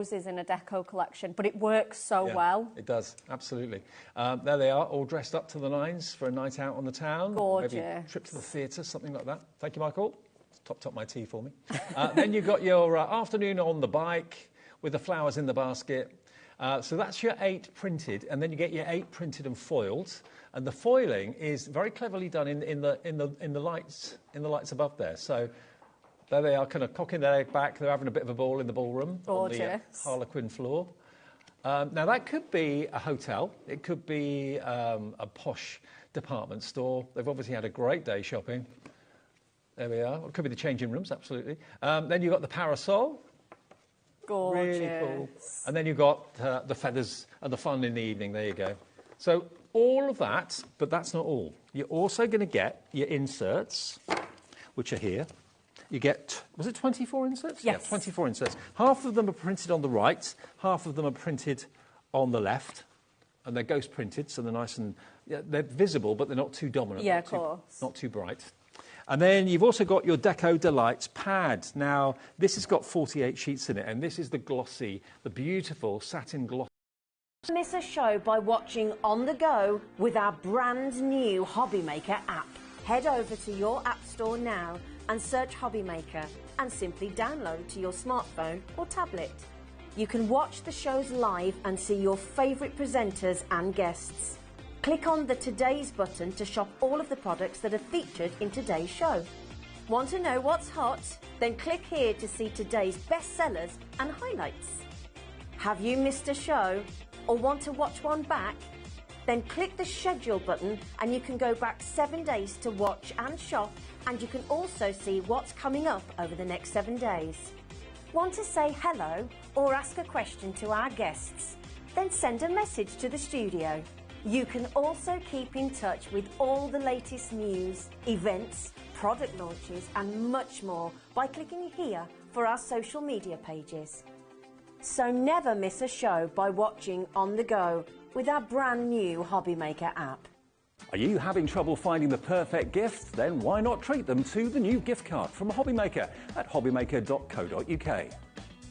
roses in a deco collection, but it works so well. It does, absolutely. There they are, all dressed up to the nines for a night out on the town. Gorgeous. Maybe a trip to the theatre, something like that. Thank you, Michael. Topped up my tea for me. Then you've got your afternoon on the bike with the flowers in the basket. So that's your 8 printed, and then you get your 8 printed and foiled. And the foiling is very cleverly done in the lights above there. So there they are, kind of cocking their egg back. They're having a bit of a ball in the ballroom. Gorgeous. On the Harlequin floor. Now that could be a hotel. It could be a posh department store. They've obviously had a great day shopping. There we are. It could be the changing rooms, absolutely. Then you've got the parasol. Gorgeous. Really cool. And then you've got the feathers and the fun in the evening. There you go. So all of that, but that's not all. You're also going to get your inserts, which are here. You get, was it 24 inserts? Yes. Yeah, 24 inserts. Half of them are printed on the right, half of them are printed on the left, and they're ghost printed, so they're nice and, they're visible, but they're not too dominant. Yeah, of course. Not too bright. And then you've also got your Deco Delights pad. Now, this has got 48 sheets in it, and this is the glossy, the beautiful satin gloss. Miss a show by watching on the go with our brand new HobbyMaker app. Head over to your app store now and search HobbyMaker and simply download to your smartphone or tablet. You can watch the shows live and see your favourite presenters and guests. Click on the Today's button to shop all of the products that are featured in today's show. Want to know what's hot? Then click here to see today's bestsellers and highlights. Have you missed a show or want to watch one back? Then click the schedule button and you can go back 7 days to watch and shop, and you can also see what's coming up over the next 7 days. Want to say hello or ask a question to our guests? Then send a message to the studio. You can also keep in touch with all the latest news, events, product launches and much more by clicking here for our social media pages. So never miss a show by watching on the go with our brand new HobbyMaker app. Are you having trouble finding the perfect gift? Then why not treat them to the new gift card from HobbyMaker at hobbymaker.co.uk.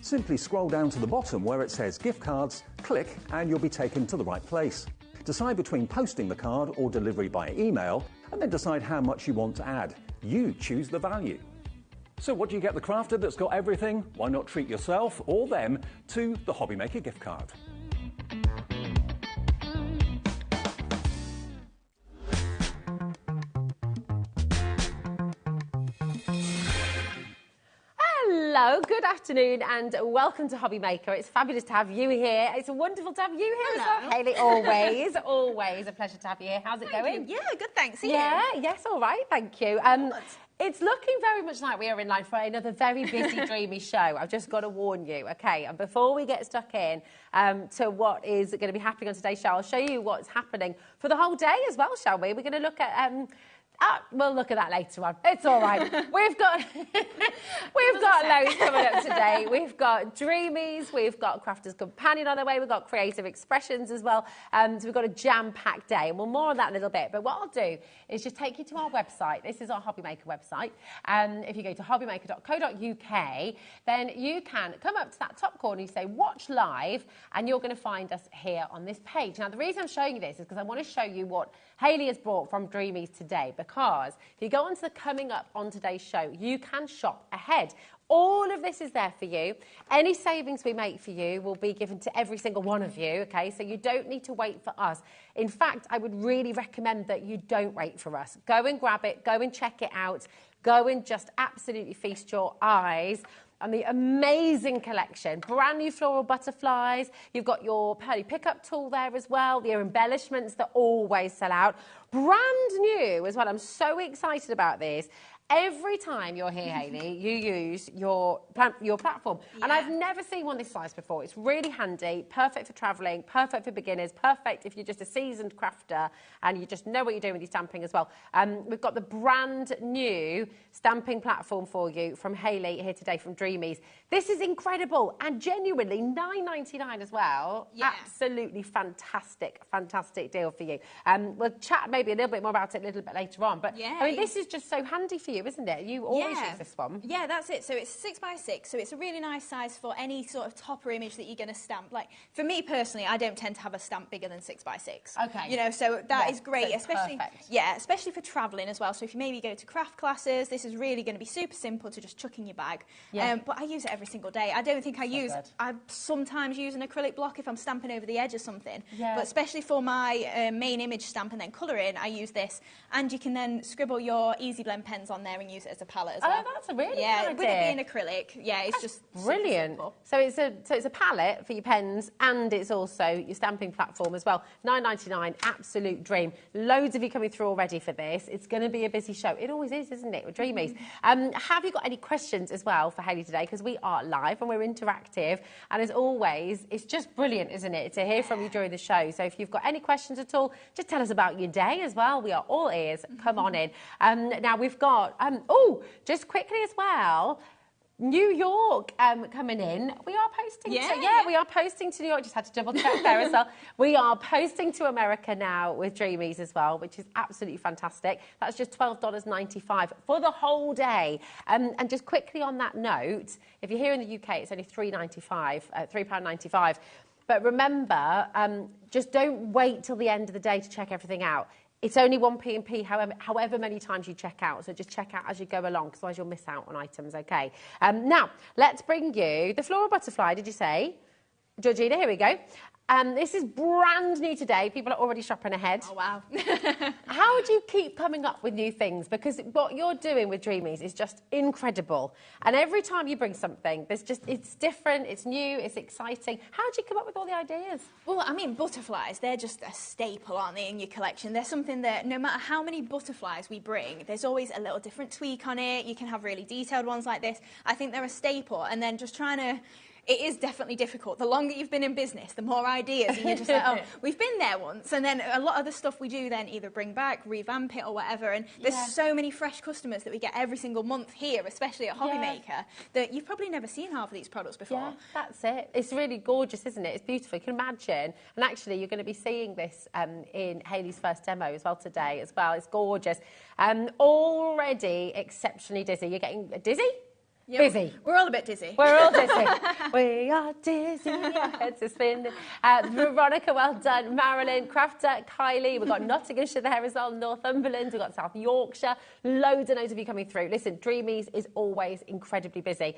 Simply scroll down to the bottom where it says gift cards, click and you'll be taken to the right place. Decide between posting the card or delivery by email, and then decide how much you want to add. You choose the value. So what do you get the crafter that's got everything? Why not treat yourself or them to the HobbyMaker gift card? Hello, good afternoon and welcome to HobbyMaker. It's fabulous to have you here. It's wonderful to have you here as well, Hayley. Always, always a pleasure to have you here. How's it going? Yeah, good, thanks. Yes, all right, thank you. It's looking very much like we are in line for another very busy, dreamy show. I've just got to warn you, OK? And before we get stuck in to what is going to be happening on today's show, I'll show you what's happening for the whole day as well, shall we? We're going to look at... we'll look at that later on. It's all right. We've got loads coming up today. We've got Dreamies, we've got Crafter's Companion on the way, we've got Creative Expressions as well. So we've got a jam-packed day, and we'll more on that in a little bit. But what I'll do is just take you to our website. This is our HobbyMaker website. If you go to hobbymaker.co.uk, then you can come up to that top corner, you say watch live, and you're going to find us here on this page. Now, the reason I'm showing you this is because I want to show you what Hayley has brought from Dreamies today, because if you go onto the coming up on today's show, you can shop ahead. All of this is there for you. Any savings we make for you will be given to every single one of you, okay? So you don't need to wait for us. In fact, I would really recommend that you don't wait for us. Go and grab it, go and check it out, go and just absolutely feast your eyes and the amazing collection. Brand new floral butterflies. You've got your Pearly pickup tool there as well. Your embellishments that always sell out. Brand new as well. I'm so excited about this. Every time you're here, Hayley, you use your platform. Yeah. And I've never seen one this size before. It's really handy, perfect for travelling, perfect for beginners, perfect if you're just a seasoned crafter and you just know what you're doing with your stamping as well. We've got the brand new stamping platform for you from Hayley here today from Dreamies. This is incredible and genuinely £9.99 as well. Yeah. Absolutely fantastic, fantastic deal for you. We'll chat maybe a little bit more about it a little bit later on. But I mean, this is just so handy for you. you, isn't it? You always use this one. Yeah, that's it. So it's 6x6, so it's a really nice size for any sort of topper image that you're going to stamp. Like, for me personally, I don't tend to have a stamp bigger than 6x6. Okay. You know, so that is great, so especially perfect. yeah, especially for travelling as well. So if you maybe go to craft classes, this is really going to be super simple to just chuck in your bag. Yeah. But I use it every single day. I don't think I sometimes use an acrylic block if I'm stamping over the edge or something. Yeah. But especially for my main image stamp and then colouring, I use this. And you can then scribble your Easy Blend pens on there and use it as a palette as well. Oh, that's a really good yeah, idea. with it being acrylic, yeah, it's just brilliant. super simple. So it's a palette for your pens, and it's also your stamping platform as well. $9.99, absolute dream. Loads of you coming through already for this. It's going to be a busy show. It always is, isn't it, with Dreamies? Have you got any questions as well for Hayley today? Because we are live and we're interactive, and as always, it's just brilliant, isn't it, to hear from you during the show. So if you've got any questions at all, just tell us about your day as well. We are all ears. Come on in. Now we've got just quickly as well, New York coming in. We are posting we are posting to New York. Just had to double check there as well. We are posting to America now with Dreamies as well, which is absolutely fantastic. That's just $12.95 for the whole day. And just quickly on that note, if you're here in the UK, it's only £3.95. But remember, just don't wait till the end of the day to check everything out. It's only 1 P&P, however many times you check out. So just check out as you go along, because otherwise you'll miss out on items, OK? Now, let's bring you the floral butterfly, did you say? Georgina, here we go. This is brand new today. People are already shopping ahead. Oh, wow. How do you keep coming up with new things? Because what you're doing with Dreamies is just incredible. And every time you bring something, it's different, it's new, it's exciting. How do you come up with all the ideas? Well, I mean, butterflies, they're just a staple, aren't they, in your collection? They're something that no matter how many butterflies we bring, there's always a little different tweak on it. You can have really detailed ones like this. I think they're a staple. And then just trying to... It is definitely difficult. The longer you've been in business, the more ideas, and you're just like, oh, we've been there once. And then a lot of the stuff we do then either bring back, revamp it or whatever. And there's so many fresh customers that we get every single month here, especially at HobbyMaker, that you've probably never seen half of these products before. Yeah, that's it. It's really gorgeous, isn't it? It's beautiful. You can imagine. And actually, you're going to be seeing this in Hayley's first demo as well today as well. It's gorgeous. Already exceptionally dizzy. You're getting dizzy? Yep. Busy. We're all a bit dizzy. We're all dizzy. We are dizzy. Our heads are spinning. Veronica, well done. Marilyn, Crafter, Kylie. We've got Nottinghamshire there as well. Northumberland. We've got South Yorkshire. Loads and loads of you coming through. Listen, Dreamies is always incredibly busy.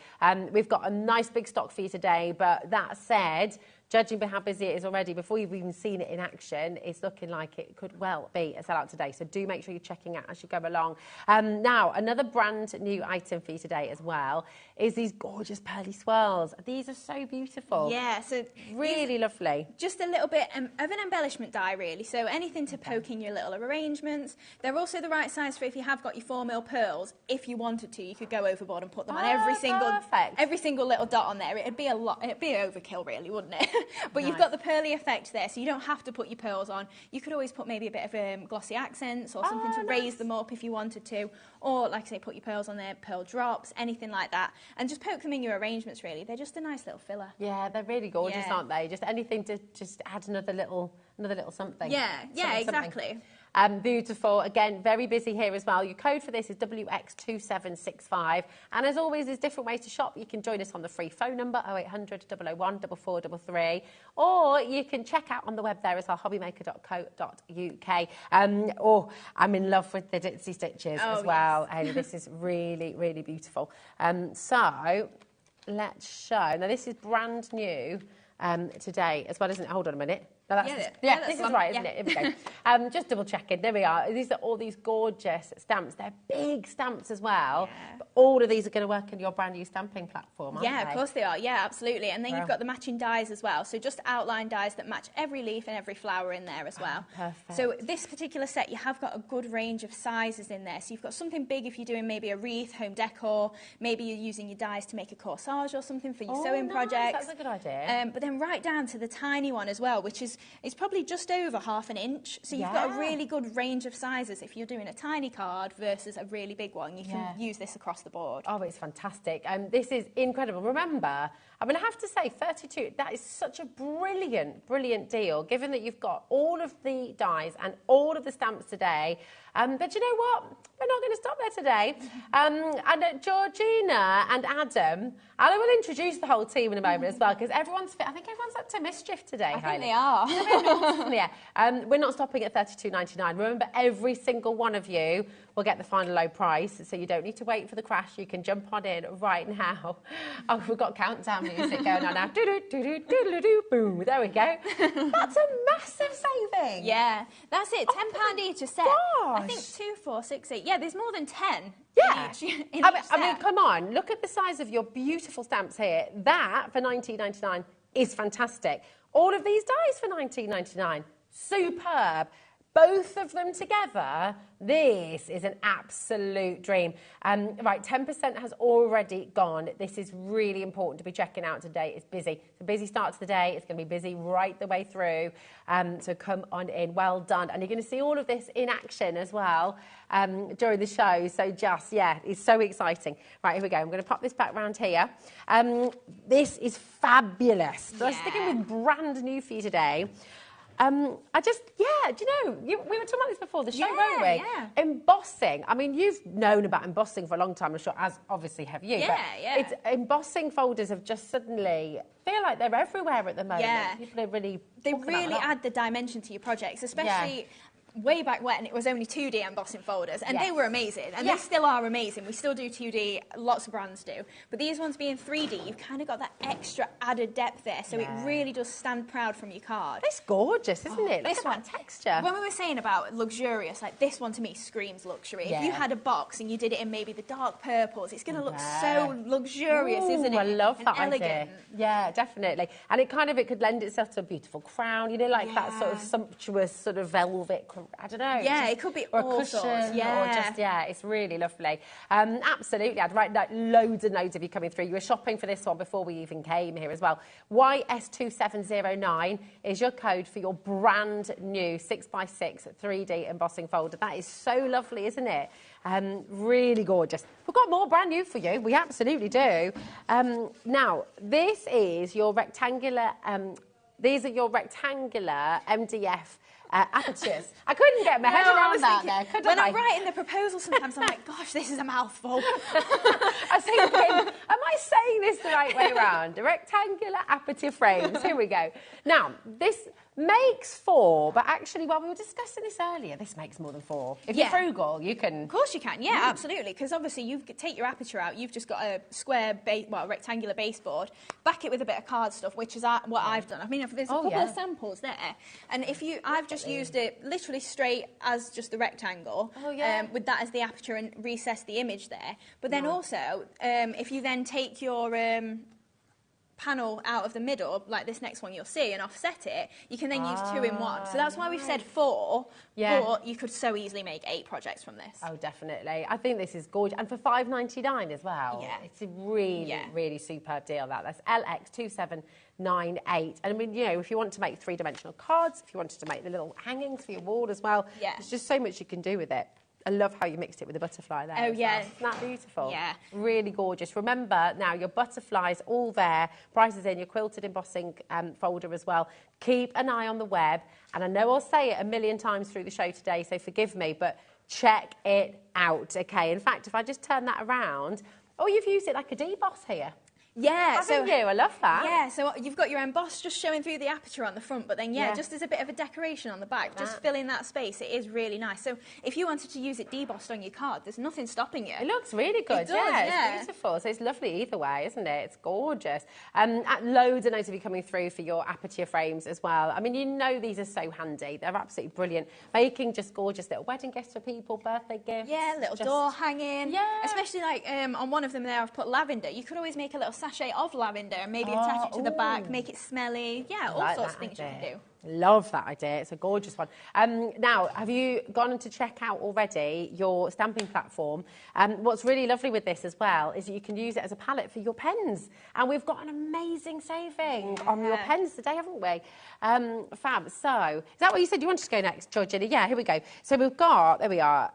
We've got a nice big stock for you today. But that said, judging by how busy it is already, before you've even seen it in action, it's looking like it could well be a sellout today. So do make sure you're checking out as you go along. Now, another brand new item for you today as well is these gorgeous Pearly swirls. These are so beautiful. Yeah, so really lovely. Just a little bit of an embellishment die, really. So anything to poke in your little arrangements. They're also the right size for if you have got your 4mm pearls. If you wanted to, you could go overboard and put them on every single little dot on there. It'd be a lot. It'd be overkill, really, wouldn't it? But you've got the pearly effect there, so you don't have to put your pearls on. You could always put maybe a bit of glossy accents or something to raise them up if you wanted to. Or, like I say, put your pearls on there, pearl drops, anything like that. And just poke them in your arrangements, really. They're just a nice little filler. Yeah, they're really gorgeous, aren't they? Just anything to just add another little something. Yeah, exactly. Beautiful. Again, very busy here as well. Your code for this is WX2765. And as always, there's different ways to shop. You can join us on the free phone number 0800 001 4433, or you can check out on the web there as well, hobbymaker.co.uk. I'm in love with the ditzy stitches as well. And this is really, really beautiful. So let's show. Now, this is brand new today as well, isn't it? Hold on a minute. No, that's this is right, isn't it? Here we go. Just double checking. There we are. These are all these gorgeous stamps. They're big stamps as well. Yeah. But all of these are going to work in your brand new stamping platform, aren't they? Of course they are. Yeah, absolutely. And then you've got the matching dies as well. So just outline dies that match every leaf and every flower in there as well. Perfect. So this particular set, you have got a good range of sizes in there. So you've got something big if you're doing maybe a wreath, home decor. Maybe you're using your dies to make a corsage or something for your sewing projects. That's a good idea. But then right down to the tiny one as well, which is it's probably just over ½ an inch. So you've got a really good range of sizes. If you're doing a tiny card versus a really big one, you can use this across the board. Oh, it's fantastic. This is incredible. Remember, I mean, I have to say, 32, that is such a brilliant, brilliant deal, given that you've got all of the dies and all of the stamps today But you know what? We're not going to stop there today. And Georgina and Adam, I will introduce the whole team in a moment as well, because I think everyone's up to mischief today. I think they are. Yeah. We're not stopping at $32.99. Remember, every single one of you will get the final low price, so you don't need to wait for the crash. You can jump on in right now. Oh, we've got countdown music going on now. Do-do-do-do-do-do-do, boom. There we go. That's a massive saving. Yeah, that's it. £10 each a set. Gosh. I think 2, 4, 6, 8. Yeah, there's more than 10. Yeah. In each I mean, set. come on. Look at the size of your beautiful stamps here. That, for $19.99, is fantastic. All of these dies for $19.99. Superb. Both of them together, this is an absolute dream. Right, 10% has already gone. This is really important to be checking out today. It's busy. It's a busy start to the day. It's going to be busy right the way through. So come on in. Well done. And you're going to see all of this in action as well during the show. So just, yeah, it's so exciting. Right, here we go. I'm going to pop this back round here. This is fabulous. So I'm sticking with brand new for you today. Do you know, we were talking about this before the show, weren't we? Yeah. Embossing. I mean, you've known about embossing for a long time, I'm sure, as obviously have you. Yeah, Embossing folders have just suddenly feel like they're everywhere at the moment. Yeah. People are really... They really add the dimension to your projects, especially... Way back when, it was only 2D embossing folders, and they were amazing, and they still are amazing. We still do 2D, lots of brands do. But these ones being 3D, you've kind of got that extra added depth there, so it really does stand proud from your card. It's gorgeous, isn't it? This one, texture. When we were saying about luxurious, like this one to me screams luxury. If you had a box and you did it in maybe the dark purples, it's going to look so luxurious, isn't it? I love that elegant. idea. Yeah, definitely. And it could lend itself to a beautiful crown, you know, like that sort of sumptuous sort of velvet, I don't know. Yeah, it could be or all a cushion, sorts. or just, it's really lovely. Absolutely. I'd write loads and loads of you coming through. You were shopping for this one before we even came here as well. YS2709 is your code for your brand new 6x6 3D embossing folder. That is so lovely, isn't it? Really gorgeous. We've got more brand new for you. We absolutely do. Now, this is your rectangular... these are your rectangular MDF apertures. I couldn't get my head around that there, could I? When I'm writing the proposal, sometimes I'm like, gosh, this is a mouthful. I was thinking, am I saying this the right way around? Rectangular aperture frames. Here we go. Now, this makes 4, but actually, while we were discussing this earlier, this makes more than 4. If you're frugal, you can... Of course you can, yeah, absolutely, because obviously you take your aperture out, you've just got a square, rectangular baseboard, back it with a bit of cardstock, which is what I've done. I mean, there's a couple of samples there, and I've just used it literally straight as just the rectangle, with that as the aperture and recess the image there. But then also, if you then take your... panel out of the middle, like this next one you'll see, and offset it, you can then use 2 in 1. So that's why we've said 4, but you could so easily make 8 projects from this. Oh, definitely. I think this is gorgeous. And for $5.99 as well. Yeah. It's a really, really superb deal, That's LX2798. And I mean, you know, if you want to make 3-dimensional cards, if you wanted to make the little hangings for your wall as well, there's just so much you can do with it. I love how you mixed it with the butterfly there. Oh, yeah. Isn't that beautiful? Yeah. Really gorgeous. Remember, now, your butterfly's all there. Prices in your quilted embossing folder as well. Keep an eye on the web. And I know I'll say it a million times through the show today, so forgive me, but check it out, OK? In fact, if I just turn that around, you've used it like a deboss here. Yeah, Haven't you? I love that. Yeah, so you've got your emboss just showing through the aperture on the front, but then, just as a bit of a decoration on the back, just filling that space. It is really nice. So if you wanted to use it debossed on your card, there's nothing stopping you. It looks really good. It does, It's beautiful. So it's lovely either way, isn't it? It's gorgeous. Loads and loads of you coming through for your aperture frames as well. I mean, you know these are so handy. They're absolutely brilliant. Making just gorgeous little wedding gifts for people, birthday gifts. Yeah, little door hanging. Yeah. Especially like on one of them there, I've put lavender. You could always make a little sachet of lavender and maybe attach it to the back, make it smelly. Yeah, all sorts of things you can do. Love that idea. It's a gorgeous one. Now, have you gone to check out already your stamping platform? What's really lovely with this as well is that you can use it as a palette for your pens. And we've got an amazing saving on your pens today, haven't we? Fab. So, is that what you said? You wanted to go next, Georgina? Yeah, here we go. So we've got, there we are.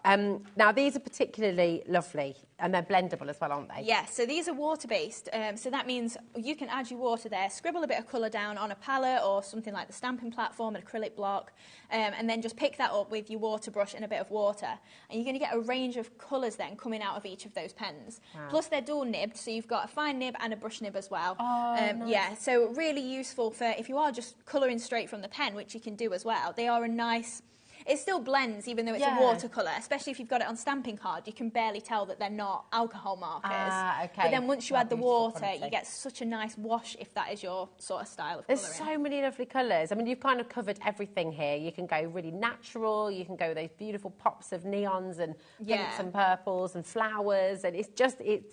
Now, these are particularly lovely. And they're blendable as well, aren't they? Yeah, so these are water-based. So that means you can add your water there, scribble a bit of colour down on a palette or something like the stamping platform, an acrylic block, and then just pick that up with your water brush and a bit of water. And you're going to get a range of colours then coming out of each of those pens. Wow. Plus they're dual nibbed, so you've got a fine nib and a brush nib as well. Oh, nice. Yeah, so really useful for if you are just colouring straight from the pen, which you can do as well. They are a nice... It still blends, even though it's a watercolour, especially if you've got it on stamping card. You can barely tell that they're not alcohol markers. Okay. But then once you add the water, quality. you get such a nice wash if that is your sort of style of colouring. There's so many lovely colours. I mean, you've kind of covered everything here. You can go really natural. You can go with those beautiful pops of neons and pinks and purples and flowers. And it's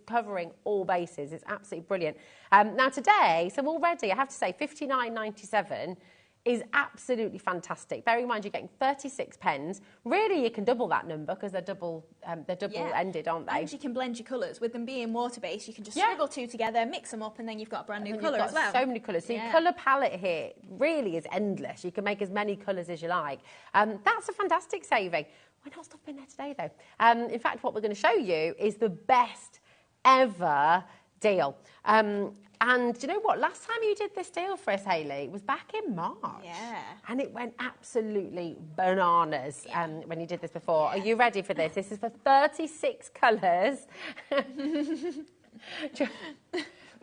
covering all bases. It's absolutely brilliant. Now today, so already, I have to say, £59.97 is absolutely fantastic. Bearing in mind you're getting 36 pens. Really, you can double that number because they're double-ended, aren't they? And you can blend your colours. With them being water-based, you can just scribble two together, mix them up, and then you've got a brand new colour as well. So many colours. So your colour palette here really is endless. You can make as many colours as you like. That's a fantastic saving. We're not stopping there today, though. In fact, what we're going to show you is the best ever deal. And do you know what? Last time you did this deal for us, Hayley, was back in March. Yeah. And it went absolutely bananas when you did this before. Are you ready for this? This is for 36 colours. We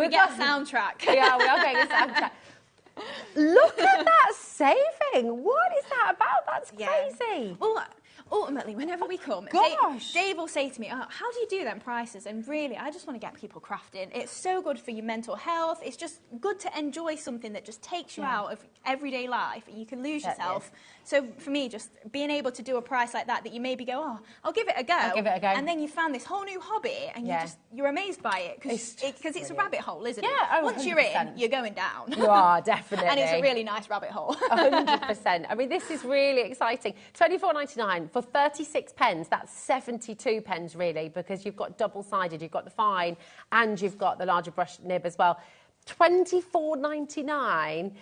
get a soundtrack. We are getting a soundtrack. Look at that saving. What is that about? That's crazy. Well, ultimately, whenever we come, Dave will say to me, oh, how do you do them prices? And really, I just want to get people crafting. It's so good for your mental health. It's just good to enjoy something that just takes you out of everyday life and you can lose yourself. So for me, just being able to do a price like that you maybe go, oh, I'll give it a go. And then you found this whole new hobby and you're amazed by it because it's a rabbit hole, isn't it? Once 100%. You're in, you're going down. You are, definitely. And it's a really nice rabbit hole. 100%. I mean, this is really exciting. £24.99 for 36 pens. That's 72 pens, really, because you've got double-sided, you've got the fine, and you've got the larger brush nib as well. £24.99.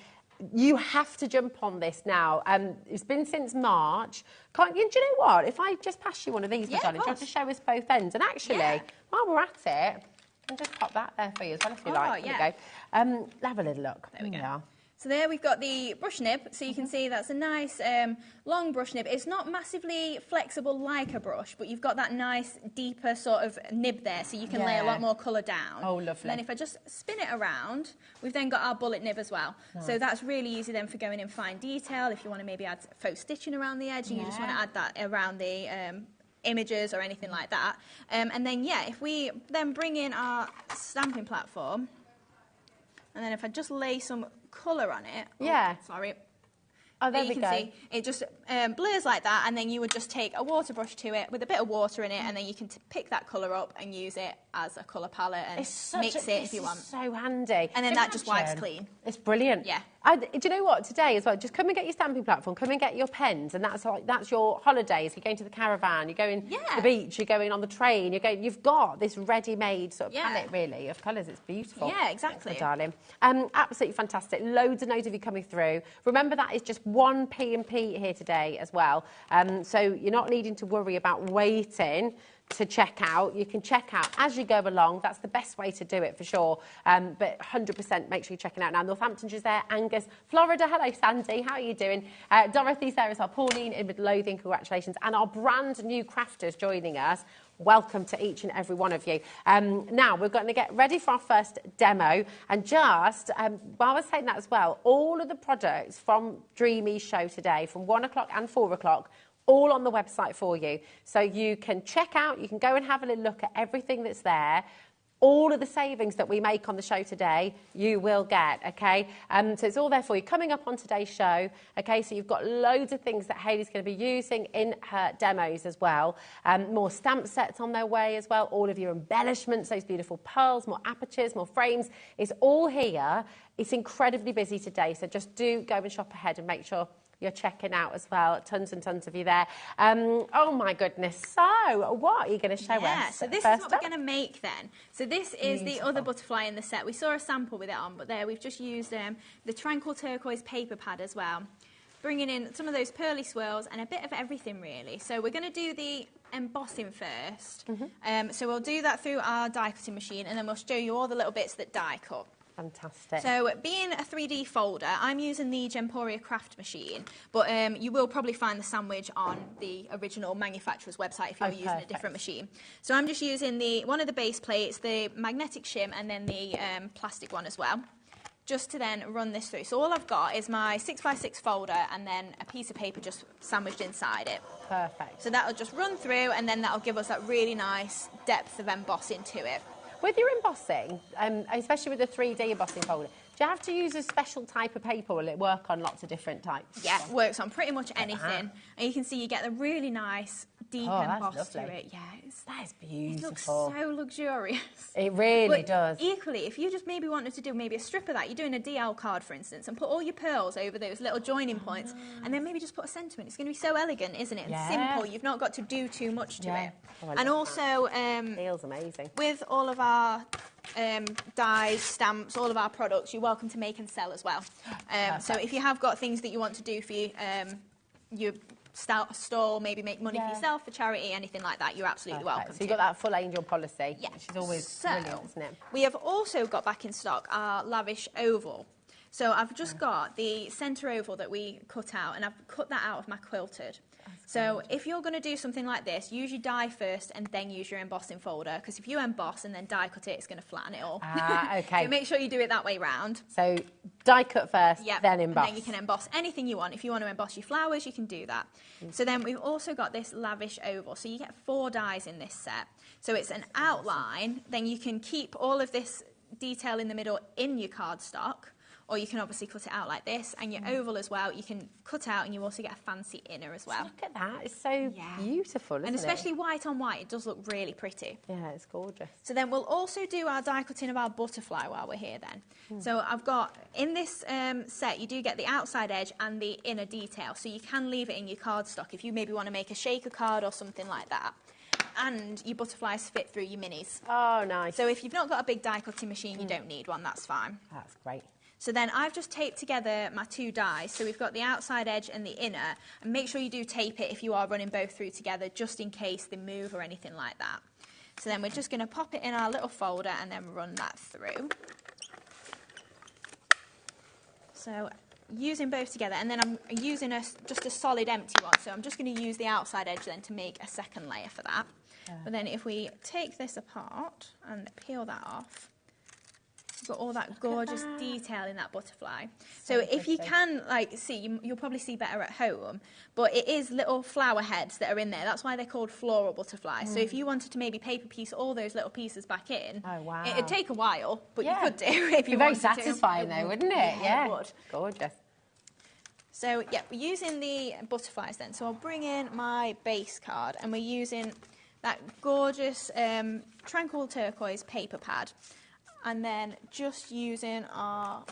You have to jump on this now. It's been since March. Do you know what? If I just pass you one of these, darling, do you want to show us both ends? And actually, while we're at it, I'll just pop that there for you as well, if you like. There we go. Have a little look. There we go. So there we've got the brush nib, so you can see that's a nice long brush nib. It's not massively flexible like a brush, but you've got that nice deeper sort of nib there, so you can lay a lot more colour down. Oh, lovely. And then if I just spin it around, we've then got our bullet nib as well. So that's really easy then for going in fine detail, if you want to maybe add faux stitching around the edge, and you just want to add that around the images or anything like that. And then, if we then bring in our stamping platform, and then if I just lay some colour on it. Sorry. Oh, there we you can see it just blurs like that, and then you would just take a water brush to it with a bit of water in it, and then you can pick that colour up and use it as a colour palette and mix it if you want. It's so handy. And then that just wipes clean. It's brilliant. Yeah. Do you know what? Today as well, just come and get your stamping platform, come and get your pens, and that's your holidays. You're going to the caravan, you're going to the beach, you're going on the train, you've got this ready-made sort of palette, really, of colours. It's beautiful. Yeah, exactly. Darling. Absolutely fantastic. Loads and loads of you coming through. Remember, that is just one P&P here today as well. So you're not needing to worry about waiting to check out. You can check out as you go along. That's the best way to do it for sure. But 100% make sure you're checking out now. Northampton's is there. Angus, Florida. Hello, Sandy. How are you doing? Dorothy's there as well. Pauline in Midlothian. Congratulations. And our brand new crafters joining us. Welcome to each and every one of you. Now, we're going to get ready for our first demo. And just, while I was saying that as well, all of the products from Dreamy's show today, from 1 o'clock and 4 o'clock, all on the website for you. So you can check out, you can go and have a little look at everything that's there. All of the savings that we make on the show today, you will get, okay? So it's all there for you. Coming up on today's show, okay, so you've got loads of things that Hayley's going to be using in her demos as well. More stamp sets on their way as well. All of your embellishments, those beautiful pearls, more apertures, more frames. It's all here. It's incredibly busy today, so just do go and shop ahead and make sure you're checking out as well. Tons and tons of you there. Oh, my goodness. So, what are you going to show us? So this is what we're going to make then. So this is the other butterfly in the set. We saw a sample with it on, but there we've just used the Tranquil Turquoise paper pad as well. Bringing in some of those pearly swirls and a bit of everything, really. So we're going to do the embossing first. So we'll do that through our die cutting machine, and then we'll show you all the little bits that die cut. Fantastic. So being a 3D folder, I'm using the Gemporia craft machine, but you will probably find the sandwich on the original manufacturer's website if you're using a different machine. So I'm just using one of the base plates, the magnetic shim, and then the plastic one as well, just to then run this through. So all I've got is my 6x6 folder and then a piece of paper just sandwiched inside it. Perfect. So that'll just run through, and then that'll give us that really nice depth of embossing to it. With your embossing, especially with the 3D embossing folder, do you have to use a special type of paper, or will it work on lots of different types? Yeah, it works on pretty much anything. And you can see you get a really nice deep emboss to it. Yeah, that is beautiful. It looks so luxurious. It really But does. Equally, if you just maybe wanted to do maybe a strip of that, you're doing a DL card, for instance, and put all your pearls over those little joining points, and then maybe just put a sentiment. It's going to be so elegant, isn't it? And simple. You've not got to do too much to it. Oh, and also, feels amazing. with all of our dies, stamps, all of our products, you're welcome to make and sell as well. So if you have got things that you want to do for your store, maybe make money for yourself, for charity, anything like that, you're absolutely welcome. So you've got that full angel policy, Yeah. which is always brilliant, isn't it? We have also got back in stock our lavish oval. So I've just got the centre oval that we cut out, and I've cut that out of my quilted. So if you're going to do something like this, use your die first and then use your embossing folder, because if you emboss and then die cut it, it's going to flatten it all. Okay. So make sure you do it that way round. So die cut first, then emboss. And then you can emboss anything you want. If you want to emboss your flowers, you can do that. So then we've also got this lavish oval. So you get 4 dies in this set. So it's an outline. Then you can keep all of this detail in the middle in your cardstock, or you can obviously cut it out like this, and your oval as well, you can cut out and you also get a fancy inner as well. Look at that, it's so beautiful, isn't it? And especially white on white, it does look really pretty. Yeah, it's gorgeous. So then we'll also do our die cutting of our butterfly while we're here then. So I've got, in this set, you do get the outside edge and the inner detail, so you can leave it in your cardstock if you maybe want to make a shaker card or something like that. And your butterflies fit through your minis. Oh, nice. So if you've not got a big die cutting machine, you don't need one, that's fine. That's great. So then I've just taped together my 2 dies. So we've got the outside edge and the inner. And make sure you do tape it if you are running both through together, just in case they move or anything like that. So then we're just going to pop it in our little folder and then run that through. So using both together, and then I'm using just a solid empty one. So I'm just going to use the outside edge then to make a second layer for that. But then if we take this apart and peel that off, got all that gorgeous detail in that butterfly. So if you can see, you'll probably see better at home, but it is little flower heads that are in there. That's why they're called floral butterflies. So if you wanted to maybe paper piece all those little pieces back in, it'd take a while, but you could do if you wanted to. Very satisfying though, wouldn't it? Yeah, it would. Gorgeous. So yeah, we're using the butterflies then. So I'll bring in my base card, and we're using that gorgeous tranquil turquoise paper pad. And then just using our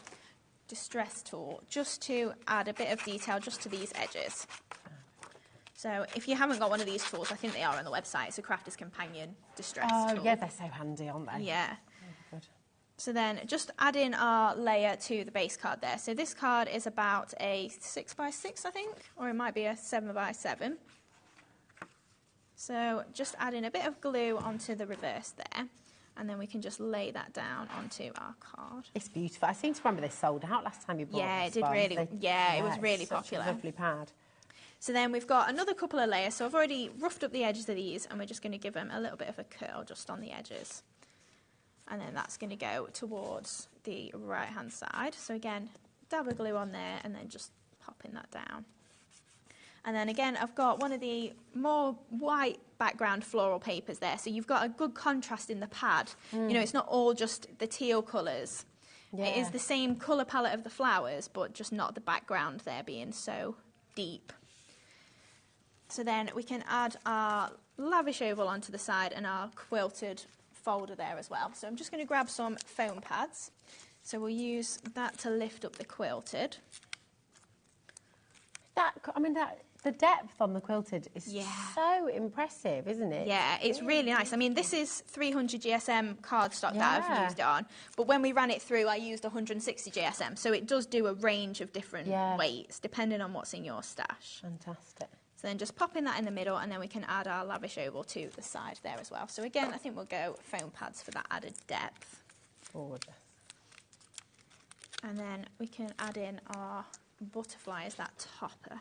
distress tool just to add a bit of detail just to these edges. So if you haven't got one of these tools, I think they are on the website. It's a Crafter's Companion distress tool. Oh, yeah, they're so handy, aren't they? Yeah. Oh, good. So then just add in our layer to the base card there. So this card is about a 6x6, I think, or it might be a 7x7. So just add in a bit of glue onto the reverse there. And then we can just lay that down onto our card. It's beautiful. I seem to remember this sold out last time you bought it. Yeah, it did really. Yeah, it was really popular. Such a lovely pad. So then we've got another couple of layers. So I've already roughed up the edges of these, and we're just going to give them a little bit of a curl just on the edges. And then that's going to go towards the right-hand side. So again, dab of glue on there, and then just popping that down. And then again, I've got one of the more white background floral papers there. So you've got a good contrast in the pad. You know, it's not all just the teal colours. Yeah. It is the same colour palette of the flowers, but just not the background there being so deep. So then we can add our lavish oval onto the side and our quilted folder there as well. So I'm just going to grab some foam pads. So we'll use that to lift up the quilted. The depth on the quilted is so impressive, isn't it? Yeah, it's really nice. I mean, this is 300 GSM cardstock that I've used it on, but when we ran it through, I used 160 GSM, so it does do a range of different weights, depending on what's in your stash. Fantastic. So then just popping that in the middle, and then we can add our lavish oval to the side there as well. So again, I think we'll go foam pads for that added depth. Gorgeous. And then we can add in our butterfly as that topper.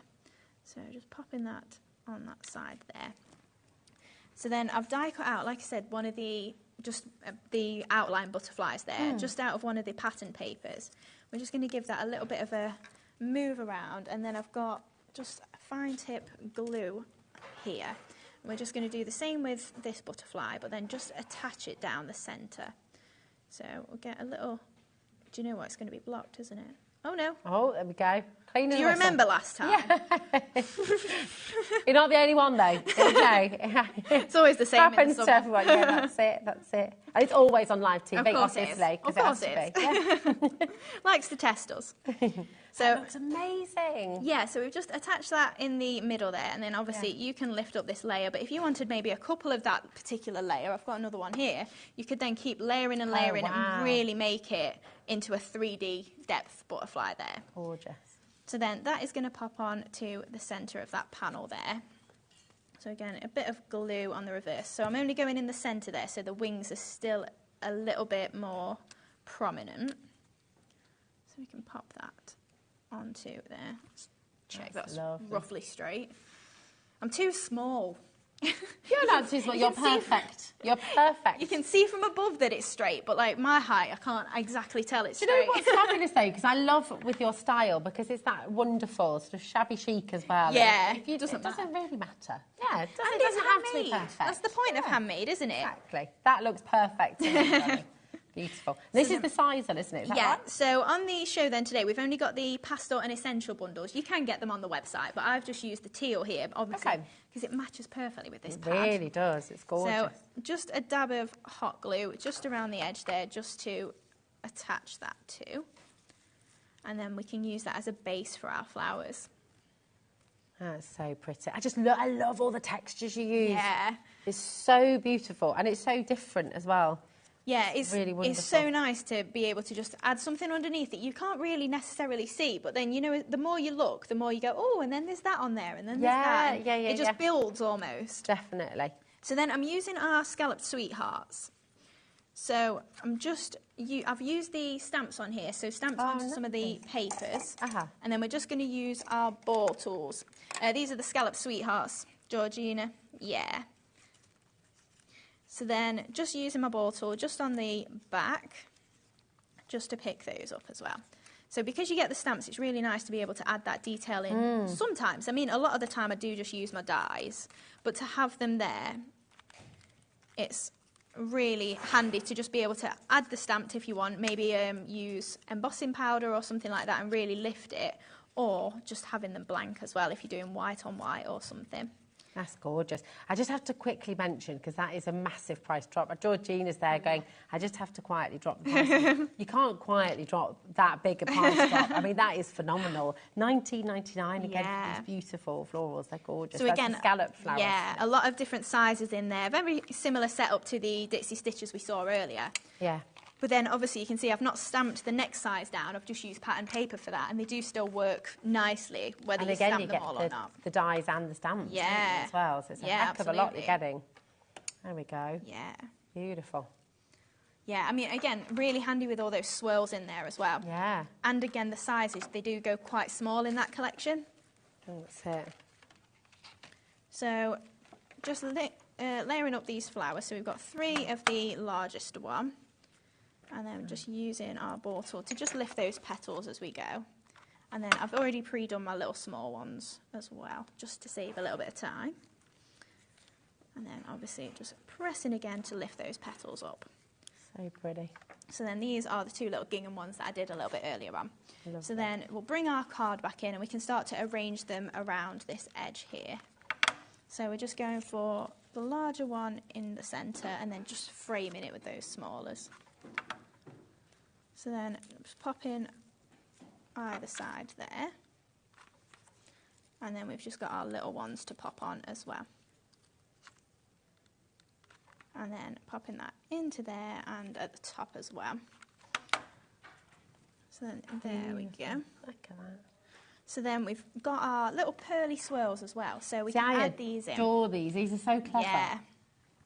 So just popping that on that side there. So then I've die cut out, like I said, one of the outline butterflies there, just out of one of the pattern papers. We're just going to give that a little bit of a move around, and then I've got just fine tip glue here. We're just going to do the same with this butterfly, but then just attach it down the centre. So we'll get a little, do you know what, it's going to be blocked, isn't it? Oh no. Oh, there we go. Clean Do you remember last time? Yeah. You're not the only one though. Okay. It's always the same. Happens to everyone. Yeah, that's it. That's it. And it's always on live TV, of course obviously, because it has to it. be. Yeah. Likes to test us. So that looks amazing. Yeah, so we've just attached that in the middle there, and then obviously you can lift up this layer, but if you wanted maybe a couple of that particular layer, I've got another one here, you could then keep layering and layering and really make it into a 3D depth butterfly there. Gorgeous. So then that is going to pop on to the centre of that panel there. So again, a bit of glue on the reverse. So I'm only going in the centre there, so the wings are still a little bit more prominent. So we can pop that onto there. Let's check that's roughly straight. I'm too small. You're not too small. You're perfect. You're perfect. You can see from above that it's straight, but like my height, I can't exactly tell it's straight. Do you know what's fabulous though? Because I love with your style, because it's that wonderful sort of shabby chic as well. Yeah, it doesn't really matter. Yeah, it and doesn't have to be perfect. That's the point of handmade, isn't it? Exactly. That looks perfect. Beautiful. This is the size then, isn't it? Is that right? So on the show then today, we've only got the pastel and essential bundles. You can get them on the website, but I've just used the teal here, obviously, because it matches perfectly with this pad. It really does. It's gorgeous. So just a dab of hot glue just around the edge there, just to attach that to. And then we can use that as a base for our flowers. That's so pretty. I love all the textures you use. Yeah. It's so beautiful, and it's so different as well. Yeah, it's really wonderful. It's so nice to be able to just add something underneath that you can't really necessarily see, but then, you know, the more you look, the more you go, oh, and then there's that on there, and then there's that. Yeah, it just builds almost. Definitely. So then I'm using our scalloped sweethearts. So I've used the stamps on here, so stamped onto some of the papers, and then we're just going to use our ball tools. These are the scalloped sweethearts, Georgina. Yeah. So then just using my ball tool just on the back, just to pick those up as well. So because you get the stamps, it's really nice to be able to add that detail in sometimes. I mean, a lot of the time I do just use my dies, but to have them there, it's really handy to just be able to add the stamp if you want, maybe use embossing powder or something like that and really lift it, or just having them blank as well if you're doing white on white or something. That's gorgeous. I just have to quickly mention, because that is a massive price drop. Georgina's there going, I just have to quietly drop the price. You can't quietly drop that big a price drop. I mean, that is phenomenal. $19.99 again for these beautiful florals. They're gorgeous. So again, scallop flowers. Yeah, a lot of different sizes in there. Very similar setup to the Dixie Stitches we saw earlier. Yeah. But then obviously you can see I've not stamped the next size down, I've just used pattern paper for that, and they do still work nicely whether you stamp them all or not. The dies and the stamps as well, so it's a heck of a lot you're getting. There we go. Yeah. Beautiful. Yeah, I mean, again, really handy with all those swirls in there as well. Yeah. And again, the sizes, they do go quite small in that collection. That's it. So just layering up these flowers, so we've got 3 of the largest one. And then just using our ball tool to just lift those petals as we go. And then I've already pre-done my little small ones as well, just to save a little bit of time. And then obviously just pressing again to lift those petals up. So pretty. So then these are the 2 little gingham ones that I did a little bit earlier on. So then we'll bring our card back in and we can start to arrange them around this edge here. So we're just going for the larger one in the centre and then just framing it with those smallers. So then just pop in either side there. And then we've just got our little ones to pop on as well. And then popping that into there and at the top as well. So then there we go. Look at that. So then we've got our little pearly swirls as well. So we can add these in. I adore these. These are so clever. Yeah.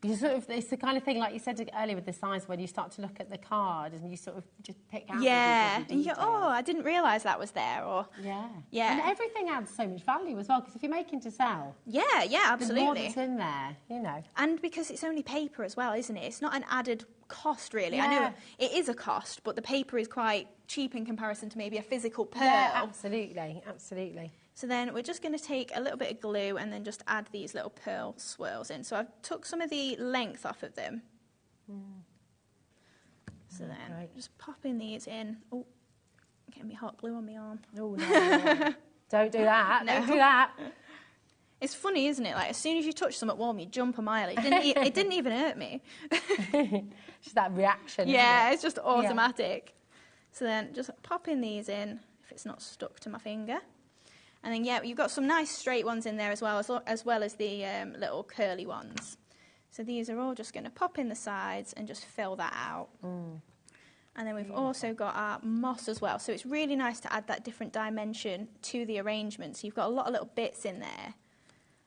You sort of, it's the kind of thing, like you said earlier with the size, when you start to look at the card and you sort of just pick out. Yeah, and you go, oh, I didn't realise that was there, or yeah, and everything adds so much value as well, because if you're making to sell, yeah, absolutely, the more that's in there, you know, and because it's only paper as well, isn't it? It's not an added cost really. Yeah. I know it is a cost, but the paper is quite cheap in comparison to maybe a physical pearl. Yeah, absolutely, absolutely. So then we're just going to take a little bit of glue and then just add these little pearl swirls in. So I've took some of the length off of them. So then just popping these in. Oh, getting me hot glue on my arm. Oh, no. Don't do that. No. Don't do that. It's funny, isn't it? Like, as soon as you touch something warm, you jump a mile. It didn't even hurt me. Just that reaction. Yeah, it's just automatic. Yeah. So then just popping these in if it's not stuck to my finger. And then, yeah, you've got some nice straight ones in there as well as the little curly ones. So these are all just going to pop in the sides and just fill that out. And then we've also got our moss as well. So it's really nice to add that different dimension to the arrangement. So you've got a lot of little bits in there.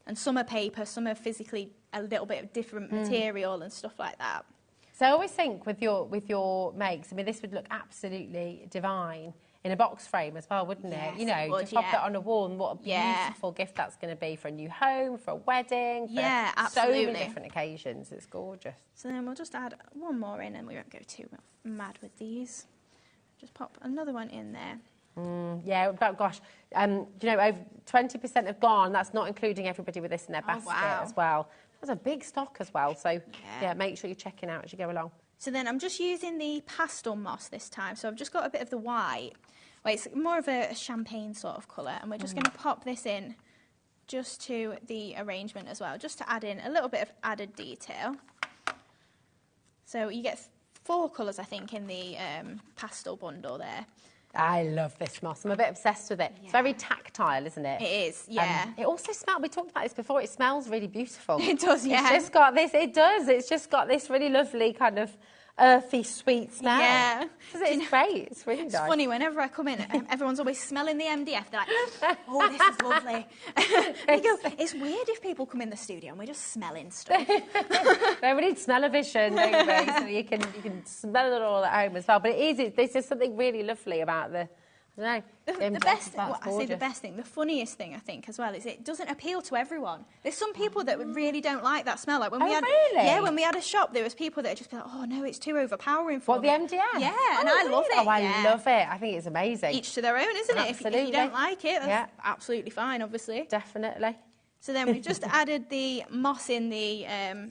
And some are paper, some are physically a little bit of different material and stuff like that. So I always think with your makes, I mean, this would look absolutely divine in a box frame as well, wouldn't it? You know, to pop it on a wall, and what a beautiful gift that's going to be for a new home, for a wedding, for absolutely. so many different occasions. It's gorgeous. So then we'll just add one more in, and we won't go too mad with these. Just pop another one in there. Yeah, but gosh, you know, over 20% have gone. That's not including everybody with this in their basket as well. That's a big stock as well. So yeah, make sure you're checking out as you go along. So then I'm just using the pastel moss this time. So I've just got a bit of the white. Well, it's more of a champagne sort of colour, and we're just going to pop this in just to the arrangement as well, just to add in a little bit of added detail. So you get 4 colours, I think, in the pastel bundle there. I love this moss. I'm a bit obsessed with it. Yeah. It's very tactile, isn't it? It is, yeah. It also smells, we talked about this before, it smells really beautiful. It does, yeah. It's just got this, it does, it's just got this really lovely kind of earthy, sweet smell. Yeah. It's great, it's really nice. It's funny, whenever I come in, everyone's always smelling the MDF. They're like, oh, this is lovely. They go, it's weird if people come in the studio and we're just smelling stuff. We need smell-o-vision, don't we? So you can smell it all at home as well. But there's just something really lovely about the, I don't know. The best thing, I say the best thing, the funniest thing I think as well is it doesn't appeal to everyone. There's some people that really don't like that smell. Like when we had, really? Yeah, when we had a shop, there was people that would just be like, oh no, it's too overpowering for me. What, the MDF? Yeah, and I love it. Oh, I love it. I think it's amazing. Each to their own, isn't it? If you don't like it, that's absolutely fine, obviously. Definitely. So then we've just added the moss in the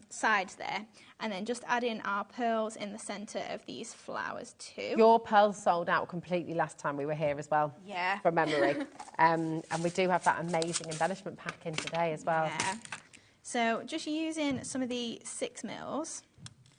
sides there, and then just add in our pearls in the centre of these flowers too. Your pearls sold out completely last time we were here as well. Yeah. From memory. And we do have that amazing embellishment pack in today as well. Yeah. So just using some of the 6mm.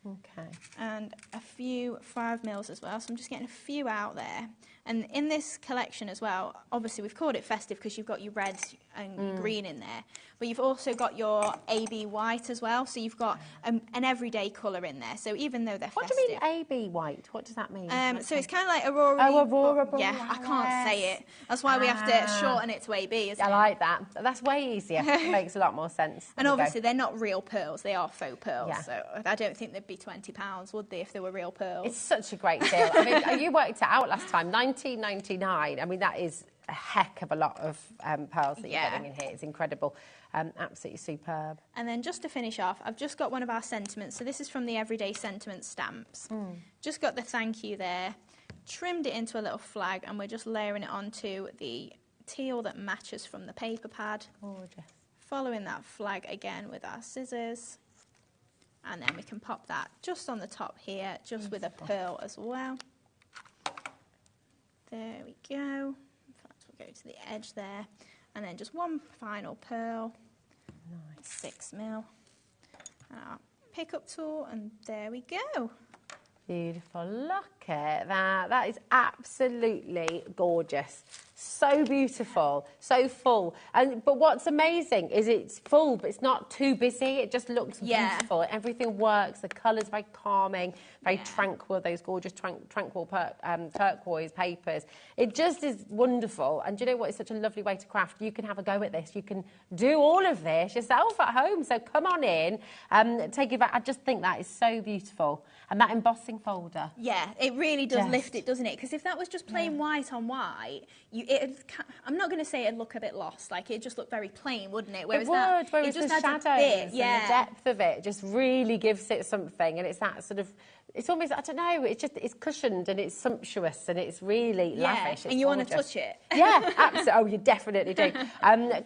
Okay. And a few 5mm as well. So I'm just getting a few out there. And in this collection as well, obviously we've called it festive because you've got your red and your green in there. But you've also got your AB white as well. So you've got an everyday colour in there. So even though they're festive. What do you mean AB white? What does that mean? So it's kind of like Aurora. Oh, Aurora. Yeah, I can't say it. That's why we have to shorten it to AB, isn't it? I like that. That's way easier. It makes a lot more sense. And obviously they're not real pearls. They are faux pearls. Yeah. So I don't think they'd be £20, would they, if they were real pearls? It's such a great deal. I mean, you worked it out last time, $19.99. I mean, that is a heck of a lot of pearls that you're getting in here. It's incredible. Absolutely superb. And then just to finish off, I've just got one of our sentiments. So this is from the Everyday Sentiment stamps. Just got the thank you there, trimmed it into a little flag, and we're just layering it onto the teal that matches from the paper pad. Gorgeous. Following that flag again with our scissors. And then we can pop that just on the top here, just with a pearl as well. There we go. In fact, we'll go to the edge there. And then just one final pearl. Nice. 6mm. And our pickup tool, and there we go. Beautiful. Look at that. That is absolutely gorgeous. So beautiful, so full. But what's amazing is it's full, but it's not too busy. It just looks beautiful. Everything works. The colour's very calming, very tranquil, those gorgeous tranquil turquoise papers. It just is wonderful. And do you know what? It's such a lovely way to craft. You can have a go at this. You can do all of this yourself at home. So come on in, take it back. I just think that is so beautiful. And that embossing folder. Yeah, it really does lift it, doesn't it? Because if that was just plain white on white, I'm not going to say it'd look a bit lost. Like, it'd just look very plain, wouldn't it? Whereas it just the shadows and the depth of it just really gives it something. And it's that sort of, it's almost, I don't know, it's cushioned and it's sumptuous and it's really lavish. And you want to touch it. Yeah, absolutely. Oh, you definitely do.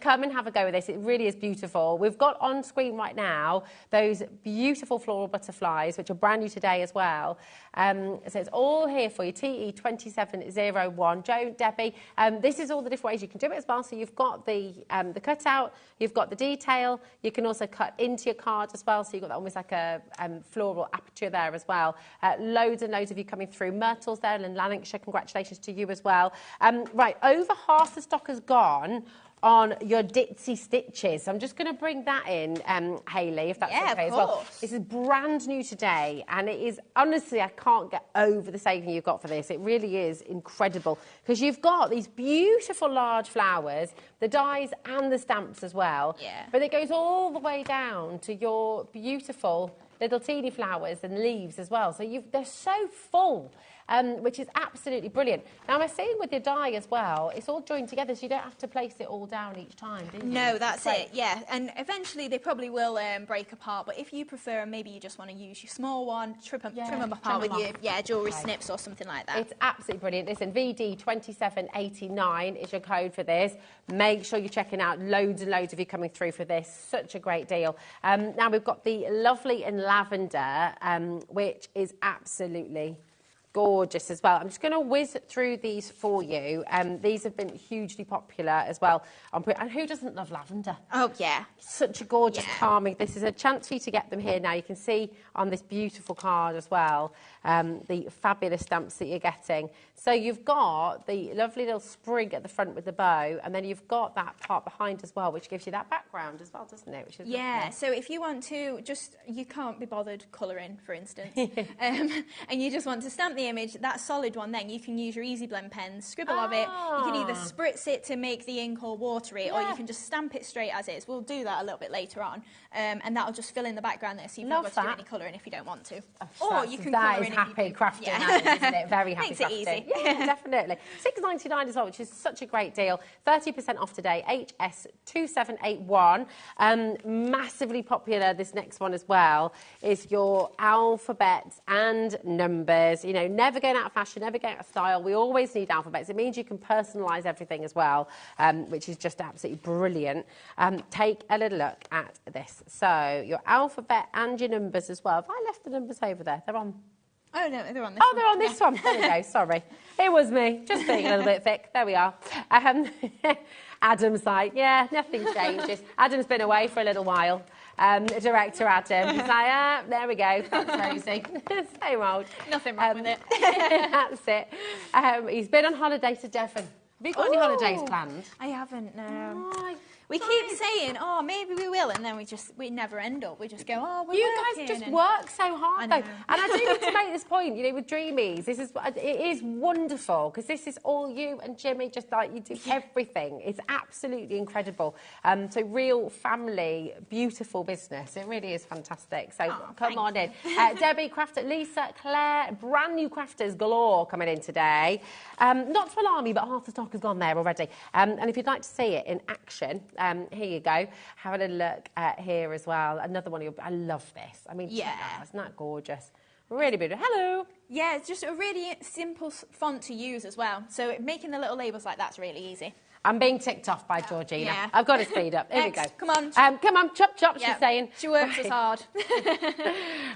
Come and have a go with this. It really is beautiful. We've got on screen right now those beautiful floral butterflies, which are brand new today as well. So it's all here for you. TE2701. Joe, Debbie, this is all the different ways you can do it as well. So you've got the cutout, you've got the detail. You can also cut into your card as well. So you've got that almost like a floral aperture there as well. Loads and loads of you coming through. Myrtle's there, and Lanarkshire, congratulations to you as well. Right, over half the stock has gone on your ditzy stitches. I'm just going to bring that in, Hayley, if that's okay as well. This is brand new today, and it is, honestly, I can't get over the saving you've got for this. It really is incredible, because you've got these beautiful large flowers, the dies and the stamps as well. Yeah. But it goes all the way down to your beautiful little teeny flowers and leaves as well. So they're so full. Which is absolutely brilliant. Now, I'm seeing with your die as well, it's all joined together, so you don't have to place it all down each time, do you? No, that's it, yeah. And eventually they probably will break apart, but if you prefer, maybe you just want to use your small one, trim them apart with your jewellery snips or something like that. It's absolutely brilliant. Listen, VD2789 is your code for this. Make sure you're checking out. Loads and loads of you coming through for this. Such a great deal. Now, we've got the lovely in lavender, which is absolutely gorgeous as well. I'm just going to whiz through these for you. These have been hugely popular as well. And who doesn't love lavender? Oh, yeah. Such a gorgeous calming. This is a chance for you to get them here now. You can see on this beautiful card as well the fabulous stamps that you're getting. So you've got the lovely little sprig at the front with the bow, and then you've got that part behind as well, which gives you that background as well, doesn't it? Which is lovely. So if you want to, you can't be bothered colouring, for instance, and you just want to stamp the image, that solid one, then you can use your Easy Blend pens, scribble of it. You can either spritz it to make the ink or water it, or you can just stamp it straight as is. We'll do that a little bit later on, and that'll just fill in the background there, so you've not got to do any colouring if you don't want to. Or you can colour in. Happy crafting, isn't it? Very happy Makes crafting. It easy. Yeah, definitely. $6.99 as well, which is such a great deal. 30% off today. HS2781. Massively popular. This next one as well is your alphabets and numbers. You know, never going out of fashion, never going out of style. We always need alphabets. It means you can personalise everything as well, which is just absolutely brilliant. Take a little look at this. So your alphabet and your numbers as well. Have I left the numbers over there? They're on. Oh, no, they're on this one. Oh, they're on this one. There we go. Sorry. It was me. Just being a little bit thick. There we are. Adam's like, yeah, nothing changes. Adam's been away for a little while. Director Adam. He's like, there we go. That's Rosie. Same old. Nothing wrong with it. That's it. He's been on holiday to Devon. Have you got any holidays planned? I haven't, no. Oh, we keep saying, oh, maybe we will, and then we never end up. We just go, oh, we're working. You guys just work so hard, though. And I do need to make this point, you know, with Dreamies, it is wonderful, because this is all you and Jimmy, just like you do everything. It's absolutely incredible. So real family, beautiful business. It really is fantastic. So come on in. Debbie, Crafter, Lisa, Claire, brand new crafters galore coming in today. Not to alarm you, but half the stock has gone there already. And if you'd like to see it in action, here you go. Have a little look here as well. Another one. I love this. I mean, check that out. Isn't that gorgeous? Really beautiful. Hello. Yeah, it's just a really simple font to use as well. So making the little labels like that's really easy. I'm being ticked off by Georgina. Yeah. I've got to speed up. Here we go. Come on. Come on, chop, chop, she's saying. She works as hard.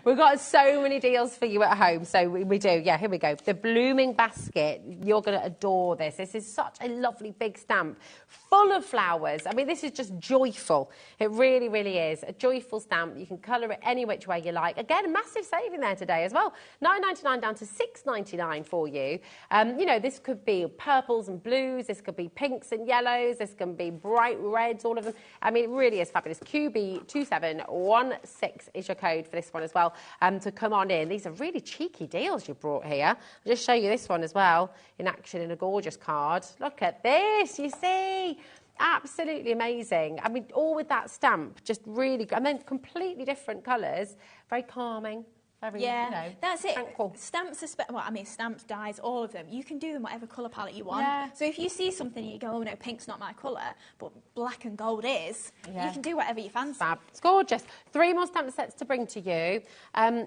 We've got so many deals for you at home, so we do. Yeah, here we go. The blooming basket. You're going to adore this. This is such a lovely big stamp, full of flowers. I mean, this is just joyful. It really, really is. A joyful stamp. You can colour it any which way you like. Again, a massive saving there today as well. £9.99 down to £6.99 for you. You know, this could be purples and blues. This could be pinks and yellows. This can be bright reds, all of them. I mean, it really is fabulous. QB2716 is your code for this one as well, to come on in. These are really cheeky deals you brought here. I'll just show you this one as well in action in a gorgeous card. Look at this, you see. Absolutely amazing. I mean, all with that stamp, just really good. And then completely different colours. Very calming. Very, yeah, you know, that's it. tranquil. Stamps, well, I mean, stamps, dyes, all of them. You can do them whatever colour palette you want. Yeah. So if you see something and you go, oh no, pink's not my colour, but black and gold is, Yeah. you can do whatever you fancy. Fab. It's gorgeous. 3 more stamp sets to bring to you.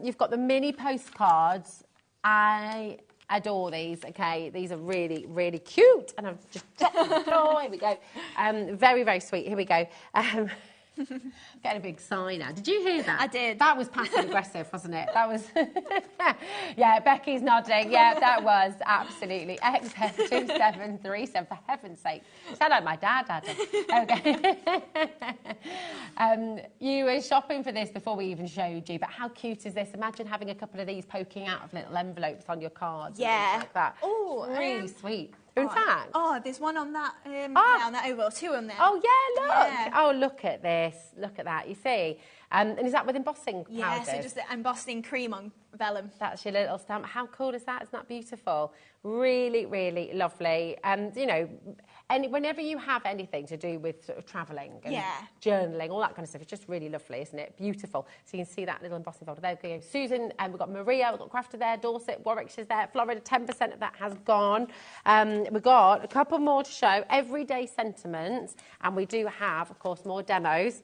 You've got the mini postcards. I adore these, okay? These are really, really cute. And I've just dropped them on the floor. Here we go. Very, very sweet. Here we go. Getting a big sigh now. Did you hear that? I did. That was passive aggressive, wasn't it? That was... Yeah, Becky's nodding. Yeah, that was absolutely. XF2737, for heaven's sake. Sound like my dad, Adam. Okay. You were shopping for this before we even showed you, but how cute is this? Imagine having a couple of these poking out of little envelopes on your cards. Yeah. Like that. Oh, really sweet. In fact... Oh, there's one on that, yeah, on that oval, 2 on there. Oh, yeah, look. Yeah. Oh, look at this. Look at that, you see. And is that with embossing powder? Yeah, so just the embossing cream on vellum. That's your little stamp. How cool is that? Isn't that beautiful? Really, really lovely. And, you know, whenever you have anything to do with sort of travelling and journaling, all that kind of stuff, it's just really lovely, isn't it? Beautiful. So you can see that little embossing folder. There we go. Susan, and we've got Maria, we've got Crafter there, Dorset, Warwickshire's there, Florida, 10% of that has gone. We've got a couple more to show, everyday sentiments, and we do have, of course, more demos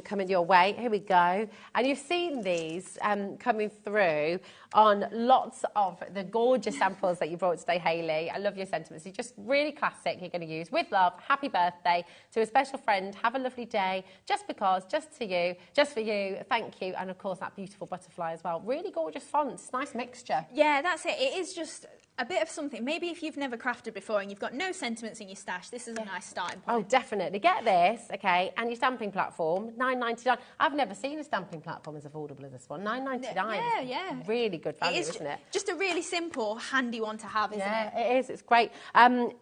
coming your way. Here we go. And you've seen these coming through on lots of the gorgeous samples that you brought today, Hayley. I love your sentiments. You're just really classic. You're going to use with love, happy birthday to a special friend, have a lovely day, just because, just to you, just for you, thank you. And of course, that beautiful butterfly as well. Really gorgeous fonts, nice mixture. Yeah, that's it. It is just a bit of something. Maybe if you've never crafted before and you've got no sentiments in your stash, this is a nice starting point. Oh, definitely. Get this, okay, and your stamping platform, £9.99. I've never seen a stamping platform as affordable as this one. £9.99. Yeah, yeah. Really good value, isn't it? Just a really simple, handy one to have, isn't it? Yeah, it is. It's great.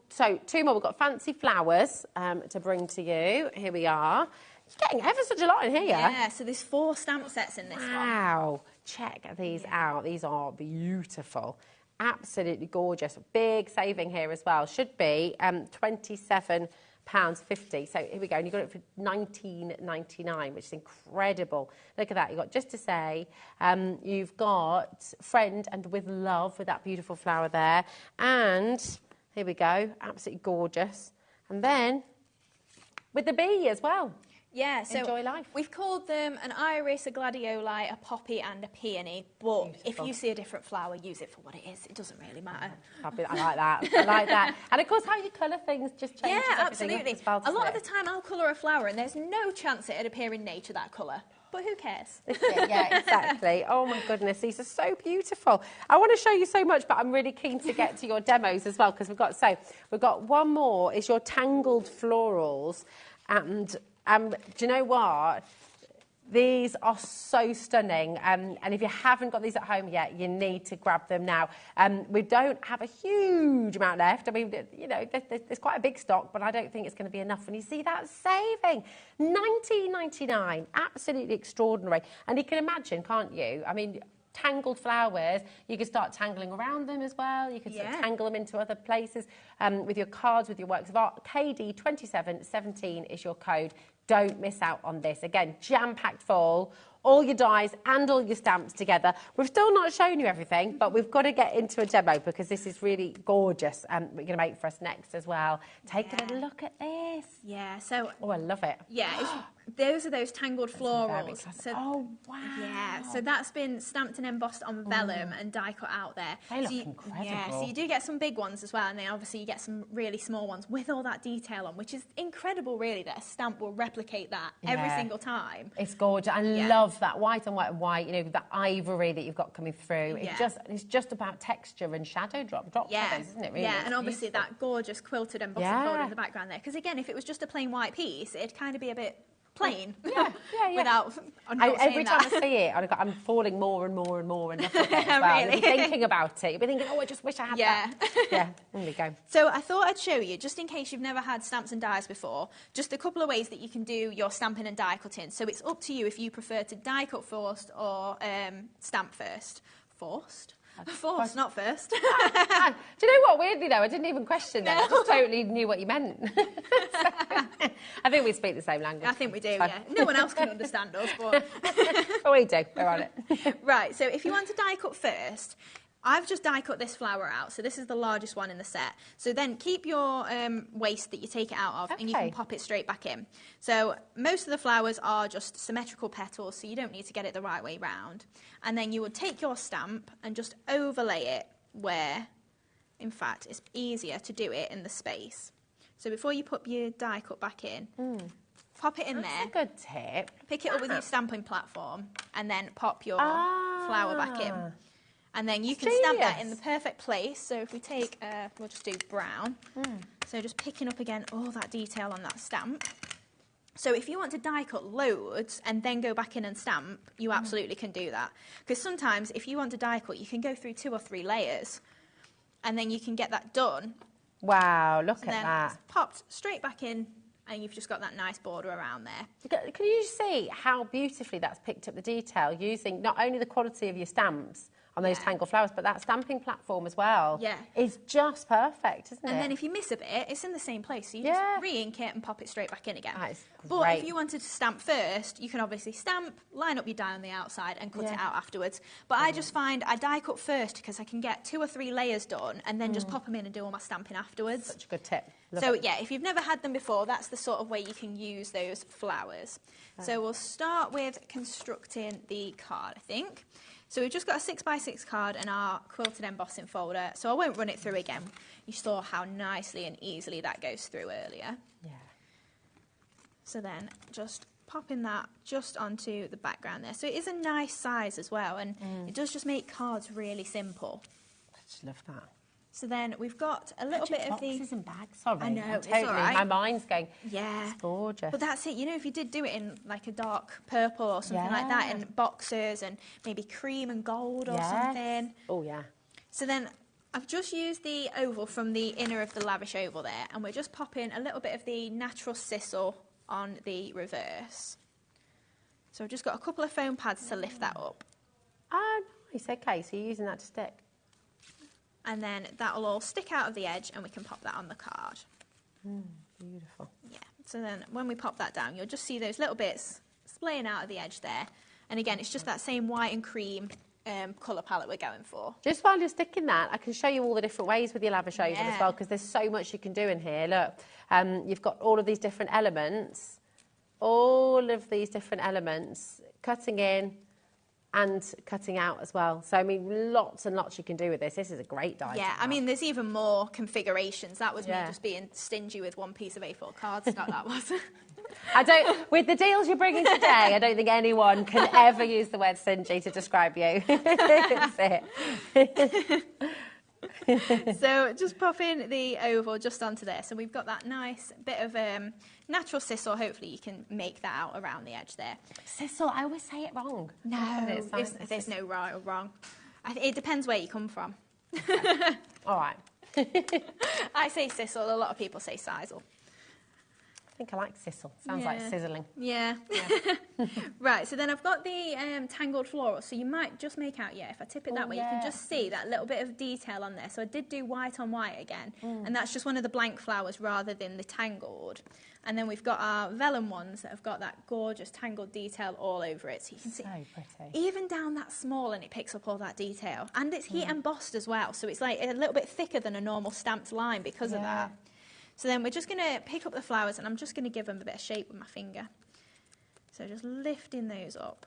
So, 2 more. We've got fancy flowers to bring to you. Here we are. You're getting ever such a lot in here. Yeah, so there's 4 stamp sets in this one. Wow. Check these out. These are beautiful. Absolutely gorgeous. Big saving here as well. Should be £27.50. So here we go. And you got it for £19.99, which is incredible. Look at that. You've got Just to Say. You've got Friend and With Love with that beautiful flower there. And here we go. Absolutely gorgeous. And then with the bee as well. Yeah, so Enjoy life. We've called them an iris, a gladioli, a poppy and a peony, but if you see a different flower, use it for what it is. It doesn't really matter. I like that. I like that. And of course, how you colour things just changes everything. Absolutely. As well, a lot of the time, I'll colour a flower and there's no chance it'd appear in nature, that colour. But who cares? Yeah, exactly. Oh, my goodness. These are so beautiful. I want to show you so much, but I'm really keen to get to your demos as well, because we've got one more. Is your Tangled florals. And do you know what? These are so stunning, and if you haven't got these at home yet, you need to grab them now. We don't have a huge amount left. I mean, you know, there's quite a big stock, but I don't think it's going to be enough. And you see that saving, £19.99, absolutely extraordinary. And you can imagine, can't you? I mean, tangled flowers, you could start tangling around them as well. You could sort of tangle them into other places with your cards, with your works of art. KD2717 is your code. Don't miss out on this. Again, jam-packed full, all your dies and all your stamps together. We've still not shown you everything, but we've got to get into a demo because this is really gorgeous. We're going to make for us next as well. Take a little look at this. Yeah, so... Oh, I love it. Yeah, Those are those Tangled florals. So, oh, wow. Yeah, so that's been stamped and embossed on vellum and die cut out there. They look incredible. Yeah, so you do get some big ones as well, and then obviously you get some really small ones with all that detail on, which is incredible, really, that a stamp will replicate that every single time. It's gorgeous. I love that white on white and white, you know, the ivory that you've got coming through. It's just about texture and shadow drop shadows, isn't it, really? Yeah, and obviously that gorgeous quilted embossing folder in the background there. Because again, if it was just a plain white piece, it'd kind of be a bit plain. Without every time I see it, I'm falling more and more and more in love with it as well. Really? You'll be thinking about it. You'll be thinking, oh, I just wish I had that. Yeah, there we go. So I thought I'd show you, just in case you've never had stamps and dies before, just a couple of ways that you can do your stamping and die cutting. So it's up to you if you prefer to die cut first or stamp first. Forced, not first. Do you know what? Weirdly, though, I didn't even question that. I just totally knew what you meant. I think we speak the same language. I think we do, yeah. No one else can understand us, but... Oh, we do. We're on it. Right, so if you want to die cut first, I've just die cut this flower out, so this is the largest one in the set. So then keep your waste that you take it out of, and you can pop it straight back in. So most of the flowers are just symmetrical petals, so you don't need to get it the right way round. And then you would take your stamp and just overlay it where, in fact, it's easier to do it in the space. So before you put your die cut back in, pop it in there. That's a good tip. Pick it up with your stamping platform, and then pop your flower back in. And then you can stamp that in the perfect place. So if we take, we'll just do brown. So just picking up again all that detail on that stamp. So if you want to die cut loads and then go back in and stamp, you absolutely can do that. Because sometimes if you want to die cut, you can go through 2 or 3 layers and then you can get that done. Wow, look at that. It's popped straight back in and you've just got that nice border around there. Can you see how beautifully that's picked up the detail using not only the quality of your stamps on those Tangled flowers, but that stamping platform as well. Yeah. It's just perfect, isn't it? And then if you miss a bit, it's in the same place. So you just re-ink it and pop it straight back in again. That is great. But if you wanted to stamp first, you can obviously stamp, line up your die on the outside and cut it out afterwards. But I just find I die cut first because I can get 2 or 3 layers done and then just pop them in and do all my stamping afterwards. Such a good tip. So yeah, if you've never had them before, that's the sort of way you can use those flowers. So we'll start with constructing the card, I think. So we've just got a 6x6 card in our quilted embossing folder, so I won't run it through again. You saw how nicely and easily that goes through earlier. Yeah. So then just popping that just onto the background there. So it is a nice size as well, and it does just make cards really simple. I just love that. So then we've got a little bit of the... boxes and bags, sorry. I know, totally, it's all right. My mind's going, yeah. It's gorgeous. But that's it, you know, if you did do it in like a dark purple or something like that, and boxes and maybe cream and gold or something. Oh, yeah. So then I've just used the oval from the inner of the lavish oval there, and we're just popping a little bit of the natural sisal on the reverse. So I've just got a couple of foam pads to lift that up. Oh, nice. Okay, so you're using that to stick. And then that'll all stick out of the edge and we can pop that on the card. Beautiful. Yeah, so then when we pop that down, you'll just see those little bits splaying out of the edge there. And again, it's just that same white and cream colour palette we're going for. Just while you're sticking that, I can show you all the different ways with your lavish oval as well, because there's so much you can do in here. Look, you've got all of these different elements, cutting in and cutting out as well. So, I mean, lots and lots you can do with this. This is a great die. Yeah, I mean, there's even more configurations. That was me just being stingy with one piece of A4 cardstock, that was. With the deals you're bringing today, I don't think anyone can ever use the word stingy to describe you. That's it. So just pop in the oval just onto there. So we've got that nice bit of natural sisal. Hopefully you can make that out around the edge there. Sisal, I always say it wrong. No, there's no right or wrong. It depends where you come from. Okay. All right. I say sisal, a lot of people say sisal. I think I like sisal. Sounds like sizzling. Yeah. Right, so then I've got the Tangled floral. So you might just make out, if I tip it that way, you can just see that little bit of detail on there. So I did do white on white again, and that's just one of the blank flowers rather than the Tangled. And then we've got our vellum ones that have got that gorgeous Tangled detail all over it. So you can see, pretty. Even down that small, and it picks up all that detail. And it's heat embossed as well, so it's like a little bit thicker than a normal stamped line because of that. So then we're just going to pick up the flowers and I'm just going to give them a bit of shape with my finger. So just lifting those up.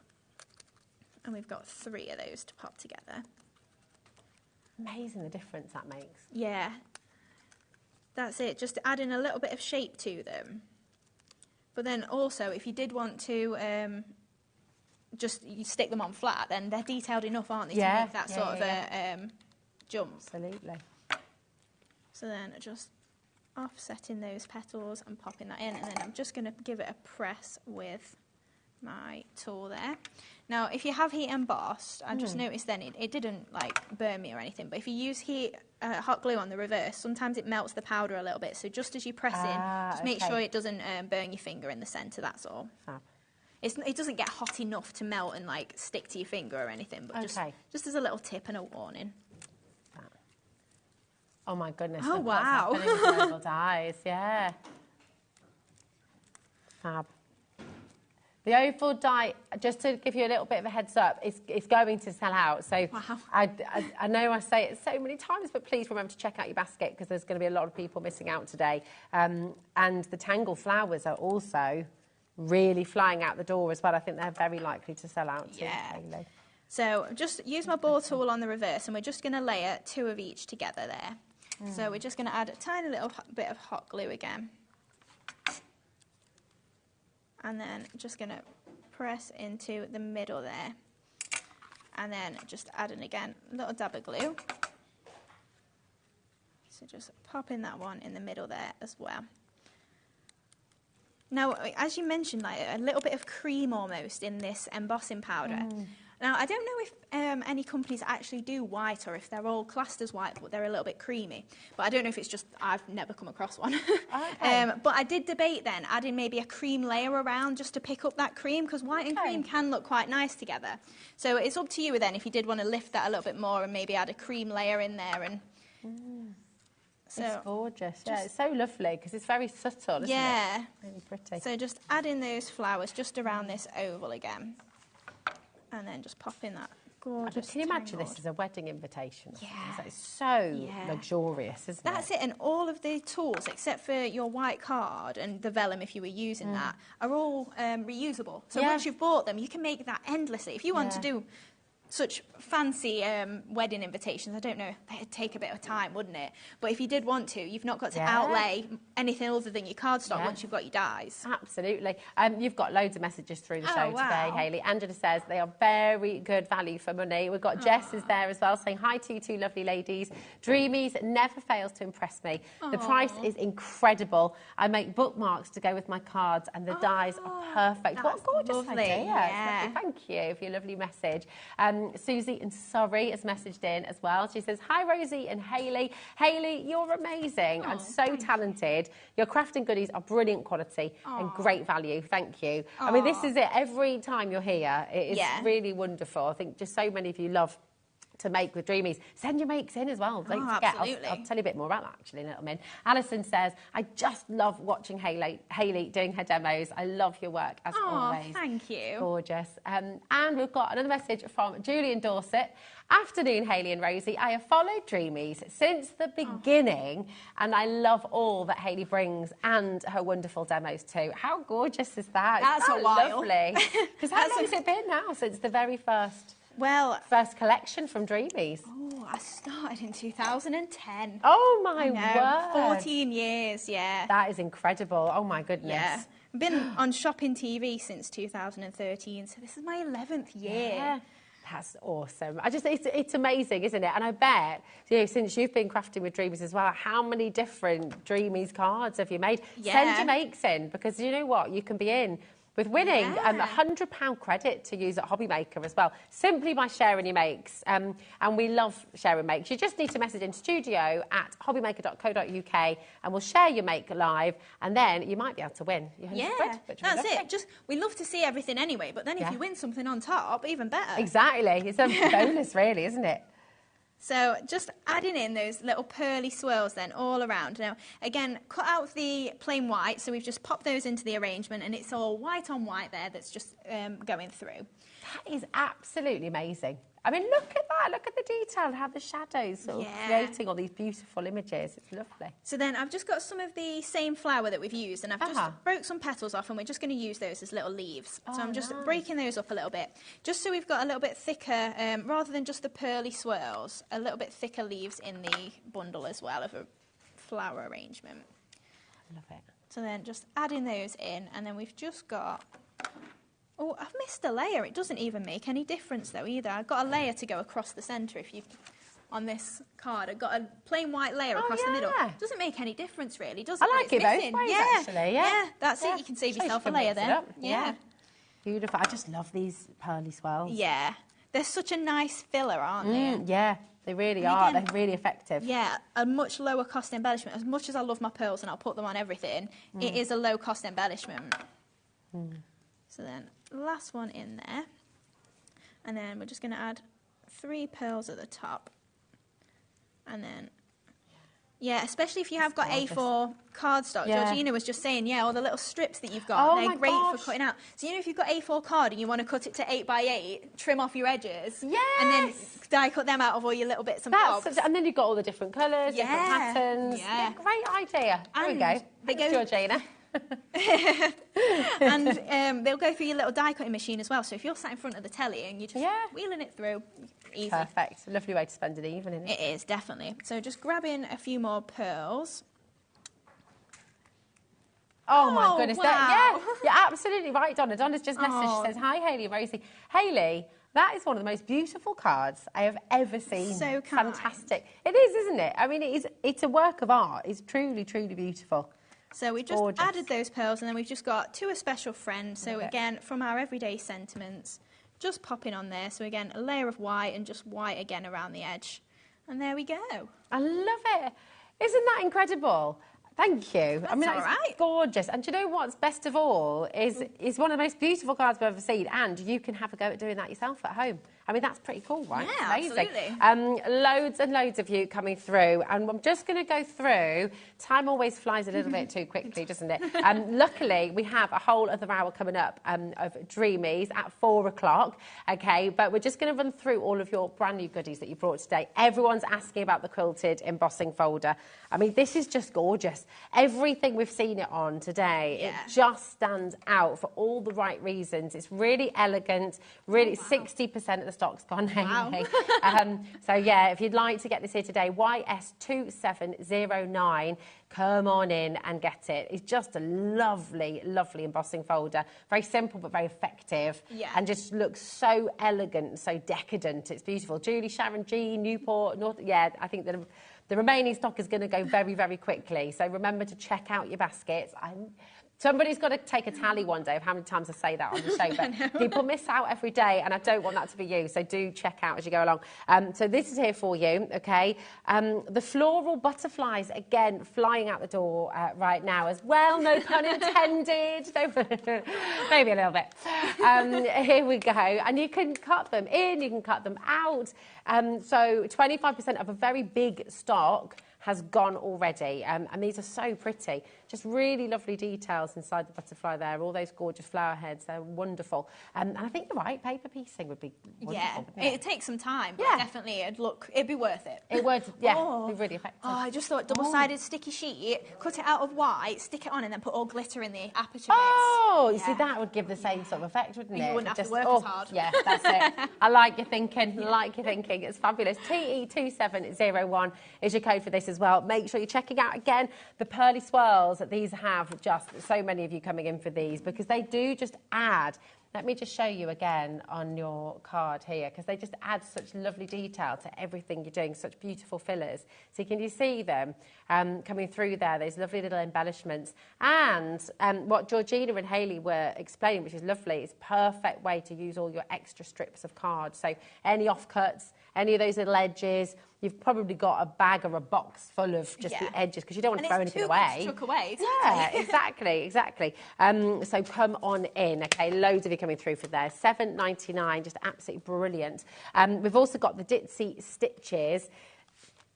And we've got 3 of those to pop together. Amazing the difference that makes. Yeah. That's it, just adding a little bit of shape to them. But then also, if you did want to you stick them on flat, then they're detailed enough, aren't they, to make that sort of a jump. Absolutely. So then just offsetting those petals and popping that in, and then I'm just going to give it a press with my tool there. Now, if you have heat embossed, I just noticed then it didn't like burn me or anything, but if you use hot glue on the reverse, sometimes it melts the powder a little bit, so just as you press in, just make sure it doesn't burn your finger in the centre, that's all. Fab. It doesn't get hot enough to melt and like stick to your finger or anything, but just as a little tip and a warning. Oh my goodness. Oh, look wow. what's happening with the oval dies, yeah. Fab. The oval die, just to give you a little bit of a heads up, it's going to sell out. So wow. I know I say it so many times, but please remember to check out your basket because there's going to be a lot of people missing out today. And the Tangled flowers are also really flying out the door as well. I think they're very likely to sell out too. Yeah. So just use my ball tool on the reverse, and we're just going to layer 2 of each together there. So we're just going to add a tiny little bit of hot glue again. And then just going to press into the middle there. And then just add in again a little dab of glue. So just pop in that one in the middle there as well. Now, as you mentioned, like a little bit of cream almost in this embossing powder. Now, I don't know if any companies actually do white or if they're all classed as white, but they're a little bit creamy. But I don't know if it's just I've never come across one. But I did debate then adding maybe a cream layer around just to pick up that cream, because white and cream can look quite nice together. So it's up to you then if you did want to lift that a little bit more and maybe add a cream layer in there. And so it's gorgeous. Yeah, it's so lovely because it's very subtle, isn't it? Really pretty. So just add in those flowers just around this oval again. And then just pop in that gorgeous Can you imagine this as a wedding invitation? Yeah. It's so luxurious, isn't it? That's it. And all of the tools, except for your white card and the vellum, if you were using that, are all reusable. So once you've bought them, you can make that endlessly. If you want to do such fancy wedding invitations, I don't know, it'd take a bit of time, wouldn't it? But if you did want to, you've not got to outlay anything other than your cardstock once you've got your dies. Absolutely. You've got loads of messages through the show today, Hayley. Angela says they are very good value for money. We've got Jess is there as well saying hi to you two lovely ladies. Dreamies never fails to impress me. The price is incredible. I make bookmarks to go with my cards and the dies are perfect. What a gorgeous idea. Yeah. Thank you for your lovely message. Susie in Surrey has messaged in as well. She says, hi Rosie and Hayley. Hayley, you're amazing and so talented. Your crafting goodies are brilliant quality and great value. Thank you. I mean, this is it. Every time you're here, it is really wonderful. I think just so many of you love to make with Dreamies. Send your makes in as well. Don't forget. I'll tell you a bit more about that actually in a little minute. Alison says, I just love watching Hayley doing her demos. I love your work as always. Thank you. Gorgeous. And we've got another message from Julian Dorset. Afternoon, Hayley and Rosie. I have followed Dreamies since the beginning and I love all that Hayley brings and her wonderful demos too. How gorgeous is that? That's a while. Lovely. Because how long has it been now since the very first collection from Dreamies? Oh, I started in 2010. Oh my word. 14 years, yeah. That is incredible. Oh my goodness. Yeah. I've been on Shopping TV since 2013, so this is my 11th year. Yeah. That's awesome. It's amazing, isn't it? And I bet, since you've been crafting with Dreamies as well, how many different Dreamies cards have you made? Send your makes in, because you know what? You can be in with winning a £100 credit to use at HobbyMaker as well, simply by sharing your makes. And we love sharing makes. You just need to message in studio@hobbymaker.co.uk and we'll share your make live, and then you might be able to win your £100 quid. That's it. We love to see everything anyway, but then if you win something on top, even better. Exactly. It's a bonus, really, isn't it? So just adding in those little pearly swirls then all around. Now, again, cut out the plain white, so we've just popped those into the arrangement and it's all white on white there that's just going through. That is absolutely amazing. I mean, look at that. Look at the detail, how the shadows sort of creating all these beautiful images. It's lovely. So then I've just got some of the same flower that we've used, and I've just broke some petals off, and we're just going to use those as little leaves. So I'm just breaking those up a little bit, just so we've got a little bit thicker, rather than just the pearly swirls, a little bit thicker leaves in the bundle as well of a flower arrangement. I love it. So then just adding those in, and then we've just got... Oh, I've missed a layer. It doesn't even make any difference though either. I've got a layer to go across the centre on this card. I've got a plain white layer across the middle. Doesn't make any difference really, does it? I like it both ways actually, Yeah, that's it. You can save yourself a layer then. Yeah. Beautiful. I just love these pearly swirls. Yeah. They're such a nice filler, aren't they? Yeah, they really are. They're really effective. Yeah, a much lower cost embellishment. As much as I love my pearls and I'll put them on everything, it is a low cost embellishment. So then, last one in there. And then we're just going to add 3 pearls at the top. And then, yeah, especially if you have got A4 cardstock. Georgina was just saying, all the little strips that you've got, they're great for cutting out. So, if you've got A4 card and you want to cut it to 8x8, trim off your edges. And then die cut them out of all your little bits and bobs. And then you've got all the different colours, different patterns. Yeah, great idea. There we go. Thanks, Georgina. And they'll go through your little die cutting machine as well. So if you're sat in front of the telly and you're just wheeling it through, easy. Perfect. Lovely way to spend an evening. It is, definitely. So just grabbing a few more pearls. Oh my goodness. Wow. You're absolutely right, Donna. Donna's just messaged. She says, hi, Hayley and Rosie. Hayley, that is one of the most beautiful cards I have ever seen. So kind. Fantastic. It is, isn't it? I mean, it's a work of art. It's truly, truly beautiful. So we just added those pearls, and then we've just got To a Special Friend. So again, from our everyday sentiments, just popping on there. So again, a layer of white and just white again around the edge. And there we go. I love it. Isn't that incredible? Thank you. That's it's gorgeous. And do you know what's best of all is one of the most beautiful cards I've ever seen, and you can have a go at doing that yourself at home. I mean, that's pretty cool, right? Yeah, amazing. absolutely. Loads and loads of you coming through, and I'm just going to go through. Time always flies a little bit too quickly, doesn't it? Luckily, we have a whole other hour coming up of Dreamies at 4 o'clock, okay? But we're just going to run through all of your brand new goodies that you brought today. Everyone's asking about the quilted embossing folder. I mean, this is just gorgeous. Everything we've seen it on today, it just stands out for all the right reasons. It's really elegant, really 60% of the stock's gone anyway. So yeah, if you'd like to get this here today, YS2709, come on in and get it. It's just a lovely, lovely embossing folder. Very simple but very effective. And just looks so elegant, so decadent. It's beautiful. Julie, Sharon G, Newport, North. Yeah, I think that the remaining stock is going to go very, very quickly. So remember to check out your baskets. Somebody's got to take a tally one day of how many times I say that on the show, but people miss out every day, and I don't want that to be you, so do check out as you go along. So this is here for you, okay? The floral butterflies, again, flying out the door right now as well, no pun intended. Maybe a little bit. Here we go. And you can cut them in, you can cut them out. So 25% of a very big stock has gone already, and these are so pretty. Just really lovely details inside the butterfly there, all those gorgeous flower heads, they're wonderful. And I think you're right, paper piecing would be wonderful. Yeah, it'd take some time, but definitely it'd be worth it. It would, yeah, it'd be really effective. Oh, I just thought double-sided sticky sheet, cut it out of white, stick it on, and then put all glitter in the aperture bits. You yeah. see, that would give the same sort of effect, wouldn't it? You wouldn't have just, to work as hard. Yeah, that's it. I like your thinking, It's fabulous. TE2701 is your code for this as well. Make sure you're checking out, again, the Pearly swirls. These have just so many of you coming in for these because they do just add. Let me just show you again on your card here, because they just add such lovely detail to everything you're doing, such beautiful fillers. So can you see them coming through there, those lovely little embellishments? And what Georgina and Hayley were explaining, which is lovely, is perfect way to use all your extra strips of card. So any offcuts, any of those little edges, you've probably got a bag or a box full of just the edges, because you don't want to throw anything away. Chuck away. Yeah, exactly. So come on in, okay? Loads of you coming through for there. $7.99, just absolutely brilliant. We've also got the Ditzy stitches.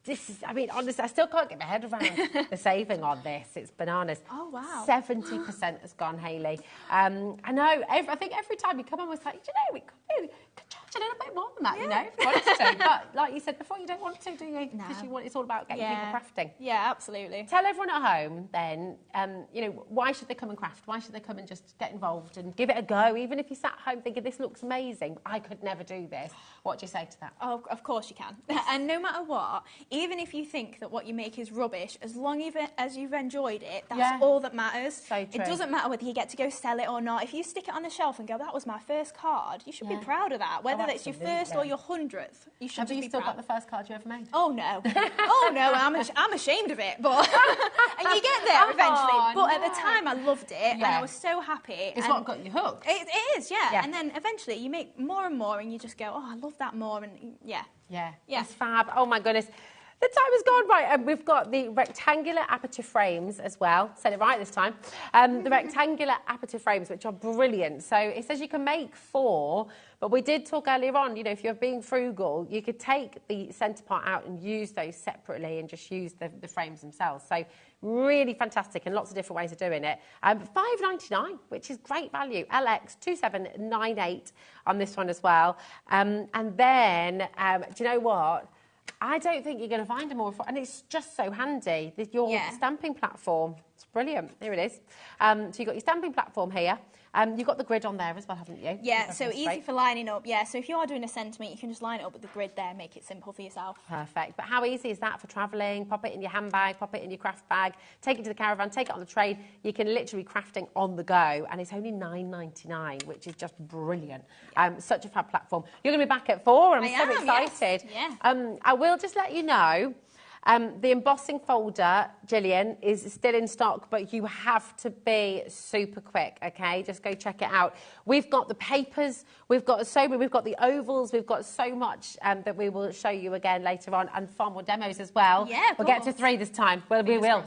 This is, I mean, honestly, I still can't get my head around the saving on this. It's bananas. Oh, wow. 70% has gone, Hayley. I know. I think every time you come on, it's like, you know, we could charge a a little bit more than that, you know, if you wanted to. But like you said before, you don't want to, do you? Because it's all about getting people crafting. Yeah, absolutely. Tell everyone at home then, you know, why should they come and craft? Why should they come and just get involved and give it a go? Even if you sat home thinking, this looks amazing, I could never do this. What do you say to that? Oh, of course you can. And no matter what, even if you think that what you make is rubbish, as long as you've enjoyed it, that's all that matters. So true. It doesn't matter whether you get to go sell it or not. If you stick it on the shelf and go, that was my first card, you should be proud of that. Whether it's your first or your 100th, you should Have just you be still proud. got the first card you ever made? Oh, no. Oh, no, I'm ashamed of it. But and you get there eventually. But at the time, I loved it, and I was so happy. It's what got you hooked. It is, yeah. And then eventually you make more and more, and you just go, oh, I love that more, and yeah. It's fab. Oh my goodness. The time has gone right, and we've got the rectangular aperture frames as well. Said it right this time. The rectangular aperture frames, which are brilliant. So it says you can make 4, but we did talk earlier on, you know, if you're being frugal, you could take the centre part out and use those separately and just use the frames themselves. So really fantastic, and lots of different ways of doing it. $5.99, which is great value. LX2798 on this one as well. And then, do you know what? I don't think you're going to find a more, and it's just so handy. Your stamping platform, it's brilliant. Here it is. So you've got your stamping platform here. You've got the grid on there as well, haven't you? Yeah, so easy for lining up. Yeah, so if you are doing a sentiment, you can just line it up with the grid there, make it simple for yourself. Perfect. But how easy is that for travelling? Pop it in your handbag, pop it in your craft bag, take it to the caravan, take it on the train. You can literally crafting on the go, and it's only $9.99, which is just brilliant. Such a fab platform. You're going to be back at 4, and I'm so excited. Yes. Yeah. I will just let you know, the embossing folder, Gillian, is still in stock, but you have to be super quick, okay? Just go check it out. We've got the papers, we've got the ovals, we've got so much that we will show you again later on, and far more demos as well. Yeah, we'll get to 3 this time. Well, we will,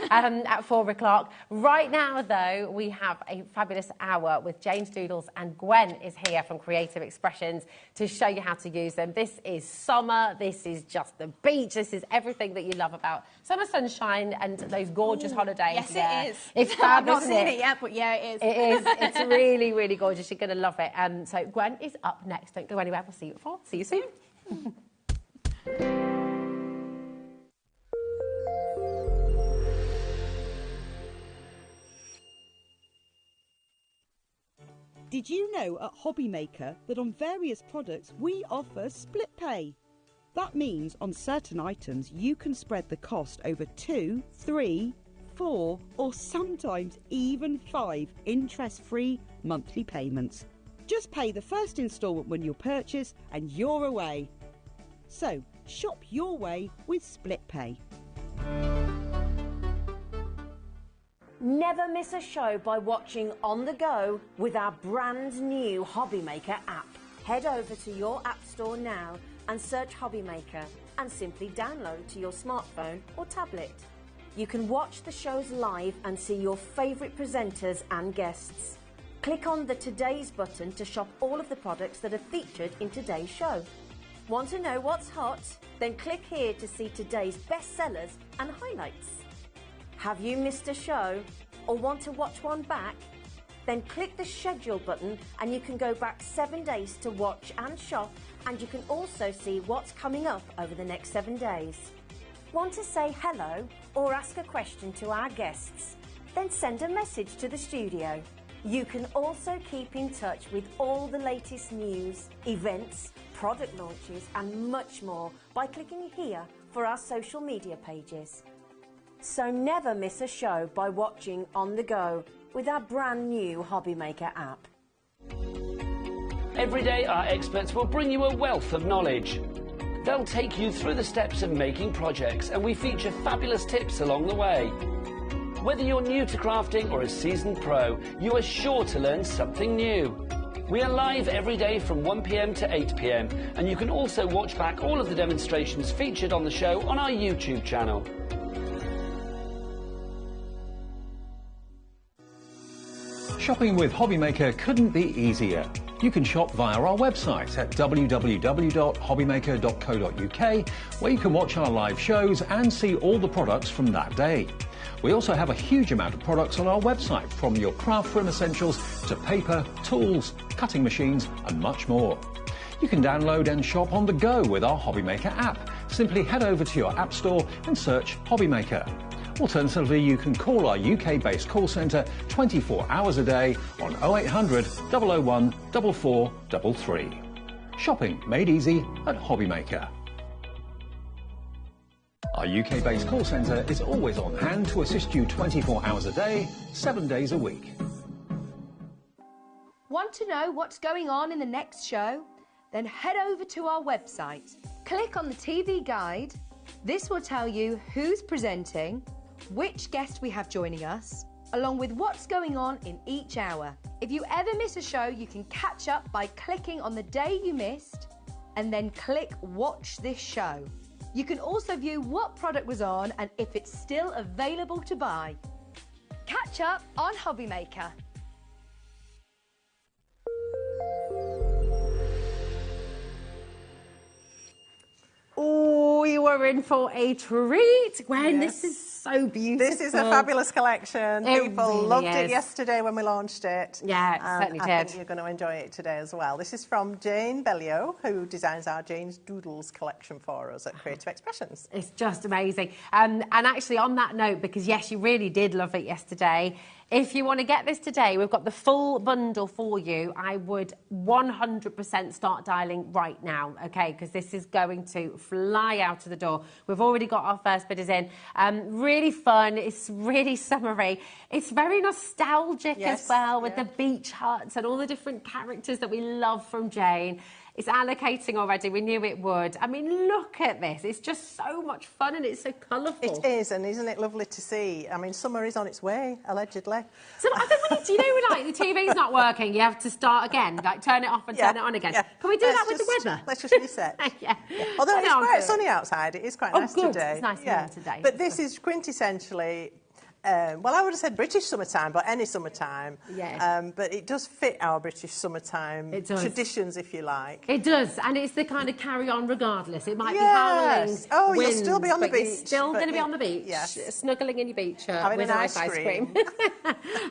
at 4 o'clock. Right now, though, we have a fabulous hour with James Doodles, and Gwen is here from Creative Expressions to show you how to use them. This is summer, this is just the beach, this is everything that you love about summer sunshine and those gorgeous holidays. Yes, there. it is. It's fab, I've not isn't seen it yet, but yeah, it is. It is. It's really, really gorgeous. You're going to love it. So Gwen is up next. Don't go anywhere. We'll see you at 4. See you soon. Did you know at HobbyMaker that on various products we offer split pay? That means on certain items you can spread the cost over 2, 3, 4 or sometimes even 5 interest-free monthly payments. Just pay the first instalment when you purchase and you're away. So shop your way with split pay. Never miss a show by watching on the go with our brand new HobbyMaker app. Head over to your app store now and search HobbyMaker and simply download to your smartphone or tablet. You can watch the shows live and see your favourite presenters and guests. Click on the Today's button to shop all of the products that are featured in today's show. Want to know what's hot? Then click here to see today's bestsellers and highlights. Have you missed a show or want to watch one back? Then click the schedule button and you can go back 7 days to watch and shop, and you can also see what's coming up over the next 7 days. Want to say hello or ask a question to our guests? Then send a message to the studio. You can also keep in touch with all the latest news, events, product launches and much more by clicking here for our social media pages. So never miss a show by watching on the go with our brand new HobbyMaker app. Every day our experts will bring you a wealth of knowledge. They'll take you through the steps of making projects, and we feature fabulous tips along the way. Whether you're new to crafting or a seasoned pro, you are sure to learn something new. We are live every day from 1 PM to 8 PM, and you can also watch back all of the demonstrations featured on the show on our YouTube channel. Shopping with HobbyMaker couldn't be easier. You can shop via our website at www.hobbymaker.co.uk, where you can watch our live shows and see all the products from that day. We also have a huge amount of products on our website, from your craft room essentials to paper, tools, cutting machines and much more. You can download and shop on the go with our HobbyMaker app. Simply head over to your app store and search HobbyMaker. Alternatively, you can call our UK-based call centre 24 hours a day on 0800 001 4433. Shopping made easy at HobbyMaker. Our UK-based call centre is always on hand to assist you 24 hours a day, 7 days a week. Want to know what's going on in the next show? Then head over to our website. Click on the TV guide. This will tell you who's presenting, which guest we have joining us, along with what's going on in each hour. If you ever miss a show, you can catch up by clicking on the day you missed and then click Watch This Show. You can also view what product was on and if it's still available to buy. Catch up on HobbyMaker. Oh, you were in for a treat, Gwen. Yes. This is so beautiful. This is a fabulous collection. People really loved it yesterday when we launched it. Yeah, it certainly did. I think you're going to enjoy it today as well. This is from Jane Bellio, who designs our Jane's Doodles collection for us at Creative Expressions. It's just amazing. And actually, on that note, because yes, you really did love it yesterday, if you want to get this today, we've got the full bundle for you. I would 100% start dialing right now, okay? Because this is going to fly out of the door. We've already got our first bidders in. Really fun. It's really summery. It's very nostalgic as well, with the beach huts and all the different characters that we love from Jane. It's allocating already. We knew it would. I mean, look at this. It's just so much fun and it's so colourful. It is, and isn't it lovely to see? I mean, summer is on its way, allegedly. So I think we need to, you know, like the TV's not working, you have to start again, like turn it off and turn it on again. Can we do that with the weather? Let's just reset. Although it's quite sunny outside, it is quite nice today. It's nice and warm today. But this is quintessentially... well, I would have said British summertime, but any summertime. Yes. But it does fit our British summertime traditions, if you like. It does, and it's the kind of carry on regardless. It might be howling Oh, winds, you'll still be on the beach. You're still going to be on the beach, snuggling in your beach shirt having with an ice cream.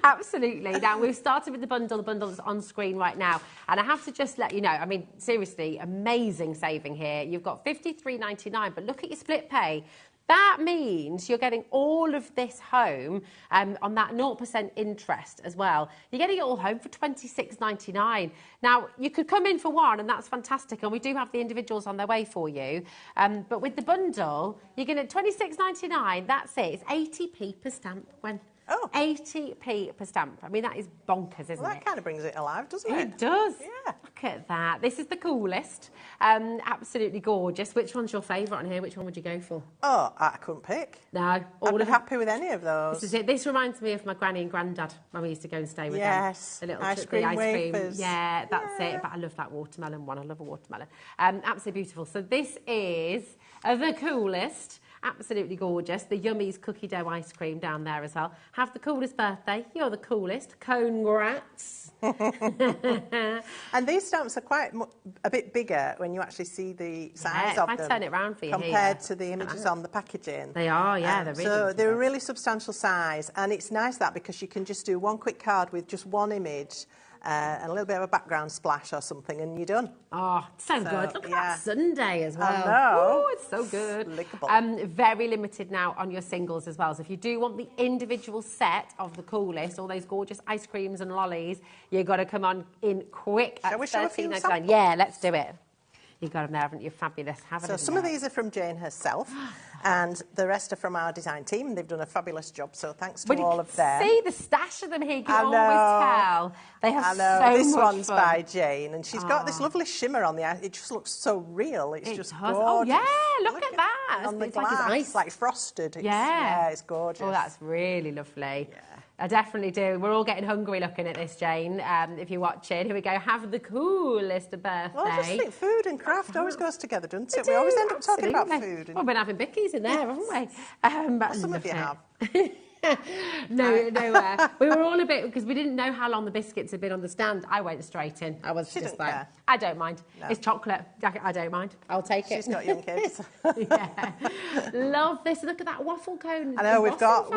Absolutely. Now, we've started with the bundle. The bundle is on screen right now. And I have to just let you know, I mean, seriously, amazing saving here. You've got $53.99, but look at your split pay. That means you're getting all of this home on that 0% interest as well. You're getting it all home for $26.99. Now, you could come in for one, and that's fantastic, and we do have the individuals on their way for you. But with the bundle, you're going to $26.99. That's it. It's 80p per stamp. When? Oh. 80p per stamp. I mean, that is bonkers, isn't it? Well, that kind of brings it alive, doesn't it? It does. Yeah. Look at that. This is the coolest. Absolutely gorgeous. Which one's your favourite on here? Which one would you go for? Oh, I couldn't pick. No. I'd be happy with any of those. This is it. This reminds me of my granny and granddad when we used to go and stay with them. Yes. The little ice cream wafers. Yeah, that's it. But I love that watermelon one. I love a watermelon. Absolutely beautiful. So this is the coolest. Absolutely gorgeous. The Yummies cookie dough ice cream down there as well. Have the coolest birthday. You're the coolest. Congrats. And these stamps are quite a bit bigger when you actually see the size of them. If I turn it round for you compared to the images on the packaging. They are, they're really So they're a really substantial size, and it's nice that because you can just do one quick card with just one image. And a little bit of a background splash or something, and you're done. Oh, so good. Look at that Sunday as well. I know. Oh, it's so good. Lickable. Very limited now on your singles as well. So if you do want the individual set of the coolest, all those gorgeous ice creams and lollies, you've got to come on in quick at $13.99. Yeah, let's do it. You've got them there, haven't you? Fabulous. So some of these are from Jane herself, and the rest are from our design team. They've done a fabulous job, so thanks to all of them. See the stash of them here, you can always tell. They have so much fun. This one's by Jane, and she's got this lovely shimmer on the eye. It just looks so real. It's just gorgeous. Oh, yeah, look at that. On the it's glass, like frosted. Yeah, it's gorgeous. Oh, that's really lovely. Yeah. I definitely do. We're all getting hungry looking at this, Jane, if you're watching. Here we go. Have the coolest birthday. Well, I just think food and craft always goes together, doesn't it? We always end up talking about food. Well, we've been having bickies in there, haven't we? Some of you have. Nowhere. We were all a bit, because we didn't know how long the biscuits had been on the stand. I went straight in. I was just like, I don't mind. No. It's chocolate. I don't mind. I'll take it. She's got young kids. Yeah. Love this. Look at that waffle cone. I know, we've got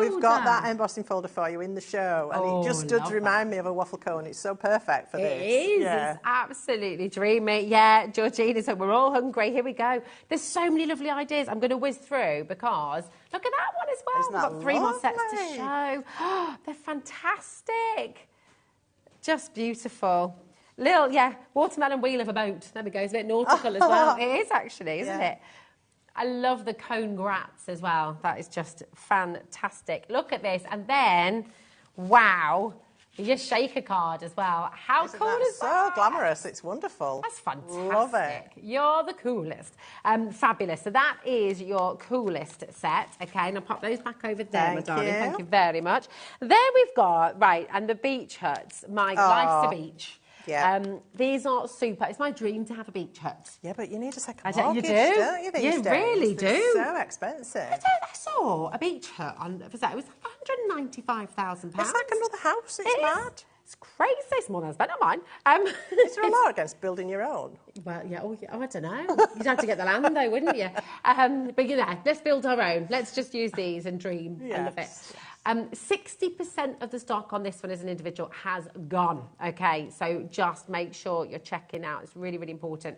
that embossing folder for you in the show, and it just does remind me of a waffle cone. It's so perfect for this. It is. Yeah. It's absolutely dreamy. Yeah, Georgina said, we're all hungry. Here we go. There's so many lovely ideas. I'm going to whiz through because look at that one as well. We've got 3 more sets to show. Oh, they're fantastic. Just beautiful. Little, watermelon wheel of a boat. There we go. It's a bit nautical as well. It is actually, isn't it? I love the cone grats as well. That is just fantastic. Look at this. And then, wow, your shaker card as well. How cool is that? So glamorous. It's wonderful. That's fantastic. Love it. You're the coolest. Fabulous. So that is your coolest set. Okay, and I'll pop those back over there, my darling. Thank you very much. Then we've got, and the beach huts. My life's a beach. Yeah. These are super. It's my dream to have a beach hut. Yeah, but you need a second mortgage, don't you, these days? You really do. It's so expensive. I saw a beach hut on, it was £195,000. It's like another house. It's mad. It's crazy. It's more than I spent on mine. Is there a law against building your own? Well, I don't know. You'd have to get the land, though, wouldn't you? But, let's build our own. Let's just use these and dream. Yes. I love it. 60% of the stock on this one as an individual has gone, okay? So just make sure you're checking out. It's really, really important.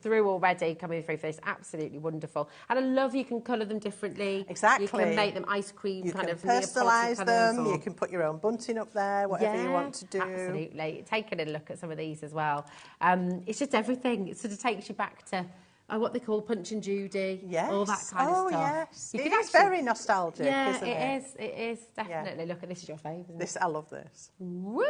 Through already, coming through for this, absolutely wonderful. And I love you can colour them differently. Exactly. You can make them ice cream, you kind of personalise them. You can put your own bunting up there, whatever you want to do. Absolutely. Take a look at some of these as well. It's just everything. It sort of takes you back to what they call Punch and Judy, all that kind of stuff. Yes. It is very nostalgic, isn't it? Yeah, it is, definitely. Yeah. Look, this is your favourite, isn't it? I love this. Woo!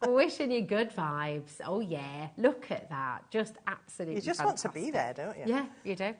Wishing you good vibes. Oh, yeah. Look at that. Just absolutely You just fantastic. Want to be there, don't you? Yeah, you do.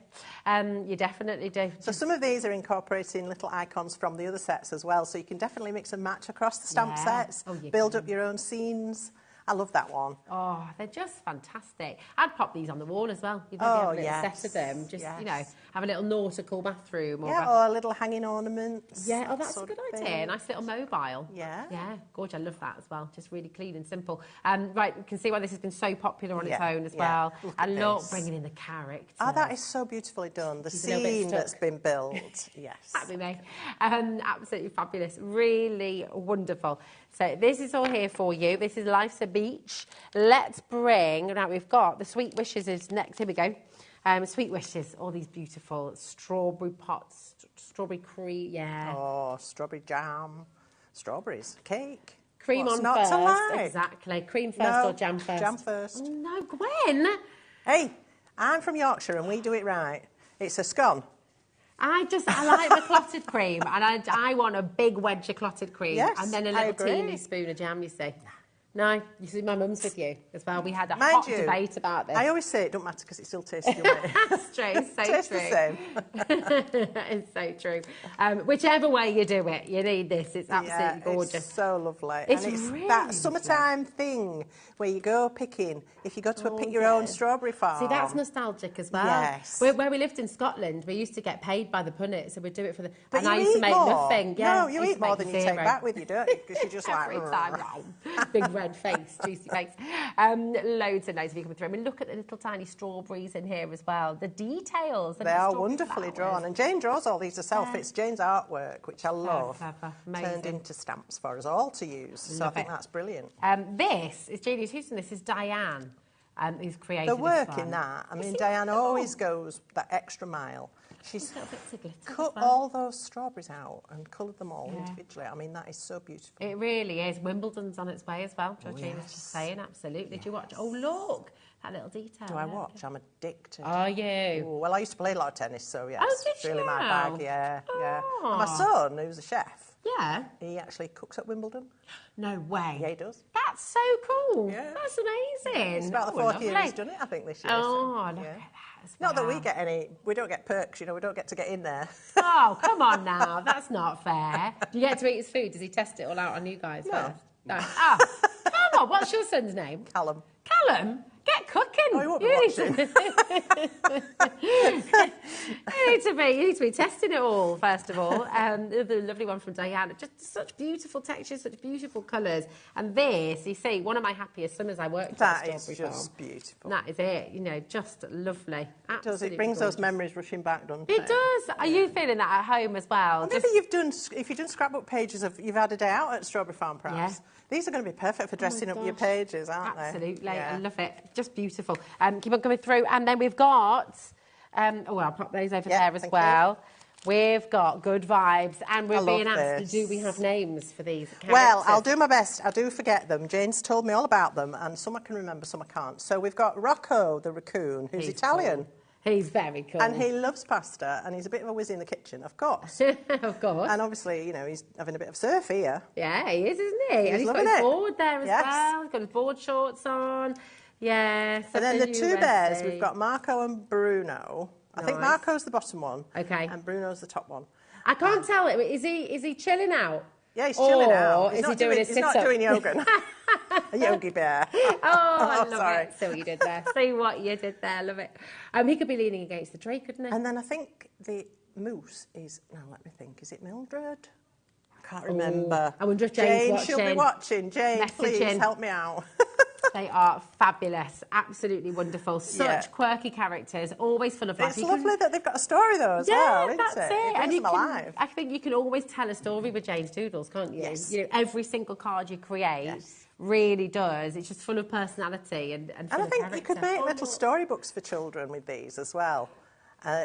You definitely do. So some of these are incorporating little icons from the other sets as well, so you can definitely mix and match across the stamp sets, build up your own scenes. I love that one. Oh, they're just fantastic. I'd pop these on the wall as well. You'd maybe have a little set of them. Just, have a little nautical bathroom. Or or little hanging ornaments. Yeah, that's a good idea. Nice little mobile. Yeah. Yeah, gorgeous. I love that as well. Just really clean and simple. Right, you can see why this has been so popular on its own as well. I love bringing in the character. Oh, that is so beautifully done. The scene that's been built. Yes. That'd be me. Absolutely fabulous. Really wonderful. So this is all here for you. This is Life's a Beach. Let's bring, now we've got the Sweet Wishes is next. Here we go. Sweet Wishes, all these beautiful strawberry pots, strawberry cream, Oh, strawberry jam, strawberries, cake. Cream What's on not first. To like? Exactly. Cream first or jam first? Jam first. Oh, no, Gwen. Hey, I'm from Yorkshire and we do it right. It's a scone. I like the clotted cream, and I want a big wedge of clotted cream, and then a little teeny spoon of jam, you see. No, you see, my mum's with you as well. We had a hot debate about this. I always say it don't matter because it still tastes the way. That's true, so tastes true. the same. It's so true. Whichever way you do it, you need this. It's absolutely gorgeous. It's so lovely. It's really that summertime thing where you go picking. If you go to pick your own strawberry farm. See, that's nostalgic as well. Yes. Where we lived in Scotland, we used to get paid by the punnet, so we'd do it for the... But and I used to make nothing. Yeah, no, you eat more than you take back with you, don't you? Because you're just every time. Big red face, juicy face. Loads and loads of you coming through. I mean, look at the little tiny strawberries in here as well. The details. They are wonderfully drawn. And Jane draws all these herself. It's Jane's artwork, which I love. Turned into stamps for us all to use. So I think that's brilliant. This is Genius Houston. This is Diane, who's created the work in that. I mean, Diane always goes that extra mile. She's cut all those strawberries out and coloured them all individually. I mean, that is so beautiful. It really is. Wimbledon's on its way as well. Georgina's just saying, absolutely. Yes. Do you watch? Oh, look, that little detail. Do I watch? I'm addicted. Are you? Ooh, well, I used to play a lot of tennis, so yes, it's really my bag. Yeah. And my son, who's a chef, he actually cooks at Wimbledon. No way. Yeah, he does. That's so cool. Yeah. That's amazing. It's about the fourth year he's done it, I think, this year. Oh, look at that. Not that we get any, we don't get perks, you know, we don't get to get in there. Oh, come on now, that's not fair. Do you get to eat his food? Does he test it all out on you guys first? No. Oh, come on, what's your son's name? Callum. Callum? Get cooking. Oh, you won't be watching. You need to be testing it all, first of all. The lovely one from Diana. Just such beautiful textures, such beautiful colours. And this, you see, one of my happiest summers I worked at the Strawberry Farm. That is just beautiful. That is it. You know, just lovely. It does. It brings those memories rushing back, doesn't it? It does. Are you feeling that at home as well? Maybe if you've done scrapbook pages, you've had a day out at Strawberry Farm, perhaps. Yeah. These are going to be perfect for dressing up your pages, aren't they? Absolutely. Yeah. I love it. Just beautiful. Keep on coming through. And then we've got... I'll pop those over there as well. We've got good vibes, and we're being asked, do we have names for these characters? Well, I'll do my best. I do forget them. Jane's told me all about them, and some I can remember, some I can't. So we've got Rocco the raccoon, who's Italian. Cool. He's very cool. And he loves pasta, and he's a bit of a whiz in the kitchen, of course. Of course. And obviously, you know, he's having a bit of surf here. Yeah, he is, isn't he? And he's got his board there as well. He's got his board shorts on. Yeah. And then the two bears, we've got Marco and Bruno. I think Marco's the bottom one. Okay. And Bruno's the top one. I can't tell. Is he chilling out? Yeah, he's chilling out. Is he doing his sit-up? He's not doing yoga. A yogi bear. I love it. See what you did there. See what you did there. Love it. He could be leaning against the tree, couldn't he? And then I think the moose is... Now, let me think. Is it Mildred? I can't remember. I wonder if Jane's watching. She'll be watching. Jane, please help me out. They are fabulous, absolutely wonderful. Such quirky characters, always full of life. It's lovely that they've got a story though as well, isn't that's it? It brings them alive. I think you can always tell a story with Jane's Doodles, can't you? Yes. You know, every single card you create really does. It's just full of personality and full of character. I think you could make little storybooks for children with these as well.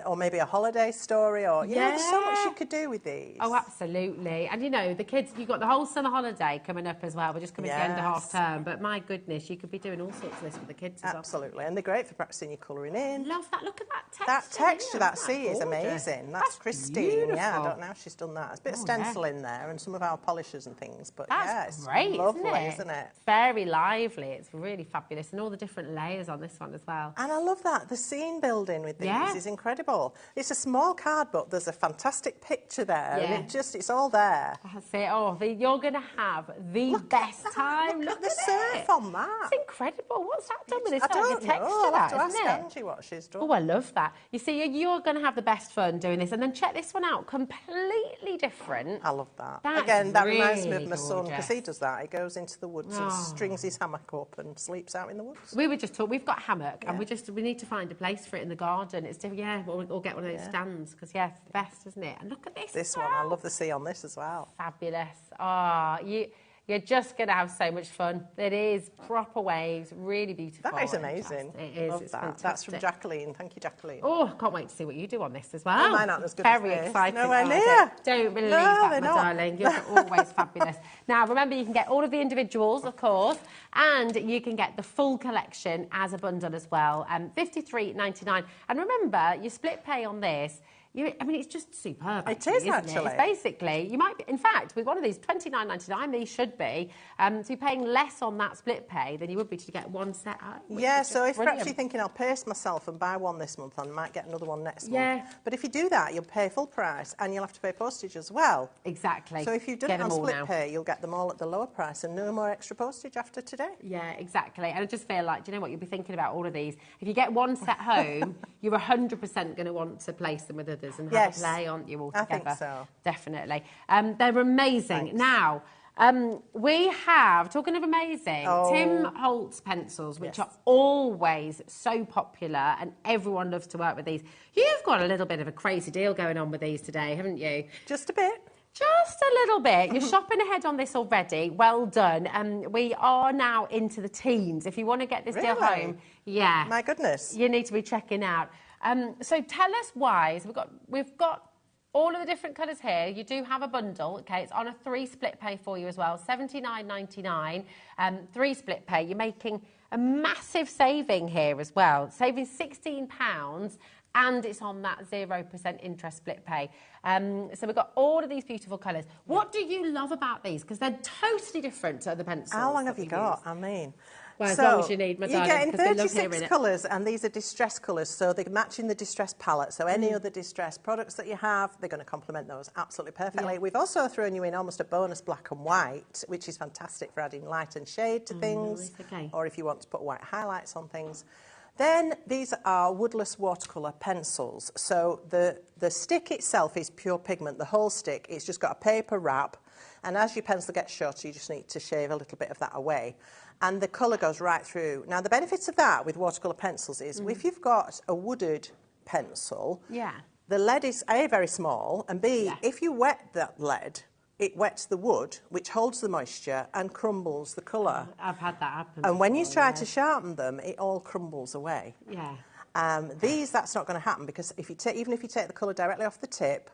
Or maybe a holiday story, or you know, there's so much you could do with these. Oh, absolutely. And you know, the kids, you've got the whole summer holiday coming up as well. We're just coming to the end of half term, but my goodness, you could be doing all sorts of this with the kids as well. Absolutely, and they're great for practicing your colouring in. Love that. Look at that texture. That texture, that sea is amazing. That's Christine. Beautiful. Yeah, I don't know how she's done that. There's a bit of stencil in there and some of our polishers and things, but that's it's great, lovely, isn't it? Very lively. It's really fabulous, and all the different layers on this one as well. And I love that. The scene building with these is incredible. It's a small card, but there's a fantastic picture there, and it's all there. That's it. Oh, you're going to have the best time. Look at the surf on that. It's incredible. What's that done with this? I don't know. Texture, I'll have to ask isn't it? Angie what she's done. Oh, I love that. You see, you're going to have the best fun doing this, and then check this one out. Completely different. I love that. That's Again, that really reminds me of my son, because gorgeous. he does that. He goes into the woods and strings his hammock up and sleeps out in the woods. We were just talking. We've got a hammock, and we need to find a place for it in the garden. It's we'll get one of those stands because it's the best, isn't it? And look at this. This one, I love the sea on this as well. Fabulous. You're just going to have so much fun. It is proper waves, really beautiful. That is amazing. It is. Love that. That's from Jacqueline. Thank you, Jacqueline. Oh, I can't wait to see what you do on this as well. Oh, mine aren't as good as Very this. exciting. Nowhere near. Don't believe that, my darling. You're always fabulous. Now, remember, you can get all of the individuals, of course, and you can get the full collection as a bundle as well. $53.99. And remember, you split pay on this. It's just superb. It is, isn't actually. It's basically, you might be, in fact, with one of these, $29.99, these should be, so you're paying less on that split pay than you would be to get one set home. Yeah, so if perhaps you're thinking, I'll pace myself and buy one this month and might get another one next month. But if you do that, you'll pay full price and you'll have to pay postage as well. Exactly. So if you've done it on split pay, you'll get them all at the lower price and no more extra postage after today. Yeah, exactly. And I just feel like, do you know what, you'll be thinking about all of these. If you get one set home, you're 100% going to want to place them with others and have a play, aren't you, all together? I think so. Definitely. They're amazing. Thanks. Now, we have, talking of amazing, Tim Holtz pencils, which are always so popular and everyone loves to work with these. You've got a little bit of a crazy deal going on with these today, haven't you? Just a bit. Just a little bit. You're shopping ahead on this already. Well done. We are now into the teens. If you want to get this deal home, my goodness, you need to be checking out. So tell us why. So we've got all of the different colours here. You do have a bundle, okay? It's on a 3 split pay for you as well, $79.99. 3 split pay. You're making a massive saving here as well, saving £16. and it's on that 0% interest split pay. So we've got all of these beautiful colours. What do you love about these? Because they're totally different to other pencils. How long have you got? I mean... Well, as long as you need, my darling, you're getting 36 colours, and these are distress colours, so they're matching the distress palette. So any other distress products that you have, they're going to complement those absolutely perfectly. Yeah. We've also thrown you in almost a bonus black and white, which is fantastic for adding light and shade to things, or if you want to put white highlights on things. Then these are woodless watercolour pencils. So the stick itself is pure pigment. The whole stick, it's just got a paper wrap, and as your pencil gets shorter, you just need to shave a little bit of that away. And the colour goes right through. Now, the benefits of that with watercolour pencils is if you've got a wooded pencil, the lead is A, very small, and B, if you wet that lead, it wets the wood, which holds the moisture and crumbles the colour. I've had that happen. And when you try to sharpen them, it all crumbles away. Yeah. These, that's not going to happen, because if you even if you take the colour directly off the tip,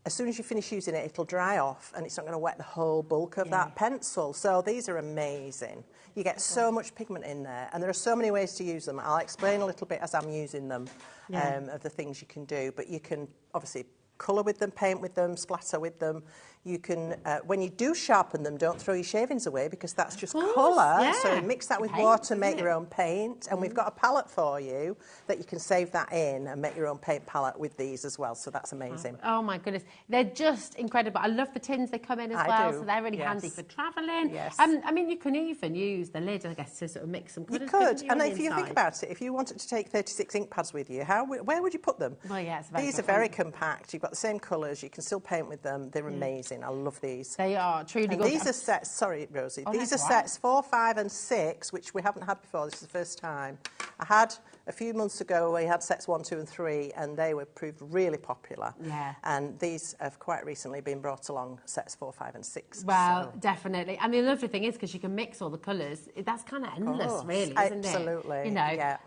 as soon as you finish using it, it'll dry off, and it's not going to wet the whole bulk of that pencil. So these are amazing. You get so much pigment in there, and there are so many ways to use them. I'll explain a little bit as I'm using them, of the things you can do. But you can obviously colour with them, paint with them, splatter with them. You can, when you do sharpen them, don't throw your shavings away, because that's just colour. So you mix that with water, make your own paint. And we've got a palette for you that you can save that in and make your own paint palette with these as well. So that's amazing. Oh my goodness. They're just incredible. I love the tins they come in as well. So they're really handy for travelling. I mean, you can even use the lid, I guess, to sort of mix some colours. You could. And if you think about it, if you wanted to take 36 ink pads with you, where would you put them? Well, yeah, it's these are very compact. You've got the same colours. You can still paint with them. They're amazing. I love these. They are truly good. These are sets, sorry Rosie, these are sets 4, 5 and 6, which we haven't had before. This is the first time. I had a few months ago, we had sets 1, 2 and 3, and they were proved really popular. Yeah. And these have quite recently been brought along, sets 4, 5 and 6. Well, definitely. And the lovely thing is, because you can mix all the colours, that's kind of endless, really, isn't it? Absolutely. You know,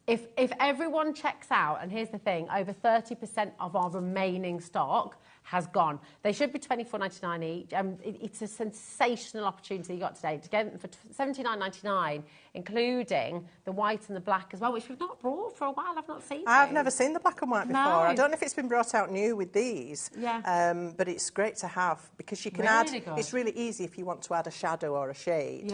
if everyone checks out, and here's the thing, over 30% of our remaining stock has gone. They should be $24.99 each. It's a sensational opportunity you got today to get them for $79.99, including the white and the black as well, which we've not brought for a while. I've not seen I've never seen the black and white before. No. I don't know if it's been brought out new with these, but it's great to have, because you can add, it's really easy if you want to add a shadow or a shade.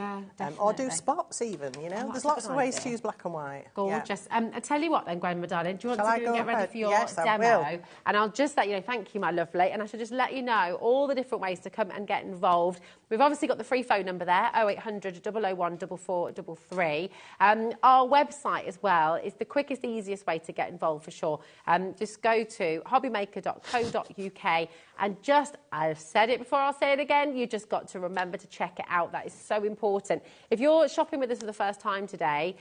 Or do spots even, you know. There's lots of ways to use black and white. Gorgeous. I tell you what then, Grandma darling, do you want to get ready for your demo? I will. And I'll just let you know, thank you, my lovely, and I should just let you know all the different ways to come and get involved. We've obviously got the free phone number there, 0800 001 4433. Our website as well is the quickest, easiest way to get involved for sure. Just go to hobbymaker.co.uk and just, I've said it before, I'll say it again, you just got to remember to check it out. That is so important. If you're shopping with us for the first time today,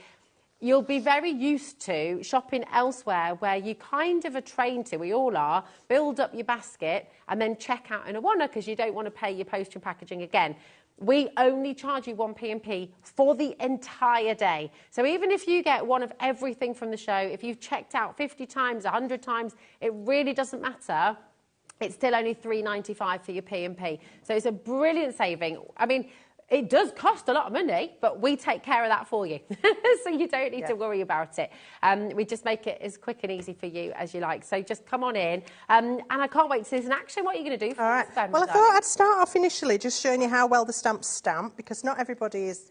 you'll be very used to shopping elsewhere where you kind of are trained to, we all are, build up your basket and then check out in a one because you don't want to pay your postage and packaging again. We only charge you 1 P&P for the entire day. So even if you get one of everything from the show, if you've checked out 50 times, 100 times, it really doesn't matter. It's still only $3.95 for your P&P. So it's a brilliant saving. I mean, it does cost a lot of money, but we take care of that for you. So you don't need to worry about it. We just make it as quick and easy for you as you like. So just come on in. And I can't wait to see this in action. What are you going to do for us, Ben? Well, I thought I'd start off initially just showing you how well the stamps stamp, because not everybody is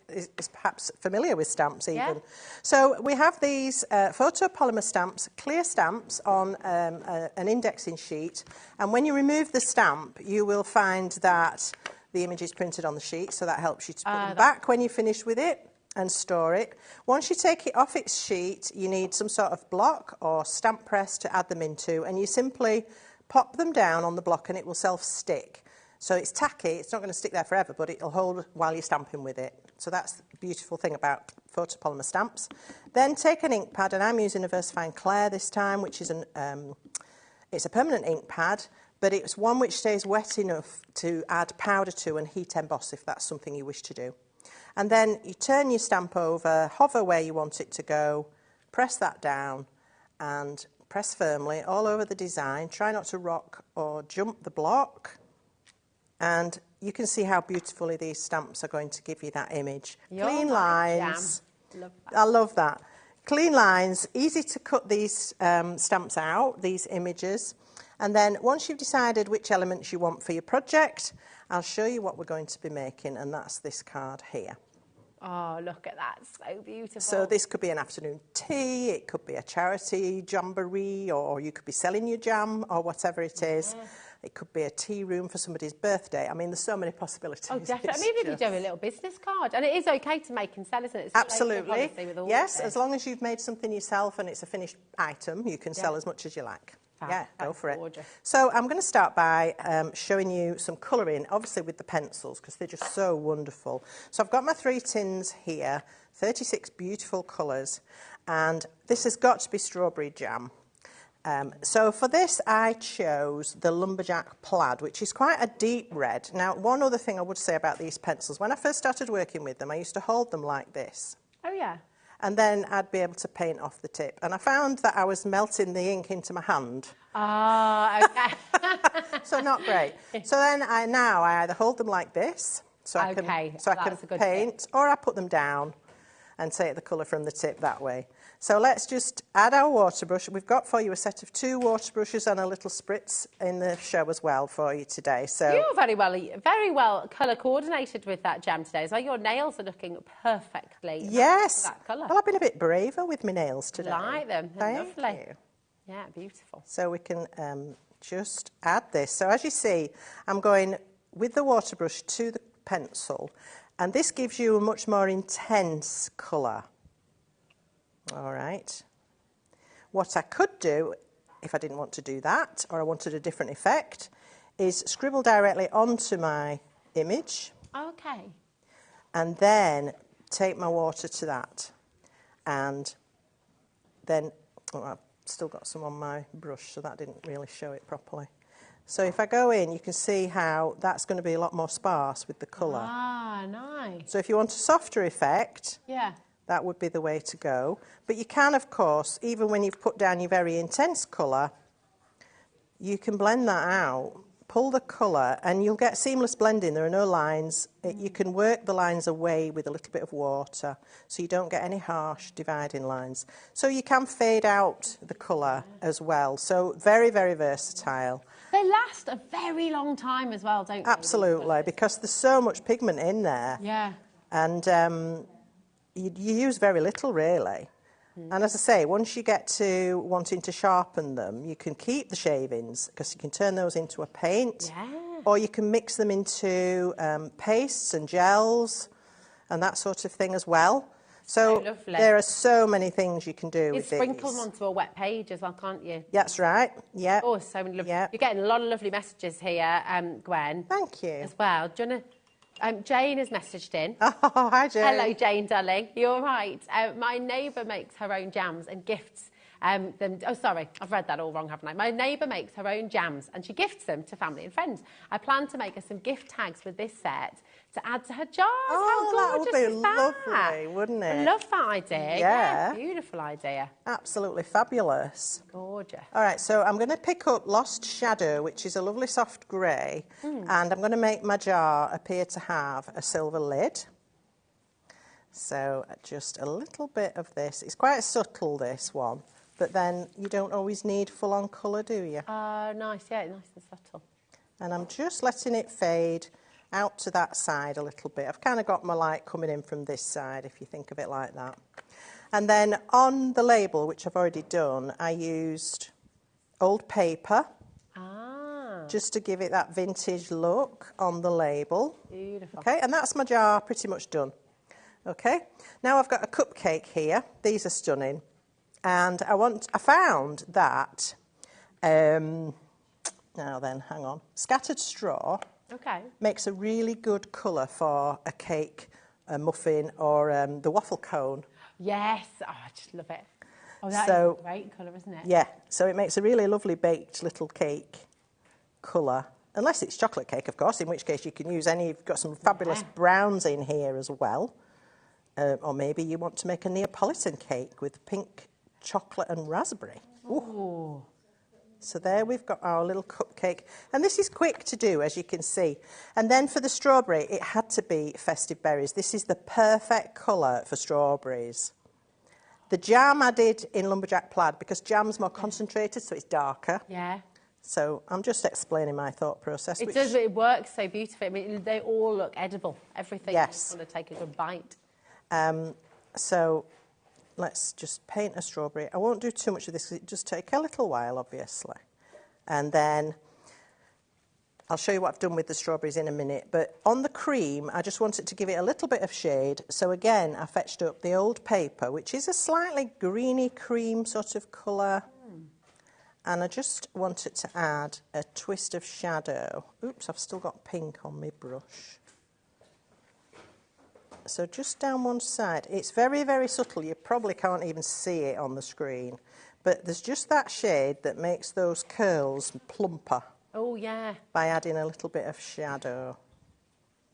perhaps familiar with stamps even. So we have these photopolymer stamps, clear stamps on an indexing sheet. And when you remove the stamp, you will find that the image is printed on the sheet, so that helps you to put them back when you finish with it and store it. Once you take it off its sheet, you need some sort of block or stamp press to add them into, and you simply pop them down on the block and it will self-stick. So it's tacky, it's not going to stick there forever, but it'll hold while you're stamping with it. So that's the beautiful thing about photopolymer stamps. Then take an ink pad, and I'm using a VersaFine Clair this time, which is it's a permanent ink pad, but it's one which stays wet enough to add powder to and heat emboss if that's something you wish to do. And then you turn your stamp over, hover where you want it to go, press that down and press firmly all over the design. Try not to rock or jump the block. And you can see how beautifully these stamps are going to give you that image. Clean lines. Love that. I love that. clean lines, easy to cut these stamps out, these images. And then once you've decided which elements you want for your project, I'll show you what we're going to be making, and that's this card here. Oh, look at that, so beautiful. So this could be an afternoon tea, it could be a charity jamboree, or you could be selling your jam, or whatever it is. It could be a tea room for somebody's birthday. I mean, there's so many possibilities. Oh, definitely. I mean, even if you do a little business card. And it is okay to make and sell, isn't it? It's absolutely. With all yes, of this. as long as you've made something yourself and it's a finished item, you can sell as much as you like. Yeah, go for it. So I'm going to start by showing you some colouring, obviously with the pencils, because they're just so wonderful. So I've got my 3 tins here, 36 beautiful colours, and this has got to be strawberry jam. So for this I chose the Lumberjack Plaid, which is quite a deep red. Now, one other thing I would say about these pencils, when I first started working with them, I used to hold them like this. Oh, yeah. And then I'd be able to paint off the tip. And I found that I was melting the ink into my hand. Ah, okay. So not great. So then I either hold them like this, so I can paint, or I put them down and take the colour from the tip that way. So let's just add our water brush. We've got for you a set of 2 water brushes and a little spritz in the show as well for you today. So you're very well colour coordinated with that jam today as well. Your nails are looking perfectly. Yes. That colour. Well, I've been a bit braver with my nails today. I like them. They're Thank lovely. you. Yeah, beautiful. So we can just add this. So as you see, I'm going with the water brush to the pencil, and this gives you a much more intense colour. All right. What I could do, if I didn't want to do that, or I wanted a different effect, is scribble directly onto my image. Okay. And then take my water to that. And then, I've still got some on my brush, so that didn't really show it properly. So if I go in, you can see how that's going to be a lot more sparse with the colour. Ah, nice. So if you want a softer effect, that would be the way to go. But you can, of course, even when you've put down your very intense colour, you can blend that out, pull the colour, and you'll get seamless blending. There are no lines. You can work the lines away with a little bit of water, so you don't get any harsh dividing lines. So you can fade out the colour as well. So very, very versatile. They last a very long time as well, don't they? Absolutely, because there's so much pigment in there. Yeah. And you use very little, really. And as I say, once you get to wanting to sharpen them, you can keep the shavings, because you can turn those into a paint. Yeah. Or you can mix them into pastes and gels and that sort of thing as well. So there are so many things you can do with these. You sprinkle them onto a wet page as well, can't you? That's right, yeah. Oh, so many lovely. You're getting a lot of lovely messages here, Gwen. Thank you. As well. Do you want to... Jane has messaged in. Oh, hi, Jane. Hello, Jane, darling. You're all right. My neighbour makes her own jams and gifts them. Oh, sorry, I've read that all wrong, haven't I? My neighbour makes her own jams and she gifts them to family and friends. I plan to make her some gift tags with this set to add to her jars. Oh, how gorgeous that would be is that? lovely, wouldn't it? I love that idea. Yeah, beautiful idea. Absolutely fabulous. Gorgeous. All right, so I'm going to pick up Lost Shadow, which is a lovely soft grey, and I'm going to make my jar appear to have a silver lid. So just a little bit of this. It's quite subtle, this one, but then you don't always need full-on colour, do you? Nice, yeah, nice and subtle. And I'm just letting it fade out to that side a little bit. I've kind of got my light coming in from this side, if you think of it like that. And then on the label, which I've already done, I used old paper. Just to give it that vintage look on the label. Beautiful. Okay, and that's my jar pretty much done. Okay, now I've got a cupcake here. These are stunning. And I found that, now then, hang on, scattered straw makes a really good colour for a cake, a muffin, or the waffle cone. Yes, oh, I just love it. Oh, that is a great colour, isn't it? Yeah, so it makes a really lovely baked little cake colour. Unless it's chocolate cake, of course, in which case you can use any. You've got some fabulous browns in here as well. Or maybe you want to make a Neapolitan cake with pink chocolate and raspberry. Ooh. So there we've got our little cupcake. And this is quick to do, as you can see. And then for the strawberry, it had to be festive berries. This is the perfect colour for strawberries. The jam added in Lumberjack Plaid, because jam's more concentrated, so it's darker. Yeah. So I'm just explaining my thought process. It does, it works so beautifully. I mean, they all look edible. Everything. Yes. You just want to take a good bite. So let's just paint a strawberry. I won't do too much of this because it does take a little while, obviously. And then I'll show you what I've done with the strawberries in a minute. But on the cream, I just wanted to give it a little bit of shade. So again, I fetched up the old paper, which is a slightly greeny cream sort of colour. And I just wanted to add a twist of shadow. Oops, I've still got pink on my brush. So just down one side. It's very, very subtle. You probably can't even see it on the screen. But there's just that shade that makes those curls plumper. Oh, yeah. By adding a little bit of shadow.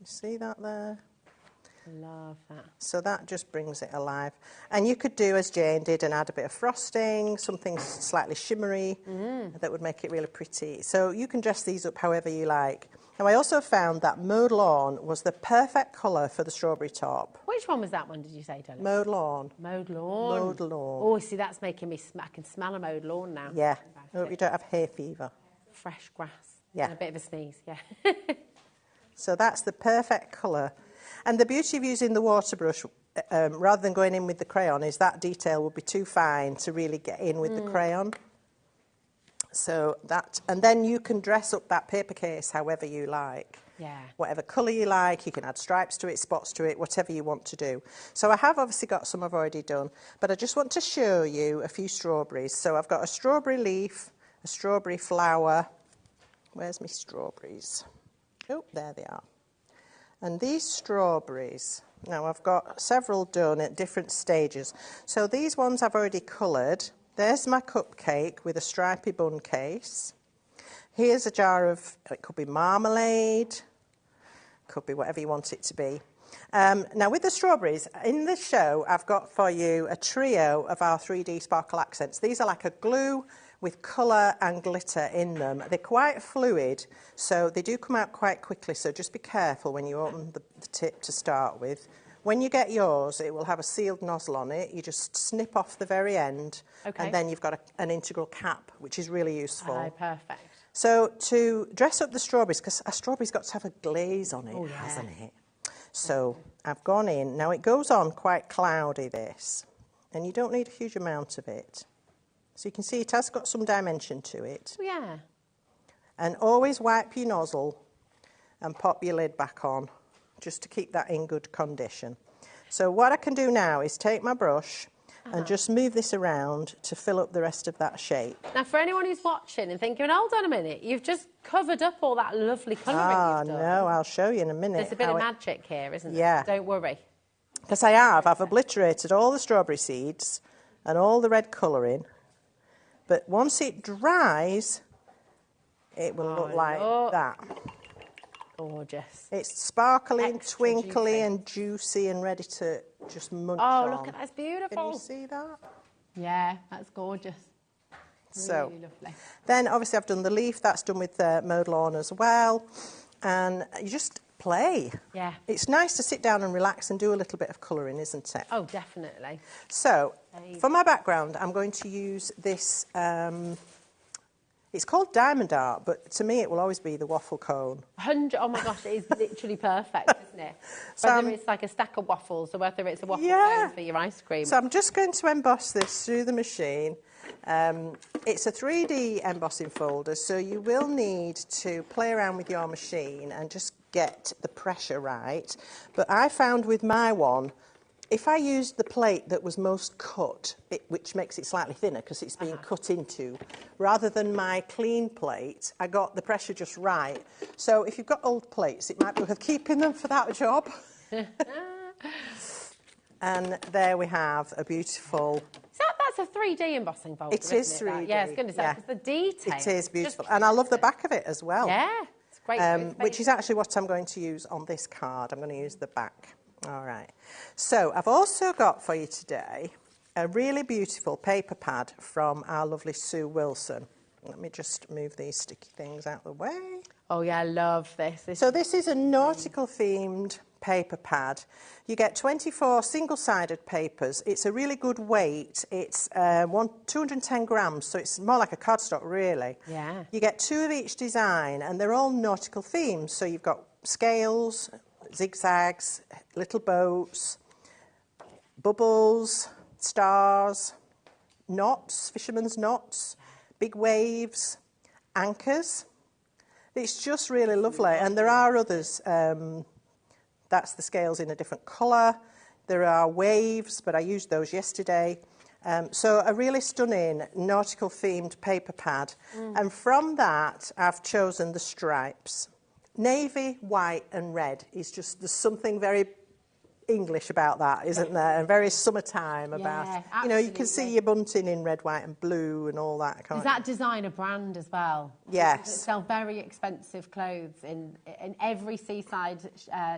You see that there? Love that. So that just brings it alive. And you could do as Jane did and add a bit of frosting, something slightly shimmery that would make it really pretty. So you can dress these up however you like. Now, I also found that Maude Lawn was the perfect colour for the strawberry top. Which one was that one, did you say, Dolly? Maude Lawn. Maude Lawn. Maude Lawn. Oh, see, that's making me... I can smell a Maude Lawn now. Yeah. I hope you don't have hay fever. Fresh grass. Yeah. And a bit of a sneeze, yeah. So that's the perfect colour. And the beauty of using the water brush, rather than going in with the crayon, is that detail would be too fine to really get in with the crayon. So that, and then you can dress up that paper case however you like. Yeah. Whatever colour you like, you can add stripes to it, spots to it, whatever you want to do. So I have obviously got some I've already done, but I just want to show you a few strawberries. So I've got a strawberry leaf, a strawberry flower. Where's my strawberries? Oh, there they are. And these strawberries, now I've got several done at different stages. So these ones I've already coloured. There's my cupcake with a stripy bun case. Here's a jar of, it could be marmalade, could be whatever you want it to be. Now with the strawberries, in the show I've got for you a trio of our 3D sparkle accents. These are like a glue with colour and glitter in them. They're quite fluid, so they do come out quite quickly, so just be careful when you open the tip to start with. When you get yours, it will have a sealed nozzle on it. You just snip off the very end, and then you've got an integral cap, which is really useful. Oh, perfect. So to dress up the strawberries, because a strawberry's got to have a glaze on it, hasn't it? So I've gone in. Now it goes on quite cloudy, this, and you don't need a huge amount of it. So you can see it has got some dimension to it. Yeah. And always wipe your nozzle and pop your lid back on, just to keep that in good condition. So what I can do now is take my brush and just move this around to fill up the rest of that shape. Now, for anyone who's watching and thinking, hold on a minute, you've just covered up all that lovely colouring you've done. No, I'll show you in a minute. There's a bit of magic here, isn't there? Yeah. Don't worry. Because I've obliterated all the strawberry seeds and all the red colouring. But once it dries, it will look like that. Gorgeous. It's sparkling, Extra twinkly juicy. and juicy and ready to just munch on. Oh, look at that. It's beautiful. Can you see that? Yeah, that's gorgeous. So, really lovely. Then obviously I've done the leaf. That's done with Maude Lawn as well. And you just play. Yeah. It's nice to sit down and relax and do a little bit of colouring, isn't it? Oh, definitely. So, for my background, I'm going to use this, it's called diamond art, but to me it will always be the waffle cone. Oh my gosh, it is literally perfect, isn't it? So Whether it's like a stack of waffles or whether it's a waffle cone for your ice cream. So I'm just going to emboss this through the machine. It's a 3D embossing folder, so you will need to play around with your machine and just get the pressure right. But I found with my one, if I used the plate that was most cut, which makes it slightly thinner because it's being cut into, rather than my clean plate, I got the pressure just right. So if you've got old plates, it might be worth keeping them for that job. And there we have a beautiful... That's a 3D embossing folder, It is 3D. Yeah, it's going to say, because the detail. It is beautiful. And I love the back of it as well. Yeah, it's great. Which is actually what I'm going to use on this card. I'm going to use the back. All right. So I've also got for you today a really beautiful paper pad from our lovely Sue Wilson. Let me just move these sticky things out of the way. Oh, yeah, I love this. So this is a nautical-themed paper pad. You get 24 single-sided papers. It's a really good weight. It's 210 grams, so it's more like a cardstock, really. Yeah. You get 2 of each design, and they're all nautical themes. So you've got scales, zigzags, little boats, bubbles, stars, knots, fisherman's knots, big waves, anchors. It's just really lovely. And there are others. That's the scales in a different colour. There are waves, but I used those yesterday. So a really stunning nautical themed paper pad. And from that, I've chosen the stripes. Navy, white and red is just, there's something very English about that, isn't there? And very summertime about, you know, you can see your bunting in red, white and blue and all that. Is that designer brand as well? Yes. They sell very expensive clothes in every seaside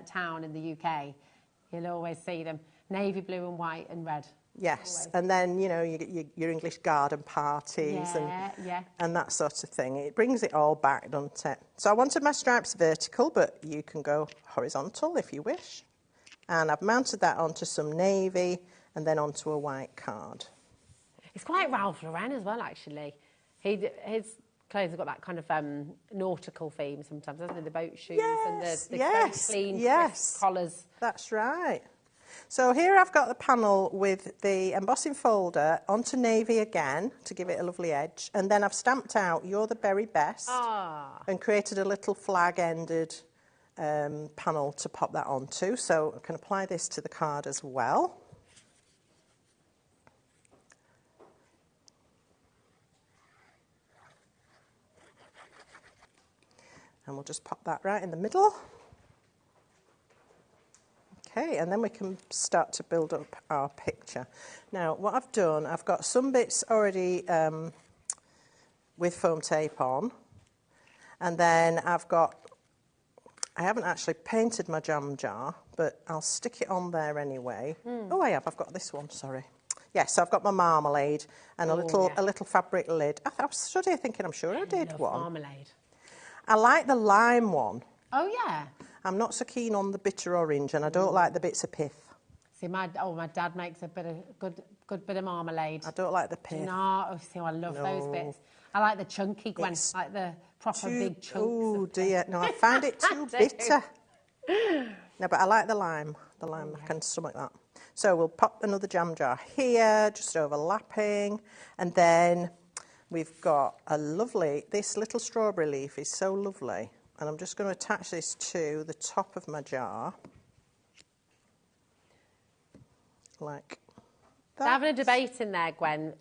town in the UK. You'll always see them. Navy blue and white and red. Yes, always. And then, you know, your English garden parties and that sort of thing. It brings it all back, doesn't it? So I wanted my stripes vertical, but you can go horizontal if you wish. And I've mounted that onto some navy and then onto a white card. It's quite Ralph Lauren as well, actually. His clothes have got that kind of nautical theme sometimes, hasn't it? The boat shoes and the clean crisp collars. That's right. So here I've got the panel with the embossing folder onto navy again to give it a lovely edge. And then I've stamped out "You're the Very Best" and created a little flag-ended panel to pop that onto. So I can apply this to the card as well. And we'll just pop that right in the middle. Okay, and then we can start to build up our picture. Now, what I've done, I've got some bits already with foam tape on, and then I haven't actually painted my jam jar, but I'll stick it on there anyway. Oh, I've got this one, sorry. Yes, so I've got my marmalade and a little fabric lid. I was stood here thinking, I'm sure I did one. Marmalade. I like the lime one. Oh, yeah. I'm not so keen on the bitter orange, and I don't like the bits of pith. See, my dad makes a bit of good bit of marmalade. I don't like the pith. I love those bits. I like the chunky, Gwen, like the proper big chunks. Oh dear, no, I find it too bitter. No, but I like the lime. The lime, I can stomach that. So we'll pop another jam jar here, just overlapping, and then we've got this little strawberry leaf is so lovely. And I'm just going to attach this to the top of my jar. Like that. They're having a debate in there, Gwen.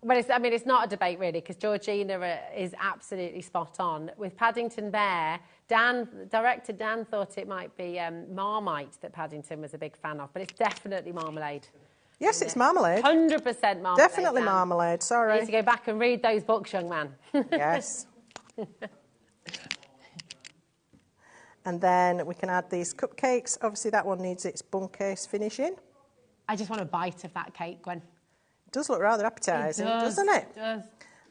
Well, it's not a debate, really, because Georgina is absolutely spot on. With Paddington Bear, director Dan thought it might be Marmite that Paddington was a big fan of, but it's definitely marmalade. Yes, it's marmalade. 100% marmalade. Definitely marmalade, sorry. You need to go back and read those books, young man. Yes. And then we can add these cupcakes. Obviously, that one needs its bun case finishing. I just want a bite of that cake, Gwen. It does look rather appetising, doesn't it? It does.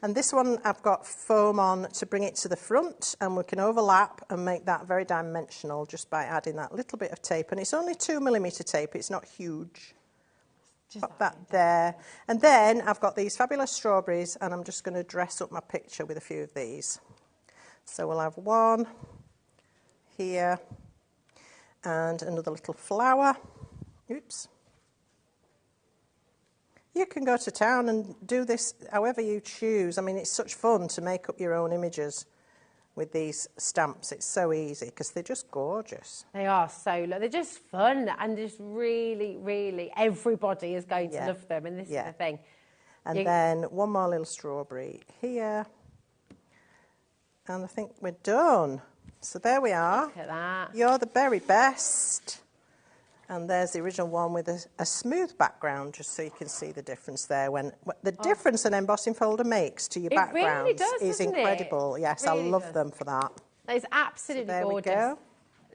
And this one, I've got foam on to bring it to the front, and we can overlap and make that very dimensional just by adding that little bit of tape. And it's only 2mm tape, it's not huge. Pop that there. And then I've got these fabulous strawberries, and I'm just going to dress up my picture with a few of these. So we'll have one here, and another little flower. Oops. You can go to town and do this however you choose. I mean, it's such fun to make up your own images with these stamps. It's so easy because they're just gorgeous. They are so they're just fun, and just really, really, everybody is going to love them, and this is the thing. And then one more little strawberry here. And I think we're done. So there we are. Look at that. You're the very best. And there's the original one with a smooth background, just so you can see the difference there. When the difference an embossing folder makes to your background really does, is incredible. Yes, really I love them for that. It's absolutely gorgeous. There we go.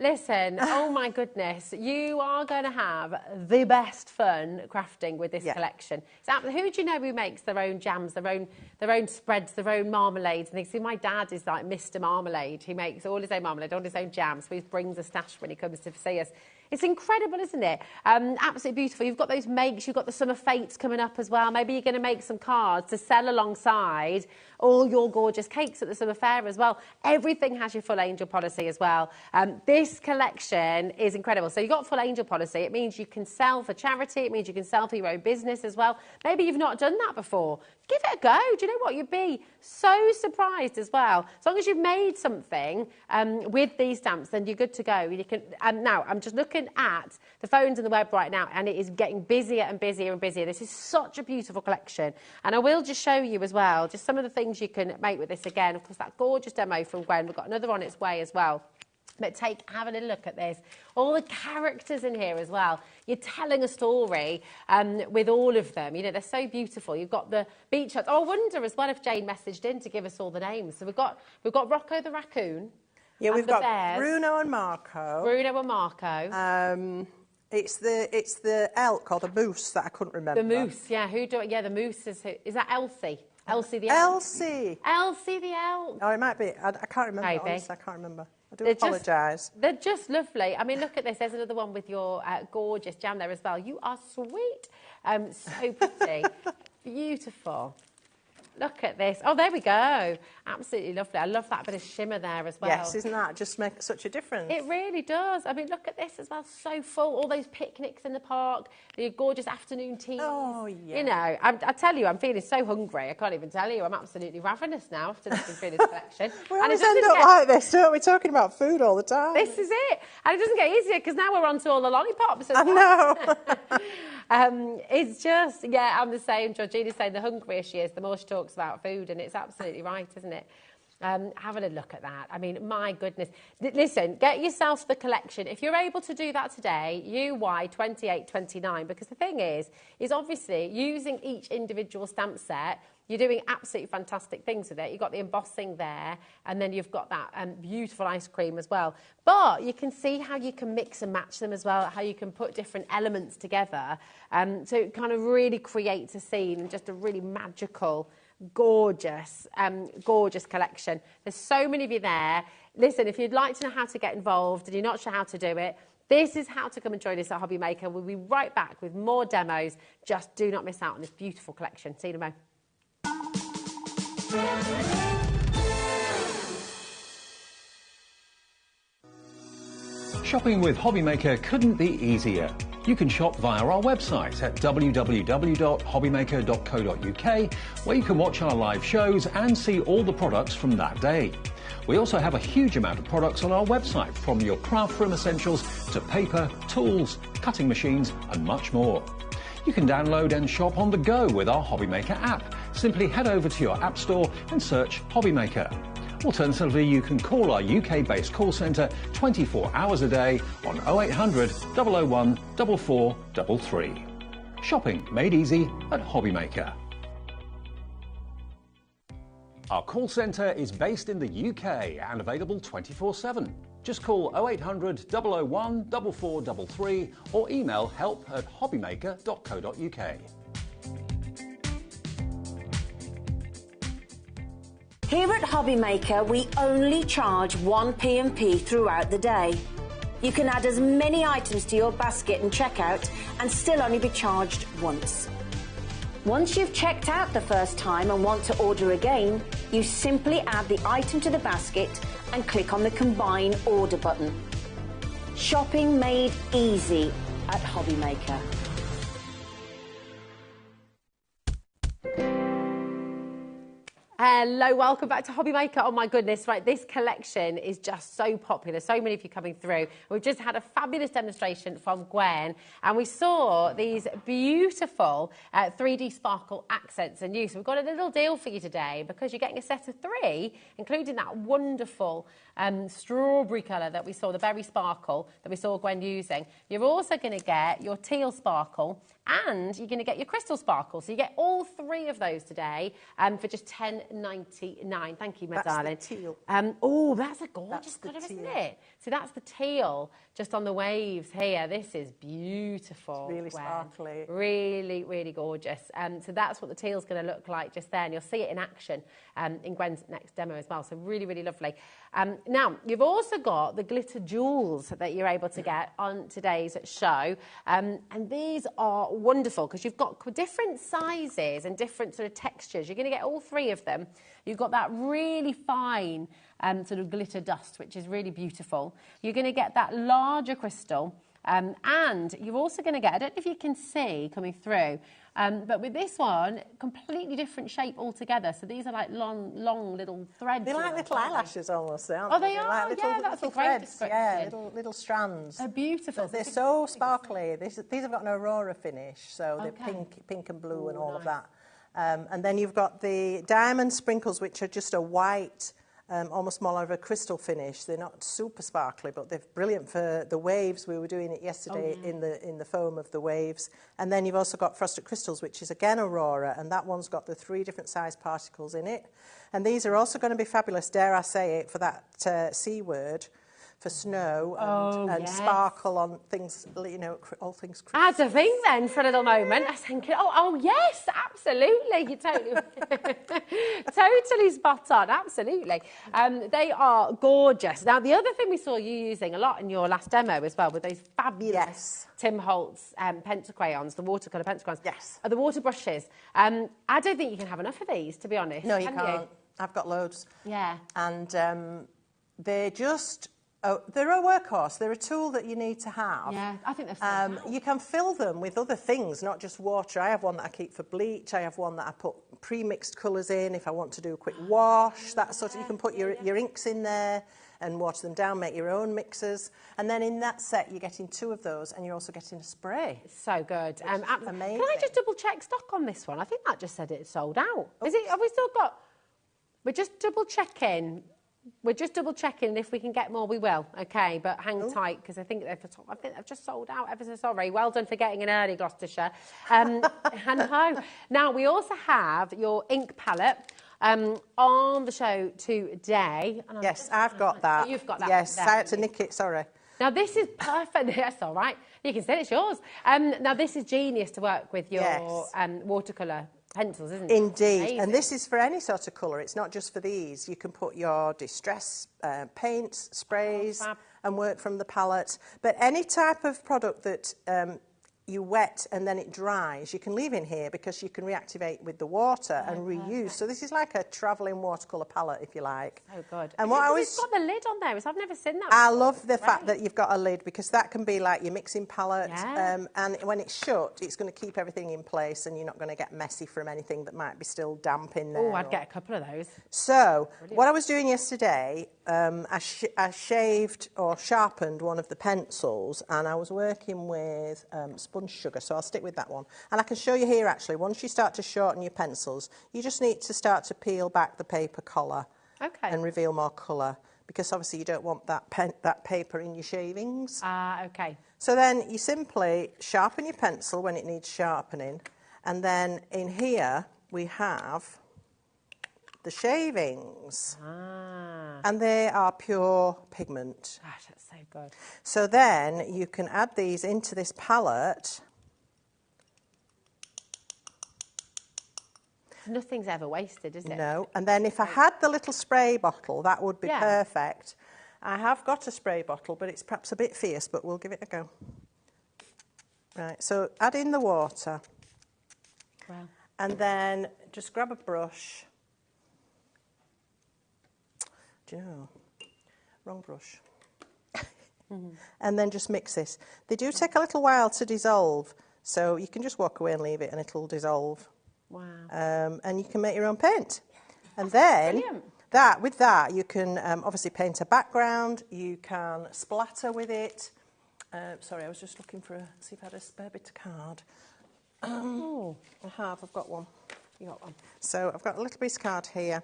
Listen, oh my goodness, you are going to have the best fun crafting with this collection. Who do you know who makes their own jams, their own spreads, their own marmalades? And see, my dad is like Mr. Marmalade. He makes all his own marmalade, all his own jams, so he brings a stash when he comes to see us. It's incredible, isn't it? Absolutely beautiful. You've got those makes, you've got the summer fates coming up as well. Maybe you're going to make some cards to sell alongside all your gorgeous cakes at the summer fair as well. Everything has your full angel policy as well. This collection is incredible. So you've got full angel policy. It means you can sell for charity. It means you can sell for your own business as well. Maybe you've not done that before. Give it a go. Do you know what? You'd be so surprised as well. As long as you've made something with these stamps, then you're good to go. You can. Now, I'm just looking at the phones and the web right now, and it is getting busier and busier and busier. This is such a beautiful collection. And I will just show you as well, just some of the things you can make with this again. Of course, that gorgeous demo from Gwen. We've got another on its way as well. But have a little look at this. All the characters in here as well. You're telling a story with all of them. You know, they're so beautiful. You've got the beach huts. Oh, I wonder as well if Jane messaged in to give us all the names. So we've got Rocco the raccoon. Yeah, we've got bears. Bruno and Marco. Bruno and Marco. It's the elk or the moose that I couldn't remember. The moose, yeah. The moose is that Elsie? Elsie the elk. Elsie the elk. Oh, it might be. I can't remember. Maybe. Honestly, I can't remember. I do apologise. They're just lovely. I mean, look at this. There's another one with your gorgeous jam there as well. You are sweet. So pretty. Beautiful. Look at this. Oh, there we go. Absolutely lovely. I love that bit of shimmer there as well. Yes, isn't that just make such a difference? It really does. I mean, look at this as well. So full. All those picnics in the park, the gorgeous afternoon teas. Oh, yeah. You know, I tell you, I'm feeling so hungry. I can't even tell you. I'm absolutely ravenous now after looking through this collection. We always end up like this, don't we? Talking about food all the time. This is it. And it doesn't get easier because now we're on to all the lollipops. I know. It's just, yeah, I'm the same. Georgina's saying the hungrier she is, the more she talks about food, and it's absolutely right, isn't it? Have a look at that. I mean, my goodness. Listen, get yourself the collection. If you're able to do that today, UY2829, because the thing is obviously using each individual stamp set, you're doing absolutely fantastic things with it. You've got the embossing there, and then you've got that beautiful ice cream as well. But you can see how you can mix and match them as well, how you can put different elements together. So it kind of really creates a scene and just a really magical, gorgeous, gorgeous collection. There's so many of you there. Listen, if you'd like to know how to get involved and you're not sure how to do it, this is how to come and join us at HobbyMaker. We'll be right back with more demos. Just do not miss out on this beautiful collection. See you in a moment. Shopping with HobbyMaker couldn't be easier. You can shop via our website at www.hobbymaker.co.uk, where you can watch our live shows and see all the products from that day. We also have a huge amount of products on our website, from your craft room essentials to paper, tools, cutting machines and much more. You can download and shop on the go with our HobbyMaker app. Simply head over to your app store and search HobbyMaker. Alternatively, you can call our UK-based call centre 24 hours a day on 0800 001 4433. Shopping made easy at HobbyMaker. Our call centre is based in the UK and available 24/7. Just call 0800 001 4433 or email help@hobbymaker.co.uk. Here at HobbyMaker, we only charge one P&P throughout the day. You can add as many items to your basket and checkout and still only be charged once. Once you've checked out the first time and want to order again, you simply add the item to the basket and click on the Combine Order button. Shopping made easy at HobbyMaker. Hello, welcome back to HobbyMaker. Oh my goodness, right, this collection is just so popular. So many of you coming through. We've just had a fabulous demonstration from Gwen, and we saw these beautiful 3D sparkle accents in use. We've got a little deal for you today because you're getting a set of 3, including that wonderful strawberry colour that we saw, the berry sparkle that we saw Gwen using. You're also going to get your teal sparkle, and you're going to get your crystal sparkle. So you get all 3 of those today for just £10.99. Thank you, my darling. That's the teal. Oh, that's a gorgeous colour, isn't it? So that's the teal just on the waves here. This is beautiful. It's really sparkly. Really, really gorgeous. So that's what the teal's going to look like just there. And you'll see it in action in Gwen's next demo as well. So really, really lovely. Now, you've also got the glitter jewels that you're able to get on today's show. And these are wonderful because you've got different sizes and different sort of textures. You're going to get all three of them. You've got that really fine sort of glitter dust, which is really beautiful. You're going to get that larger crystal. And you're also going to get, I don't know if you can see coming through, but with this one, completely different shape altogether. So these are like long little threads. They're like little eyelashes almost, aren't they? They Are, like little, yeah, that's little a great threads. description. Yeah, little strands. They're beautiful. But they're so sparkly. These have got an aurora finish, so they're pink and blue and all of that. And then you've got the diamond sprinkles, which are just a white, almost more of a crystal finish. They're not super sparkly, but they're brilliant for the waves. We were doing it yesterday in the foam of the waves. And then you've also got frosted crystals, which is again aurora, and that one's got the 3 different size particles in it. And these are also going to be fabulous, dare I say it, for that C word, for snow and sparkle on things, you know, all things crystal. I had to think then for a little moment. I was thinking, oh yes, absolutely. You're totally spot on, absolutely. They are gorgeous. Now, the other thing we saw you using a lot in your last demo as well were those fabulous Tim Holtz pencil crayons, the watercolour pencil crayons. Yes. The water brushes. I don't think you can have enough of these, to be honest. No, you can't. I've got loads. Yeah. And they're just... Oh, they're a workhorse. They're a tool that you need to have. Yeah, I think they're you can fill them with other things, not just water. I have one that I keep for bleach. I have one that I put pre-mixed colours in if I want to do a quick wash. That sort of, you can put your inks in there and water them down, make your own mixers. And then in that set, you're getting 2 of those, and you're also getting a spray. So good. Amazing. Can I just double check stock on this one? I think that just said it's sold out. Is it? Have we still got? We're just double checking. We're just double checking, and if we can get more, we will. Okay, but hang tight because I think they've just sold out. Ever so sorry. Well done for getting an early, Gloucestershire. Hello. Now we also have your ink palette on the show today. Yes, I've got that. You've got that. Yes, I had to nick it. Sorry. Now this is perfect. That's all right. You can say it's yours. Now this is genius to work with your watercolour pencils, isn't it? Indeed. Amazing. And this is for any sort of colour. It's not just for these. You can put your distress paints, sprays, and work from the palette. But any type of product that you wet and then it dries, you can leave in here because you can reactivate with the water and reuse. Perfect. So this is like a travelling watercolour palette, if you like. Oh, good. And what it's got the lid on there. I've never seen that before. I love the fact that you've got a lid because that can be like your mixing palette. Yeah. And when it's shut, it's going to keep everything in place and you're not going to get messy from anything that might be still damp in there. Oh, I'd get a couple of those. So, what I was doing yesterday, I shaved or sharpened one of the pencils and I was working with sponge sugar, so I'll stick with that one. And I can show you here actually, once you start to shorten your pencils, you just need to start to peel back the paper collar and reveal more colour because obviously you don't want that paper in your shavings. Okay. So then you simply sharpen your pencil when it needs sharpening and then in here we have the shavings. And they are pure pigment. Gosh, that's so good. So then you can add these into this palette. Nothing's ever wasted, is it? No. And then if I had the little spray bottle, that would be perfect. I have got a spray bottle, but it's perhaps a bit fierce, but we'll give it a go. Right, so add in the water. Wow. And then just grab a brush. Do you know? Wrong brush. And then just mix this. They do take a little while to dissolve, so you can just walk away and leave it and it'll dissolve. Wow. And you can make your own paint. And then with that you can obviously paint a background, you can splatter with it. Sorry, I was just looking for see if I had a spare bit of card. I've got one. You got one. So I've got a little piece of card here.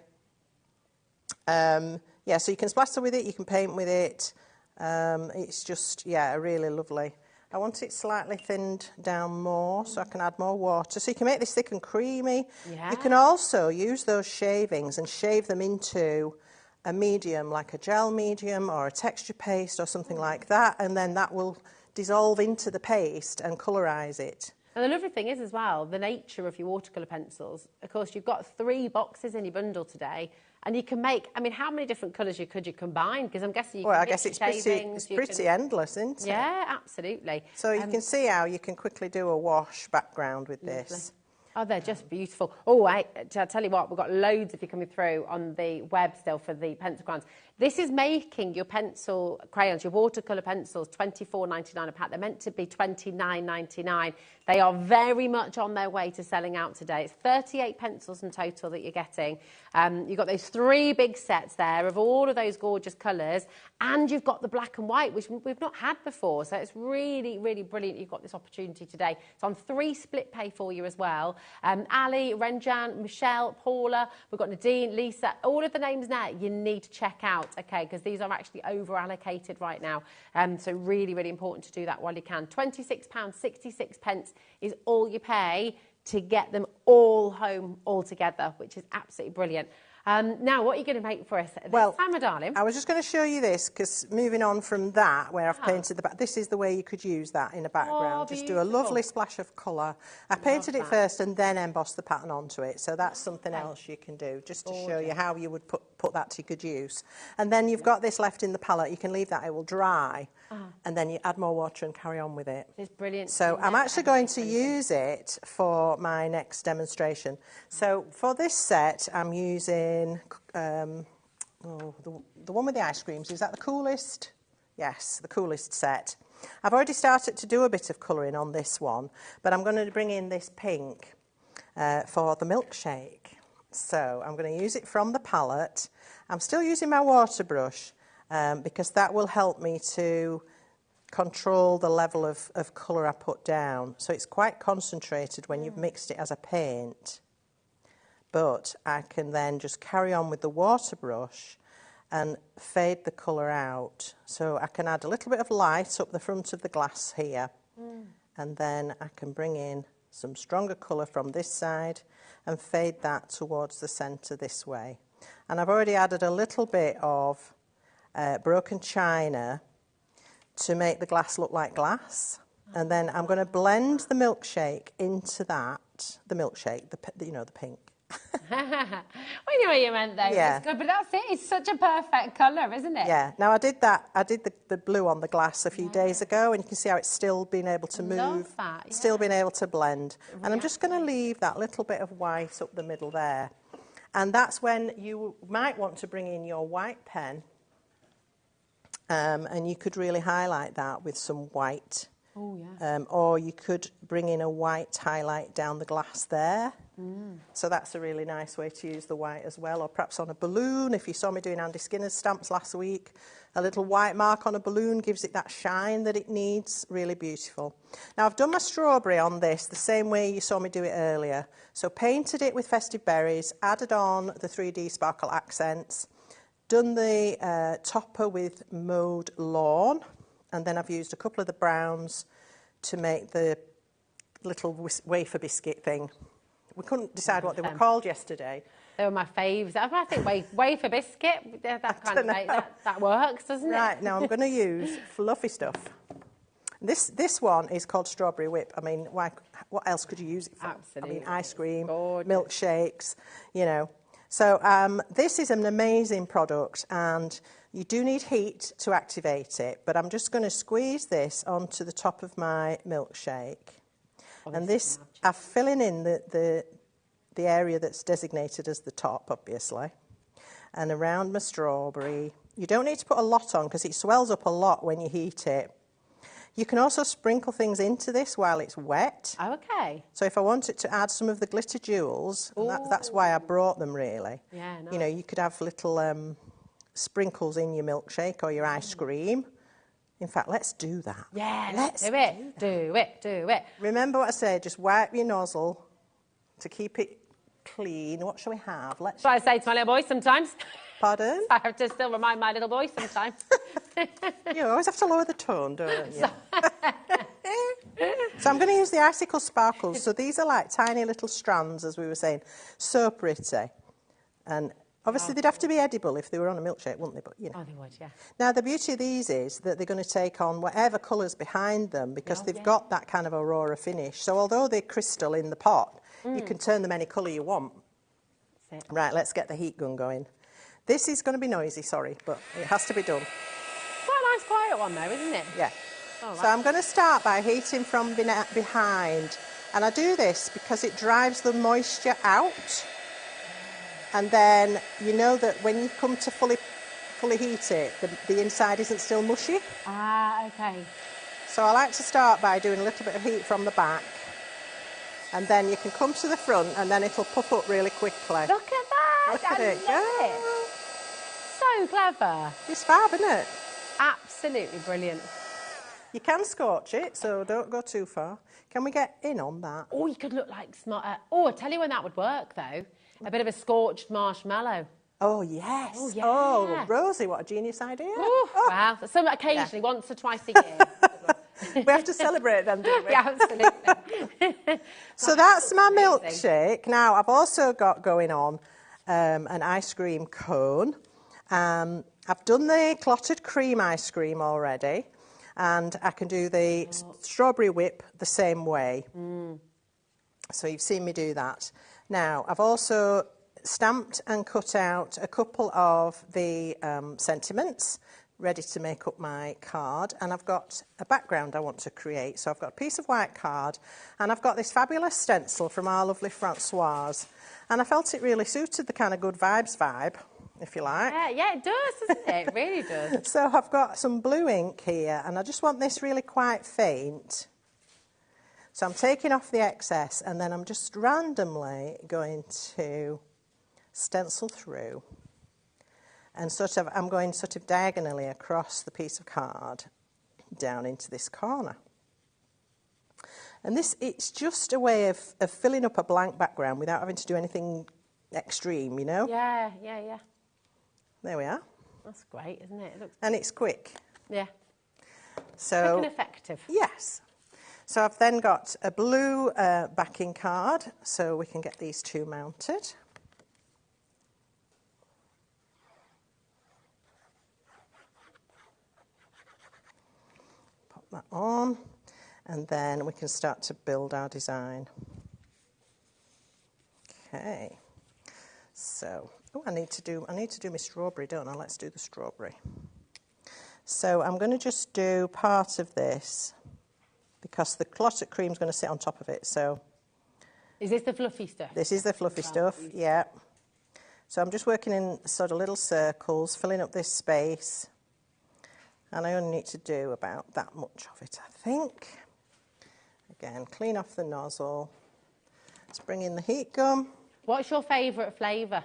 Yeah, so you can splatter with it, you can paint with it. It's just, really lovely. I want it slightly thinned down more so I can add more water. So you can make this thick and creamy. Yeah. You can also use those shavings and shave them into a medium, like a gel medium or a texture paste or something like that, and then that will dissolve into the paste and colorise it. And the lovely thing is as well, the nature of your watercolour pencils. Of course, you've got 3 boxes in your bundle today, and you can make, I mean, how many different colours could you combine? Because I'm guessing you can I guess it's pretty endless, isn't it? Yeah, absolutely. So you can see how you can quickly do a wash background with this. Oh, they're just beautiful. Oh, I tell you what, we've got loads of you coming through on the web still for the pencil crayons. This is making your pencil crayons, your watercolour pencils, $24.99 a pack. They're meant to be $29.99. They are very much on their way to selling out today. It's 38 pencils in total that you're getting. You've got those 3 big sets there of all of those gorgeous colours, and you've got the black and white, which we've not had before. So it's really, really brilliant you've got this opportunity today. It's on 3 split pay for you as well. Ali, Renjan, Michelle, Paula, we've got Nadine, Lisa, all of the names now you need to check out, okay, because these are actually over-allocated right now. So really, really important to do that while you can. £26.66 is all you pay to get them all home all together, which is absolutely brilliant. Now, what are you going to make for us this time, my darling? I was just going to show you this, because moving on from that, where I've painted the back, this is the way you could use that in a background. Just do a lovely splash of colour. I painted it first and then embossed the pattern onto it, so that's something else you can do, just to show you how you would put that to good use. And then you've got this left in the palette. You can leave that, it will dry, and then you add more water and carry on with it. It's brilliant. So I'm actually going to use it for my next demonstration. So for this set, I'm using the one with the ice creams. Is that the coolest? Yes, the coolest set. I've already started to do a bit of colouring on this one, but I'm going to bring in this pink for the milkshake. So I'm going to use it from the palette. I'm still using my water brush because that will help me to control the level of colour I put down. So it's quite concentrated when you've mixed it as a paint. But I can then just carry on with the water brush and fade the colour out. So I can add a little bit of light up the front of the glass here. And then I can bring in some stronger colour from this side and fade that towards the centre this way. And I've already added a little bit of broken china to make the glass look like glass. And then I'm going to blend the milkshake into that, the milkshake, the pink. We knew what you meant though. Yeah. It's good, but that's it. It's such a perfect colour, isn't it? Yeah. Now I did that. I did the blue on the glass a few days ago, and you can see how it's still been able to move, still being able to blend. And I'm just going to leave that little bit of white up the middle there. And that's when you might want to bring in your white pen, and you could really highlight that with some white. Oh, yeah. Or you could bring in a white highlight down the glass there. So that's a really nice way to use the white as well. Or perhaps on a balloon. If you saw me doing Andy Skinner's stamps last week, a little white mark on a balloon gives it that shine that it needs. Really beautiful. Now I've done my strawberry on this the same way you saw me do it earlier. So painted it with festive berries, added on the 3D sparkle accents, done the topper with mauve lawn, and then I've used a couple of the browns to make the little wafer biscuit thing. We couldn't decide what they were called yesterday. They were my faves. I think wafer biscuit, that works, doesn't it? Right, now I'm going to use fluffy stuff. This one is called strawberry whip. I mean, what else could you use it for? Absolutely. I mean, ice cream, gorgeous. Milkshakes, you know. So this is an amazing product, and you do need heat to activate it, but I'm just going to squeeze this onto the top of my milkshake. And this, I'm filling in the area that's designated as the top, obviously, and around my strawberry. You don't need to put a lot on because it swells up a lot when you heat it. You can also sprinkle things into this while it's wet. Oh, okay. So if I wanted to add some of the glitter jewels, that's why I brought them really. Yeah, nice. You know, you could have little sprinkles in your milkshake or your ice cream. In fact, let's do that. Yeah, let's do it. Do it. Remember what I said, just wipe your nozzle to keep it clean. What shall we have? That's what I say to my little boy sometimes. Pardon? I have to still remind my little boy sometimes. You always have to lower the tone, don't you? So I'm going to use the icicle sparkles. So these are like tiny little strands, as we were saying. So pretty. And Obviously, they'd have to be edible if they were on a milkshake, wouldn't they? But, you know. Oh, they would, yeah. Now, the beauty of these is that they're going to take on whatever colour's behind them because they've got that kind of aurora finish. So although they're crystal in the pot, you can turn them any colour you want. That's it. Right, let's get the heat gun going. This is going to be noisy, sorry, but it has to be done. Quite a nice quiet one, though, isn't it? Yeah. All So right. I'm going to start by heating from behind. And I do this because it drives the moisture out. And then you know that when you come to fully heat it, the inside isn't still mushy. Ah, okay. So I like to start by doing a little bit of heat from the back. And then you can come to the front and then it'll puff up really quickly. Look at that! Look at it Love go. it. So clever. It's fab, isn't it? Absolutely brilliant. You can scorch it, so don't go too far. Can we get in on that? Oh, you could look like smart. Oh, I'll tell you when that would work, though. A bit of a scorched marshmallow. Oh, yes. Oh, yeah. Oh, Rosie, what a genius idea. Ooh, wow. Some occasionally, once or twice a year. We have to celebrate them, don't we? Yeah, absolutely. So that's my milkshake. Now, I've also got going on an ice cream cone. I've done the clotted cream ice cream already, and I can do the strawberry whip the same way. So you've seen me do that. Now, I've also stamped and cut out a couple of the sentiments ready to make up my card, and I've got a background I want to create. So I've got a piece of white card, and I've got this fabulous stencil from our lovely Francoise, and I felt it really suited the kind of good vibes vibe, if you like. Yeah, it does, doesn't it? It really does. So I've got some blue ink here, and I just want this really quite faint. So I'm taking off the excess, and then I'm just randomly going to stencil through. And I'm going sort of diagonally across the piece of card down into this corner. And it's just a way of filling up a blank background without having to do anything extreme, you know? Yeah. There we are. That's great, isn't it? And it's quick. Yeah. So, quick and effective. Yes. So I've then got a blue backing card, so we can get these two mounted. That on, and then we can start to build our design. Okay, so I need to do my strawberry, don't I? Let's do the strawberry. So I'm going to just do part of this because the clotted cream is going to sit on top of it. So is this the fluffy stuff? This is the fluffy stuff, yeah. So I'm just working in sort of little circles, filling up this space. And I only need to do about that much of it, I think. Again, clean off the nozzle. Let's bring in the heat gun. What's your favourite flavour?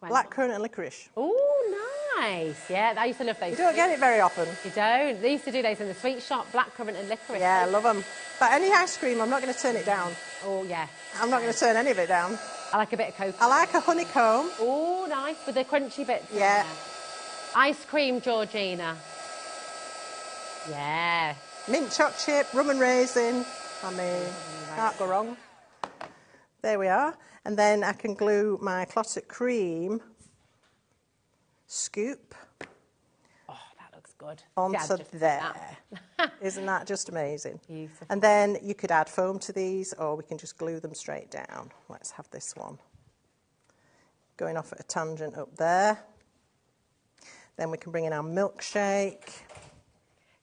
Blackcurrant and licorice. Oh, nice. Yeah, I used to love those. You don't get it very often. You don't. They used to do those in the sweet shop, blackcurrant and licorice. Yeah, I love them. But any ice cream, I'm not going to turn it down. Oh, yeah. I'm not going to turn any of it down. I like a bit of cocoa. I like a honeycomb. Oh, nice, with the crunchy bits. Yeah. Ice cream, Georgina. Yeah. Mint choc chip, rum and raisin. I mean, can't go wrong. There we are. And then I can glue my clotted cream scoop. Oh, that looks good. Onto there. Isn't that just amazing? Beautiful. And then you could add foam to these, or we can just glue them straight down. Let's have this one. Going off at a tangent up there. Then we can bring in our milkshake.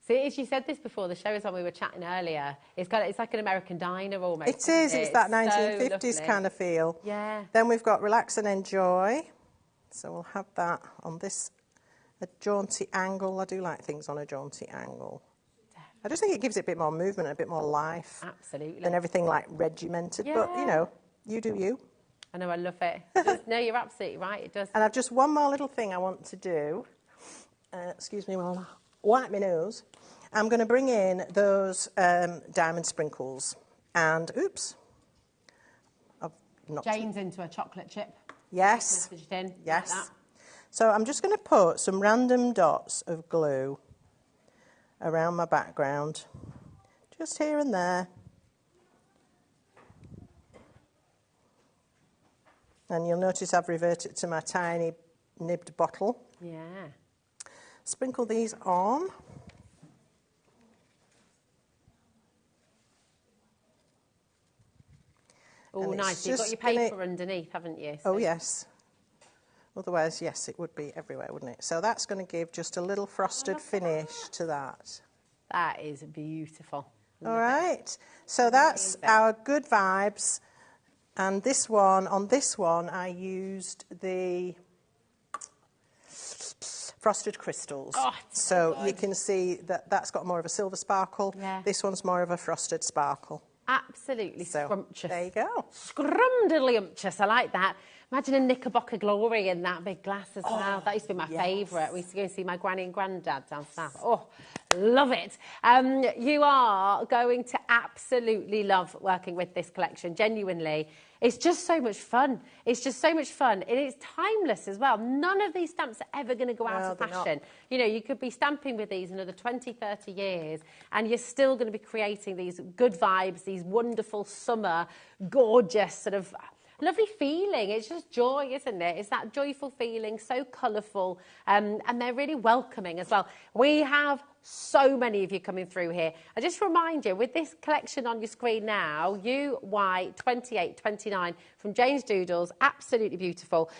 See, as you said this before the show is on, we were chatting earlier. It's like an American diner almost. It is. It's that 1950s so kind of feel. Yeah. Then we've got relax and enjoy. So we'll have that on this a jaunty angle. I do like things on a jaunty angle. Definitely. I just think it gives it a bit more movement and a bit more life. Absolutely. Than everything like regimented. Yeah. But, you know, you do you. I know, I love it. No, you're absolutely right. It does. And I've just one more little thing I want to do. Excuse me while I wipe my nose. I'm going to bring in those diamond sprinkles. And, oops. I've knocked Jane's into a chocolate chip. Yes. Messaged in. Yes. Like that. So I'm just going to put some random dots of glue around my background. Just here and there. And you'll notice I've reverted to my tiny nibbed bottle. Yeah. Sprinkle these on. Oh, nice. You've got your paper underneath, haven't you? So. Oh, yes. Otherwise, yes, it would be everywhere, wouldn't it? So that's going to give just a little frosted finish to that. That is beautiful. All right. So that's our good vibes. And this one, on this one, I used the frosted crystals. Oh, so you can see that that's got more of a silver sparkle. Yeah. This one's more of a frosted sparkle. Absolutely So, scrumptious. there you go. Scrumdiddlyumptious. I like that. Imagine a Knickerbocker Glory in that big glass as well. That used to be my favourite. We used to go and see my granny and granddad down south. Oh, love it. You are going to absolutely love working with this collection, genuinely. It's just so much fun. It's just so much fun. It is timeless as well. None of these stamps are ever going to go out of fashion. You know, you could be stamping with these another 20, 30 years, and you're still going to be creating these good vibes, these wonderful summer, gorgeous sort of lovely feeling. It's just joy, isn't it? It's that joyful feeling, so colourful, and they're really welcoming as well. We have so many of you coming through here. I just remind you, with this collection on your screen now, UY2829 from Jane's Doodles, absolutely beautiful.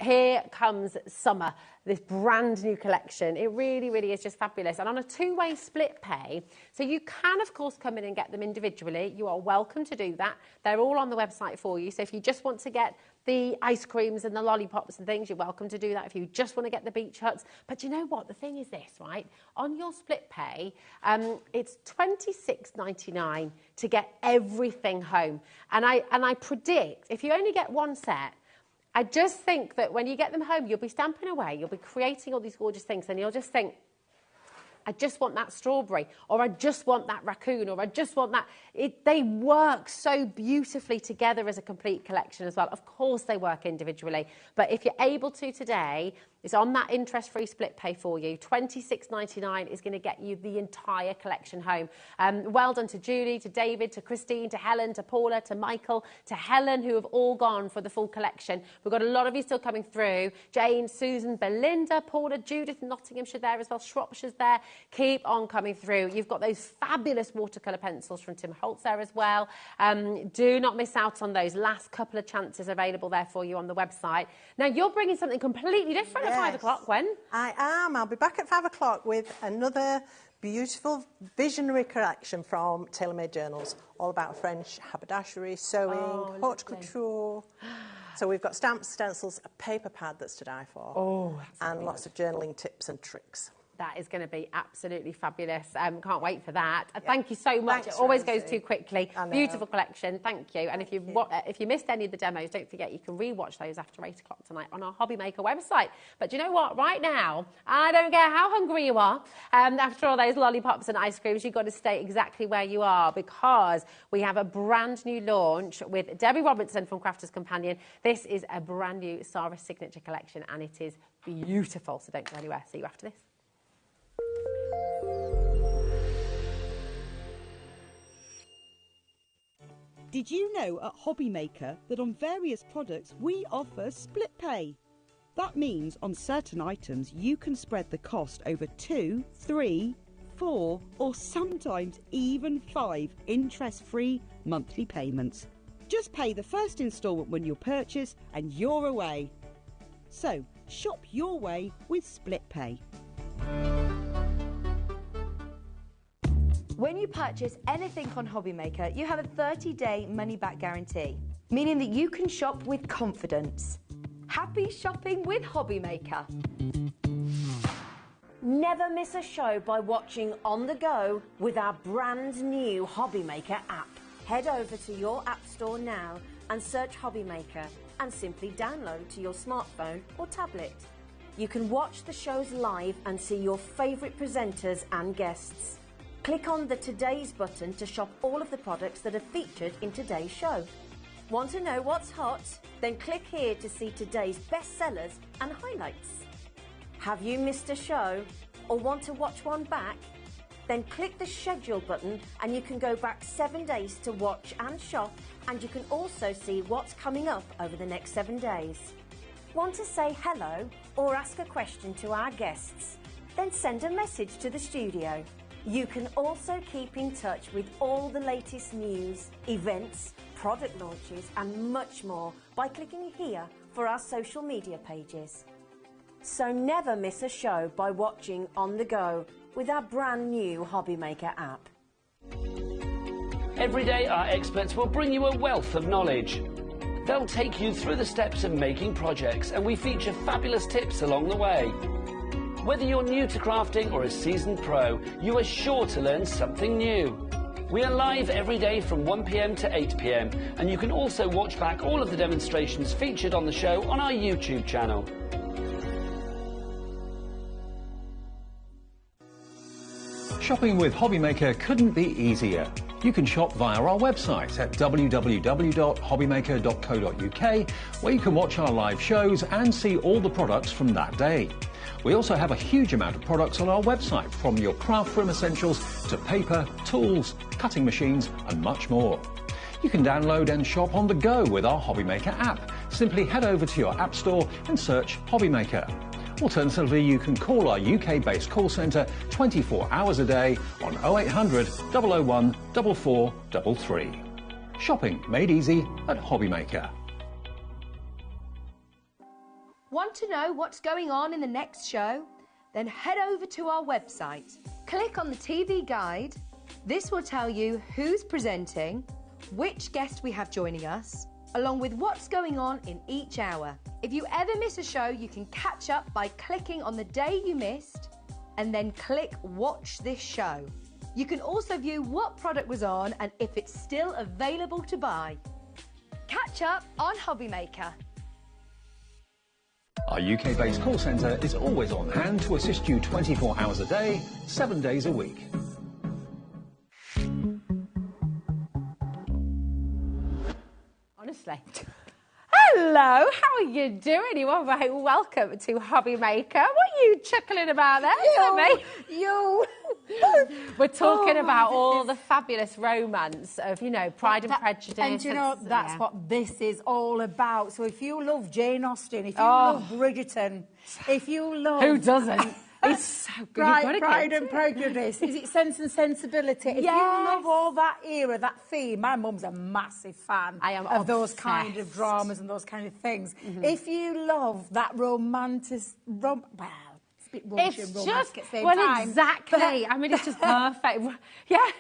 Here comes summer, this brand new collection. It really, really is just fabulous. And on a two-way split pay, so you can, of course, come in and get them individually. You are welcome to do that. They're all on the website for you. So if you just want to get the ice creams and the lollipops and things, you're welcome to do that if you just want to get the beach huts. But you know what? The thing is this, right? On your split pay, it's $26.99 to get everything home. And I predict if you only get one set, I just think that when you get them home, you'll be stamping away, you'll be creating all these gorgeous things, and you'll just think, I just want that strawberry, or I just want that raccoon, or I just want that. They work so beautifully together as a complete collection as well. Of course they work individually, but if you're able to today, it's on that interest-free split pay for you. $26.99 is going to get you the entire collection home. Well done to Julie, to David, to Christine, to Helen, to Paula, to Michael, to Helen, who have all gone for the full collection. We've got a lot of you still coming through. Jane, Susan, Belinda, Paula, Judith, Nottinghamshire there as well. Shropshire's there. Keep on coming through. You've got those fabulous watercolour pencils from Tim Holtz there as well. Do not miss out on those. Last couple of chances available there for you on the website. Now, you're bringing something completely different at 5 o'clock, Gwen. I am. I'll be back at 5 o'clock with another beautiful visionary collection from TaylorMade Journals, all about French haberdashery, sewing, haute couture. So we've got stamps, stencils, a paper pad that's to die for, and lots of journaling tips and tricks. That is going to be absolutely fabulous. Can't wait for that. Thank you so much. Thanks, it always goes too quickly. Beautiful collection. Thank you. And if you missed any of the demos, don't forget you can re-watch those after 8 o'clock tonight on our HobbyMaker website. But do you know what? Right now, I don't care how hungry you are. After all those lollipops and ice creams, you've got to stay exactly where you are, because we have a brand new launch with Debbie Robinson from Crafter's Companion. This is a brand new Sara signature collection, and it is beautiful. So don't go anywhere. See you after this. Did you know at HobbyMaker that on various products we offer split pay? That means on certain items you can spread the cost over 2, 3, 4 or sometimes even 5 interest-free monthly payments. Just pay the first instalment when you purchase and you're away. So shop your way with split pay. When you purchase anything on HobbyMaker, you have a 30-day money-back guarantee, meaning that you can shop with confidence. Happy shopping with HobbyMaker. Never miss a show by watching on the go with our brand new HobbyMaker app. Head over to your app store now and search HobbyMaker and simply download to your smartphone or tablet. You can watch the shows live and see your favourite presenters and guests. Click on the Today's button to shop all of the products that are featured in today's show. Want to know what's hot? Then click here to see today's bestsellers and highlights. Have you missed a show or want to watch one back? Then click the schedule button and you can go back 7 days to watch and shop, and you can also see what's coming up over the next 7 days. Want to say hello or ask a question to our guests? Then send a message to the studio. You can also keep in touch with all the latest news, events, product launches and much more by clicking here for our social media pages. So never miss a show by watching on the go with our brand new HobbyMaker app. Every day our experts will bring you a wealth of knowledge. They'll take you through the steps of making projects, and we feature fabulous tips along the way. Whether you're new to crafting or a seasoned pro, you are sure to learn something new. We are live every day from 1 p.m. to 8 p.m, and you can also watch back all of the demonstrations featured on the show on our YouTube channel. Shopping with HobbyMaker couldn't be easier. You can shop via our website at www.hobbymaker.co.uk, where you can watch our live shows and see all the products from that day. We also have a huge amount of products on our website, from your craft room essentials to paper, tools, cutting machines and much more. You can download and shop on the go with our HobbyMaker app. Simply head over to your app store and search HobbyMaker. Alternatively, you can call our UK-based call centre 24 hours a day on 0800 001 4433. Shopping made easy at HobbyMaker. Want to know what's going on in the next show? Then head over to our website. Click on the TV guide. This will tell you who's presenting, which guest we have joining us, along with what's going on in each hour. If you ever miss a show, you can catch up by clicking on the day you missed and then click Watch This Show. You can also view what product was on and if it's still available to buy. Catch up on HobbyMaker. Our UK-based call centre is always on hand to assist you 24 hours a day, 7 days a week. Honestly. Hello, how are you doing? You are very welcome to HobbyMaker. What are you chuckling about there? We're talking about all the fabulous romance of, you know, Pride and Prejudice. And you know, that's what this is all about. So if you love Jane Austen, if you love Bridgerton, if you love... Who doesn't? It's so good. Pride and Prejudice. Is it Sense and Sensibility? If you love all that era, that theme, my mum's a massive fan of those kind of dramas and those kind of things. If you love that romantic... Well, it's a bit raunchy and romantic at the same time. Exactly. I mean, it's just perfect. Yeah.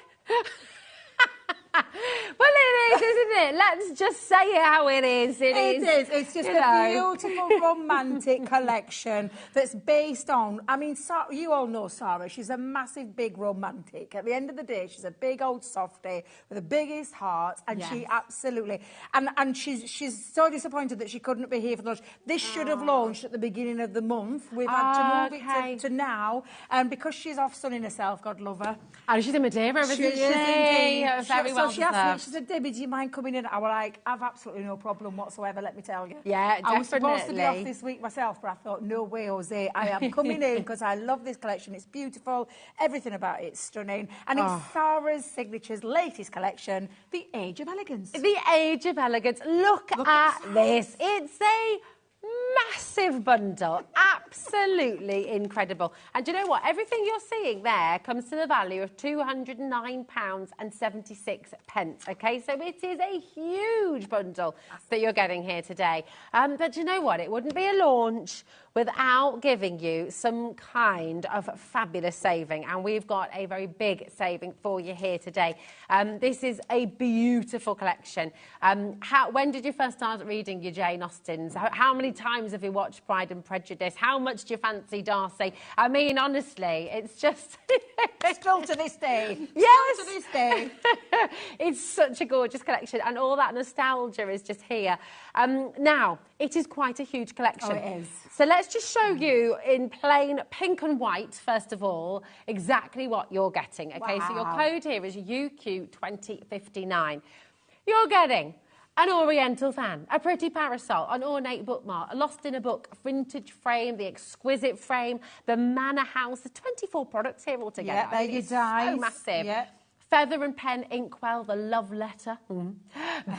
Well, it is, isn't it? Let's just say it how it is. It is. It's just a beautiful romantic collection that's based on... I mean, you all know Sara. She's a massive, big romantic. At the end of the day, she's a big old softie with the biggest heart, and she absolutely... And she's so disappointed that she couldn't be here for the launch. This should have launched at the beginning of the month. We've had to move it to now, and because she's off sunning herself, God love her. And she's in Madeira, isn't she? Very well. So she asked me, she said, Debbie, do you mind coming in? I was like, I've absolutely no problem whatsoever, let me tell you. Yeah, definitely. I was supposed to be off this week myself, but I thought, no way, Jose, I am coming in because I love this collection. It's beautiful. Everything about it's stunning. And it's Sara's Signature's latest collection, The Age of Elegance. The Age of Elegance. Look at this. It's a massive bundle. Absolutely incredible. And do you know what? Everything you're seeing there comes to the value of £209.76. OK, so it is a huge bundle that you're getting here today. But do you know what? It wouldn't be a launch without giving you some kind of fabulous saving. And we've got a very big saving for you here today. This is a beautiful collection. When did you first start reading your Jane Austens? How many times have you watched Pride and Prejudice? How much do you fancy Darcy? I mean, honestly, it's just... Still to this day. Yes! Still to this day. It's such a gorgeous collection, and all that nostalgia is just here. Now, it is quite a huge collection. Oh, it is. So let's just show you in plain pink and white, first of all, exactly what you're getting. OK, so your code here is UQ2059. You're getting An oriental fan, a pretty parasol, an ornate bookmark, a lost in a book, a vintage frame, the exquisite frame, the manor house. There's 24 products here altogether. Yeah, there you dice. So massive. Yeah. Feather and pen inkwell, the love letter,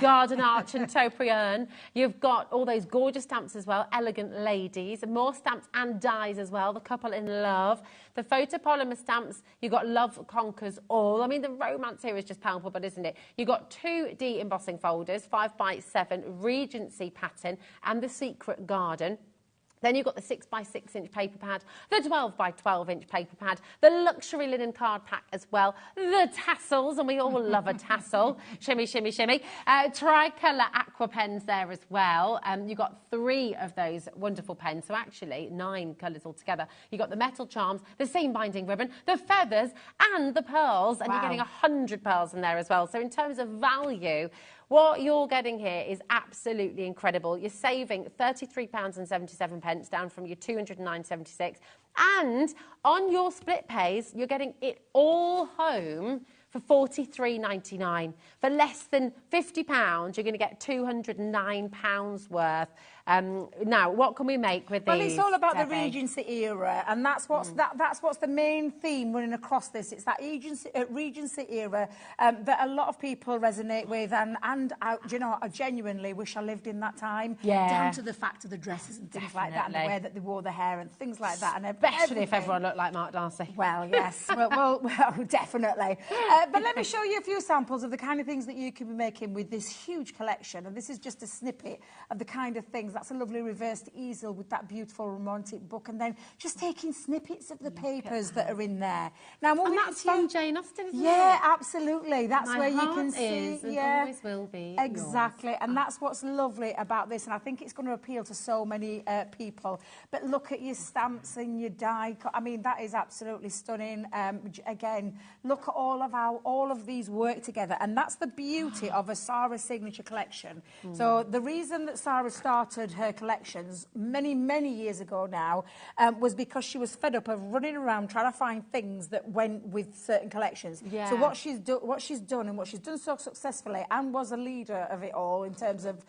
garden arch and topiary urn. You've got all those gorgeous stamps as well, elegant ladies, more stamps and dies as well, the couple in love. The photopolymer stamps, you've got love conquers all. I mean, the romance here is just palpable, isn't it? You've got 2D embossing folders, 5x7 Regency pattern and the secret garden. Then you've got the 6x6 inch paper pad, the 12x12 inch paper pad, the luxury linen card pack as well, the tassels, and we all love a tassel. Shimmy, shimmy, shimmy. Tricolour aqua pens there as well. You've got 3 of those wonderful pens, so actually 9 colours altogether. You've got the metal charms, the seam binding ribbon, the feathers, and the pearls, and you're getting 100 pearls in there as well. So in terms of value, what you're getting here is absolutely incredible. You're saving £33.77 down from your £209.76. And on your split pays, you're getting it all home for £43.99. For less than £50, you're going to get £209 worth. Now, what can we make with these? Well, it's all about Debbie? the Regency era, and that's what's that's what's the main theme running across this. It's that Regency era that a lot of people resonate with, and do you know, I genuinely wish I lived in that time. Yeah. Down to the fact of the dresses and things like that, and the way that they wore the hair and things like that, and especially if everyone looked like Mark Darcy. Well, yes, well, definitely. But let me show you a few samples of the kind of things that you can be making with this huge collection, and this is just a snippet of the kind of things. That's a lovely reversed easel with that beautiful romantic book, and then just taking snippets of the papers that are in there. Now, and that's from Jane Austen, isn't it? Yeah, absolutely. That's My where you heart can see. is, and yeah, always will be. Exactly, and that's what's lovely about this, and I think it's going to appeal to so many people. But look at your stamps and your die. I mean, that is absolutely stunning. Again, look at all of these work together, and that's the beauty of a Sara signature collection. So the reason that Sara started her collections many years ago now was because she was fed up of running around trying to find things that went with certain collections. Yeah. So what she's done and what she's done so successfully, and was a leader of it all in terms of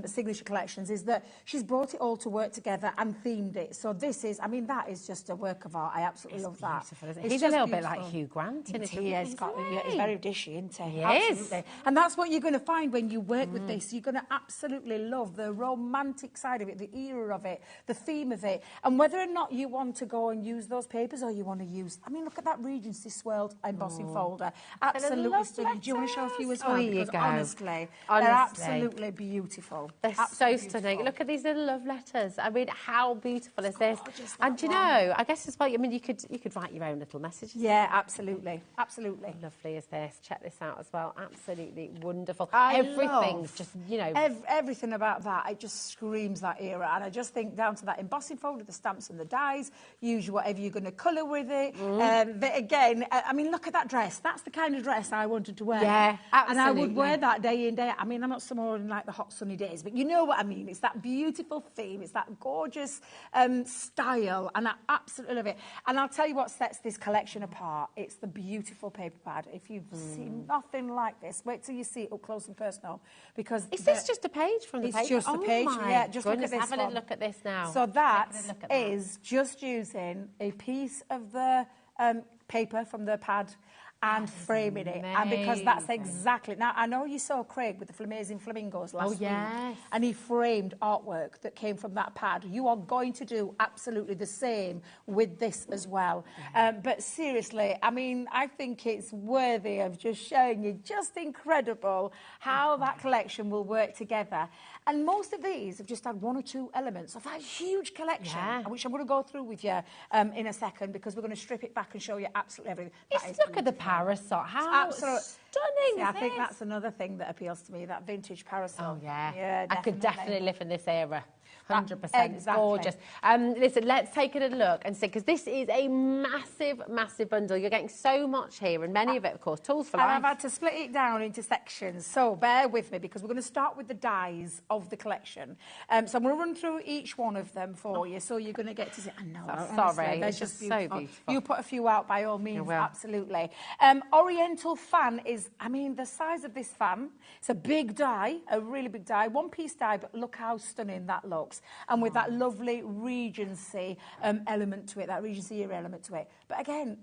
signature collections, is that she's brought it all to work together and themed it. So this is, I mean, that is just a work of art. I absolutely love that. Isn't it? He's a little bit like Hugh Grant. He's very dishy, isn't he? He absolutely. is. And that's what you're going to find when you work with this. You're going to absolutely love the romantic side of it, the era of it, the theme of it, and whether or not you want to go and use those papers or you want to use, I mean, look at that Regency swirled embossing folder. Absolutely stunning. Do you want to show a few as well? Here you go. Honestly, they're absolutely beautiful. They're so stunning. Look at these little love letters. I mean, how beautiful is this? And you know, I guess as well, I mean, you could write your own little messages. Yeah, absolutely. Absolutely. Lovely is this. Check this out as well. Absolutely wonderful. Everything's Everything's just, you know. Everything about that, it just screams that era. And I just think down to that embossing folder, the stamps and the dies, use whatever you're going to colour with it. But again, I mean, look at that dress. That's the kind of dress I wanted to wear. Yeah, absolutely. And I would wear that day in, day out. I mean, I'm not someone in like the hot sunny days, but you know what I mean. It's that beautiful theme. It's that gorgeous style, and I absolutely love it. And I'll tell you what sets this collection apart. It's the beautiful paper pad. If you've seen nothing like this, wait till you see it up close and personal. Because is this just a page from the paper? It's just a page. Yeah, just look at this Have a little look at this now. So that is just using a piece of the paper from the pad and framing it. And because that's exactly... Now, I know you saw Craig with the amazing flamingos last week. And he framed artwork that came from that pad. You are going to do absolutely the same with this as well. But seriously, I mean, I think it's worthy of just showing you just incredible how that collection will work together. And most of these have just had 1 or 2 elements of that huge collection, which I'm going to go through with you in a second, because we're going to strip it back and show you absolutely everything. Look at the parasol. How stunning is I think that's another thing that appeals to me, that vintage parasol. Oh, yeah. Yeah, I could definitely live in this era. 100%. Exactly. It's gorgeous. Listen, let's take a look and see, because this is a massive, massive bundle. You're getting so much here, and many of it, of course, tools for life. And I've had to split it down into sections, so bear with me, because we're going to start with the dies of the collection. So I'm going to run through each one of them for you, so you're going to get to see... I know, sorry, they're it's just so beautiful. You put a few out by all means, absolutely. Oriental fan is is, I mean, the size of this fan. It's a big die, a really big die, one-piece die, but look how stunning that looks. And with that lovely Regency element to it, that Regency era element to it. But again,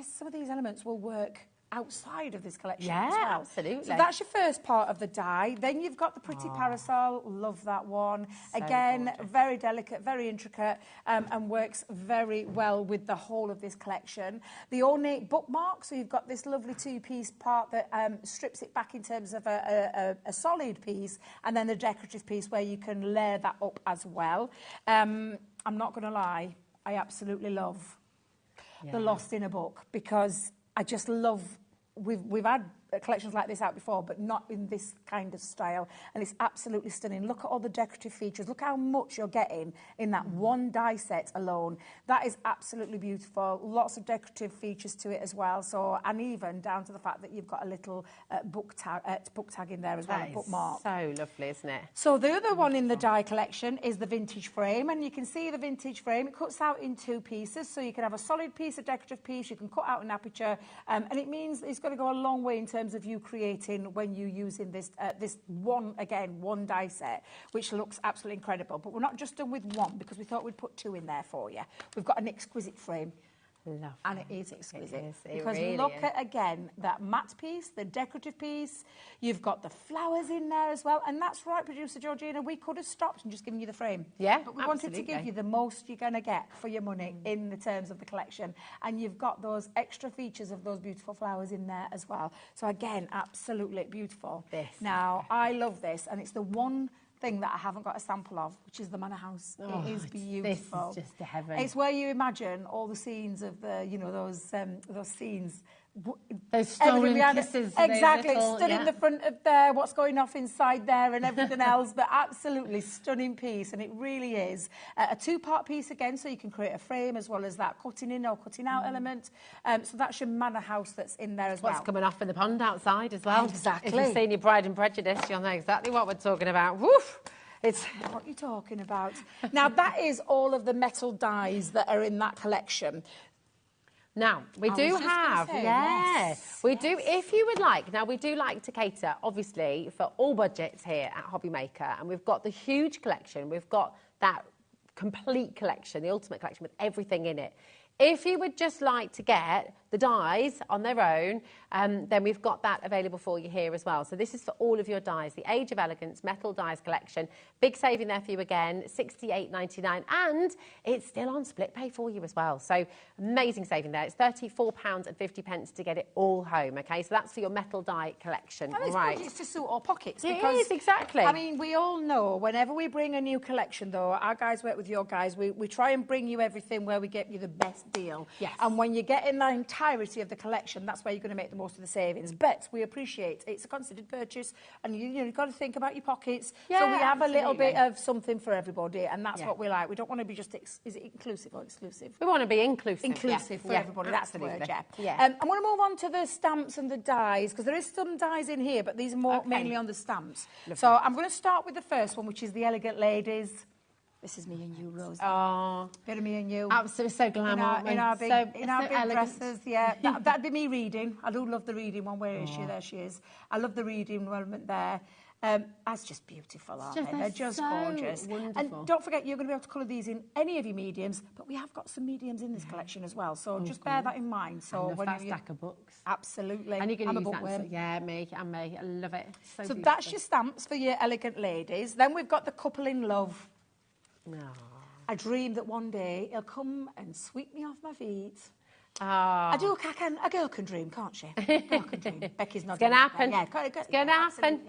some of these elements will work outside of this collection as well. Absolutely. So that's your first part of the die. Then you've got the pretty parasol. Love that one. So Again, gorgeous. very delicate, very intricate, and works very well with the whole of this collection. The ornate bookmark. So you've got this lovely two-piece part that strips it back in terms of a solid piece, and then the decorative piece where you can layer that up as well. I'm not going to lie, I absolutely love the Lost in a Book, because I just love, we've had collections like this out before, but not in this kind of style, and it's absolutely stunning. Look at all the decorative features. Look how much you're getting in that one die set alone. That is absolutely beautiful. Lots of decorative features to it as well. So, and even down to the fact that you've got a little book tag in there as well, a bookmark. So lovely, isn't it? So the other one in the die collection is the vintage frame, and you can see the vintage frame. It cuts out in two pieces, so you can have a solid piece, a decorative piece. You can cut out an aperture, and it means it's going to go a long way in terms of you creating when you're using this one die set, which looks absolutely incredible. But we're not just done with one, because we thought we'd put two in there for you. We've got an exquisite frame. Lovely. And it is exquisite. It is. It because really look is. at, again, that matte piece, the decorative piece. You've got the flowers in there as well. And that's right, producer Georgina, we could have stopped and just given you the frame. Yeah, But we wanted to give you the most you're going to get for your money in the terms of the collection. And you've got those extra features of those beautiful flowers in there as well. So again, absolutely beautiful. Now, I love this, and it's the one thing that I haven't got a sample of, which is the Manor House. Oh, it is beautiful. This is just heaven. It's where you imagine all the scenes of the, you know, those scenes. Those stolen behind it. kisses. Exactly, those little, stood in the front of there, what's going off inside there and everything else, but absolutely stunning piece, and it really is. A two-part piece again, so you can create a frame as well as that cutting in or cutting out element. So that's your Manor House that's in there as well. What's coming off in the pond outside as well. Exactly. If you've seen your Pride and Prejudice, you'll know exactly what we're talking about. Woof! It's what you're talking about. Now, that is all of the metal dies that are in that collection. Now, we do have, we do, if you would like, now we do like to cater, obviously, for all budgets here at HobbyMaker, and we've got the huge collection, we've got that complete collection, the ultimate collection with everything in it. If you would just like to get the dies on their own, then we've got that available for you here as well. So this is for all of your dies, the Age of Elegance Metal Dies collection. Big saving there for you again, $68.99, and it's still on split pay for you as well. So amazing saving there. It's £34.50 to get it all home, okay? So that's for your metal die collection, And it's right? good, it's to suit our pockets. It because, is, exactly. I mean, we all know whenever we bring a new collection, though, our guys work with your guys, we try and bring you everything where we get you the best deal. Yes. And when you get in the entirety of the collection, that's where you're going to make the most of the savings. But we appreciate it's a considered purchase, and you've got to think about your pockets. Yeah, so we have absolutely. a little bit of something for everybody, and that's what we like. We don't want to be just, is it inclusive or exclusive? We want to be inclusive. Inclusive for everybody, that's the absolutely. word, yeah. Yeah. I'm going to move on to the stamps and the dies, because there is some dies in here, but these are more mainly on the stamps. Lovely. So I'm going to start with the first one, which is the Elegant Ladies. This is me and you, Rose. Oh, bit of me and you. Absolutely, so glam, aren't we? In our big, so big dresses, yeah. That'd be me reading. I do love the reading one. Where is she? There she is. I love the reading element there. That's just beautiful, aren't they? They're just so gorgeous. Wonderful. And don't forget, you're going to be able to colour these in any of your mediums, but we have got some mediums in this collection as well. So just bear that in mind. So when you stack of books. Absolutely. And you're going to I'm use a bookworm. that. Yeah, me. I love it. So So that's your stamps for your Elegant Ladies. Then we've got the Couple in Love. No. I dream that one day he'll come and sweep me off my feet. Oh. A girl can dream, can't she? A girl can dream. Becky's not. It's going to happen. Yeah, it's going to happen.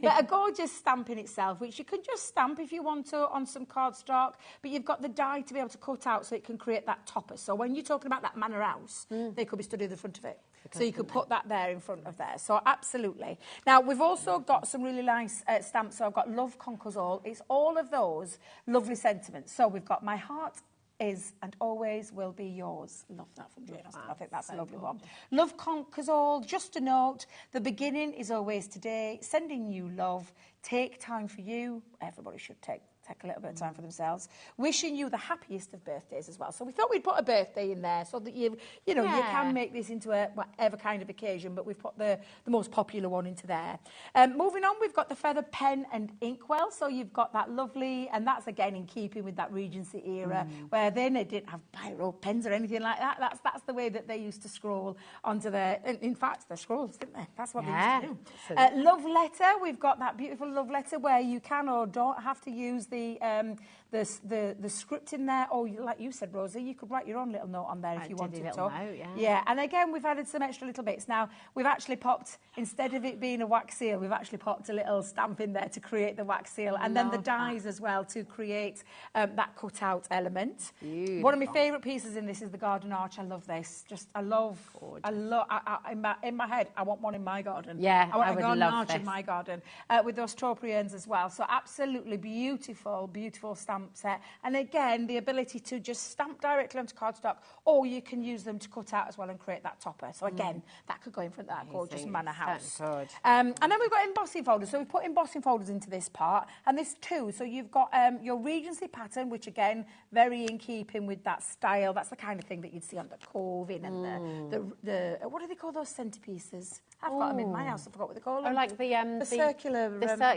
But a gorgeous stamp in itself, which you can just stamp if you want to on some cardstock, but you've got the die to be able to cut out so it can create that topper. So when you're talking about that Manor House, they could be stood in the front of it. So you could put that there in front of there. So absolutely. Now, we've also got some really nice stamps. So I've got Love Conquers All. It's all of those lovely sentiments. So we've got My Heart is and always will be yours. Love that from Jane Austen. I think that's a lovely one. Love Conquers All. Just a note. The beginning is always today. Sending you love. Take time for you. Everybody should take take a little bit of time for themselves. Wishing you the happiest of birthdays as well. So we thought we'd put a birthday in there so that you know, you can make this into a whatever kind of occasion, but we've put the most popular one into there. Moving on, we've got the feather pen and inkwell. So you've got that lovely, and that's again in keeping with that Regency era, where then they didn't have biro pens or anything like that. That's the way that they used to scroll onto their, in fact, their scrolls, didn't they? That's what they used to do. Love letter, we've got that beautiful love letter where you can or don't have to use the script in there, or like you said, Rosie, you could write your own little note on there if you wanted to. Note, yeah, and again, we've added some extra little bits. Now, we've actually popped, instead of it being a wax seal, we've actually popped a little stamp in there to create the wax seal, and then the dies as well to create that cut-out element. Beautiful. One of my favourite pieces in this is the garden arch. I love this. In my head, I want one in my garden. Yeah, I want a garden arch in my garden with those taupe ends as well. So absolutely beautiful, beautiful stamp set. And again, the ability to just stamp directly onto cardstock, or you can use them to cut out as well and create that topper. So again, that could go in front of that gorgeous manor house. And then we've got embossing folders. So we've put embossing folders into this part, and this too. So you've got your Regency pattern, which again, very in keeping with that style. That's the kind of thing that you'd see on the Corvin and the what do they call those centerpieces? I've got them in my house. I forgot what they call them. Oh, like the circular.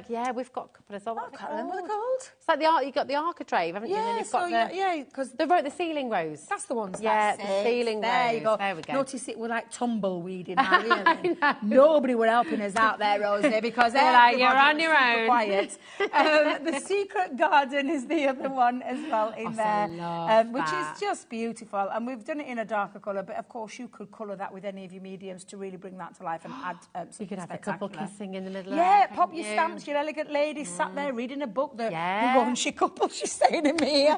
Yeah, we've got a couple of them. I can't remember what they're called. It's like you've got the architrave, haven't you? Yeah, and you've got because the ceiling rows. That's the ones. Yeah, the ceiling rows. There you go. There we go. Notice it was like tumbleweeding now, really. Nobody were helping us out there, Rosie, because they're like, you're on your own. Quiet. The secret garden is the other one as well in there, which is just beautiful. And we've done it in a darker colour, but of course you could colour that with any of your mediums to really bring that to life and add some. You could have a couple kissing in the middle. Yeah, pop your stamps. Your elegant lady sat there reading a book. The raunchy couple, she's saying to me.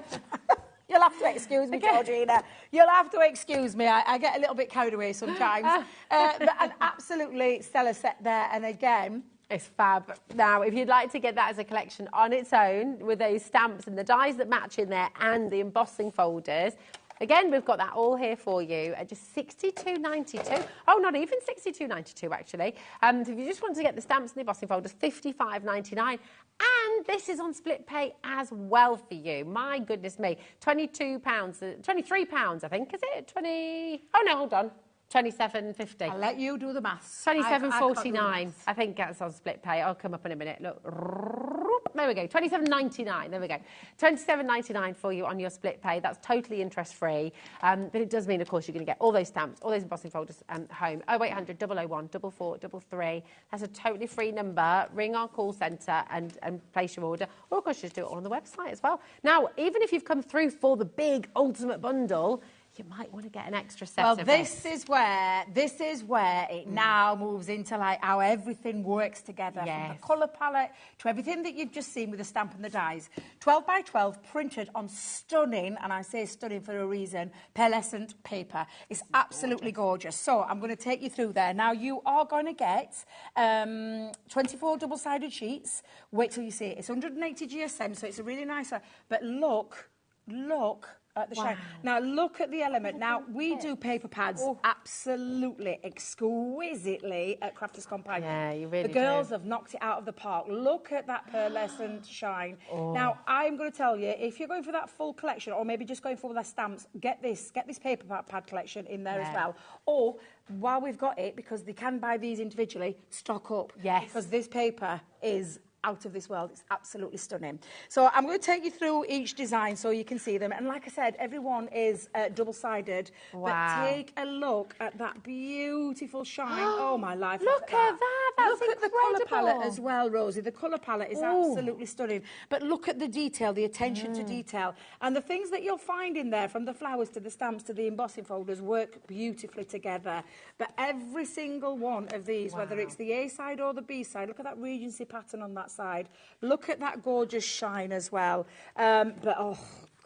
You'll have to excuse me, Georgina. You'll have to excuse me. I get a little bit carried away sometimes. But an absolutely stellar set there. And again, it's fab. Now, if you'd like to get that as a collection on its own, with those stamps and the dies that match in there and the embossing folders, again, we've got that all here for you at just $62.92. Oh, not even $62.92, actually. So if you just want to get the stamps and the embossing folders, $55.99. And this is on split pay as well for you. My goodness me. £23, I think, is it? Oh, no, hold on. $27.50. I'll let you do the maths. $27.49. I think that's on split pay. I'll come up in a minute. Look. There we go. $27.99. There we go. $27.99 for you on your split pay. That's totally interest-free. But it does mean, of course, you're going to get all those stamps, all those embossing folders home. 0800 001 4433. That's a totally free number. Ring our call centre and place your order. Or, of course, just do it all on the website as well. Now, even if you've come through for the big ultimate bundle, you might want to get an extra set of this is where it now moves into like how everything works together. From the colour palette to everything that you've just seen with the stamp and the dies. 12 by 12 printed on stunning, and I say stunning for a reason, pearlescent paper. It's absolutely gorgeous. So I'm going to take you through there. Now you are going to get 24 double-sided sheets. Wait till you see it. It's 180 GSM, so it's a really nice one. But look at the shine. Now, look at the element. Now, we do paper pads absolutely exquisitely at Crafters Companion. Yeah, you really do. The girls have knocked it out of the park. Look at that pearlescent shine. Now, I'm going to tell you, if you're going for that full collection, or maybe just going for the stamps, get this paper pad collection in there as well. Or, while we've got it, because they can buy these individually, stock up. Yes. Because this paper is out of this world. It's absolutely stunning. So I'm going to take you through each design so you can see them. And like I said, everyone is double-sided. Wow. But take a look at that beautiful shine. Oh, my life. Look at that. That's look incredible. At the colour palette as well, Rosie. The colour palette is absolutely stunning. But look at the detail, the attention to detail. And the things that you'll find in there, from the flowers to the stamps to the embossing folders, work beautifully together. But every single one of these, whether it's the A side or the B side, look at that Regency pattern on that side. Look at that gorgeous shine as well. But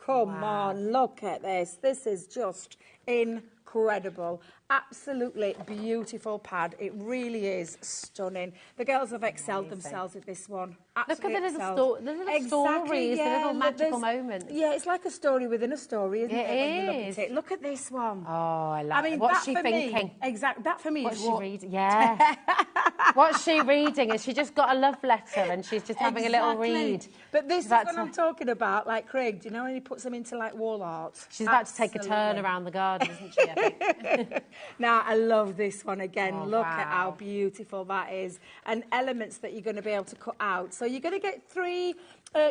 come on, look at this. This is just incredible. incredible. Absolutely beautiful pad. It really is stunning. The girls have excelled themselves with this one. Absolutely Look at the little stories, the little magical moments. Yeah, it's like a story within a story, isn't it? When you look at it. Look at this one. Oh, I love it. What's she thinking? Exactly. That for me What's is she reading? Yeah. What's she reading? Has she just got a love letter and she's just having a little read? But this is what I'm talking about. Like Craig, do you know when he puts them into like wall art? She's about to take a turn around the garden, isn't she? I think. Now, I love this one again. Look at how beautiful that is. And elements that you're going to be able to cut out. So you're going to get 3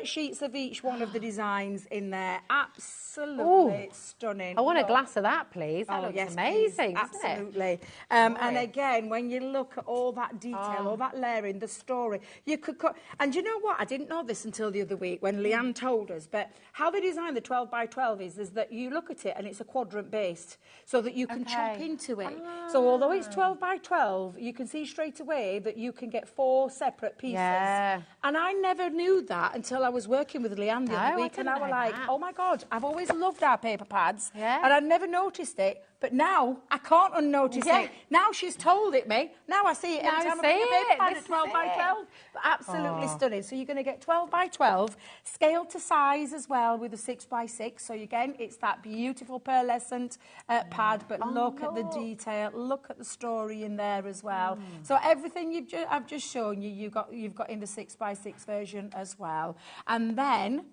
sheets of each one of the designs in there. Absolutely stunning. I want a glass of that, please. That looks amazing, doesn't it? Absolutely. And again, when you look at all that detail, all that layering, the story, you could cut... And you know what? I didn't know this until the other week when Leanne told us, but how they design the 12 by 12 is that you look at it and it's a quadrant based so that you can chop into it. So although it's 12 by 12, you can see straight away that you can get 4 separate pieces. Yeah. And I never knew that until I was working with Leanne the other week, and I was like, oh my God, I've always loved our paper pads, and I never noticed it, but now I can't unnotice it. Now she's told it me, now I see it every time I bring a paper pad at 12 by 12. Absolutely stunning. So you're going to get 12 by 12, scaled to size as well with a 6 by 6. So again, it's that beautiful pearlescent pad, but look at the detail, look at the story in there as well. So everything I've just shown you, you've got in the 6 by 6 version as well. And then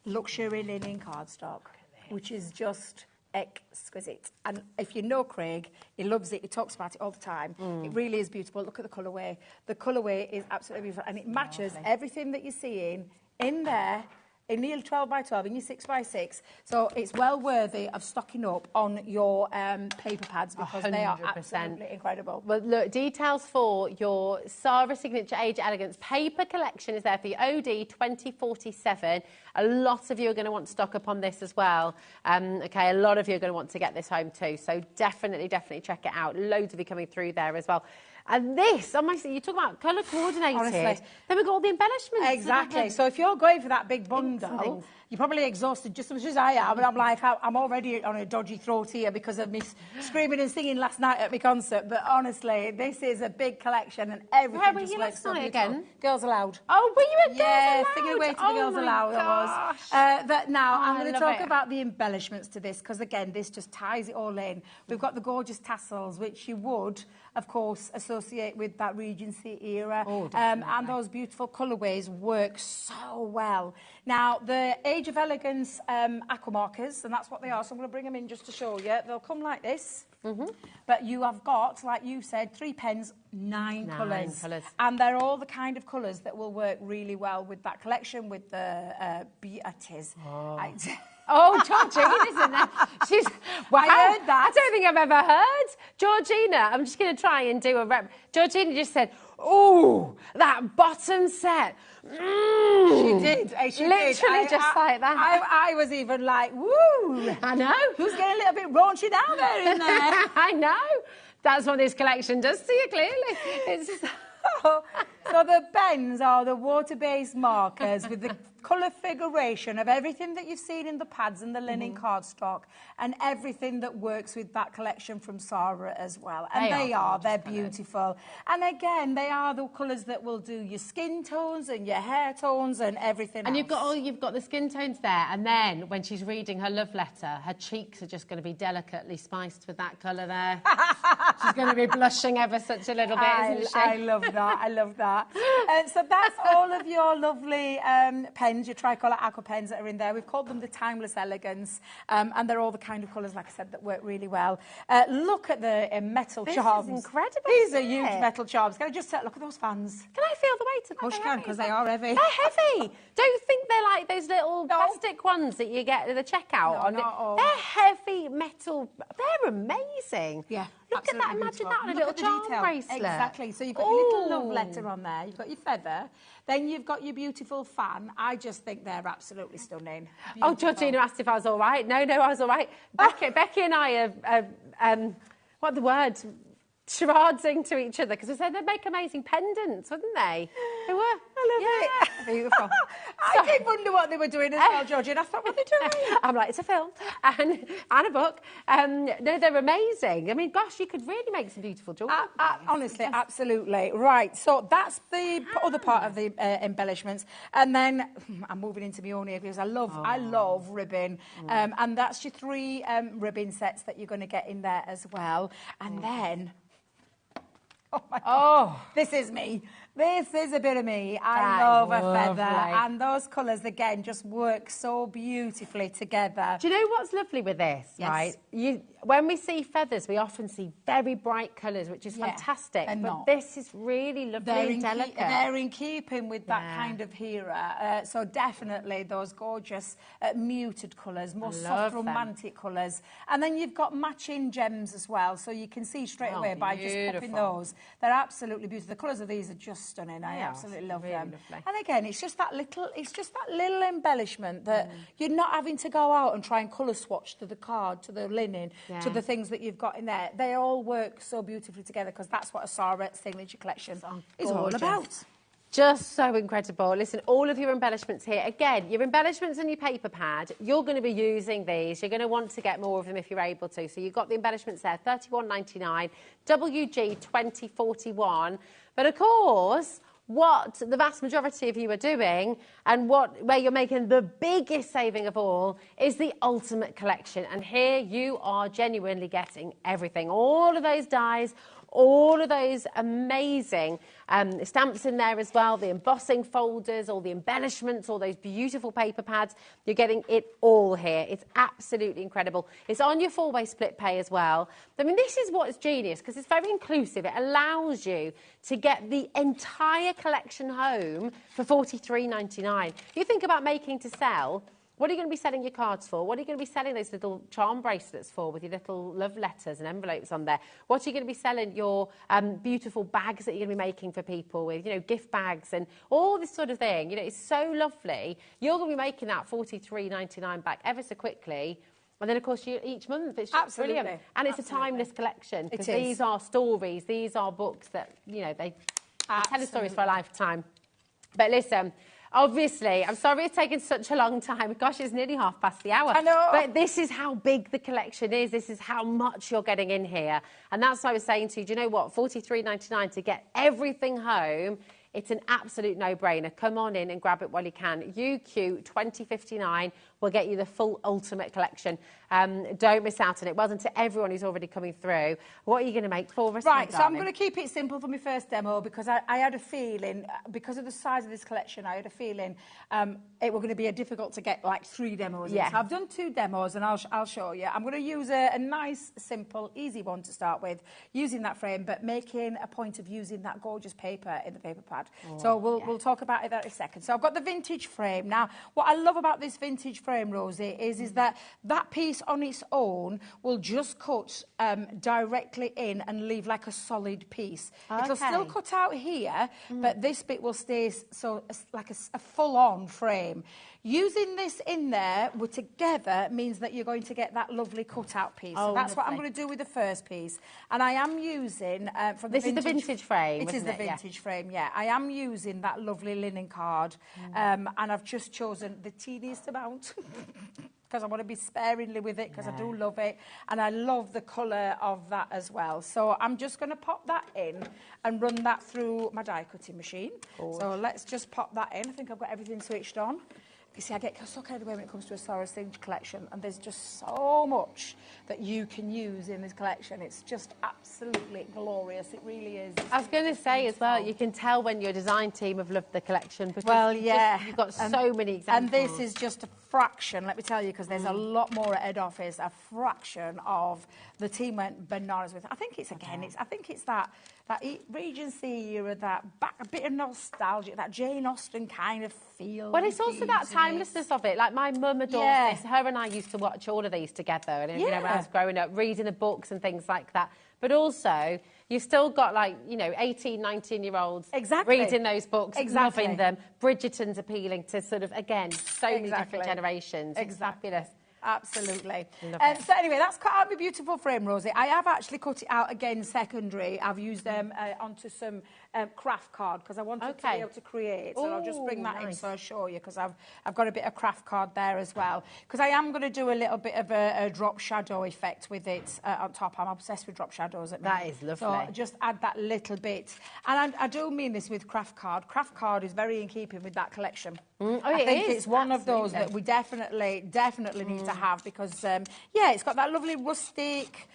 luxury linen cardstock, which is just exquisite. And if you know Craig, he loves it. He talks about it all the time. It really is beautiful. Look at the colourway. The colourway is absolutely beautiful, and it matches everything that you're seeing in there. In your 12 by 12, in your 6 by 6. So it's well worthy of stocking up on your paper pads because 100%. They are absolutely incredible. Well, look, details for your Sara Signature Age Elegance paper collection is there for your OD 2047. A lot of you are going to want to stock up on this as well. Okay, a lot of you are going to want to get this home too. So definitely check it out. Loads of you coming through there as well. And this, you talk about colour coordinated. Honestly. Then we've got all the embellishments. Exactly. So if you're going for that big bundle, you're probably exhausted just as much as I am. And I'm like, I'm already on a dodgy throat here because of me screaming and singing last night at my concert. But honestly, this is a big collection and everything. Where were you last night again? Girls Aloud. Oh, were you at Girls Aloud? Yeah, singing away to the Girls Aloud I was. Now, I'm going to talk about the embellishments to this because, again, this just ties it all in. We've got the gorgeous tassels, which you would, of course, associate with that Regency era. And those beautiful colourways work so well. Now, the Age of Elegance aqua markers, and that's what they are, so I'm going to bring them in just to show you. They'll come like this. But you have got, like you said, 3 pens, 9 colours. And they're all the kind of colours that will work really well with that collection, with the beauties. Oh, Georgina, isn't that? She's... Wow, I heard that. I don't think I've ever heard. Georgina, I'm just going to try and do a rep. Georgina just said, ooh, that bottom set. She did. Literally just like that. I was even like, woo. I know. Who's getting a little bit raunchy down there in there? I know. That's what this collection does to you, clearly. It's just... So the pens are the water-based markers with the colour figuration of everything that you've seen in the pads and the linen cardstock and everything that works with that collection from Sara as well. And they're beautiful. And again, they are the colours that will do your skin tones and your hair tones and everything and else. you've got the skin tones there, and then when she's reading her love letter, her cheeks are just going to be delicately spiced with that colour there. She's going to be blushing ever such a little bit, isn't she? I love that. I love that. So that's all of your lovely pens, your tricolour aqua pens that are in there. We've called them the Timeless Elegance, and they're all the kind of colours, like I said, that work really well. Look at the metal charms. This is incredible. These are huge metal charms. Can I just look at those fans? Can I feel the weight of them? Of course you can, because they are heavy. They're heavy. Don't you think they're like those little plastic ones that you get at the checkout? No, they're heavy metal. They're amazing. Yeah. Look at that. Imagine that on a little charm bracelet. Exactly. So you've got your little love letter on there. You've got your feather. Then you've got your beautiful fan. I just think they're absolutely stunning. Beautiful. Oh, Georgina asked if I was all right. No, I was all right. Becky and I are, what the word? Charading to each other, because we said they'd make amazing pendants, wouldn't they? They were. I love it. Beautiful. I did wonder what they were doing as well, Georgie, and I thought, what are they doing? I'm like, it's a film and a book. No, they're amazing. I mean, gosh, you could really make some beautiful jewellery. Honestly, absolutely. Right, so that's the other part of the embellishments. And then I'm moving into my own areas. I love ribbon. And that's your 3 ribbon sets that you're going to get in there as well. And then... Oh, my God. This is me. This is a bit of me. I love a feather. And those colours, again, just work so beautifully together. Do you know what's lovely with this, right? When we see feathers, we often see very bright colours, which is fantastic. But this is really lovely and delicate. They're in keeping with that kind of era. So definitely those gorgeous muted colours, more soft, romantic colours. And then you've got matching gems as well. So you can see straight away by just popping those. They're absolutely beautiful. The colours of these are just stunning. I absolutely love them. Lovely. And again, it's just that little embellishment that you're not having to go out and try and colour swatch to the card, to the linen, to the things that you've got in there. They all work so beautifully together because that's what a Sara signature collection is all about. Just so incredible. Listen, all of your embellishments here. Again, your embellishments and your paper pad, you're going to be using these. You're going to want to get more of them if you're able to. So you've got the embellishments there, $31.99, WG 2041. But of course, what the vast majority of you are doing and where you're making the biggest saving of all is the ultimate collection. And here you are genuinely getting everything. All of those dies, all of those amazing stamps in there as well, the embossing folders, all the embellishments, all those beautiful paper pads. You're getting it all here. It's absolutely incredible. It's on your 4-way split pay as well. I mean, this is what's genius because it's very inclusive. It allows you to get the entire collection home for $43.99. You think about making to sell. What are you going to be selling your cards for? What are you going to be selling those little charm bracelets for with your little love letters and envelopes on there? What are you going to be selling your beautiful bags that you're going to be making for people with, you know, gift bags and all this sort of thing? You know, it's so lovely. You're going to be making that $43.99 back ever so quickly. And then, of course, each month, it's just brilliant. And it's a timeless collection because these are stories, these are books that, you know, they tell the stories for a lifetime. But listen... Obviously, I'm sorry it's taken such a long time. Gosh, it's nearly 1:30. I know. But this is how big the collection is. This is how much you're getting in here. And that's what I was saying to you. Do you know what? $43.99 to get everything home. It's an absolute no-brainer. Come on in and grab it while you can. UQ 2059 will get you the full ultimate collection. Don't miss out on it. Well done to everyone who's already coming through. What are you going to make for us? Right, so I'm going to keep it simple for my first demo because I had a feeling, because of the size of this collection, I had a feeling it were going to be difficult to get like 3 demos in. So I've done 2 demos and I'll show you. I'm going to use a nice, simple, easy one to start with, using that frame, but making a point of using that gorgeous paper in the paper pad. So we'll talk about it in a second. So I've got the vintage frame. Now, what I love about this vintage frame, Rosie, is that piece on its own will just cut directly in and leave like a solid piece. It'll still cut out here, but this bit will stay so like a full-on frame. Using this in there together means that you're going to get that lovely cut-out piece. So that's what I'm going to do with the first piece. And I am using... from this is the vintage frame, It is the vintage frame, yeah. I am using that lovely linen card. And I've just chosen the teeniest amount. Because I want to be sparingly with it, because I do love it. And I love the colour of that as well. So I'm just going to pop that in and run that through my die cutting machine. So let's just pop that in. I think I've got everything switched on. You see, I get so carried away when it comes to a Sara signature collection, and there's just so much that you can use in this collection. It's just absolutely glorious. It really is. I was going to say as well, you can tell when your design team have loved the collection because you've got so many examples. And this is just a fraction, let me tell you, because there's a lot more at head office. A fraction of the team went bananas with it. I think it's that Regency era, a bit of nostalgia, that Jane Austen kind of feel. Well, it's also that timelessness of it. Like my mum adores this. Her and I used to watch all of these together, and you know, when I was growing up, reading the books and things like that. But also, you've still got 18, 19-year-olds reading those books, loving them. Bridgerton's appealing to sort of, again, so many different generations. It's fabulous. Absolutely. So anyway, that's cut out my beautiful frame, Rosie. I have actually cut it out again secondary. I've used them onto some craft card because I wanted to be able to create. So I'll just bring that in so I'll show you because I've got a bit of craft card there as well. Because I am going to do a little bit of a drop shadow effect with it on top. I'm obsessed with drop shadows at the moment. That is lovely. So just add that little bit. And I do mean this with craft card. Craft card is very in keeping with that collection. I think it's one of those that we definitely need to have because, yeah, it's got that lovely rustic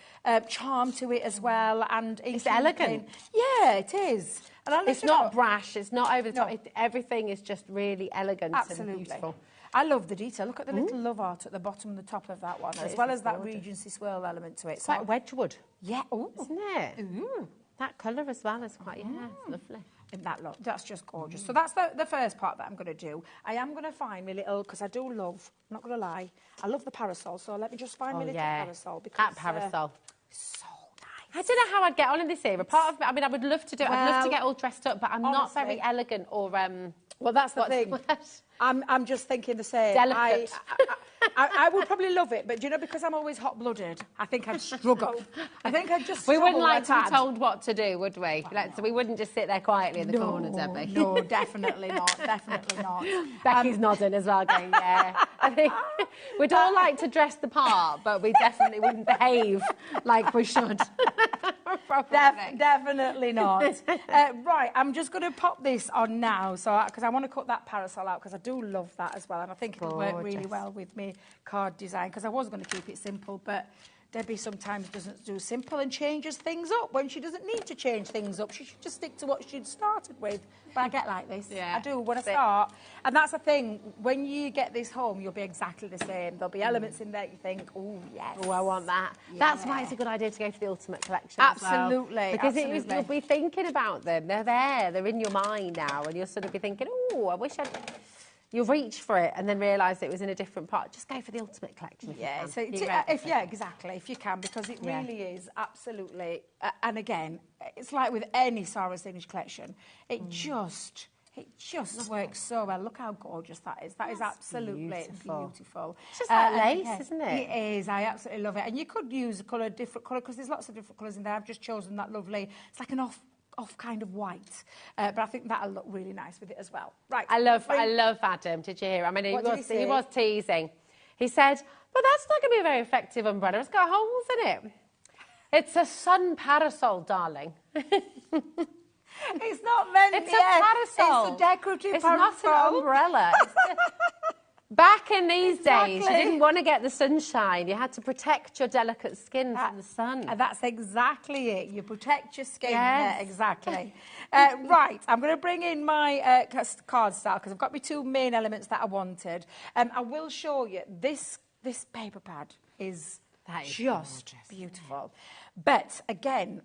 charm to it as well. And it's elegant. Yeah, it is. And it's not brash, it's not over the top. Everything is just really elegant and beautiful. I love the detail. Look at the little love art at the bottom and the top of that one, as well as that Regency swirl element to it. It's like Wedgwood. Yeah. Ooh. Isn't it? Ooh. That colour as well is quite, it's lovely. In that look, that's just gorgeous. So that's the first part that I'm going to do. I am going to find my little, because I do love, I'm not going to lie, I love the parasol. So let me just find my little parasol. Because, that parasol. So nice. I don't know how I'd get on in this era. Part of me, I mean, I would love to do it. I'd love to get all dressed up, but I'm not very elegant or... well, that's the thing. I'm just thinking the same. Delicate. I would probably love it, but do you know, because I'm always hot-blooded, I think I'd struggle. I think I'd just We struggle. wouldn't like to be told what to do, would we? So we wouldn't just sit there quietly in the corner, Debbie. No, definitely not. Definitely not. Becky's nodding as well, going, yeah. I think we'd all like to dress the part, but we definitely wouldn't behave like we should. Definitely not. Right, I'm just going to pop this on now, so because I want to cut that parasol out, because I do love that as well, and I think it'll work really well with me card design, because I was going to keep it simple, but Debbie sometimes doesn't do simple and changes things up when she doesn't need to change things up. She should just stick to what she'd started with. But I get like this. Yeah, I do when I start. And that's the thing. When you get this home, you'll be exactly the same. There'll be elements in there you think, oh, yes. Oh, I want that. Yeah. That's why it's a good idea to go for the ultimate collection. Absolutely. As well. Because you'll be thinking about them. They're there. They're in your mind now. And you'll sort of be thinking, oh, I wish I'd... You'll reach for it and then realise it was in a different part. Just go for the ultimate collection. Yeah, exactly, if you can, because it really is absolutely. And again, it's like with any Sara Signature collection, it just works so well. Look how gorgeous that is. That is absolutely beautiful. It's just like lace, isn't it? It is. I absolutely love it. And you could use a different colour, because there's lots of different colours in there. I've just chosen that lovely. It's like an off kind of white, but I think that'll look really nice with it as well. Right. I love Adam. Did you hear? I mean, he was teasing. He said, "But that's not going to be a very effective umbrella. It's got holes in it. It's a sun parasol, darling." It's not meant. It's a parasol. It's a decorative parasol. It's not an umbrella. Back in these days, you didn't want to get the sunshine. You had to protect your delicate skin from the sun. And that's exactly it. You protect your skin. Yes. Yeah, exactly. Right, I'm going to bring in my card style, because I've got my two main elements that I wanted. I will show you this paper pad is just beautiful. But again,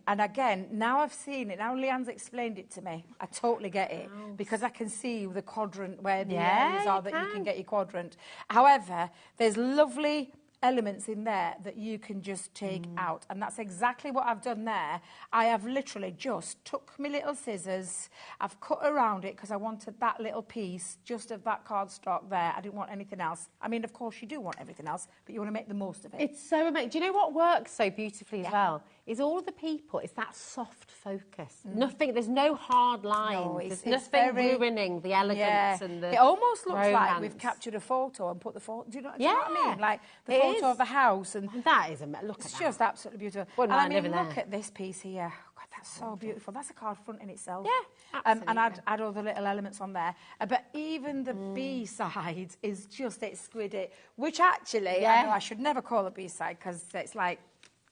now I've seen it, now Leanne's explained it to me, I totally get it, because I can see the quadrant where the areas are that you can get your quadrant. However, there's lovely elements in there that you can just take out, and that's exactly what I've done there. I have literally just took my little scissors, I've cut around it because I wanted that little piece just of that cardstock there. I didn't want anything else. I mean, of course you do want everything else, but you want to make the most of it. It's so amazing. Do you know what works so beautifully as well? Is all of the people, it's that soft focus. Nothing, there's no hard lines. There's nothing ruining the elegance and the It almost looks romance. Like we've captured a photo and put the photo, do you know what I mean? Like the photo of the house. And that is, look at it's just absolutely beautiful. Wouldn't mind living there. Look at this piece here. God, that's so beautiful. That's a card front in itself. Yeah, absolutely. And add all the little elements on there. But even the B-side is just exquisite, which actually, I know I should never call a B-side, because it's like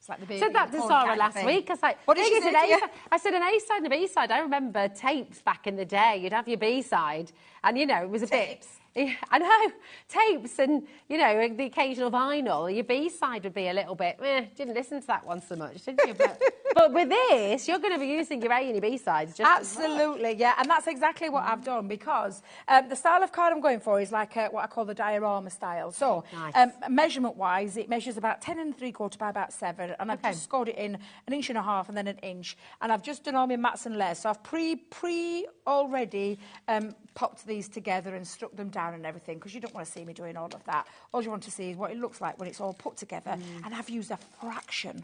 the baby. I said that to Sara last week. I was like, what did she say? I said an A-side and a B-side. I remember tapes back in the day. You'd have your B-side, and, you know, it was a bit... I know, tapes and, you know, the occasional vinyl. Your B-side would be a little bit, didn't listen to that one so much, did you? But with this, you're going to be using your A and your B-sides. Absolutely, yeah, and that's exactly what I've done, because the style of card I'm going for is like what I call the diorama style. So, measurement-wise, it measures about 10 3/4 by about 7, and I've just scored it in 1.5 inches and then 1 inch, and I've just done all my mats and layers. So I've already popped these together and stuck them down and everything, because you don't want to see me doing all of that. All you want to see is what it looks like when it's all put together, and I've used a fraction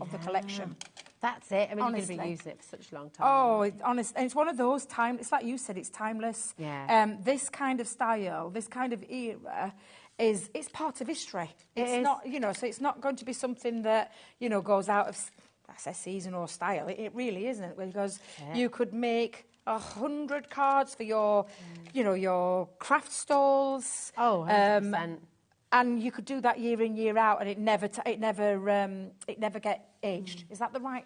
of the collection. That's it. I mean, Honestly. you're going to be using it for such a long time. Oh, honest, and it's one of those it's like you said, it's timeless. Yeah. This kind of style, this kind of era, it's part of history. It's not, you know, so it's not going to be something that, you know, goes out of, I say, season or style. It really isn't, because you could make 100 cards for your, you know, your craft stalls. Oh, 100%. And you could do that year in, year out, and it never get aged. Is that the right?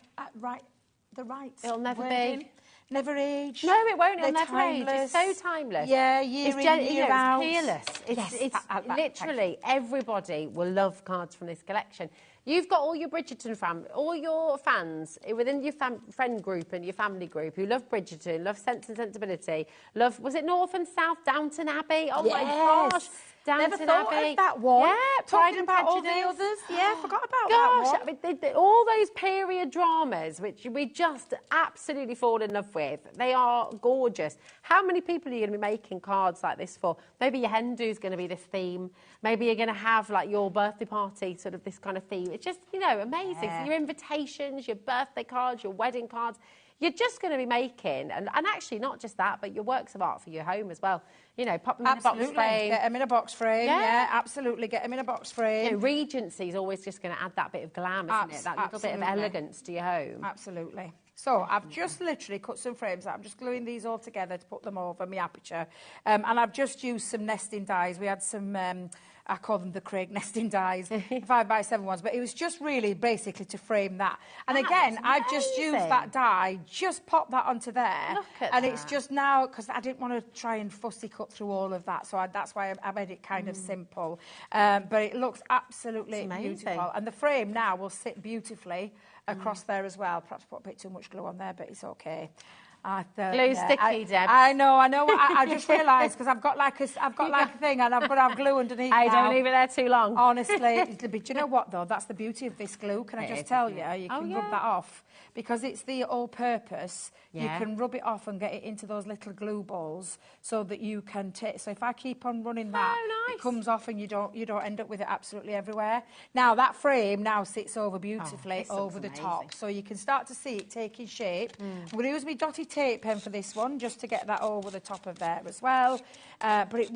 It'll never wording? be. Never age. No, it won't. It'll They're never age. It's so timeless. Yeah, year in, year out. It's peerless. It's literally everybody will love cards from this collection. You've got all your Bridgerton all your fans within your friend group and your family group who love Bridgerton, love Sense and Sensibility, love, was it North and South, Downton Abbey? Oh my gosh. Downton Never thought Abbey. of that one. Yeah, Talking Pride about and all the Prejudice. others. Yeah, forgot about Gosh, that one. I mean, all those period dramas, which we just absolutely fall in love with, they are gorgeous. How many people are you going to be making cards like this for? Maybe your hen do's going to be this theme. Maybe you're going to have, like, your birthday party, sort of this kind of theme. It's just, you know, amazing. Yeah. So your invitations, your birthday cards, your wedding cards, you're just going to be making, and actually not just that, but your works of art for your home as well. You know, pop them in a box frame. Get them in a box frame. Yeah, absolutely. Get them in a box frame. You know, Regency is always just going to add that bit of glam, isn't it? That little bit of elegance to your home. Absolutely. So I've just literally cut some frames out. I'm just gluing these all together to put them over my aperture. And I've just used some nesting dies. We had some, I call them the Craig nesting dies, 5x7 ones. But it was just really basically to frame that. And again, I've just used that die, just pop that onto there. Look at and that. it's just now, because I didn't want to try and fussy cut through all of that. So that's why I made it kind of simple. But it looks absolutely beautiful. And the frame now will sit beautifully across there as well. Perhaps put a bit too much glue on there, but it's okay. Glue's sticky, Deb. I know. I just realised, because I've got like a thing, and I've got to have glue underneath. Hey, don't leave it there too long. Honestly, do you know what though? That's the beauty of this glue. Can I just tell you? You can rub that off, because it's the all-purpose. You can rub it off and get it into those little glue balls, so that you can take. So if I keep on running that, it comes off, and you don't end up with it absolutely everywhere. Now that frame now sits over beautifully over the top, so you can start to see it taking shape. I'm going to use my dotted tape pen for this one, just to get that over the top of there as well. But it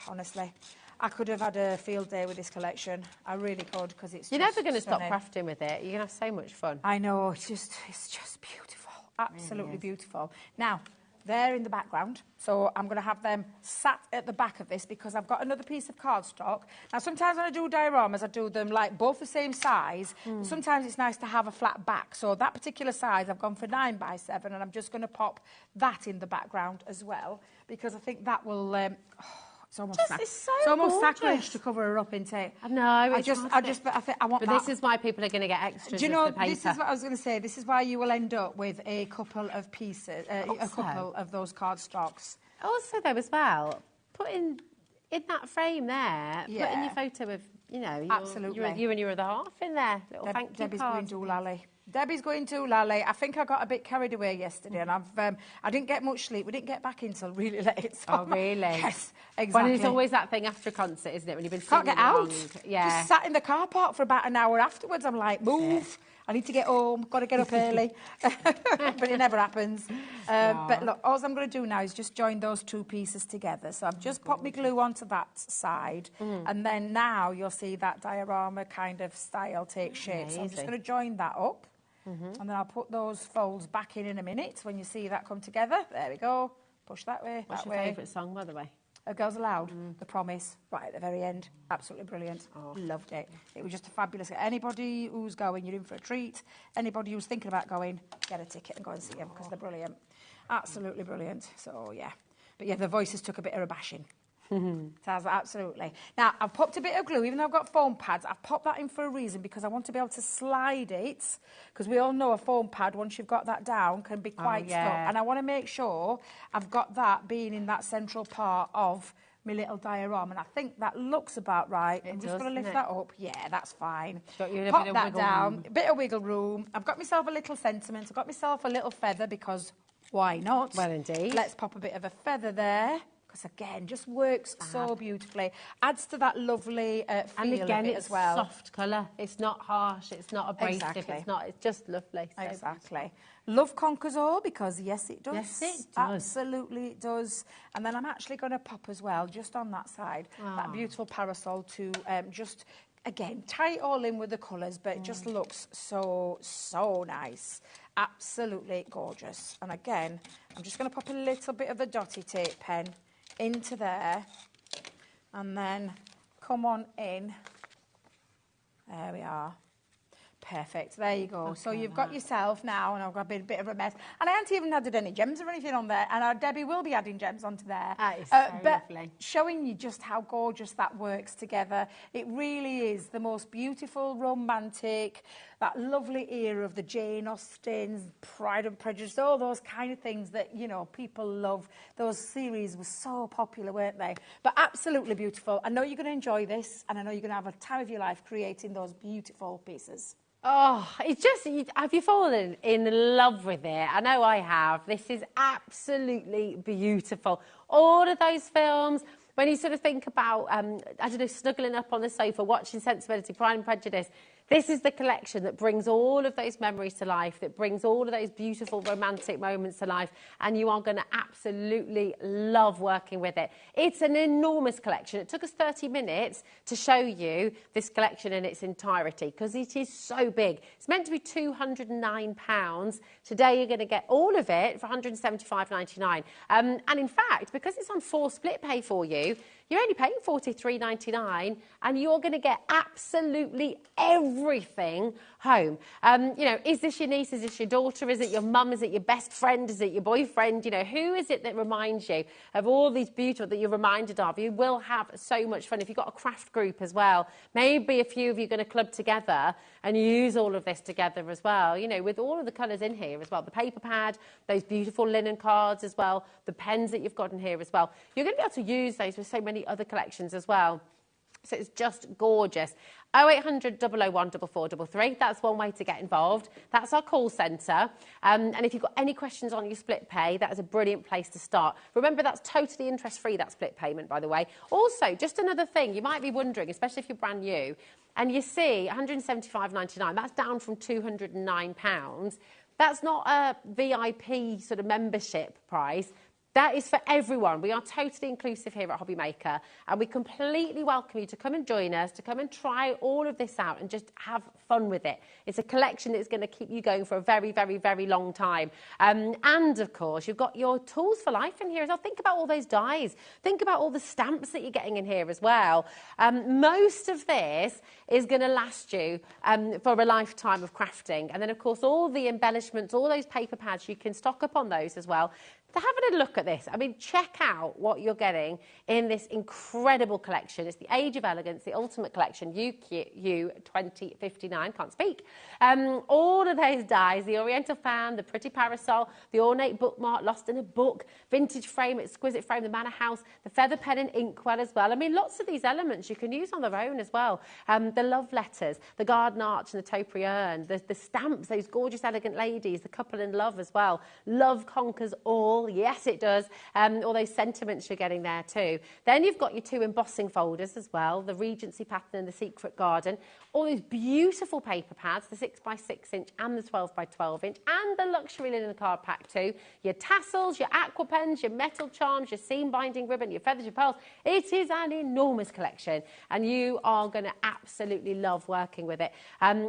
honestly, I could have had a field day with this collection. I really could, because it's You're just never going to stop stunning. crafting with it. You're going to have so much fun. I know, it's just beautiful. Absolutely beautiful. Now, they're in the background, so I'm going to have them sat at the back of this, because I've got another piece of cardstock. Now, sometimes when I do dioramas, I do them like both the same size. Sometimes it's nice to have a flat back. So that particular size, I've gone for 9x7, and I'm just going to pop that in the background as well, because I think that will... it's almost sacrilege to cover her up in tape. I know. I want But this is why people are going to get extras. Do you know, with the paper. this is what I was going to say. This is why you will end up with a couple of pieces, a couple of those cardstocks. Also, though, as well, put in that frame there, put in your photo of, you know, you and your other half in there. Little thank you Debbie's cards. going to Lally. Debbie's going to Lally. I think I got a bit carried away yesterday, and I didn't get much sleep. We didn't get back until really late. So Oh, really? Yes, exactly. Well, it's always that thing after a concert, isn't it? When you've been Can't singing get out. along. Yeah. Just sat in the car park for about an hour afterwards. I'm like, move. I need to get home. Got to get up early. But it never happens. But look, all I'm going to do now is just join those two pieces together. So I've just popped my glue onto that side. And then now you'll see that diorama kind of style take shape. So I'm just going to join that up. And then I'll put those folds back in a minute when you see that come together. There we go. Push that way, What's your favourite song, by the way? Girls Aloud, The Promise, right at the very end. Absolutely brilliant. Loved it. It was just a fabulous... Anybody who's going, you're in for a treat. Anybody who's thinking about going, get a ticket and go and see them, because they're brilliant. Absolutely brilliant. So, yeah. But, yeah, the voices took a bit of a bashing. Absolutely. Now, I've popped a bit of glue, even though I've got foam pads. I've popped that in for a reason, because I want to be able to slide it, because we all know a foam pad, once you've got that down, can be quite stuck. And I want to make sure I've got that being in that central part of my little diorama, and I think that looks about right. I'm just going to lift that up. Yeah, that's fine. Got you a Pop bit of that wiggle down. room. A bit of wiggle room. I've got myself a little sentiment. I've got myself a little feather, because why not? Well, indeed. Let's pop a bit of a feather there. because again, just works so beautifully. Adds to that lovely feel and again, of it as well. Soft colour. It's not harsh. It's not abrasive. Exactly. It's just lovely. So Exactly. beautiful. Love conquers all, because yes, it does. Yes, it does. Absolutely, it does. And then I'm actually going to pop as well, just on that side, that beautiful parasol to just, again, tie it all in with the colours, but it just looks so, so nice. Absolutely gorgeous. And again, I'm just going to pop a little bit of a dotty tape pen into there, and then come on in. There we are. Perfect. There you go. So you've got yourself now, and I've got a bit of a mess. And I haven't even added any gems or anything on there. And our Debbie will be adding gems onto there. That is so but lovely. showing you just how gorgeous that works together. It really is the most beautiful, romantic, that lovely era of the Jane Austens, Pride and Prejudice, all those kind of things that, you know, people love. Those series were so popular, weren't they? But absolutely beautiful. I know you're going to enjoy this, and I know you're going to have a time of your life creating those beautiful pieces. Oh, it's just, have you fallen in love with it? I know I have. This is absolutely beautiful. All of those films, when you sort of think about, I don't know, snuggling up on the sofa, watching Sensibility, Pride and Prejudice, this is the collection that brings all of those memories to life, that brings all of those beautiful romantic moments to life, and you are going to absolutely love working with it. It's an enormous collection. It took us 30 minutes to show you this collection in its entirety, because it is so big. It's meant to be £209. Today you're going to get all of it for £175.99. And in fact, because it's on 4 split pay for you, you're only paying £43.99, and you're going to get absolutely everything home. You know, is this your niece? Is this your daughter? Is it your mum? Is it your best friend? Is it your boyfriend? You know, who is it that reminds you of all these beautiful that you're reminded of? You will have so much fun. If you've got a craft group as well, maybe a few of you are going to club together and use all of this together as well, you know, with all of the colours in here as well. The paper pad, those beautiful linen cards as well, the pens that you've got in here as well. You're going to be able to use those with so many other collections as well. So it's just gorgeous. 0800 001 4433. That's one way to get involved. That's our call centre. And if you've got any questions on your split pay, that is a brilliant place to start. Remember, that's totally interest-free, that split payment, by the way. Also, just another thing, you might be wondering, especially if you're brand new, and you see £175.99, that's down from £209. That's not a VIP sort of membership price. That is for everyone. We are totally inclusive here at HobbyMaker, and we completely welcome you to come and join us, to come and try all of this out and just have fun with it. It's a collection that's going to keep you going for a very, very, very long time. And, of course, you've got your tools for life in here as well. Think about all those dies. Think about all the stamps that you're getting in here as well. Most of this is going to last you for a lifetime of crafting. And then, of course, all the embellishments, all those paper pads, you can stock up on those as well. So having a look at this, I mean, check out what you're getting in this incredible collection. It's the Age of Elegance, the Ultimate Collection, UQ 2059, can't speak. All of those dies, the Oriental fan, the pretty parasol, the ornate bookmark, lost in a book, vintage frame, exquisite frame, the manor house, the feather pen and inkwell as well. I mean, lots of these elements you can use on their own as well. The love letters, the garden arch and the topiary urn, the stamps, those gorgeous elegant ladies, the couple in love as well. Love conquers all. Yes, it does. All those sentiments you're getting there too. Then you've got your 2 embossing folders as well, the Regency pattern and the Secret Garden. All those beautiful paper pads, the 6x6 inch and the 12x12 inch, and the luxury linen card pack too. Your tassels, your aqua pens, your metal charms, your seam binding ribbon, your feathers, your pearls. It is an enormous collection, and you are going to absolutely love working with it.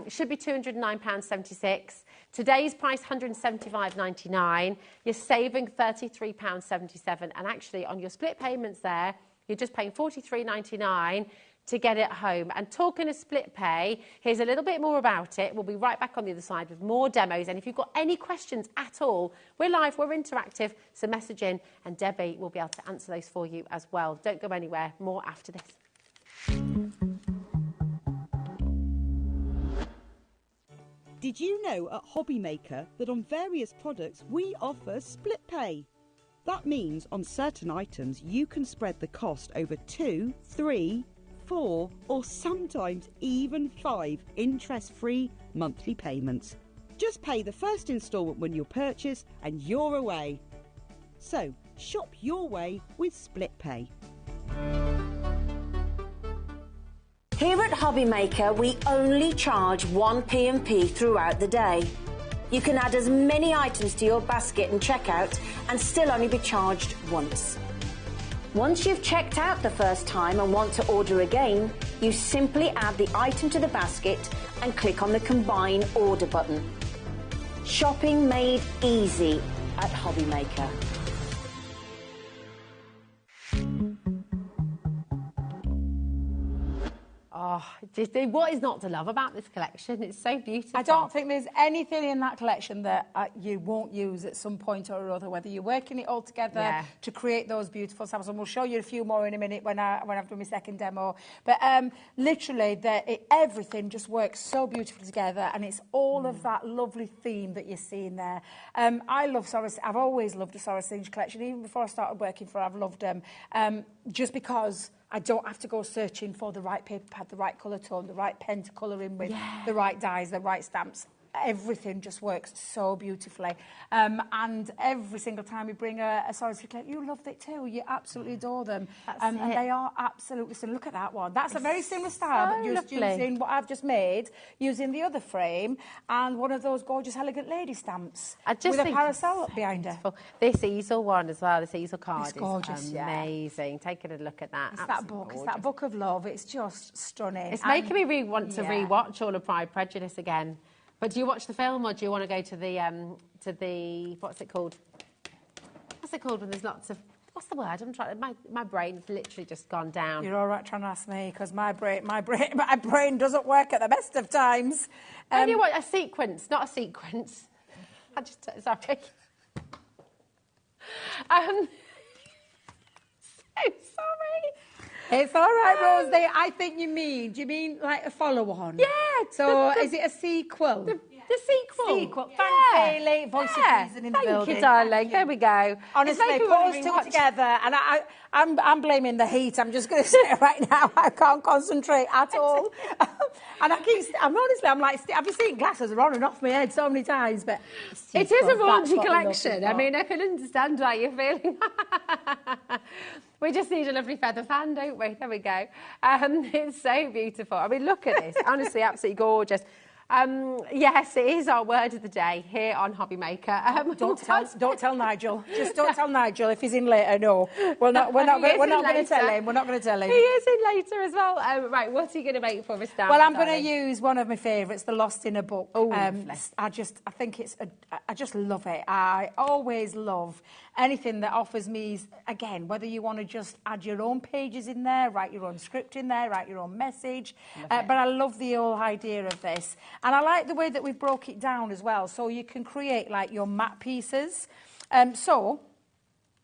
Should be £209.76. Today's price, £175.99. You're saving £33.77, and actually on your split payments there, you're just paying £43.99 to get it home. And talking of split pay, here's a little bit more about it. We'll be right back on the other side with more demos, and if you've got any questions at all, we're live, we're interactive, so message in, and Debbie will be able to answer those for you as well. Don't go anywhere, more after this. Did you know at HobbyMaker that on various products we offer split pay? That means on certain items you can spread the cost over 2, 3, 4 or sometimes even 5 interest-free monthly payments. Just pay the first instalment when you purchase and you're away. So, shop your way with Split Pay. Here at HobbyMaker, we only charge 1 P&P throughout the day. You can add as many items to your basket and checkout and still only be charged once. Once you've checked out the first time and want to order again, you simply add the item to the basket and click on the Combine Order button. Shopping made easy at HobbyMaker. Oh, what is not to love about this collection? It's so beautiful. I don't think there's anything in that collection that you won't use at some point or other, whether you're working it all together to create those beautiful samples. And we'll show you a few more in a minute when I've done my second demo. But literally, everything just works so beautifully together, and it's all of that lovely theme that you're seeing there. I love Sara. I've always loved the Sara Singe collection. Even before I started working for her, I've loved them. Just because I don't have to go searching for the right paper pad, the right colour tone, the right pen to colour in with, the right dyes, the right stamps. Everything just works so beautifully. And every single time we bring a Sara Singe, you loved it too. You absolutely adore them. And they are absolutely stunning. Look at that one. That's a very similar style, but just using what I've just made, using the other frame and one of those gorgeous elegant lady stamps with a parasol up behind her. This easel one as well, this easel card It's gorgeous, is amazing. Taking a look at that. It's that book. It's that book of love. It's just stunning. It's making me want to rewatch all of Pride, Prejudice again. But do you watch the film, or do you want to go to the what's it called? What's it called when there's lots of, what's the word? I'm trying. My brain's literally just gone down. You're all right trying to ask me, because my brain doesn't work at the best of times. Only what a sequence, not a sequence. I just sorry. So sorry. It's all right, Rosie. I think do you mean like a follow-on? Yeah. So is it a sequel? The sequel. Thanks, Hayley. Voice of reason in the building. Thank you, darling. There we go. Honestly, put us two together, and I'm blaming the heat. I'm just going to say it right now. I can't concentrate at all. And I'm like, I've been seeing glasses are on and off my head so many times, but it is a raunchy collection. I mean, I can understand why you're feeling. We just need a lovely feather fan, don't we? There we go. It's so beautiful. I mean, look at this. Honestly, absolutely gorgeous. Yes, it is our word of the day here on HobbyMaker. Don't tell Nigel. Just don't tell Nigel if he's in later. No, we're not going to tell him. We're not going to tell him. He is in later as well. Right, what are you going to make for us now? Well, I'm going to use one of my favourites, the Lost in a Book. Oh, I just love it. I always love anything that offers me, again, whether you want to just add your own pages in there, write your own script in there, write your own message. But I love the whole idea of this. And I like the way that we've broke it down as well. So you can create like your matte pieces.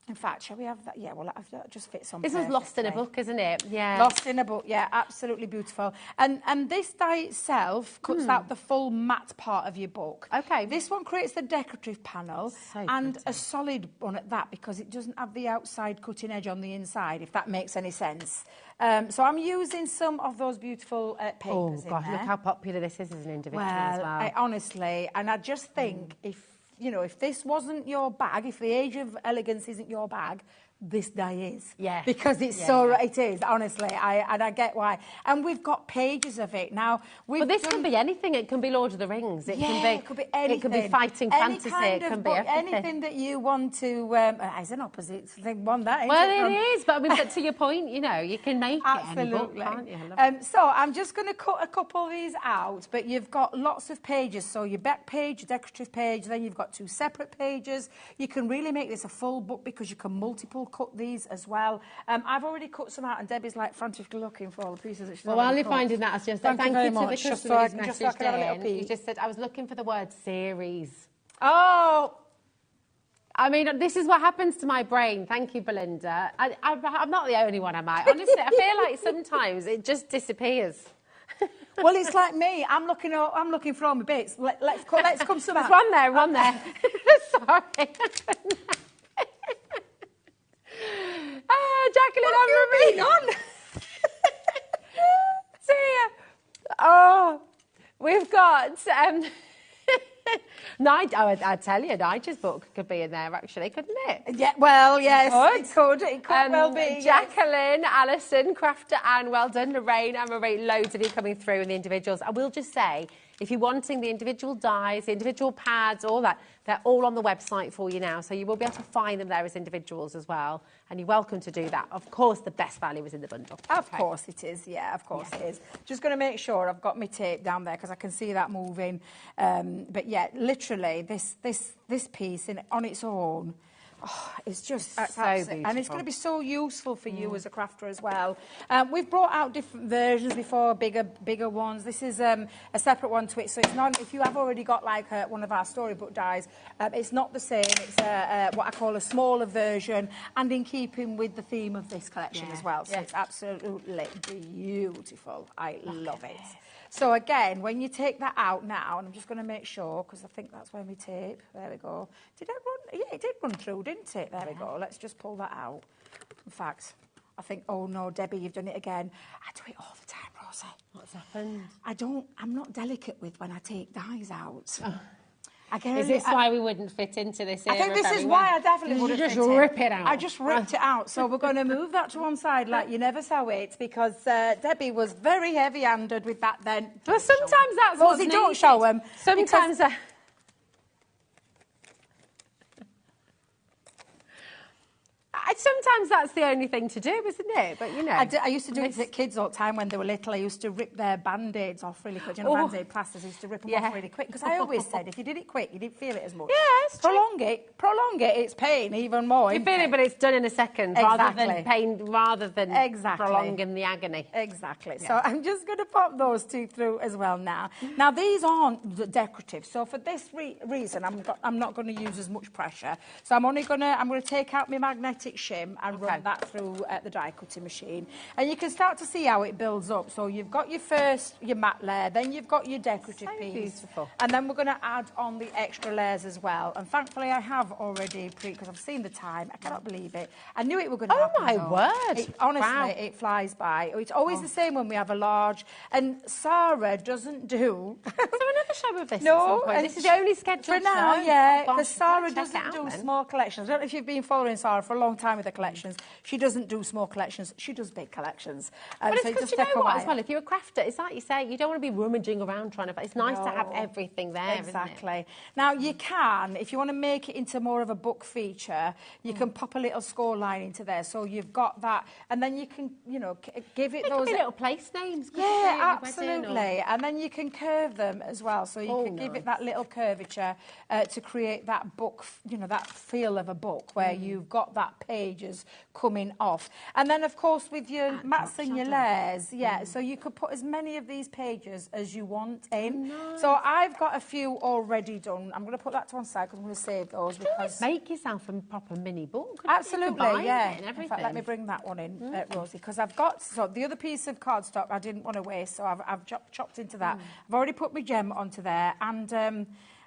In fact, shall we have that? Yeah, well, that just fits on. This was Lost in a Book, isn't it? Yeah. Lost in a Book, yeah, absolutely beautiful. And this die itself cuts out the full matte part of your book. Okay. This one creates the decorative panel and a solid one at that, because it doesn't have the outside cutting edge on the inside, if that makes any sense. So I'm using some of those beautiful papers. Oh, God, look how popular this is as an individual as well. Honestly, and I just think if this wasn't your bag, if the Age of Elegance isn't your bag, this die is. Yeah. Because it's it is, honestly. I get why. And we've got pages of it. Now, this can be anything. It can be Lord of the Rings. It could be anything. It can be fighting fantasy. It can be everything. Anything that you want to... it's an opposite thing, one that, well, it is, but I mean, but to your point, you can make it any book, can't you? So I'm just going to cut a couple of these out, but you've got lots of pages. So your back page, your decorative page, then you've got 2 separate pages. You can really make this a full book because you can multiple cut these as well. I've already cut some out, and Debbie's like frantically looking for all the pieces that she's Well, while you're finding that, I just thank you to the customer who's messaged in. You just said, I was looking for the word series. Oh! I mean, this is what happens to my brain. Thank you, Belinda. I'm not the only one, am I? Honestly, I feel like sometimes it just disappears. Well, it's like me. I'm looking for all my bits. Let's come to that. There's one there. Sorry. Jacqueline, I'm on. Oh, we've got I tell you, Nigel's book could be in there actually, couldn't it? Yeah, well, yes, it could well be. Jacqueline, Alison, Crafter Anne, well done. Lorraine, Anne-Marie, loads of you coming through in the individuals. I will just say, if you're wanting the individual dies, the individual pads, all that, they're all on the website for you now. So you will be able to find them there as individuals as well. And you're welcome to do that. Of course, the best value is in the bundle. Of course it is, yeah, of course it is. Just going to make sure I've got my tape down there because I can see that moving. But yeah, literally, this piece on its own, it's just so beautiful. And it's going to be so useful for you as a crafter as well. We've brought out different versions before, bigger ones. This is a separate one to it, so it's not. If you have already got like one of our storybook dies, it's not the same. It's what I call a smaller version, and in keeping with the theme of this collection as well. So it's absolutely beautiful. I love it. So again, when you take that out now, and I'm just going to make sure, because I think that's where my tape, there we go. Did it run? Yeah, it did run through, didn't it? There we go. Let's just pull that out. In fact, I think, oh no, Debbie, you've done it again. I do it all the time, Rosie. What's happened? I'm not delicate with when I take dies out. Oh. Is this why we wouldn't fit into this era? I think this is why I definitely wouldn't fit in. Just rip it out. I just ripped it out. So we're going to move that to one side like you never saw it, because Debbie was very heavy-handed with that then. Well, sometimes that's what's needed. Don't show them. Sometimes... Sometimes that's the only thing to do, isn't it? But, you know... I used to do it to kids all the time when they were little. I used to rip their Band-Aids off really quick. You know, Band-Aid plasters, I used to rip them off really quick. Because I always said, if you did it quick, you didn't feel it as much. Yes, prolong it, it's pain even more. You feel it, but it's done in a second, rather than pain, rather than prolonging the agony. Exactly. Yeah. So I'm just going to pop those two through as well now. Now, these aren't decorative. So for this reason, I'm not going to use as much pressure. So I'm going to take out my magnetic shim and run that through the die cutting machine, and you can start to see how it builds up. So you've got your matte layer, then you've got your decorative piece, beautiful. And then we're going to add on the extra layers as well. And thankfully I have already because I've seen the time. I cannot believe it. I knew it were going to happen. Oh my word! Honestly, it flies by. It's always the same when we have a large. And Sara doesn't do. Is there another show of this? No, and this is the only schedule for now. show. Yeah, because Sara doesn't do small collections. I don't know if you've been following Sara for a long time with the collections. She doesn't do small collections. She does big collections. But it's because you know what as well, if you're a crafter, it's like you say, you don't want to be rummaging around trying to... It's nice to have everything there, exactly. Isn't it? Now, you can, if you want to make it into more of a book feature, you can pop a little score line into there. So you've got that, and then you can, you know, give it those... little place names. Yeah, absolutely. And then you can curve them as well. So you can give it that little curvature to create that book, you know, that feel of a book where you've got that pages coming off. And then, of course, with your mats and your layers, so you could put as many of these pages as you want in. Nice. So I've got a few already done. I'm going to put that to one side because I'm going to save those. Because make yourself a proper mini book. Absolutely, yeah. In fact, let me bring that one in, Rosie, because I've got... So the other piece of cardstock I didn't want to waste, so I've chopped into that. I've already put my gem onto there, and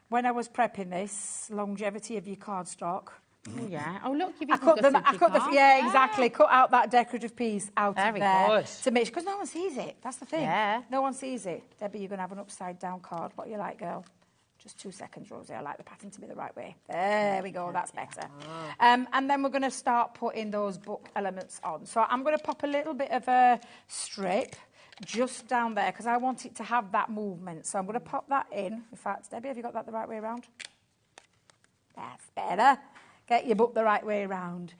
when I was prepping this, longevity of your cardstock... Oh, yeah. Oh, look, you've cut the yeah, exactly. Cut out that decorative piece out of there. Good. To make because no one sees it. That's the thing. Yeah. No one sees it. Debbie, you're going to have an upside down card. What you like, girl? Just 2 seconds, Rosie. I like the pattern to be the right way. There we go. That's better. And then we're going to start putting those book elements on. So I'm going to pop a little bit of a strip just down there because I want it to have that movement. So I'm going to pop that in. In fact, Debbie, have you got that the right way around? That's better. Get your book the right way around.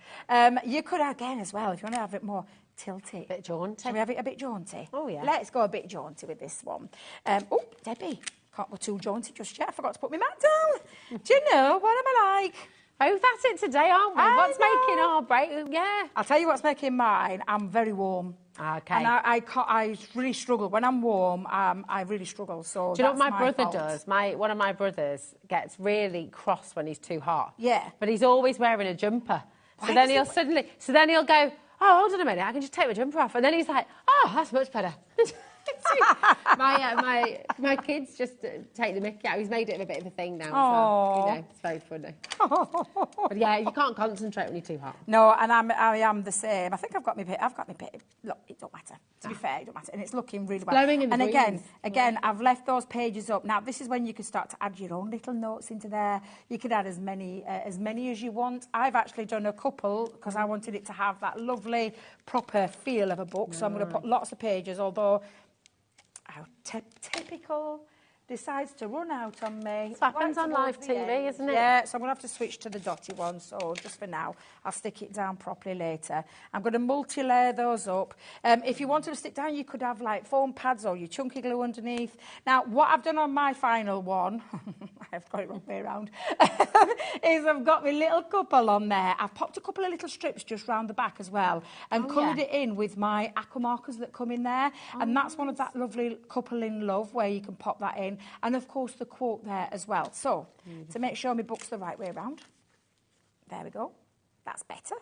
You could, again, as well, if you want to have it more, tilt it. A bit jaunty. Shall we have it a bit jaunty? Oh, yeah. Let's go a bit jaunty with this one. Oh, Debbie, can't go too jaunty just yet. I forgot to put my mat down. Do you know, what am I like? Oh, that's it today, aren't we? What's making our break? Yeah. I'll tell you what's making mine. I'm very warm. Okay. And I really struggle. When I'm warm, I really struggle. So do you know what my brother does? One of my brothers gets really cross when he's too hot. Yeah. But he's always wearing a jumper. So then he'll go, oh, hold on a minute, I can just take my jumper off. And then he's like, oh, that's much better. My kids just take the mickey out. He's made it a bit of a thing now, so, you know, it's very funny. But yeah, you can't concentrate when you're too hot. No, and I am the same. I think I've got my bit. Look, it don't matter. To be fair, it don't matter, and it's looking really well. Glowing in the and again, yeah. I've left those pages up. Now, this is when you can start to add your own little notes into there. You could add as many as you want. I've actually done a couple because I wanted it to have that lovely, proper feel of a book. So I'm going to put lots of pages, although how typical decides to run out on me. It happens on live TV, isn't it? Yeah, so I'm going to have to switch to the dotty one. So just for now, I'll stick it down properly later. I'm going to multi-layer those up. If you wanted to stick down, you could have like foam pads or your chunky glue underneath. Now, what I've done on my final one, I've got it wrong way around, is I've got my little couple on there. I've popped a couple of little strips just round the back as well and coloured it in with my aqua markers that come in there. And that's one of that lovely couple in love where you can pop that in. And, of course, the quote there as well. So, to make sure my book's the right way around, there we go. That's better.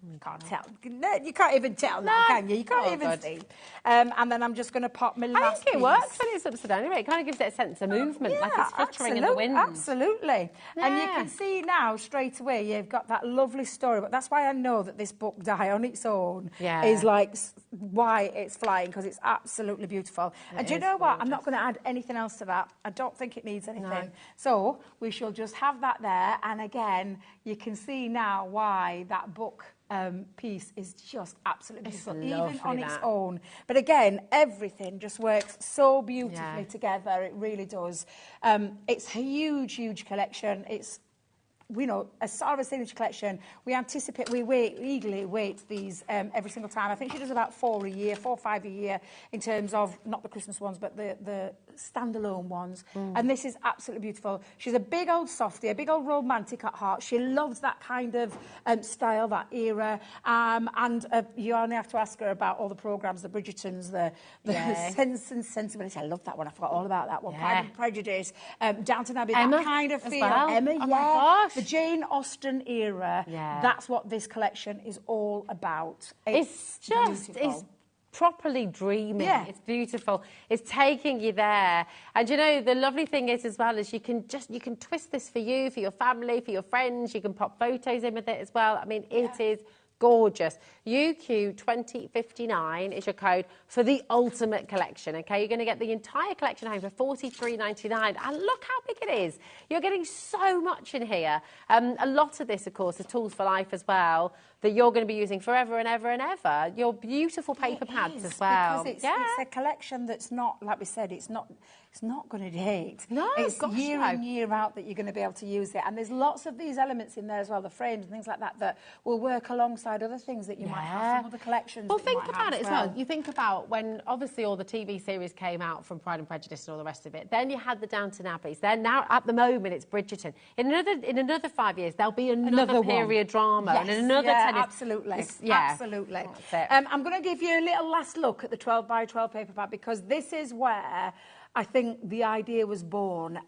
You can't tell. No, you can't even tell now, can you? You can't even see. And then I'm just going to pop my last I think it works when it's upside down anyway. It kind of gives it a sense of movement, like it's fluttering in the wind. Absolutely. Yeah. And you can see now, straight away, you've got that lovely story. But that's why I know that this book, Die on its own, is like why it's flying, because it's absolutely beautiful. And do you know what? I'm not going to add anything else to that. I don't think it needs anything. No. So we shall just have that there. And again, you can see now why that book piece is just absolutely beautiful, even on its own. But again, everything just works so beautifully together. It really does. It's a huge, huge collection. It's, we know, as Sara's signature collection, we eagerly wait these every single time. I think she does about 4 or 5 a year in terms of, not the Christmas ones, but the standalone ones. And this is absolutely beautiful. She's a big old softie, a big old romantic at heart. She loves that kind of style, that era. And you only have to ask her about all the programmes, the Bridgertons, the Sense and Sensibility. I love that one. I forgot all about that one. Pride and Prejudice, Downton Abbey, Emma that kind of feel. well. Emma, oh my gosh. The Jane Austen era. That's what this collection is all about. It's just... It's properly dreamy. It's beautiful. It's taking you there. And you know, the lovely thing is as well is you can twist this for you, for your family, for your friends. You can pop photos in with it as well. I mean, it is gorgeous. UQ2059 is your code for the ultimate collection, okay? You're going to get the entire collection home for $43.99, and look how big it is. You're getting so much in here. A lot of this, of course, is tools for life as well, that you're going to be using forever and ever and ever. Your beautiful paper pads as well. Because it's a collection that's not, like we said, it's not going to date. No, it's year in, year out that you're going to be able to use it. And there's lots of these elements in there as well, the frames and things like that, that will work alongside other things that you might have from other collections. Well, think about it as well. You think about when, obviously, all the TV series came out from Pride and Prejudice and all the rest of it. Then you had the Downton Abbeys. Then now, at the moment, it's Bridgerton. In another 5 years, there'll be another period drama. Yes, and another 10 years. Absolutely. Absolutely. I'm going to give you a little last look at the 12 by 12 paperback, because this is where I think the idea was born,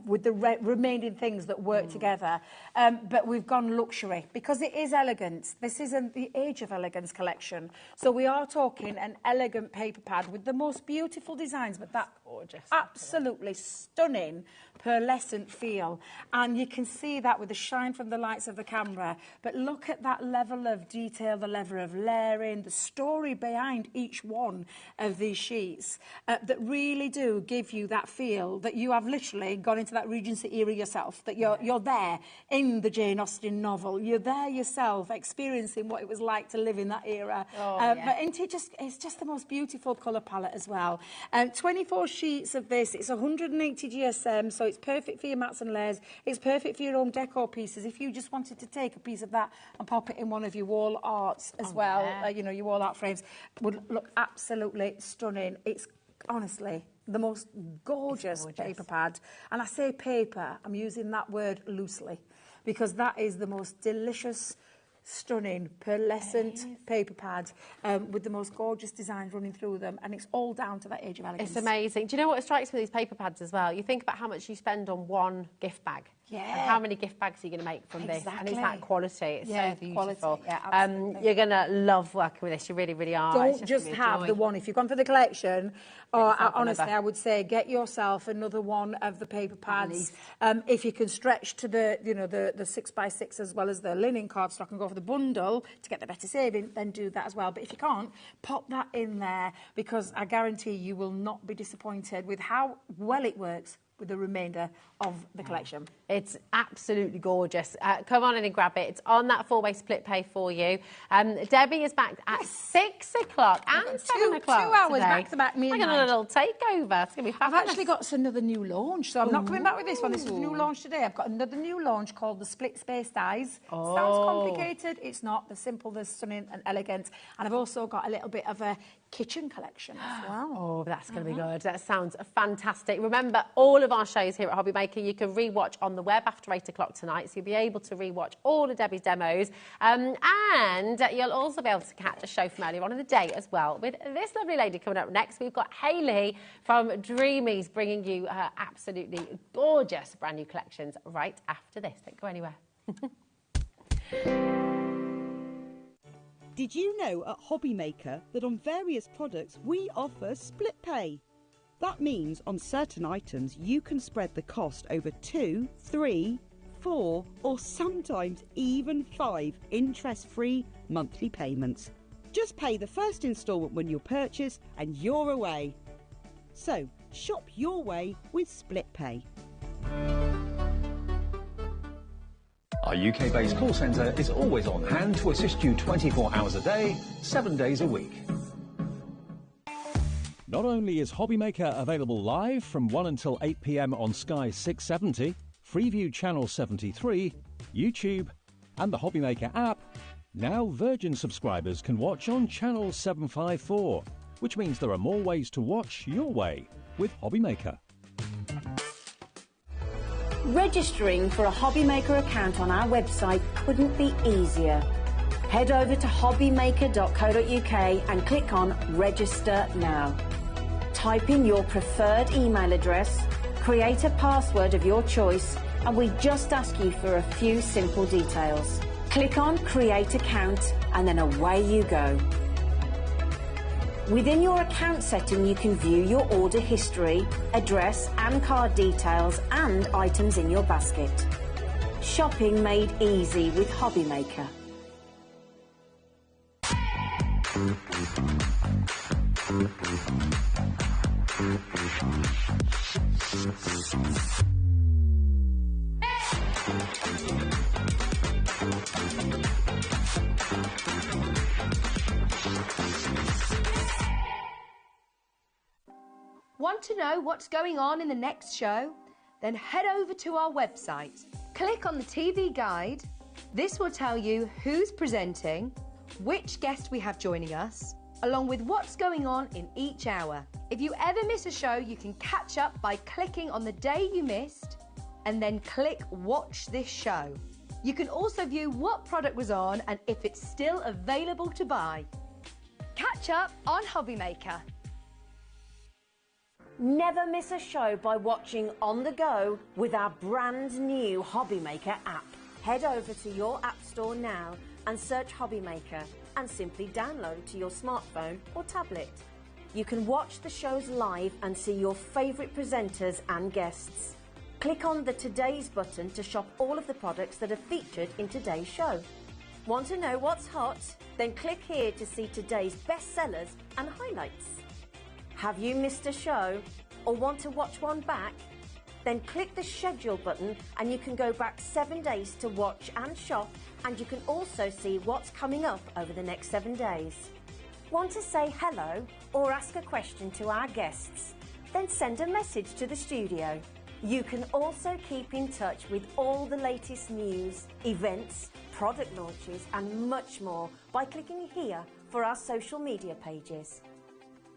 with the remaining things that work together. But we've gone luxury because it is elegance. This isn't the Age of Elegance collection. So we are talking an elegant paper pad with the most beautiful designs, but that gorgeous, absolutely stunning pearlescent feel. And you can see that with the shine from the lights of the camera. But look at that level of detail, the level of layering, the story behind each one of these sheets that really do give you that feel that you have literally gone into that Regency era yourself, that you're there in the Jane Austen novel. You're there yourself, experiencing what it was like to live in that era. But it's just the most beautiful colour palette as well. 24 sheets of this. It's 180 GSM, so it's perfect for your mats and layers. It's perfect for your own decor pieces. If you just wanted to take a piece of that and pop it in one of your wall arts as well, you know, your wall art frames, would look absolutely stunning. It's honestly the most gorgeous paper pad. And I say paper, I'm using that word loosely, because that is the most delicious, stunning, pearlescent paper pad with the most gorgeous designs running through them, and it's all down to that Age of Elegance. It's amazing. Do you know what strikes me with these paper pads as well? You think about how much you spend on one gift bag. And how many gift bags are you going to make from this? And it's that quality. It's so beautiful. Quality. Yeah, absolutely. You're going to love working with this. You really, really are. Don't just have the one. If you've gone for the collection, or honestly, I would say get yourself another one of the paper pads. If you can stretch to the, you know, the 6x6 as well as the linen cardstock and go for the bundle to get the better saving, then do that as well. But if you can't, pop that in there, because I guarantee you will not be disappointed with how well it works with the remainder of the collection. It's absolutely gorgeous. Come on in and grab it. It's on that 4-way split pay for you. Debbie is back at 6 o'clock and 7 o'clock 2 hours today. back to back. Me and I'm going to a little takeover. It's going to be fabulous. I've actually got another new launch, so I'm not coming back with this one. This is a new launch today. I've got another new launch called the Split Space Dies. Sounds complicated. It's not. They're simple, they're stunning and elegant. And I've also got a little bit of a kitchen collection as well. Oh, that's going to be good. That sounds fantastic. Remember, all of our shows here at HobbyMaker you can rewatch on the web after 8 o'clock tonight, so you'll be able to rewatch all of Debbie's demos, and you'll also be able to catch a show from earlier on in the day as well with this lovely lady coming up next. We've got Hayley from Dreamies bringing you her absolutely gorgeous brand new collections right after this. Don't go anywhere. Did you know at HobbyMaker that on various products we offer split pay? That means on certain items you can spread the cost over 2, 3, 4 or sometimes even 5 interest-free monthly payments. Just pay the first instalment when you purchase and you're away. So shop your way with split pay. Our UK-based call centre is always on hand to assist you 24 hours a day, 7 days a week. Not only is HobbyMaker available live from 1 until 8 p.m. on Sky 670, Freeview Channel 73, YouTube and the HobbyMaker app, now Virgin subscribers can watch on Channel 754, which means there are more ways to watch your way with HobbyMaker. Registering for a HobbyMaker account on our website couldn't be easier. Head over to hobbymaker.co.uk and click on Register Now. Type in your preferred email address, create a password of your choice, and we just ask you for a few simple details. Click on Create Account and then away you go. Within your account setting, you can view your order history, address and card details and items in your basket. Shopping made easy with HobbyMaker. Want to know what's going on in the next show? Then head over to our website. Click on the TV guide. This will tell you who's presenting, which guest we have joining us, along with what's going on in each hour. If you ever miss a show, you can catch up by clicking on the day you missed and then click Watch This Show. You can also view what product was on and if it's still available to buy. Catch up on HobbyMaker. Never miss a show by watching on the go with our brand new HobbyMaker app. Head over to your app store now and search HobbyMaker and simply download to your smartphone or tablet. You can watch the shows live and see your favourite presenters and guests. Click on the Today's button to shop all of the products that are featured in today's show. Want to know what's hot? Then click here to see today's bestsellers and highlights. Have you missed a show or want to watch one back? Then click the schedule button and you can go back 7 days to watch and shop, and you can also see what's coming up over the next 7 days. Want to say hello or ask a question to our guests? Then send a message to the studio. You can also keep in touch with all the latest news, events, product launches and much more by clicking here for our social media pages.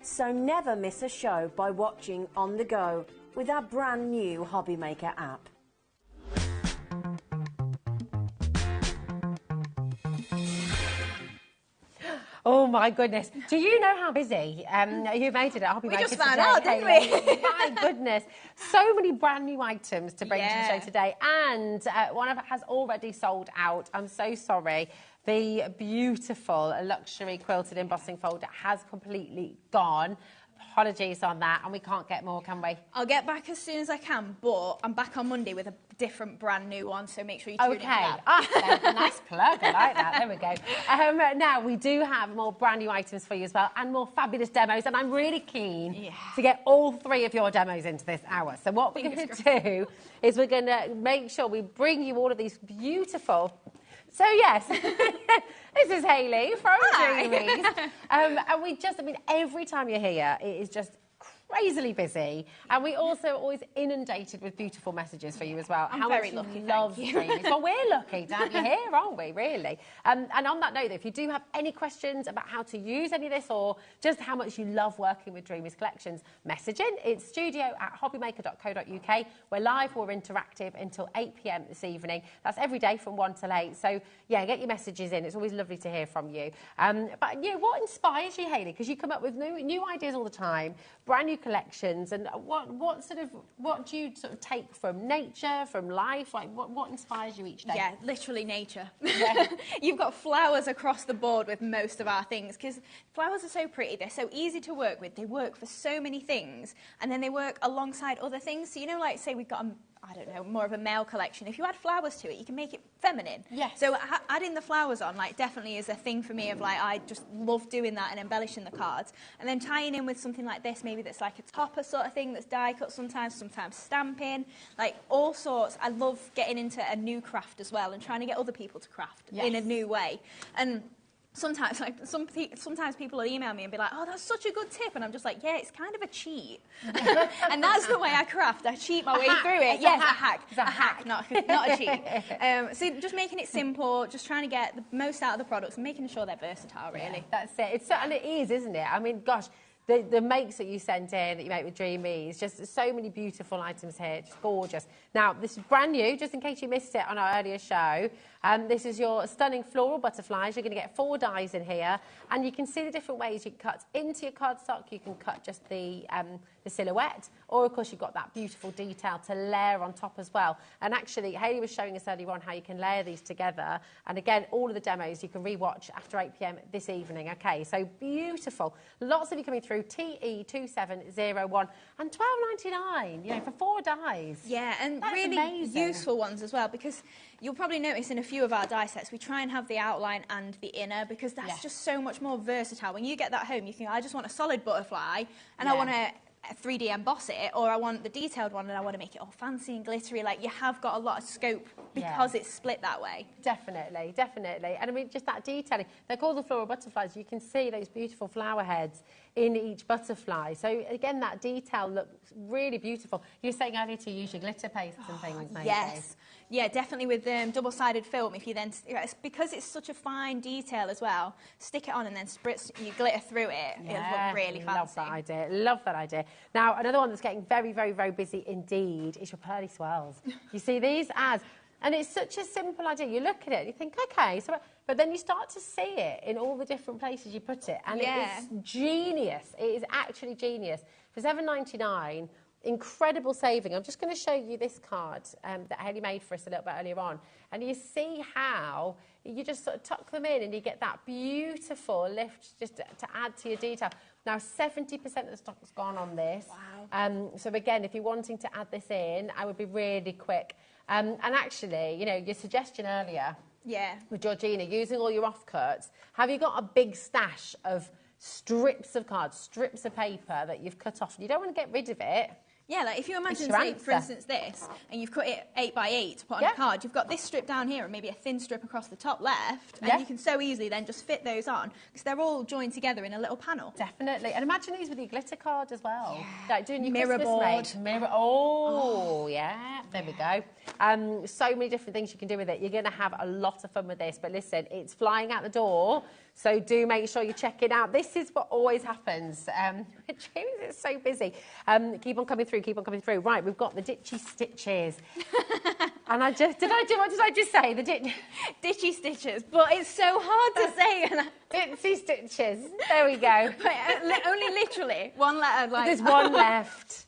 So never miss a show by watching on the go with our brand new HobbyMaker app. Oh my goodness. Do you know how busy you made it at HobbyMaker? We just found out, didn't we? My goodness. So many brand new items to bring to the show today. And one of it has already sold out. I'm so sorry. The beautiful luxury quilted embossing folder has completely gone. Apologies on that, and we can't get more, can we? I'll get back as soon as I can, but I'm back on Monday with a different brand new one, so make sure you tune in for that. Nice plug, I like that. There we go. Now, we do have more brand new items for you as well, and more fabulous demos, and I'm really keen to get all 3 of your demos into this hour. So what we're going to do is we're going to make sure we bring you all of these beautiful... So, yes, this is Hayley from Dreamies. And we just, I mean, every time you're here, it is just crazily busy. And we also are always inundated with beautiful messages for you as well. I'm very lucky, love Dreamies. Well, we're lucky to have you here, aren't we, really? And on that note, though, if you do have any questions about how to use any of this or just how much you love working with Dreamies collections, message in. It's studio@hobbymaker.co.uk. We're live, we're interactive until 8 p.m. this evening. That's every day from 1 till 8. So, yeah, get your messages in. It's always lovely to hear from you. But, yeah, what inspires you, Hayley? Because you come up with new ideas all the time, brand new collections, and what do you sort of take from nature, from life? Like what inspires you each day? Yeah, literally nature. Yeah. You've got flowers across the board with most of our things because flowers are so pretty, they're so easy to work with, they work for so many things, and then they work alongside other things. So, you know, like say we've got I don't know, more of a male collection. If you add flowers to it, you can make it feminine. Yes. So adding the flowers on, like, definitely is a thing for me of, like, I just love doing that and embellishing the cards. And then tying in with something like this, maybe that's like a topper sort of thing that's die cut sometimes stamping, like all sorts. I love getting into a new craft as well and trying to get other people to craft in a new way. And sometimes, like, sometimes people will email me and be like, oh, that's such a good tip. And I'm just like, yeah, it's kind of a cheat. And that's the way I craft. I cheat my way through it. Yes, a hack. It's a hack, not a cheat. So just making it simple, just trying to get the most out of the products and making sure they're versatile, really. Yeah, that's it. And it is, isn't it? I mean, gosh, the makes that you sent in, that you make with Dreamies, just so many beautiful items here, just gorgeous. Now, this is brand new, just in case you missed it on our earlier show. This is your stunning floral butterflies. You're going to get 4 dies in here, and you can see the different ways you can cut into your cardstock. You can cut just the silhouette, or of course you've got that beautiful detail to layer on top as well. And actually, Hayley was showing us earlier on how you can layer these together. And again, all of the demos you can rewatch after 8 p.m. this evening. Okay, so beautiful. Lots of you coming through. TE2701 and £12.99. You know, for 4 dies. Yeah, and that's really amazing. Useful ones as well, because you'll probably notice in a few of our die sets we try and have the outline and the inner, because that's just so much more versatile. When you get that home, you think, I just want a solid butterfly and I want to 3D emboss it, or I want the detailed one and I want to make it all fancy and glittery. Like, you have got a lot of scope because it's split that way. Definitely, definitely. And I mean, just that detailing. They're called the floral butterflies. You can see those beautiful flower heads in each butterfly. So again, that detail looks really beautiful. You were saying earlier to use your glitter pastes and things, maybe. Yes. Yeah, definitely with double-sided film. If you then, because it's such a fine detail as well, stick it on and then spritz your glitter through it. It'll look really fancy. Love that idea. Love that idea. Now, another one that's getting very, very, very busy indeed is your Pearly swirls. You see these ads, and it's such a simple idea. You look at it and you think, okay, so, but then you start to see it in all the different places you put it, and it's genius. It is actually genius. For £7.99. Incredible saving. I'm just going to show you this card that Hayley made for us a little bit earlier on. And you see how you just sort of tuck them in and you get that beautiful lift just to add to your detail. Now, 70% of the stock's gone on this. Wow. So again, if you're wanting to add this in, I would be really quick. And actually, you know, your suggestion earlier with Georgina, using all your offcuts, have you got a big stash of strips of cards, strips of paper that you've cut off? You don't want to get rid of it. Yeah, like if you imagine, say, for instance, this, and you've cut it 8 by 8 to put on a card, you've got this strip down here and maybe a thin strip across the top left, and you can so easily then just fit those on, because they're all joined together in a little panel. Definitely. And imagine these with your glitter card as well. Yeah. Like doing your mirror board. Yeah, there we go. So many different things you can do with it. You're going to have a lot of fun with this, but listen, it's flying out the door, so do make sure you check it out. This is what always happens. It's so busy. Keep on coming through, keep on coming through. Right, we've got the ditchy stitches. And what did I just say? Ditchy stitches, but it's so hard to say. Ditsy stitches. There we go. Only literally one letter. Like There's one left.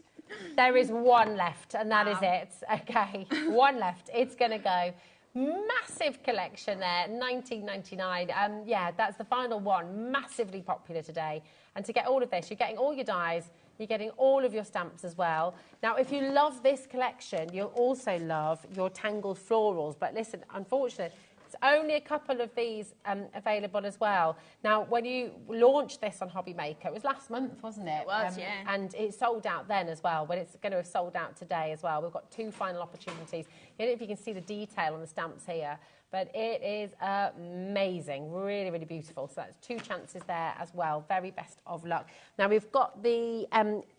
There is one left, and that is it. Okay, one left. It's going to go. Massive collection there, $19.99. Yeah, that's the final one. Massively popular today. And to get all of this, you're getting all your dies. You're getting all of your stamps as well. Now, if you love this collection, you'll also love your Tangled florals. But listen, unfortunately, there's only a couple of these available as well. Now, when you launched this on HobbyMaker, it was last month, wasn't it? It was, yeah. And it sold out then as well, but it's going to have sold out today as well. We've got 2 final opportunities. I don't know if you can see the detail on the stamps here, but it is amazing, really, really beautiful. So that's 2 chances there as well. Very best of luck. Now, we've got the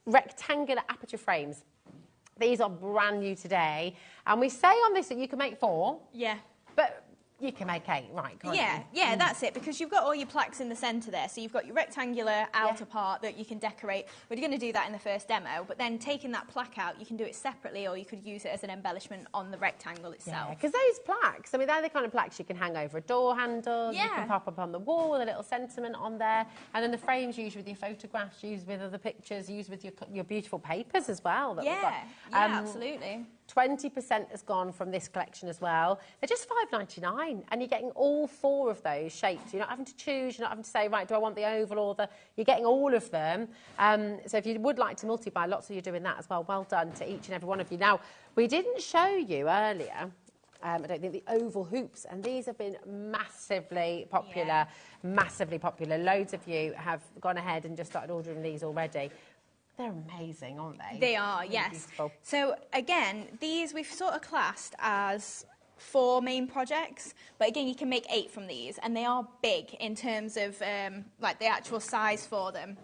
rectangular aperture frames. These are brand new today. And we say on this that you can make 4. Yeah. But you can make 8, right, can't you? Yeah, that's it, because you've got all your plaques in the centre there, so you've got your rectangular outer part that you can decorate. We're going to do that in the first demo, but then taking that plaque out, you can do it separately, or you could use it as an embellishment on the rectangle itself. Yeah, because those plaques, I mean, they're the kind of plaques you can hang over a door handle, you can pop up on the wall with a little sentiment on there, and then the frames used with your photographs, used with other pictures, used with your beautiful papers as well. Absolutely. 20% has gone from this collection as well. They're just $5.99, and you're getting all 4 of those shapes. You're not having to choose. You're not having to say, right, do I want the oval or the... You're getting all of them. So if you would like to multi-buy, lots of you doing that as well. Well done to each and every one of you. Now, we didn't show you earlier, I don't think, the oval hoops, and these have been massively popular, massively popular. Loads of you have gone ahead and just started ordering these already. They're amazing, aren't they? They are, really yes. Beautiful. So, again, these we've sort of classed as 4 main projects, but again, you can make 8 from these, and they are big in terms of, like, the actual size for them.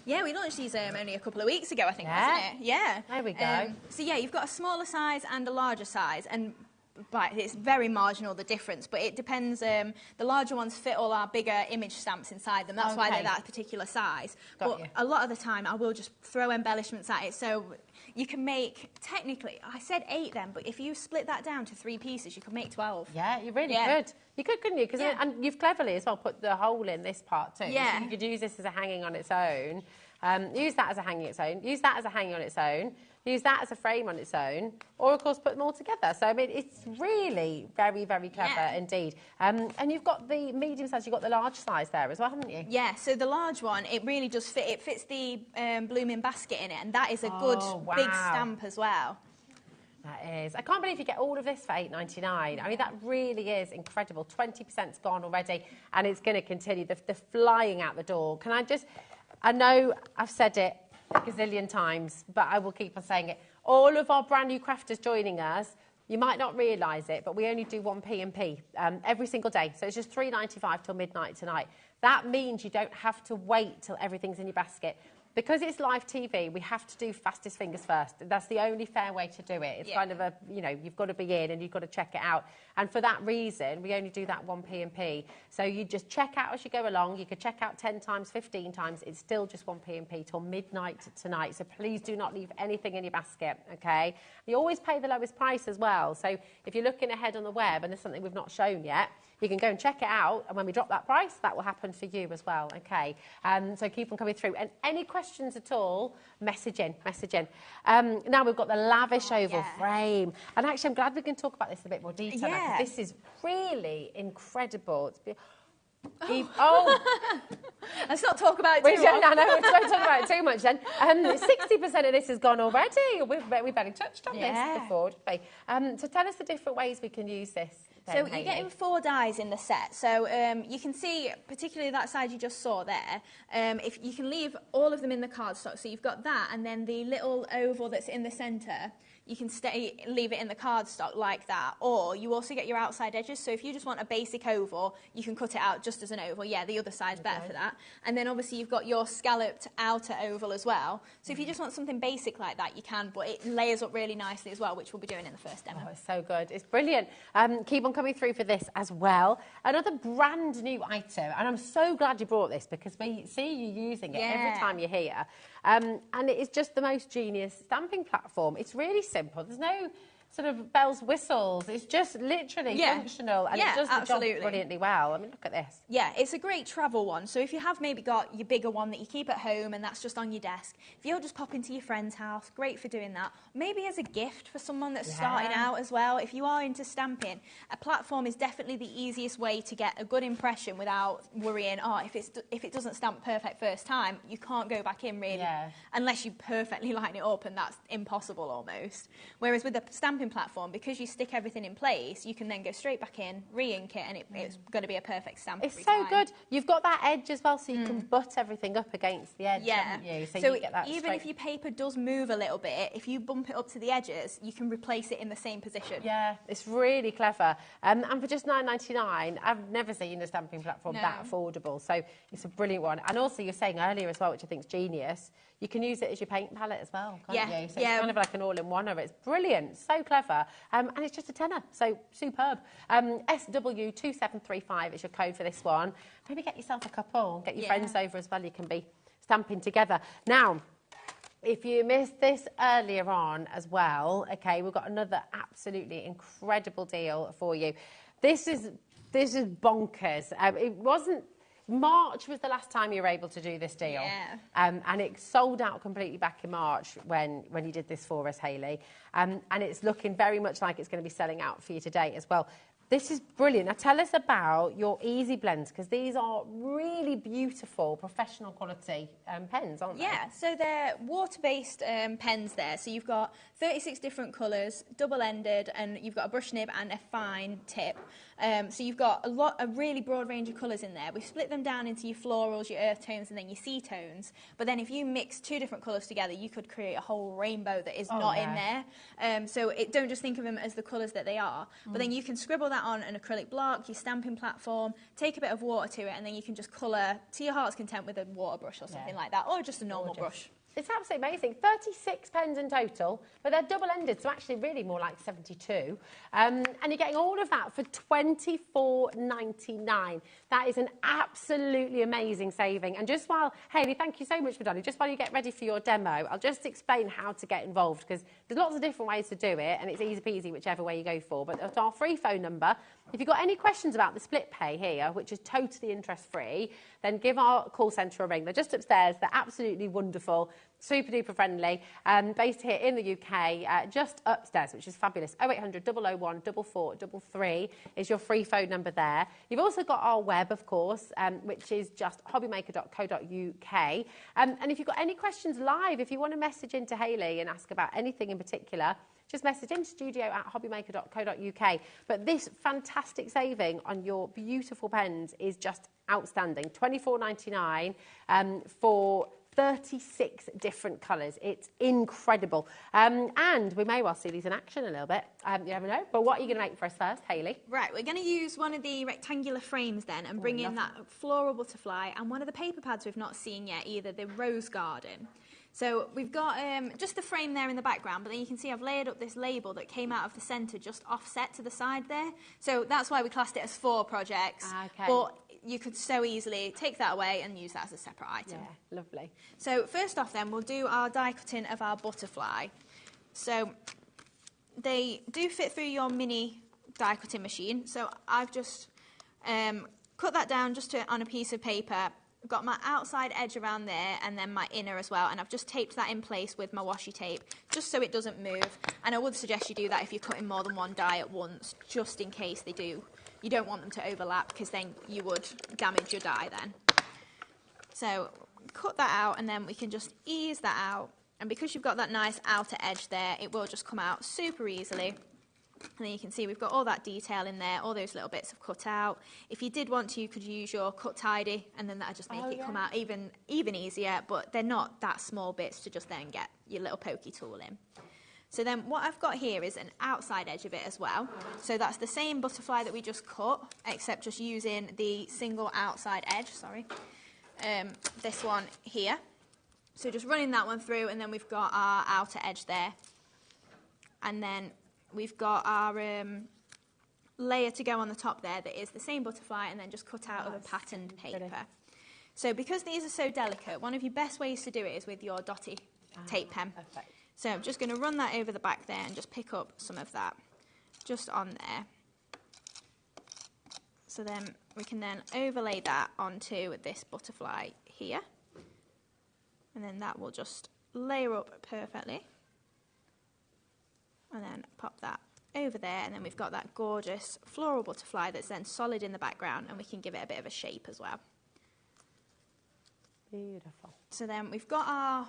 Yeah, we launched these only a couple of weeks ago, I think, wasn't it? Yeah. There we go. So, yeah, you've got a smaller size and a larger size, and... But it's very marginal, the difference, but it depends. The larger ones fit all our bigger image stamps inside them. That's why they're that particular size. But a lot of the time, I will just throw embellishments at it. So you can make, technically, I said 8 then, but if you split that down to 3 pieces, you could make 12. Yeah, you really could. You could, couldn't you? And you've cleverly as well put the hole in this part too. Yeah. So you could use this as a hanging on its own. Use that as a hanging on its own. Use that as a hanging on its own. Use that as a frame on its own, or of course put them all together. So I mean, it's really very, very clever indeed. And you've got the medium size, you've got the large size there as well, haven't you? Yeah. So the large one, it really does fit. It fits the blooming basket in it, and that is a good big stamp as well. That is. I can't believe you get all of this for $8.99. I mean, that really is incredible. 20%'s gone already, and it's going to continue. They're flying out the door. Can I just? I know I've said it a gazillion times, but I will keep on saying it. All of our brand new crafters joining us, you might not realise it, but we only do 1 P&P every single day. So it's just $3.95 till midnight tonight. That means you don't have to wait till everything's in your basket. Because it's live TV, we have to do fastest fingers first. That's the only fair way to do it. It's kind of a, you know, you've got to be in and you've got to check it out. And for that reason, we only do that 1 P&P. So you just check out as you go along. You could check out 10 times, 15 times. It's still just 1 P&P till midnight tonight. So please do not leave anything in your basket, okay? You always pay the lowest price as well. So if you're looking ahead on the web and there's something we've not shown yet, you can go and check it out, and when we drop that price, that will happen for you as well, okay? So keep on coming through. And any questions at all, message in. Now we've got the lavish oval frame. And actually, I'm glad we can talk about this in a bit more detail. Yeah. This is really incredible. It's let's not talk about it too much. No, we don't talk about it too much then. 60% of this has gone already. We've barely touched on this before, didn't we? So tell us the different ways we can use this. So you're getting 4 dies in the set. So you can see, particularly that side you just saw there, if you can leave all of them in the cardstock. So you've got that, and then the little oval that's in the centre, you can leave it in the cardstock like that. Or you also get your outside edges. So if you just want a basic oval, you can cut it out just as an oval. Yeah, the other side's better for that. And then obviously you've got your scalloped outer oval as well. So if you just want something basic like that, you can, but it layers up really nicely as well, which we'll be doing in the first demo. Oh, it's so good. It's brilliant. Keep on coming through for this as well. Another brand new item, and I'm so glad you brought this because we see you using it every time you're here. And it is just the most genius stamping platform. It's really simple. There's sort of bells, whistles. It's just literally functional, and it does the job brilliantly well. I mean, look at this. Yeah, it's a great travel one. So if you have maybe got your bigger one that you keep at home and that's just on your desk, if you'll just pop into your friend's house, great for doing that. Maybe as a gift for someone that's starting out as well. If you are into stamping, a platform is definitely the easiest way to get a good impression without worrying, oh, if it doesn't stamp perfect first time, you can't go back in really, unless you perfectly line it up, and that's impossible almost. Whereas with a stamping platform, because you stick everything in place, you can then go straight back in, re-ink it, and it's going to be a perfect stamp. It's so good. You've got that edge as well, so you can butt everything up against the edge, haven't you? So you get that even if your paper does move a little bit, if you bump it up to the edges, you can replace it in the same position. Yeah, it's really clever. And for just £9.99, I've never seen a stamping platform that affordable. So it's a brilliant one. And also, you're saying earlier as well, which I think is genius, you can use it as your paint palette as well, can't you? So it's kind of like an all-in-one. It's brilliant, so clever. And it's just a tenner, so superb. SW2735 is your code for this one. Maybe get yourself a couple, get your friends over as well. You can be stamping together. Now, if you missed this earlier on as well, okay, we've got another absolutely incredible deal for you. This is bonkers. It wasn't... March was the last time you were able to do this deal. And it sold out completely back in March when you did this for us, Hayley. And it's looking very much like it's going to be selling out for you today as well. This is brilliant. Now, tell us about your easy blends, because these are really beautiful, professional quality pens, aren't they? Yeah, so they're water-based pens there. So you've got 36 different colours, double-ended, and you've got a brush nib and a fine tip. So you've got a really broad range of colours in there. We've split them down into your florals, your earth tones, and then your sea tones. But then if you mix two different colours together, you could create a whole rainbow that is not in there. So don't just think of them as the colours that they are. But then you can scribble that on an acrylic block, your stamping platform, take a bit of water to it, and then you can just colour to your heart's content with a water brush or something like that, or just a normal brush. It's absolutely amazing. 36 pens in total, but they're double-ended, so actually really more like 72. And you're getting all of that for £24.99. That is an absolutely amazing saving. And just while, Hayley, thank you so much for Donny, just while you get ready for your demo, I'll just explain how to get involved, because there's lots of different ways to do it, and it's easy peasy whichever way you go for. But at our free phone number, if you've got any questions about the split pay here, which is totally interest-free, then give our call centre a ring. They're just upstairs. They're absolutely wonderful, super-duper friendly, based here in the UK, just upstairs, which is fabulous. 0800 001 4433 is your free phone number there. You've also got our web, of course, which is just hobbymaker.co.uk. And if you've got any questions live, if you want to message into Hayley and ask about anything in particular, just message in studio@hobbymaker.co.uk. But this fantastic saving on your beautiful pens is just outstanding. £24.99 for 36 different colours. It's incredible. And we may well see these in action a little bit. You never know. But what are you going to make for us first, Hayley? Right, we're going to use one of the rectangular frames then and bring in that floral butterfly and one of the paper pads we've not seen yet either, the rose garden. So we've got just the frame there in the background, but then you can see I've layered up this label that came out of the centre just offset to the side there. So that's why we classed it as 4 projects. But you could so easily take that away and use that as a separate item. Yeah, lovely. So first off then, we'll do our die cutting of our butterfly. So they do fit through your mini die cutting machine. So I've just cut that down just on a piece of paper. I've got my outside edge around there and then my inner as well, and I've just taped that in place with my washi tape just so it doesn't move. And I would suggest you do that if you're cutting more than one die at once, just in case they do. You don't want them to overlap, because then you would damage your die then. So cut that out, and then we can just ease that out, and because you've got that nice outer edge there, it will just come out super easily. And then you can see we've got all that detail in there, all those little bits have cut out. If you did want to, you could use your cut tidy, and then that would just make it come out even easier, but they're not that small bits to just then get your little pokey tool in. So then what I've got here is an outside edge of it as well. So that's the same butterfly that we just cut, except just using the single outside edge, this one here. So just running that one through, and then we've got our outer edge there. And then we've got our layer to go on the top there that is the same butterfly and then just cut out of a patterned paper. So because these are so delicate, one of your best ways to do it is with your dotty tape pen. So I'm just going to run that over the back there and just pick up some of that just on there. So then we can then overlay that onto this butterfly here. And then that will just layer up perfectly. And then pop that over there, and then we've got that gorgeous floral butterfly that's then solid in the background, and we can give it a bit of a shape as well. Beautiful. So then we've got our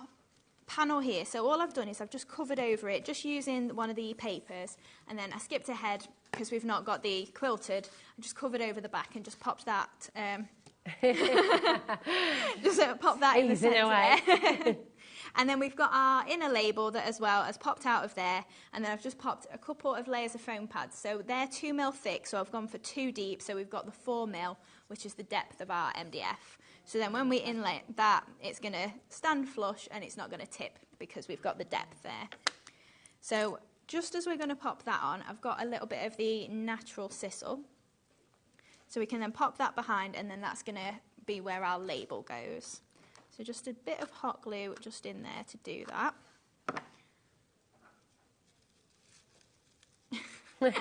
panel here. So all I've done is I've just covered over it, just using one of the papers, and then I skipped ahead because we've not got the quilted. I just covered over the back and just popped that. Just pop that in the centre. And then we've got our inner label that as well has popped out of there, and then I've just popped a couple of layers of foam pads. So they're 2 mil thick, so I've gone for 2 deep, so we've got the 4 mil, which is the depth of our MDF. So then when we inlay that, it's going to stand flush and it's not going to tip because we've got the depth there. So just as we're going to pop that on, I've got a little bit of the natural sisal. So we can then pop that behind, and then that's going to be where our label goes. So just a bit of hot glue just in there to do that.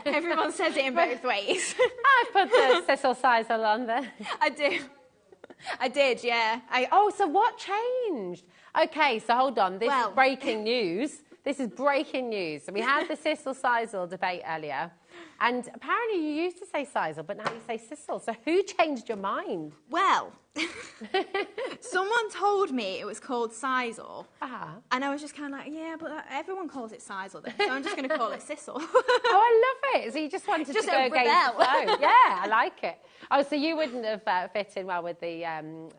Everyone says it in both ways. I put the sisal sisal on there. I do. I did, yeah. Oh, so what changed? Okay, so hold on. This is breaking news. This is breaking news. So we had the sisal sisal debate earlier, and apparently you used to say sisal, but now you say sisal. So who changed your mind? Well, someone told me it was called sisal, and I was just kind of like, yeah, but everyone calls it sisal then, so I'm just going to call it sisal. Oh, I love it. So you just wanted to go against the flow. Yeah, I like it. Oh, so you wouldn't have fit in well with the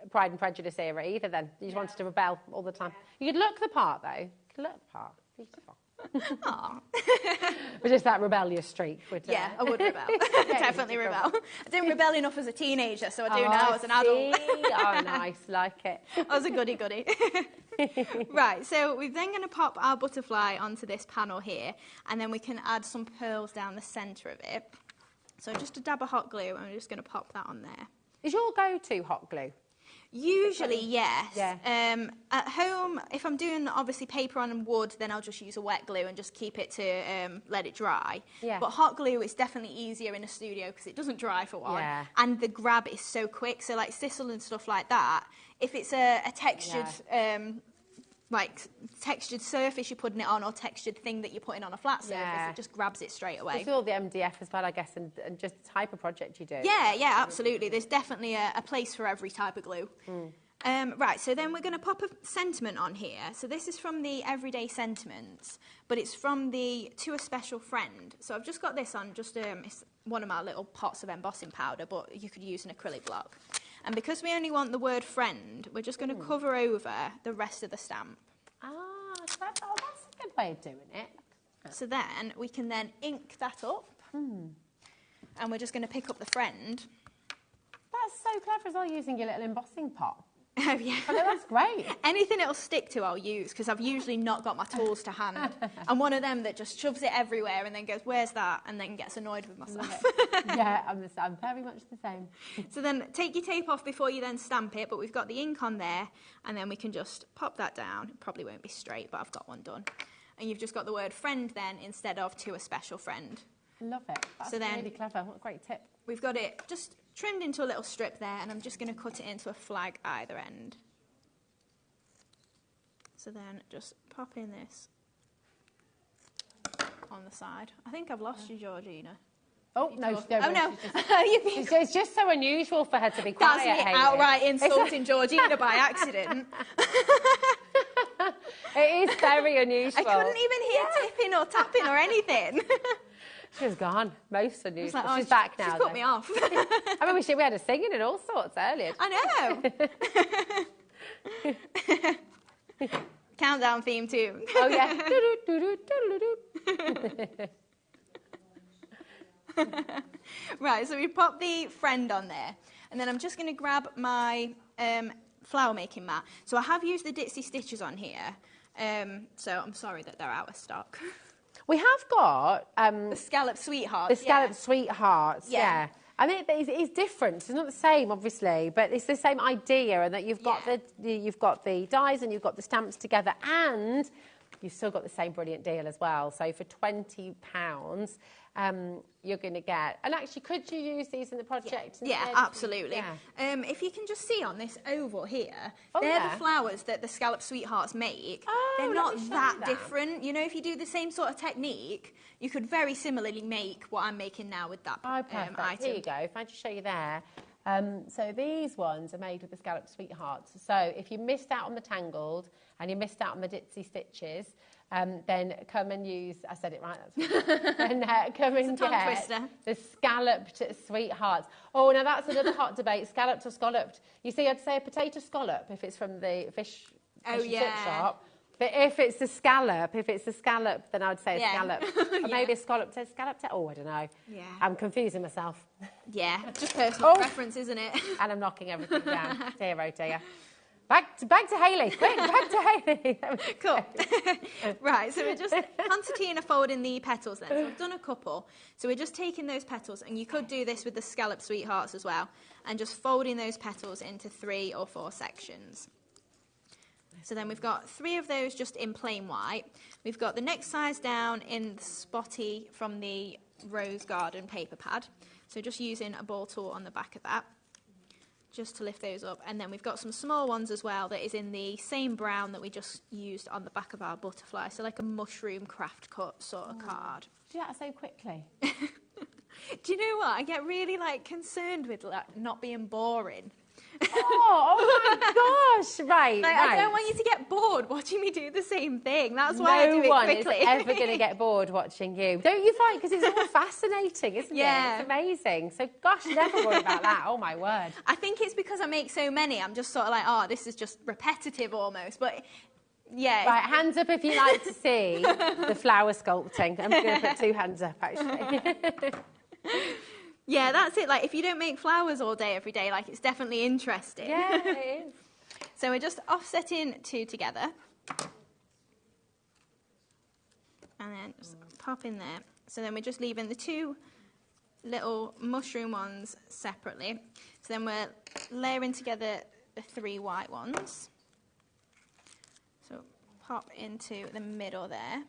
Pride and Prejudice era either then? You just wanted to rebel all the time. You could look the part, though. You could look the part. Beautiful. But just that rebellious streak. Yeah, I would rebel. Definitely rebel. I didn't rebel enough as a teenager, so I do now as an adult. Oh, nice. Like it. I was a goody-goody. Right, so we're then going to pop our butterfly onto this panel here, and then we can add some pearls down the centre of it. So just a dab of hot glue, and we're just going to pop that on there. Is your go-to hot glue? Usually, yes. Yeah. At home, if I'm doing obviously paper on wood, then I'll just use a wet glue and just keep it to let it dry. Yeah. But hot glue is definitely easier in a studio because it doesn't dry for one. Yeah. And the grab is so quick. So like sisal and stuff like that, if it's a textured like textured surface you're putting it on, or textured thing that you're putting on a flat surface, it just grabs it straight away. It's all the MDF as well, I guess, and just the type of project you do. Yeah, absolutely. There's definitely a place for every type of glue. Right, so then we're going to pop a sentiment on here. So this is from the Everyday Sentiments, but it's from the To a Special Friend. So I've just got this on, just it's one of my little pots of embossing powder, but you could use an acrylic block. And because we only want the word friend, we're just going to cover over the rest of the stamp. So that's a good way of doing it. So then we can then ink that up. And we're just going to pick up the friend. That's so clever as well, using your little embossing pot. Oh, yeah. I know, that's great. Anything it'll stick to, I'll use, because I've usually not got my tools to hand. I'm one of them that just shoves it everywhere and then goes, where's that? And then gets annoyed with myself. Yeah, I'm very much the same. So then take your tape off before you then stamp it, but we've got the ink on there, and then we can just pop that down. It probably won't be straight, but I've got one done. And you've just got the word friend then instead of To a Special Friend. I love it. That's really clever. What a great tip. We've got it just trimmed into a little strip there, and I'm just going to cut it into a flag either end. So then just pop in this on the side. I think I've lost you, Georgina. Oh, no. Oh, no. It's just so unusual for her to be quiet. That's me outright insulting Georgina by accident. It is very unusual. I couldn't even hear tipping or tapping or anything. She's gone. Most unusual. Like, she's back now. She's put me off. I mean, we had her singing and all sorts earlier. I know. Countdown theme too. Oh, yeah. Right, so we pop the friend on there. And then I'm just going to grab my flower making mat. So I have used the Ditsy Stitches on here. So I'm sorry that they're out of stock. We have got the Scallop Sweethearts. The Scallop Sweethearts, yeah. I mean, it's different. It's not the same, obviously, but it's the same idea, and that you've got the dies and you've got the stamps together, and you've still got the same brilliant deal as well. So for £20, you're going to get... And actually, could you use these in the project? Yeah, absolutely. Yeah. If you can just see on this oval here, they're the flowers that the Scallop Sweethearts make. Oh, they're not that different. You know, if you do the same sort of technique, you could very similarly make what I'm making now with that item. Here you go. If I just show you there. So these ones are made with the Scallop Sweethearts. So if you missed out on the Tangled and you missed out on the Ditzy Stitches, then come and use, I said it right, that's right. And come and get the Scalloped Sweethearts. Oh, now that's another hot debate, scalloped or scalloped. You see, I'd say a potato scallop if it's from the fish and chip shop. But if it's the scallop, then I would say a scallop. Or maybe a scalloped. Oh, I don't know. Yeah. I'm confusing myself. Yeah, just personal preference, isn't it? And I'm knocking everything down. Dear, oh dear. Back to Hayley. Quick, back to Hayley. Cool. Right, so we're just concertina folding the petals then. So I've done a couple. So we're just taking those petals, and you could do this with the Scallop Sweethearts as well, and just folding those petals into 3 or 4 sections. So then we've got 3 of those just in plain white. We've got the next size down in the spotty from the Rose Garden paper pad. So just using a ball tool on the back of that, just to lift those up. And then we've got some small ones as well that is in the same brown that we just used on the back of our butterfly. So like a mushroom craft cut sort of card. Do that so quickly. Do you know what? I get really concerned with not being boring. Oh my gosh, right. I don't want you to get bored watching me do the same thing. That's why I do it quickly. No one is ever going to get bored watching you. Don't you find? Because it's all fascinating, isn't it? It's amazing. So, gosh, never worry about that. Oh, my word. I think it's because I make so many. I'm just sort of like, oh, this is just repetitive almost. But, yeah. Right, hands up if you like to see the flower sculpting. I'm going to put 2 hands up, actually. Yeah, that's it. If you don't make flowers all day, every day, it's definitely interesting. Yeah, it is. So we're just offsetting 2 together. And then just pop in there. So then we're just leaving the 2 little mushroom ones separately. So then we're layering together the 3 white ones. So pop into the middle there.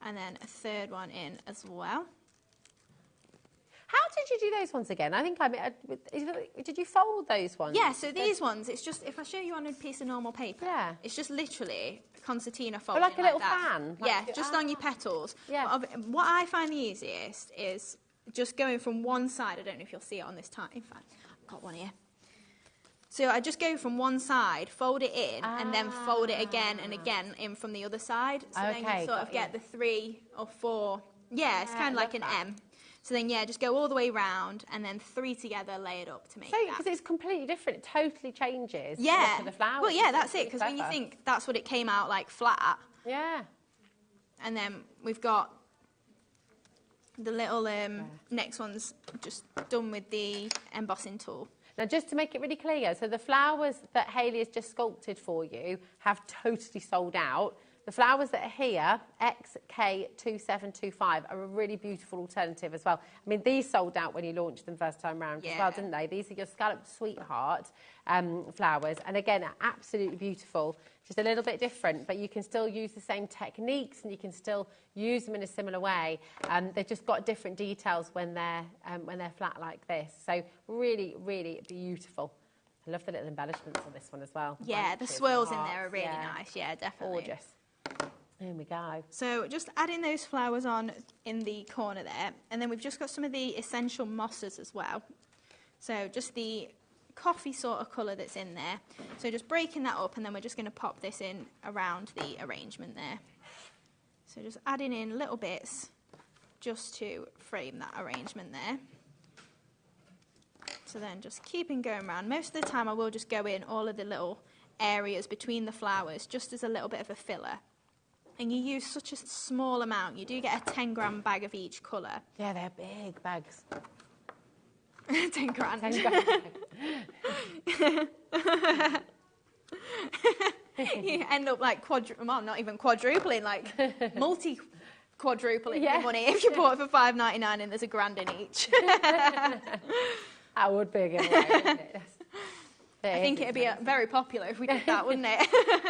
And then a 3rd one in as well. How did you do those ones again? I think did you fold those ones? Yeah, so these ones, it's just, if I show you on a piece of normal paper, it's just literally concertina folding like a little fan? Just on your petals. Yeah. But what I find the easiest is just going from one side. I don't know if you'll see it on this time. In fact, I've got one here. So I just go from one side, fold it in, and then fold it again and again in from the other side. So then you sort of get the 3 or 4. Yeah, it's kind of like an M. So then, just go all the way round and then 3 together, lay it up to make that. Because it's completely different. It totally changes the look of the flowers. Well, yeah, that's it. Because when you think that's what it came out like flat. Yeah. And then we've got the little next one's just done with the embossing tool. Now, just to make it really clear, so the flowers that Hayley has just sculpted for you have totally sold out. The flowers that are here, XK2725, are a really beautiful alternative as well. I mean, these sold out when you launched them first time round as well, didn't they? These are your Scalloped Sweetheart flowers. And again, absolutely beautiful. Just a little bit different, but you can still use the same techniques and you can still use them in a similar way. They've just got different details when they're flat like this. So really, really beautiful. I love the little embellishments on this one as well. Yeah, the swirls in there are really nice. Yeah, definitely. Gorgeous. There we go. So just adding those flowers on in the corner there. And then we've just got some of the essential mosses as well. So just the coffee sort of colour that's in there. So just breaking that up, and then we're just going to pop this in around the arrangement there. So just adding in little bits just to frame that arrangement there. So then just keeping going around. Most of the time I will just go in all of the little areas between the flowers just as a little bit of a filler. And you use such a small amount. You do get a 10-gram bag of each colour. Yeah, they're big bags. 10 grand. 10 grand. You end up not even quadrupling, multi-quadrupling your money if you bought it for $5.99 and there's £1 in each. That would be a good way, wouldn't it? I think it'd be very popular if we did that, wouldn't it?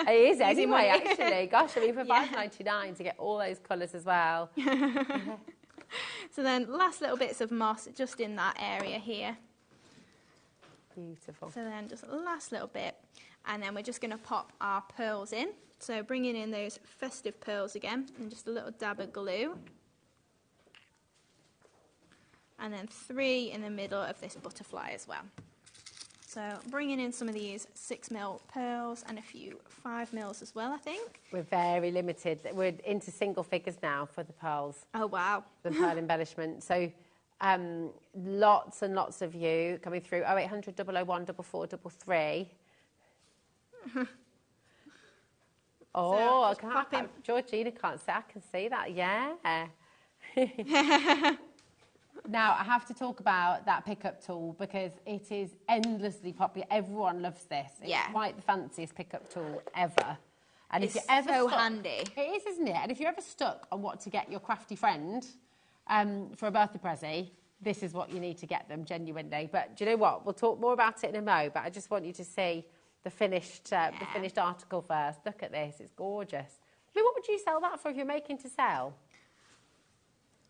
It is anyway, actually. Gosh, I mean, for £5.99 to get all those colours as well. So then last little bits of moss just in that area here. Beautiful. So then just last little bit. And then we're just going to pop our pearls in. So bringing in those festive pearls again and just a little dab of glue. And then 3 in the middle of this butterfly as well. So bringing in some of these 6mm pearls and a few 5mm as well, I think. We're very limited. We're into single figures now for the pearls. Oh, wow. The pearl embellishment. So lots and lots of you coming through. 0800 001 4433. Oh, so Georgina can't say. I can see that, yeah. Now, I have to talk about that pickup tool because it is endlessly popular. Everyone loves this. It's quite the fanciest pickup tool ever. And it's if you're ever so stuck, handy. It is, isn't it? And if you're ever stuck on what to get your crafty friend for a birthday present, this is what you need to get them, genuinely. But do you know what? We'll talk more about it in a mo, but I just want you to see the finished article first. Look at this. It's gorgeous. I mean, what would you sell that for if you're making to sell?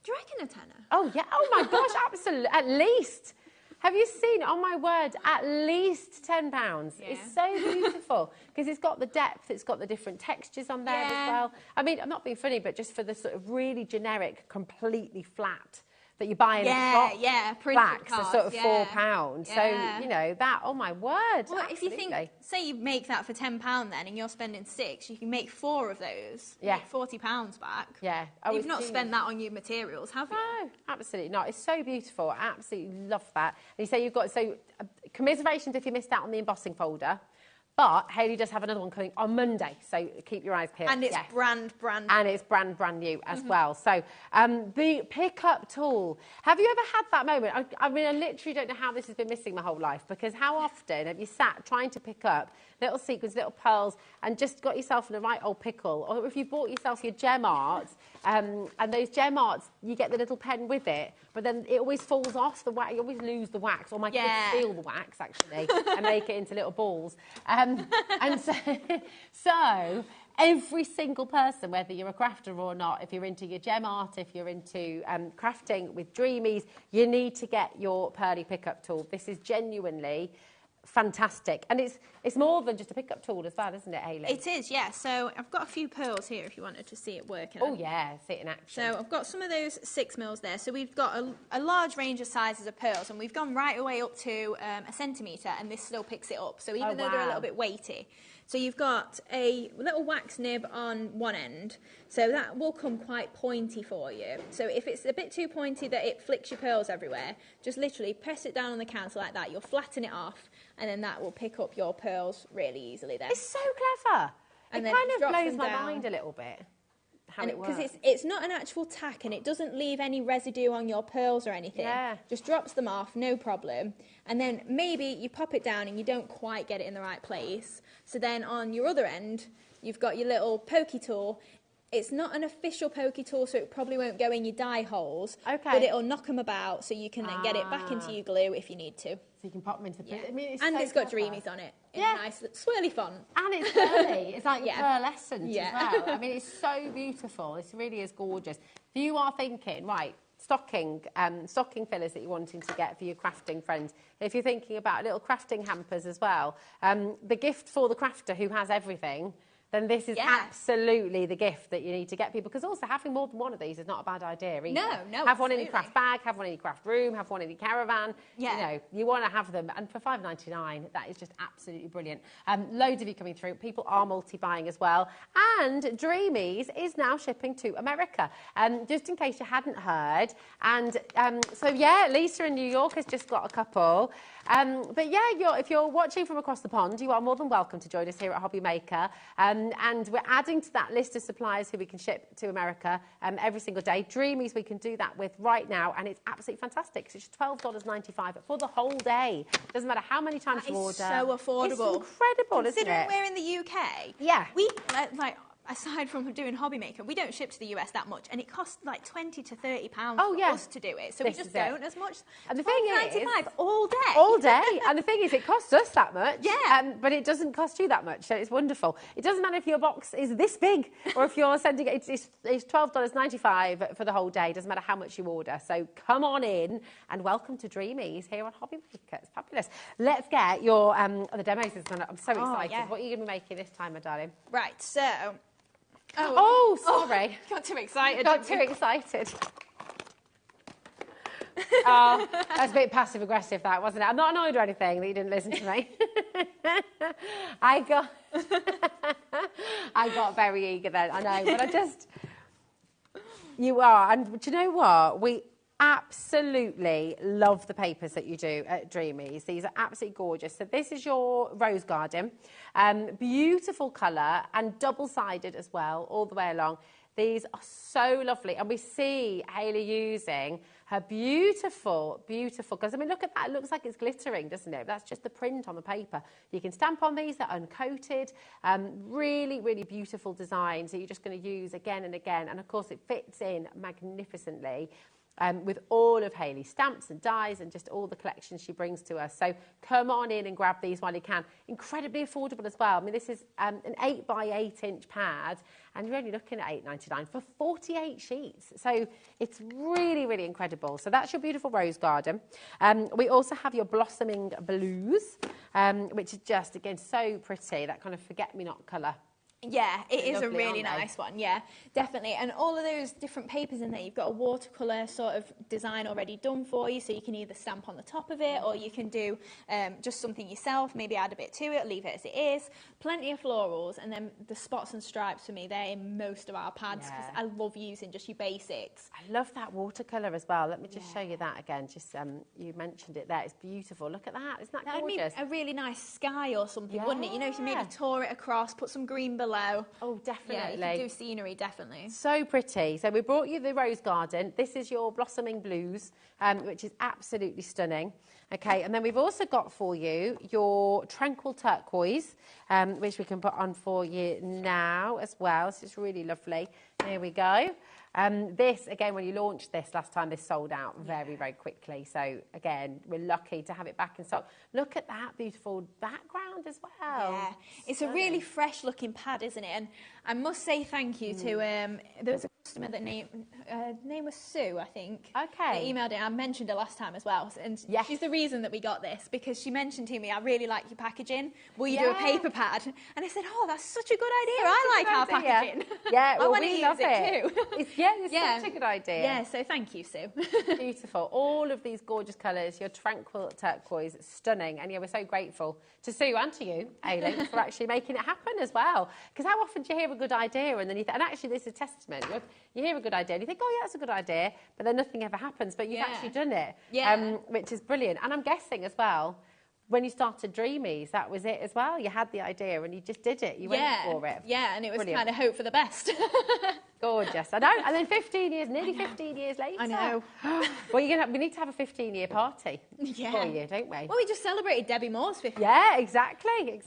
Do you reckon a tenner? Oh, yeah. Oh, my gosh, absolutely. At least. Have you seen, oh, my word, at least £10. Yeah. It's so beautiful because it's got the depth, it's got the different textures on there as well. I mean, I'm not being funny, but just for the sort of really generic, completely flat that you buy in a shop. Blacks are sort of £4. So, you know, that, oh my word. Well, if you think, say you make that for £10 then and you're spending 6, you can make 4 of those. Yeah. Make £40 back. Yeah. Oh, you've not spent that on your materials, have you? No, absolutely not. It's so beautiful. I absolutely love that. And you say you've got, so commiserations if you missed out on the embossing folder. But Hayley does have another one coming on Monday, so keep your eyes peeled. And it's brand and it's brand new as well. So the pickup tool. Have you ever had that moment? I mean, I literally don't know how this has been missing my whole life, because how often have you sat trying to pick up little sequins, little pearls, and just got yourself in a right old pickle? Or if you bought yourself your gem arts, and those gem arts, you get the little pen with it, but then it always falls off the wax. You always lose the wax. Or my kids steal the wax, actually, and make it into little balls. And so every single person, whether you're a crafter or not, if you're into your gem art, if you're into crafting with Dreamies, you need to get your Pearly pickup tool. This is genuinely fantastic. And it's more than just a pickup tool as well, isn't it, Hayley? It is, yeah. So I've got a few pearls here if you wanted to see it working. Oh, yeah, see it in action. So I've got some of those 6mm there. So we've got a large range of sizes of pearls, and we've gone right away up to a centimetre, and this still picks it up. So even though they're a little bit weighty. So you've got a little wax nib on one end, so that will come quite pointy for you. So if it's a bit too pointy that it flicks your pearls everywhere, just literally press it down on the counter like that. You'll flatten it off, and then that will pick up your pearls really easily then. It's so clever. And it kind of blows my mind a little bit. Because it's not an actual tack, and it doesn't leave any residue on your pearls or anything. Yeah. Just drops them off, no problem. And then maybe you pop it down and you don't quite get it in the right place. So then on your other end, you've got your little pokey tool. It's not an official pokey tool, so it probably won't go in your die holes. Okay. But it'll knock them about, so you can then get it back into your glue if you need to. So you can pop them into the... I mean, it's got Dreamies on it. In a nice, swirly font. And it's pearly. It's like pearlescent as well. I mean, it's so beautiful. This really is gorgeous. If you are thinking, right, stocking fillers that you're wanting to get for your crafting friends, if you're thinking about little crafting hampers as well, the gift for the crafter who has everything, then this is absolutely the gift that you need to get people. Because also having more than one of these is not a bad idea either. No, have one in your craft bag, have one in your craft room, have one in your caravan. Yeah. You know, you want to have them. And for $5.99, that is just absolutely brilliant. Loads of you coming through. People are multi-buying as well. And Dreamies is now shipping to America. Just in case you hadn't heard. And so, yeah, Lisa in New York has just got a couple. But yeah, if you're watching from across the pond, you are more than welcome to join us here at HobbyMaker. And we're adding to that list of suppliers who we can ship to America every single day. Dreamies we can do that with right now, and it's absolutely fantastic. It's just $12.95 for the whole day. Doesn't matter how many times you order. It's so affordable. It's incredible, isn't it? Considering we're in the UK. Yeah. We, aside from doing HobbyMaker, we don't ship to the US that much, and it costs like £20 to £30 for us to do it. So we just don't as much. And the thing is, all day. All day. And the thing is, it costs us that much. Yeah. But it doesn't cost you that much. So it's wonderful. It doesn't matter if your box is this big or if you're sending it. It's $12.95 for the whole day. It doesn't matter how much you order. So come on in and welcome to Dreamies here on HobbyMaker. It's fabulous. Let's get your the demos. I'm so excited. Yeah. What are you going to be making this time, my darling? Right. So. Oh, sorry. Got too excited. Got too excited. Oh, that's a bit passive-aggressive, that, wasn't it? I'm not annoyed or anything that you didn't listen to me. I got very eager then, I know, but I just... You are, and do you know what? We absolutely love the papers that you do at Dreamies. These are absolutely gorgeous. So this is your Rose Garden. Beautiful colour and double-sided as well, all the way along. These are so lovely. And we see Hayley using her beautiful, because, I mean, look at that. It looks like it's glittering, doesn't it? That's just the print on the paper. You can stamp on these. They're uncoated. Really, really beautiful designs that you're just going to use again and again. And, of course, it fits in magnificently. With all of Hayley's stamps and dies and just all the collections she brings to us. So come on in and grab these while you can. Incredibly affordable as well. I mean, this is an 8 by 8 inch pad and you're only looking at $8.99 for 48 sheets. So it's really, really incredible. So that's your beautiful Rose Garden. We also have your Blossoming Blues, which is just, again, so pretty. That kind of forget-me-not colour. Yeah, it is a really nice one, yeah, definitely. And all of those different papers in there, you've got a watercolour sort of design already done for you, so you can either stamp on the top of it or you can do just something yourself, maybe add a bit to it, leave it as it is. Plenty of florals, and then the spots and stripes for me, they're in most of our pads because I love using just your basics. I love that watercolour as well. Let me just show you that again. Just you mentioned it there. It's beautiful. Look at that. Isn't that gorgeous? That'd be a really nice sky or something, wouldn't it? You know, if you maybe tore it across, put some green below. Oh, definitely. Yeah, you could do scenery, definitely. So pretty. So we brought you the Rose Garden. This is your Blossoming Blues, which is absolutely stunning. Okay, and then we've also got for you your Tranquil Turquoise, which we can put on for you now as well. So it's really lovely. Here we go. This, again, when you launched this last time, this sold out very, very quickly. So, again, we're lucky to have it back in stock. Look at that beautiful background as well. Yeah, it's a really fresh-looking pad, isn't it? And I must say thank you to, there was a customer that name was Sue, I think. Okay. That emailed it. I mentioned her last time as well. And she's the reason that we got this, because she mentioned to me, I really like your packaging. Will you do a paper pad? And I said, oh, that's such a good idea. I like our packaging. Yeah, well, I want to we use love it too. It's such a good idea. Yeah, so thank you, Sue. Beautiful. All of these gorgeous colours, your Tranquil Turquoise, stunning. And yeah, we're so grateful to Sue and to you, Aileen, for actually making it happen as well. Because how often do you hear a good idea and then you think, and actually this is a testament, you hear a good idea and you think, oh yeah, that's a good idea, but then nothing ever happens, but you've actually done it, which is brilliant. And I'm guessing as well, when you started Dreamies, that was it as well. You had the idea and you just did it. You went for it. Yeah, and it was kind of hope for the best. Gorgeous, I know. And then 15 years, nearly 15 years later. I know. Well, we need to have a 15-year party for you, don't we? Well, we just celebrated Debbie Moore's 15th. Yeah, exactly.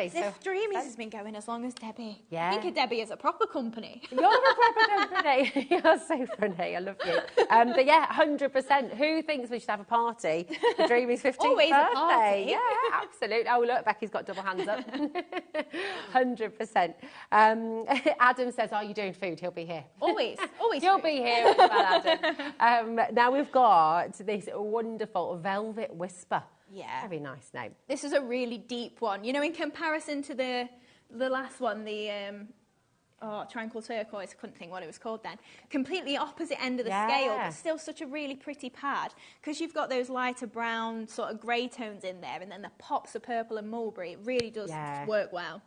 So Dreamies has been going as long as Debbie. Yeah. I think of Debbie as a proper company. You're a proper company. You're so funny. I love you. But yeah, 100%. Who thinks we should have a party for Dreamies' 15th Always birthday? a party. Yeah, absolutely. Oh, look, Becky's got double hands up. 100%. Adam says, are you doing food? He'll be here. Always You'll be here as well, Adam. Now we've got this wonderful Velvet Whisper. Yeah. Very nice name. This is a really deep one. You know, in comparison to the last one, the Tranquil Turquoise, I couldn't think what it was called then. Completely opposite end of the scale, but still such a really pretty pad. Because you've got those lighter brown, sort of grey tones in there, and then the pops of purple and mulberry. It really does work well.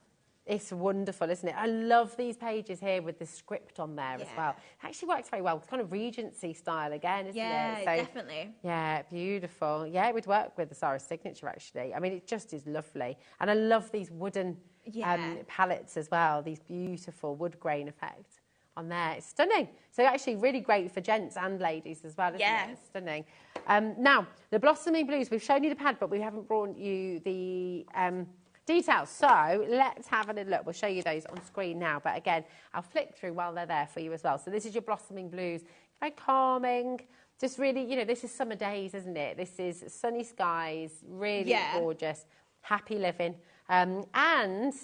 It's wonderful, isn't it? I love these pages here with the script on there as well. It actually works very well. It's kind of Regency style again, isn't it? Yeah, definitely. Yeah, beautiful. Yeah, it would work with the Sara's signature, actually. I mean, it just is lovely. And I love these wooden palettes as well, these beautiful wood grain effect on there. It's stunning. So actually really great for gents and ladies as well, isn't it? It's stunning. Now, the Blossoming Blues, we've shown you the pad, but we haven't brought you the... details. So let's have a little look. We'll show you those on screen now. But again, I'll flick through while they're there for you as well. So this is your blossoming blues. Very calming. Just really, you know, this is summer days, isn't it? This is sunny skies, really gorgeous, happy living. And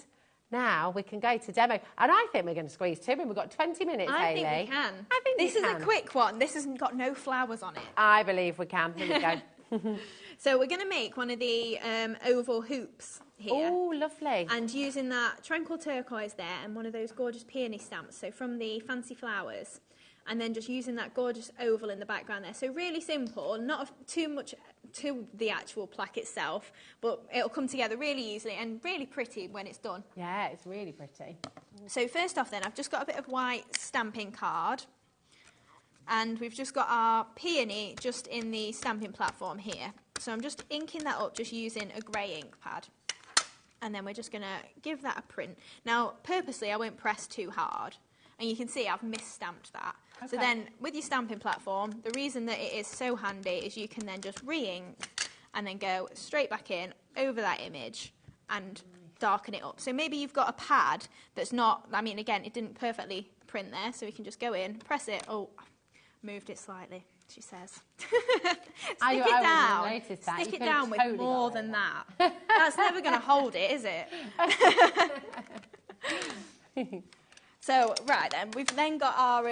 now we can go to demo. And I think we're going to squeeze 2 in. We've got 20 minutes, Hayley. I think we can. I think this is a quick one. This hasn't got no flowers on it. I believe we can. Here we go. So we're going to make one of the oval hoops here. Oh, lovely. And using that tranquil turquoise there and one of those gorgeous peony stamps, so from the Fancy Flowers. And then just using that gorgeous oval in the background there. So really simple, not too much to the actual plaque itself, but it'll come together really easily and really pretty when it's done. Yeah, it's really pretty. So first off then, I've just got a bit of white stamping card. And we've just got our peony just in the stamping platform here. So I'm just inking that up just using a grey ink pad. And then we're just going to give that a print. Now, purposely, I won't press too hard. And you can see I've misstamped that. Okay. So then, with your stamping platform, the reason that it is so handy is you can then just re-ink and then go straight back in over that image and darken it up. So maybe you've got a pad that's not, I mean, again, it didn't perfectly print there, so we can just go in, press it. Oh, moved it slightly, she says. Stick it down. Stick it down with more than that. That's never going to hold it, is it? So, right then, we've then got our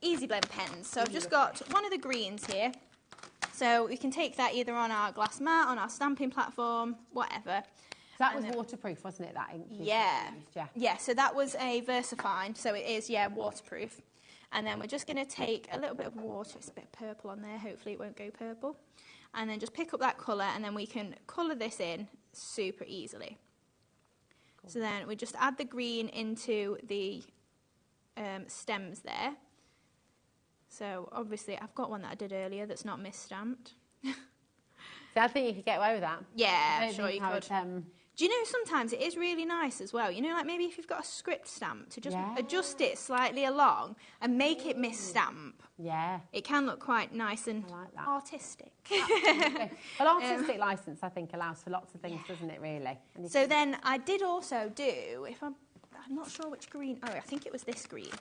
Easy Blend pens. So I've just got one of the greens here. So we can take that either on our glass mat, on our stamping platform, whatever. So that was waterproof, wasn't it, that ink? Yeah, so that was a VersaFine, so it is, waterproof. And then we're just going to take a little bit of water, it's a bit purple on there, hopefully it won't go purple. And then just pick up that colour, and then we can colour this in super easily. Cool. So then we just add the green into the stems there. So obviously I've got one that I did earlier that's not misstamped. So I think you could get away with that. Yeah, sure you could. Do you know sometimes it is really nice as well? You know, like maybe if you've got a script stamp to just adjust it slightly along and make it misstamp. Yeah. It can look quite nice and artistic. Well, artistic licence, I think, allows for lots of things, doesn't it, really? So then I did also do, if I'm not sure which green, I think it was this green.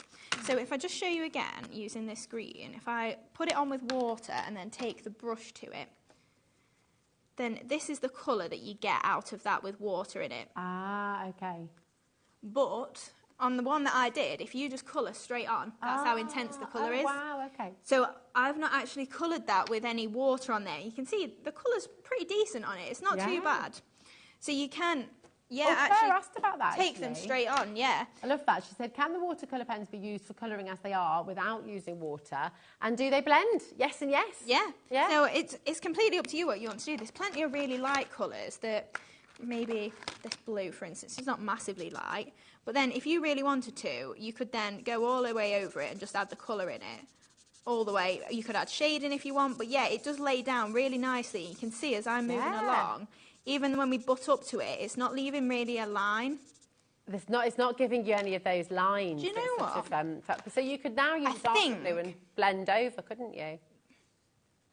So if I just show you again, using this green, if I put it on with water and then take the brush to it, then this is the colour that you get out of that with water in it. Ah, okay. But on the one that I did, if you just colour straight on, that's how intense the colour is. Wow, okay. So I've not actually coloured that with any water on there. You can see the colour's pretty decent on it. It's not too bad. So you can... actually Sarah asked about that, take them straight on, I love that. She said, can the watercolour pens be used for colouring as they are without using water? And do they blend? Yes and yes. Yeah. So it's completely up to you what you want to do. There's plenty of really light colours that maybe this blue, for instance, is not massively light. But then if you really wanted to, you could then go all the way over it and just add the colour in it. All the way. You could add shading if you want. But yeah, it does lay down really nicely. You can see as I'm moving along, even when we butt up to it, it's not leaving really a line. It's not giving you any of those lines. Do you know what? So you could now use dark blue and blend over, couldn't you?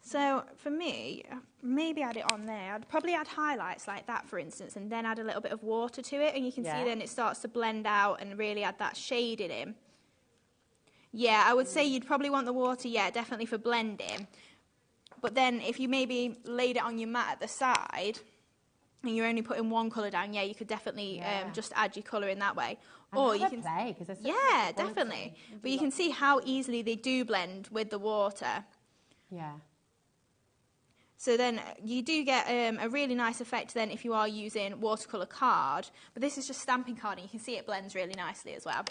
So for me, maybe add it on there. I'd probably add highlights like that, for instance, and then add a little bit of water to it, and you can see then it starts to blend out and really add that shading in. Yeah, I would say you'd probably want the water, definitely for blending. But then if you maybe laid it on your mat at the side, and you're only putting one colour down, you could definitely just add your colour in that way. Or you can play, definitely. But you can see how easily they do blend with the water. Yeah. So then you do get a really nice effect then if you are using watercolour card. But this is just stamping card, and you can see it blends really nicely as well.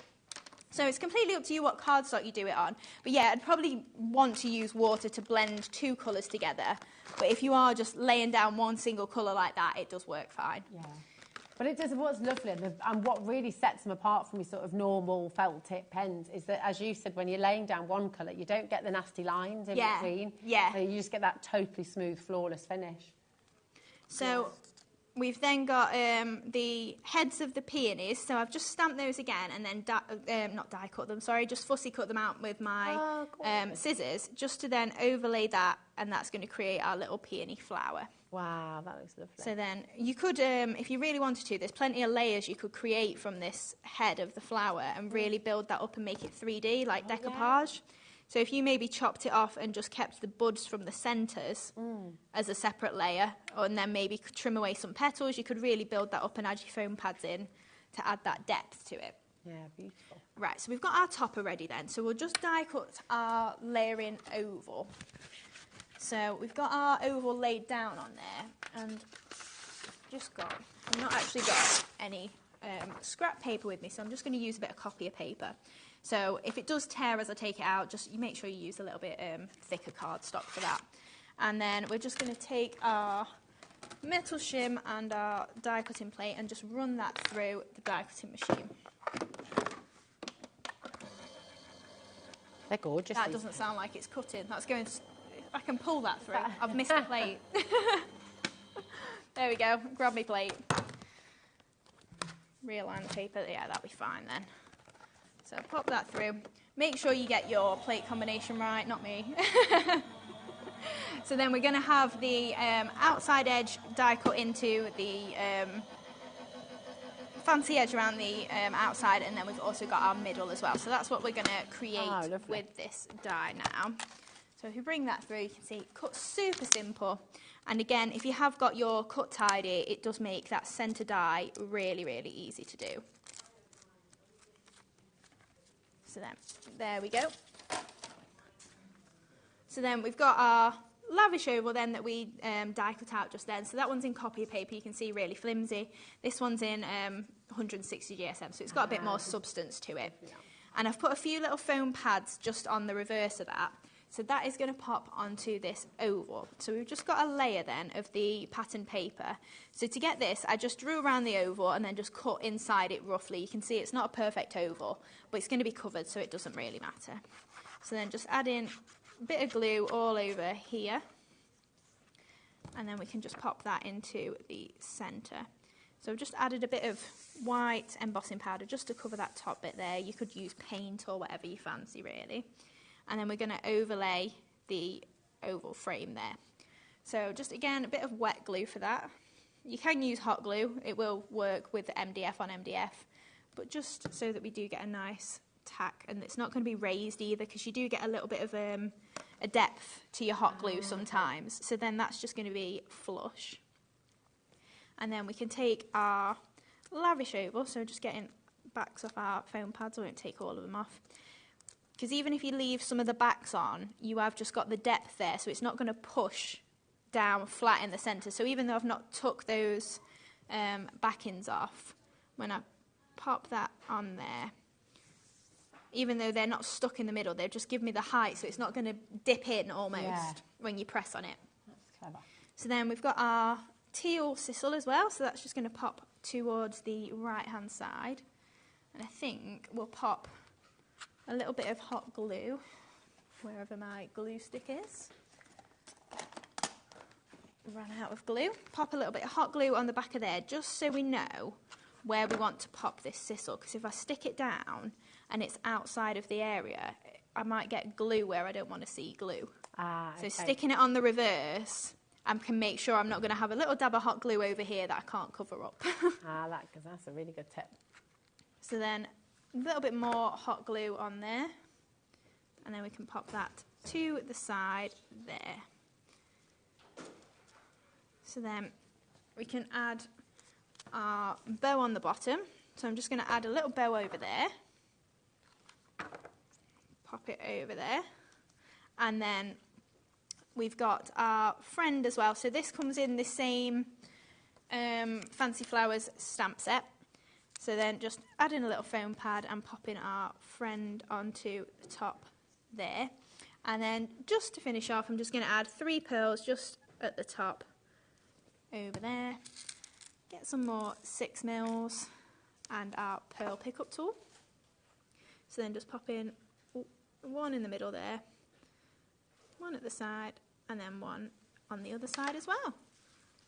So it's completely up to you what cardstock you do it on. But I'd probably want to use water to blend two colours together. But if you are just laying down one single colour like that, it does work fine. Yeah. But it does, what's lovely, and what really sets them apart from your sort of normal felt tip pens is that, as you said, when you're laying down one colour, you don't get the nasty lines in between. Yeah. So you just get that totally smooth, flawless finish. So... we've then got the heads of the peonies, so I've just stamped those again and then, not die cut them, sorry, just fussy cut them out with my scissors, just to then overlay that, and that's going to create our little peony flower. Wow, that looks lovely. So then you could, if you really wanted to, there's plenty of layers you could create from this head of the flower and really build that up and make it 3D, like decoupage. So if you maybe chopped it off and just kept the buds from the centres as a separate layer, and then maybe trim away some petals, you could really build that up and add your foam pads in to add that depth to it. Yeah, beautiful. Right, so we've got our topper ready then. So we'll just die cut our layering oval. So we've got our oval laid down on there, and I've not actually got any scrap paper with me, so I'm just going to use a bit of copier paper. So if it does tear as I take it out, just you make sure you use a little bit thicker cardstock for that. And then we're just going to take our metal shim and our die cutting plate and just run that through the die cutting machine. They're gorgeous. That doesn't sound like it's cutting. That's going. I can pull that through. I've missed the plate. There we go. Grab my plate. Realign the paper. Yeah, that'll be fine then. So pop that through. Make sure you get your plate combination right, not me. So then we're going to have the outside edge die cut into the fancy edge around the outside, and then we've also got our middle as well. So that's what we're going to create with this die now. So if you bring that through, you can see it cuts super simple. And again, if you have got your cut tidy, it does make that centre die really, really easy to do. So then, there we go. So then we've got our lavish oval then that we die cut out just then. So that one's in copier paper, you can see really flimsy. This one's in 160 GSM, so it's got a bit more substance to it. And I've put a few little foam pads just on the reverse of that. So that is going to pop onto this oval. So we've just got a layer then of the pattern paper. So to get this, I just drew around the oval and then just cut inside it roughly. You can see it's not a perfect oval, but it's going to be covered, so it doesn't really matter. So then just add in a bit of glue all over here. And then we can just pop that into the centre. So I've just added a bit of white embossing powder just to cover that top bit there. You could use paint or whatever you fancy, really. And then we're going to overlay the oval frame there. So just again, a bit of wet glue for that. You can use hot glue, it will work with the MDF on MDF, but just so that we do get a nice tack, and it's not going to be raised either, because you do get a little bit of a depth to your hot glue sometimes. So then that's just going to be flush. And then we can take our lavish oval, so just getting backs off our foam pads, I won't take all of them off. Because even if you leave some of the backs on, you have just got the depth there, so it's not going to push down flat in the centre. So even though I've not took those backings off, when I pop that on there, even though they're not stuck in the middle, they've just given me the height, so it's not going to dip in almost when you press on it. That's clever. So then we've got our teal sisal as well, so that's just going to pop towards the right-hand side. And I think we'll pop a little bit of hot glue wherever my glue stick is. Ran out of glue. Pop a little bit of hot glue on the back of there, just so we know where we want to pop this sisal, because if I stick it down and it's outside of the area, I might get glue where I don't want to see glue. So sticking it on the reverse, I can make sure I'm not going to have a little dab of hot glue over here that I can't cover up. That's a really good tip. So then a little bit more hot glue on there, and then we can pop that to the side there. So then we can add our bow on the bottom. So I'm just going to add a little bow over there, pop it over there, and then we've got our friend as well. So this comes in the same Fancy Flowers stamp set. So then just add in a little foam pad and pop in our friend onto the top there. And then just to finish off, I'm just going to add 3 pearls just at the top over there. Get some more 6mm and our pearl pickup tool. So then just pop in one in the middle there, one at the side, and then one on the other side as well.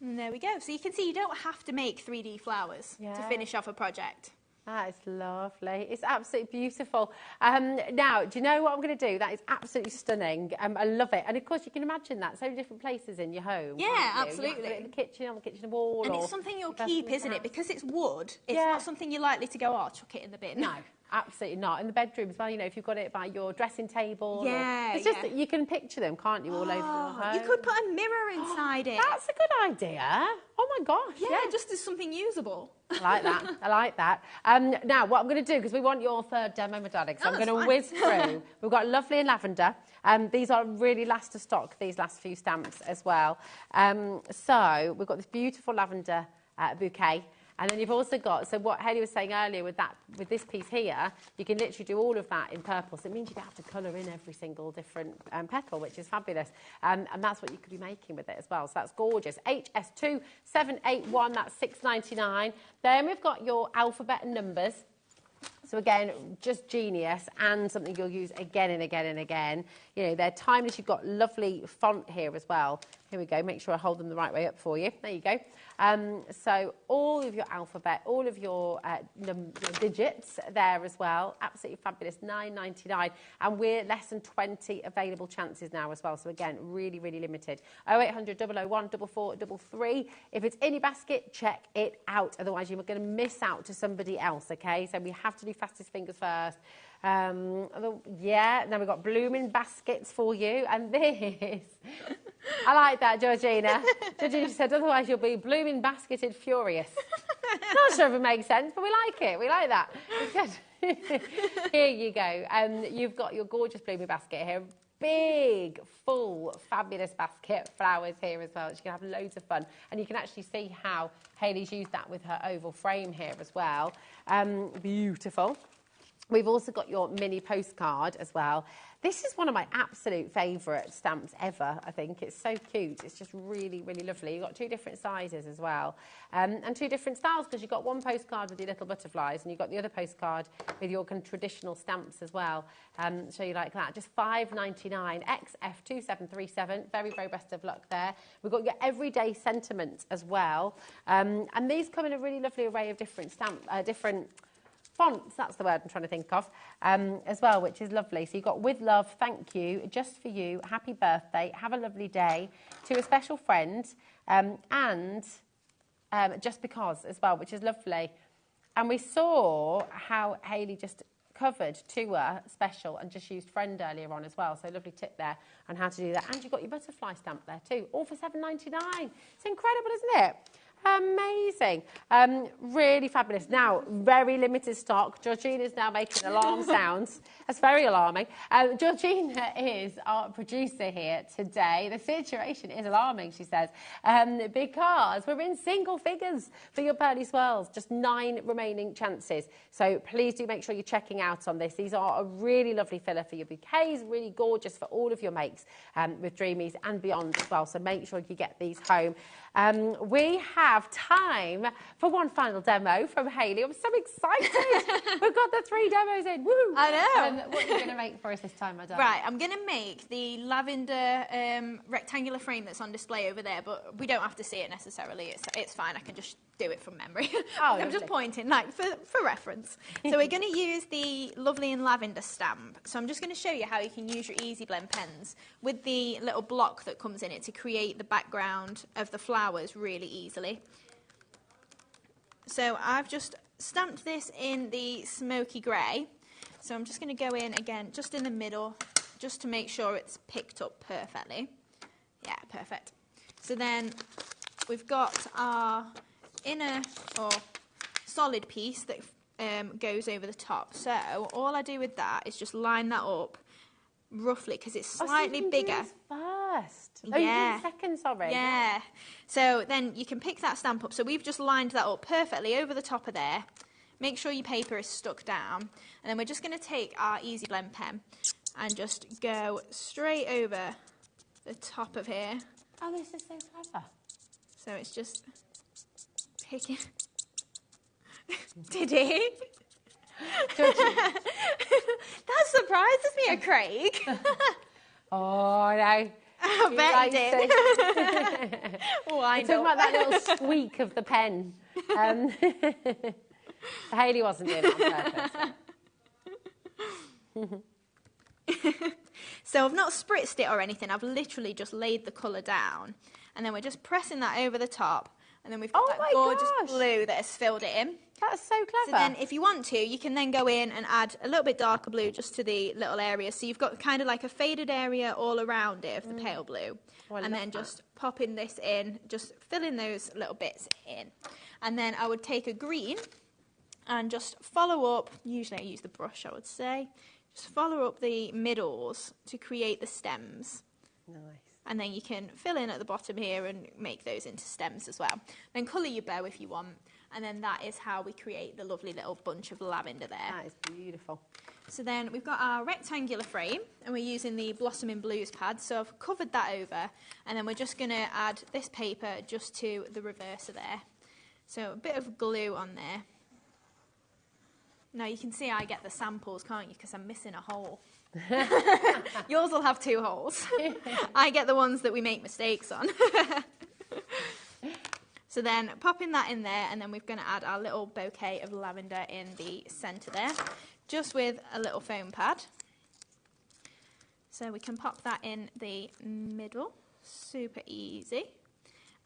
And there we go. So you can see you don't have to make 3D flowers to finish off a project. That is lovely. It's absolutely beautiful. Now, do you know what I'm going to do? That is absolutely stunning. I love it. And of course, you can imagine that so many different places in your home. Yeah, can't you? absolutely. You can put it in the kitchen, on the kitchen wall. And or it's something you'll keep, isn't it? Because it's wood, it's Yeah. not something you're likely to go, oh, chuck it in the bin. No. Absolutely not. In the bedroom as well, you know, if you've got it by your dressing table. Yeah, it's just that you can picture them, can't you, all over your home? You could put a mirror inside it. That's a good idea. Oh my gosh. Yeah, just as something usable. I like that. I like that. Now, what I'm going to do, because we want your third demo, my darling, so I'm going to whiz through. We've got Lovely and Lavender. These are really last to stock, these last few stamps as well. So we've got this beautiful lavender bouquet. And then you've also got, so what Hayley was saying earlier with this piece here, you can literally do all of that in purple. So it means you don't have to colour in every single different petal, which is fabulous. And that's what you could be making with it as well. So that's gorgeous. HS2781, that's $6.99. Then we've got your alphabet and numbers. So again, just genius and something you'll use again and again and again. You know, they're timeless. You've got lovely font here as well. Here we go. Make sure I hold them the right way up for you. There you go. So all of your alphabet, all of your digits there as well. Absolutely fabulous. $9.99. And we're less than 20 available chances now as well. So again, really, really limited. 0800 001 4433. If it's in your basket, check it out. Otherwise, you're going to miss out to somebody else, okay? So we have to do fastest fingers first. Yeah, now we've got blooming baskets for you. And this, I like that, Georgina. Georgina said, otherwise you'll be blooming basketed furious. Not sure if it makes sense, but we like it. We like that. It's good. Here you go. You've got your gorgeous blooming basket here. Big, full, fabulous basket, flowers here as well. You can have loads of fun. And you can actually see how Hayley's used that with her oval frame here as well. Beautiful. We've also got your mini postcard as well. This is one of my absolute favourite stamps ever, I think. It's so cute. It's just really, really lovely. You've got two different sizes as well. And two different styles, because you've got one postcard with your little butterflies and you've got the other postcard with your kind of traditional stamps as well. So you like that. Just $5.99. XF2737. Very, very best of luck there. We've got your everyday sentiment as well. And these come in a really lovely array of different fonts, that's the word I'm trying to think of, as well, which is lovely. So you've got with love, thank you, just for you, happy birthday, have a lovely day, to a special friend, and just because as well, which is lovely. And we saw how Hayley just covered to a special and just used friend earlier on as well. So lovely tip there on how to do that. And you've got your butterfly stamp there too, all for $7.99. It's incredible, isn't it? Amazing. Really fabulous. Now, very limited stock. Georgina's now making alarm sounds. That's very alarming. Georgina is our producer here today. The situation is alarming, she says, because we're in single figures for your Pearly swirls. Just 9 remaining chances. So please do make sure you're checking out on this. These are a really lovely filler for your bouquets, really gorgeous for all of your makes with Dreamies and beyond as well. So make sure you get these home. We have time for one final demo from Hayley. I'm so excited. We've got the 3 demos in. Woo! I know. What are you going to make for us this time, my darling? Right, I'm going to make the lavender rectangular frame that's on display over there, but we don't have to see it necessarily. It's fine. I can just do it from memory. Oh, I'm just pointing, like, for reference. So we're going to use the Lovely and Lavender stamp. So I'm just going to show you how you can use your Easy Blend pens with the little block that comes in it to create the background of the flowers really easily. So I've just stamped this in the smoky grey. So I'm just going to go in again, just in the middle, just to make sure it's picked up perfectly. Yeah, perfect. So then we've got our inner or solid piece that goes over the top. So all I do with that is just line that up roughly, because it's slightly bigger. First. Yeah. Oh, you did second, sorry. Yeah. So then you can pick that stamp up. So we've just lined that up perfectly over the top of there. Make sure your paper is stuck down. And then we're just going to take our Easy Blend pen and just go straight over the top of here. Oh, this is so clever. So it's just picking. Did he? That surprises me, Craig. Oh, no. I bet he did. Wind talking about that little squeak of the pen. Hayley wasn't doing it on purpose. So I've not spritzed it or anything. I've literally just laid the colour down. And then we're just pressing that over the top. And then we've got that gorgeous blue that has filled it in. That's so clever. So then if you want to, you can then go in and add a little bit darker blue just to the little area. So you've got kind of like a faded area all around it of the pale blue. Oh, and then just popping this in, just filling those little bits in. And then I would take a green and just follow up, usually I use the brush I would say, just follow up the middles to create the stems. Nice. And then you can fill in at the bottom here and make those into stems as well. Then colour your bow if you want. And then that is how we create the lovely little bunch of lavender there. That is beautiful. So then we've got our rectangular frame and we're using the Blossoming Blues pad. So I've covered that over and then we're just going to add this paper just to the reverser there. So a bit of glue on there. Now you can see I get the samples, can't you? Because I'm missing a hole. Yours will have 2 holes. I get the ones that we make mistakes on. So then popping that in there and then we're going to add our little bouquet of lavender in the centre there, just with a little foam pad. So we can pop that in the middle, super easy.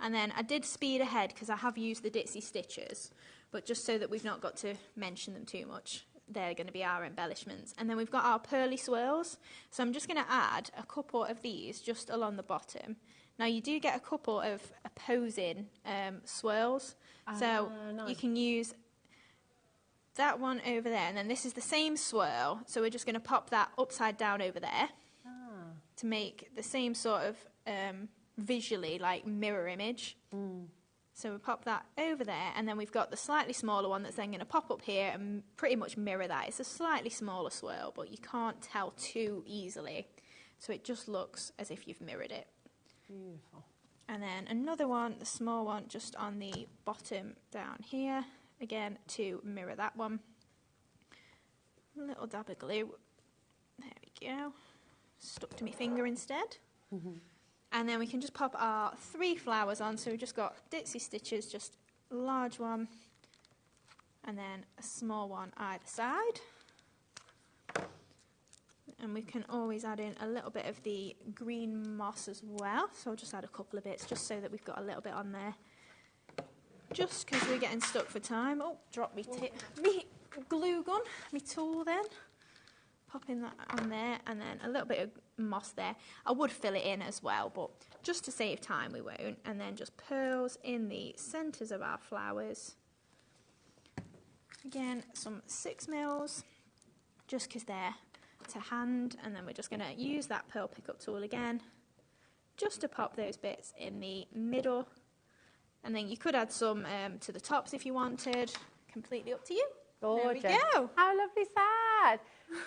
And then I did speed ahead because I have used the Ditsy stitches, but just so that we've not got to mention them too much. They're going to be our embellishments. And then we've got our Pearly swirls. So I'm just going to add a couple of these just along the bottom. Now you do get a couple of opposing swirls. So nice. you can use that one over there. And then this is the same swirl. So we're just going to pop that upside down over there to make the same sort of visually like mirror image. So we pop that over there, and then we've got the slightly smaller one that's then going to pop up here and pretty much mirror that. It's a slightly smaller swirl, but you can't tell too easily. So it just looks as if you've mirrored it. Beautiful. And then another one, the small one, just on the bottom down here, again, to mirror that one. A little dab of glue. There we go. Stuck to my finger instead. And then we can just pop our 3 flowers on. So we've just got Ditsy stitches, just a large one, and then a small one either side. And we can always add in a little bit of the green moss as well. So I'll just add a couple of bits just so that we've got a little bit on there. Just because we're getting stuck for time. Oh, drop me glue gun, me tool then. Popping that on there, and then a little bit of moss there. I would fill it in as well, but just to save time we won't. And then just pearls in the centres of our flowers. Again, some 6mm, just because they're to hand. And then we're just going to use that pearl pickup tool again, just to pop those bits in the middle. And then you could add some to the tops if you wanted. Completely up to you. Gorgeous. There we go. How lovely is that?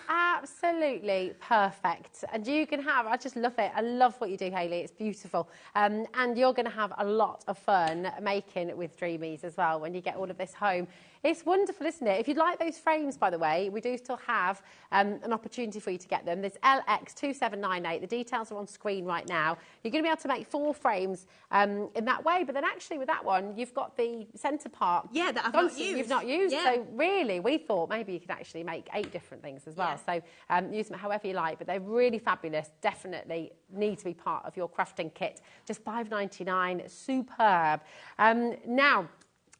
Absolutely perfect. And you can have, I just love it. I love what you do, Hayley. It's beautiful. And you're going to have a lot of fun making with Dreamies as well when you get all of this home. It's wonderful, isn't it? If you'd like those frames, by the way, we do still have an opportunity for you to get them. There's LX2798. The details are on screen right now. You're going to be able to make 4 frames in that way. But then actually with that one, you've got the centre part. Yeah, that I've not used. You've not used. Yeah. So really, we thought maybe you could actually make 8 different things as well. So use them however you like. But they're really fabulous. Definitely need to be part of your crafting kit. Just $5.99. Superb. Now,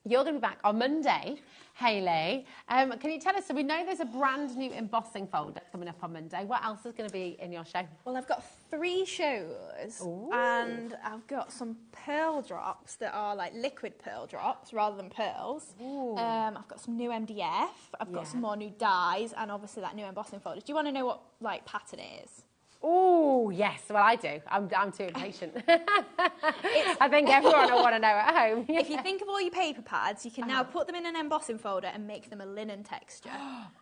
you're going to be back on Monday, Hayley. Can you tell us, so we know there's a brand new embossing folder coming up on Monday. What else is going to be in your show? Well, I've got 3 shows. Ooh. And I've got some pearl drops that are like liquid pearl drops rather than pearls. I've got some new MDF. I've got some more new dyes, and obviously that new embossing folder. Do you want to know what like pattern it is? Oh, yes. Well, I do. I'm too impatient. I think everyone will want to know at home. If you think of all your paper pads, you can now put them in an embossing folder and make them a linen texture.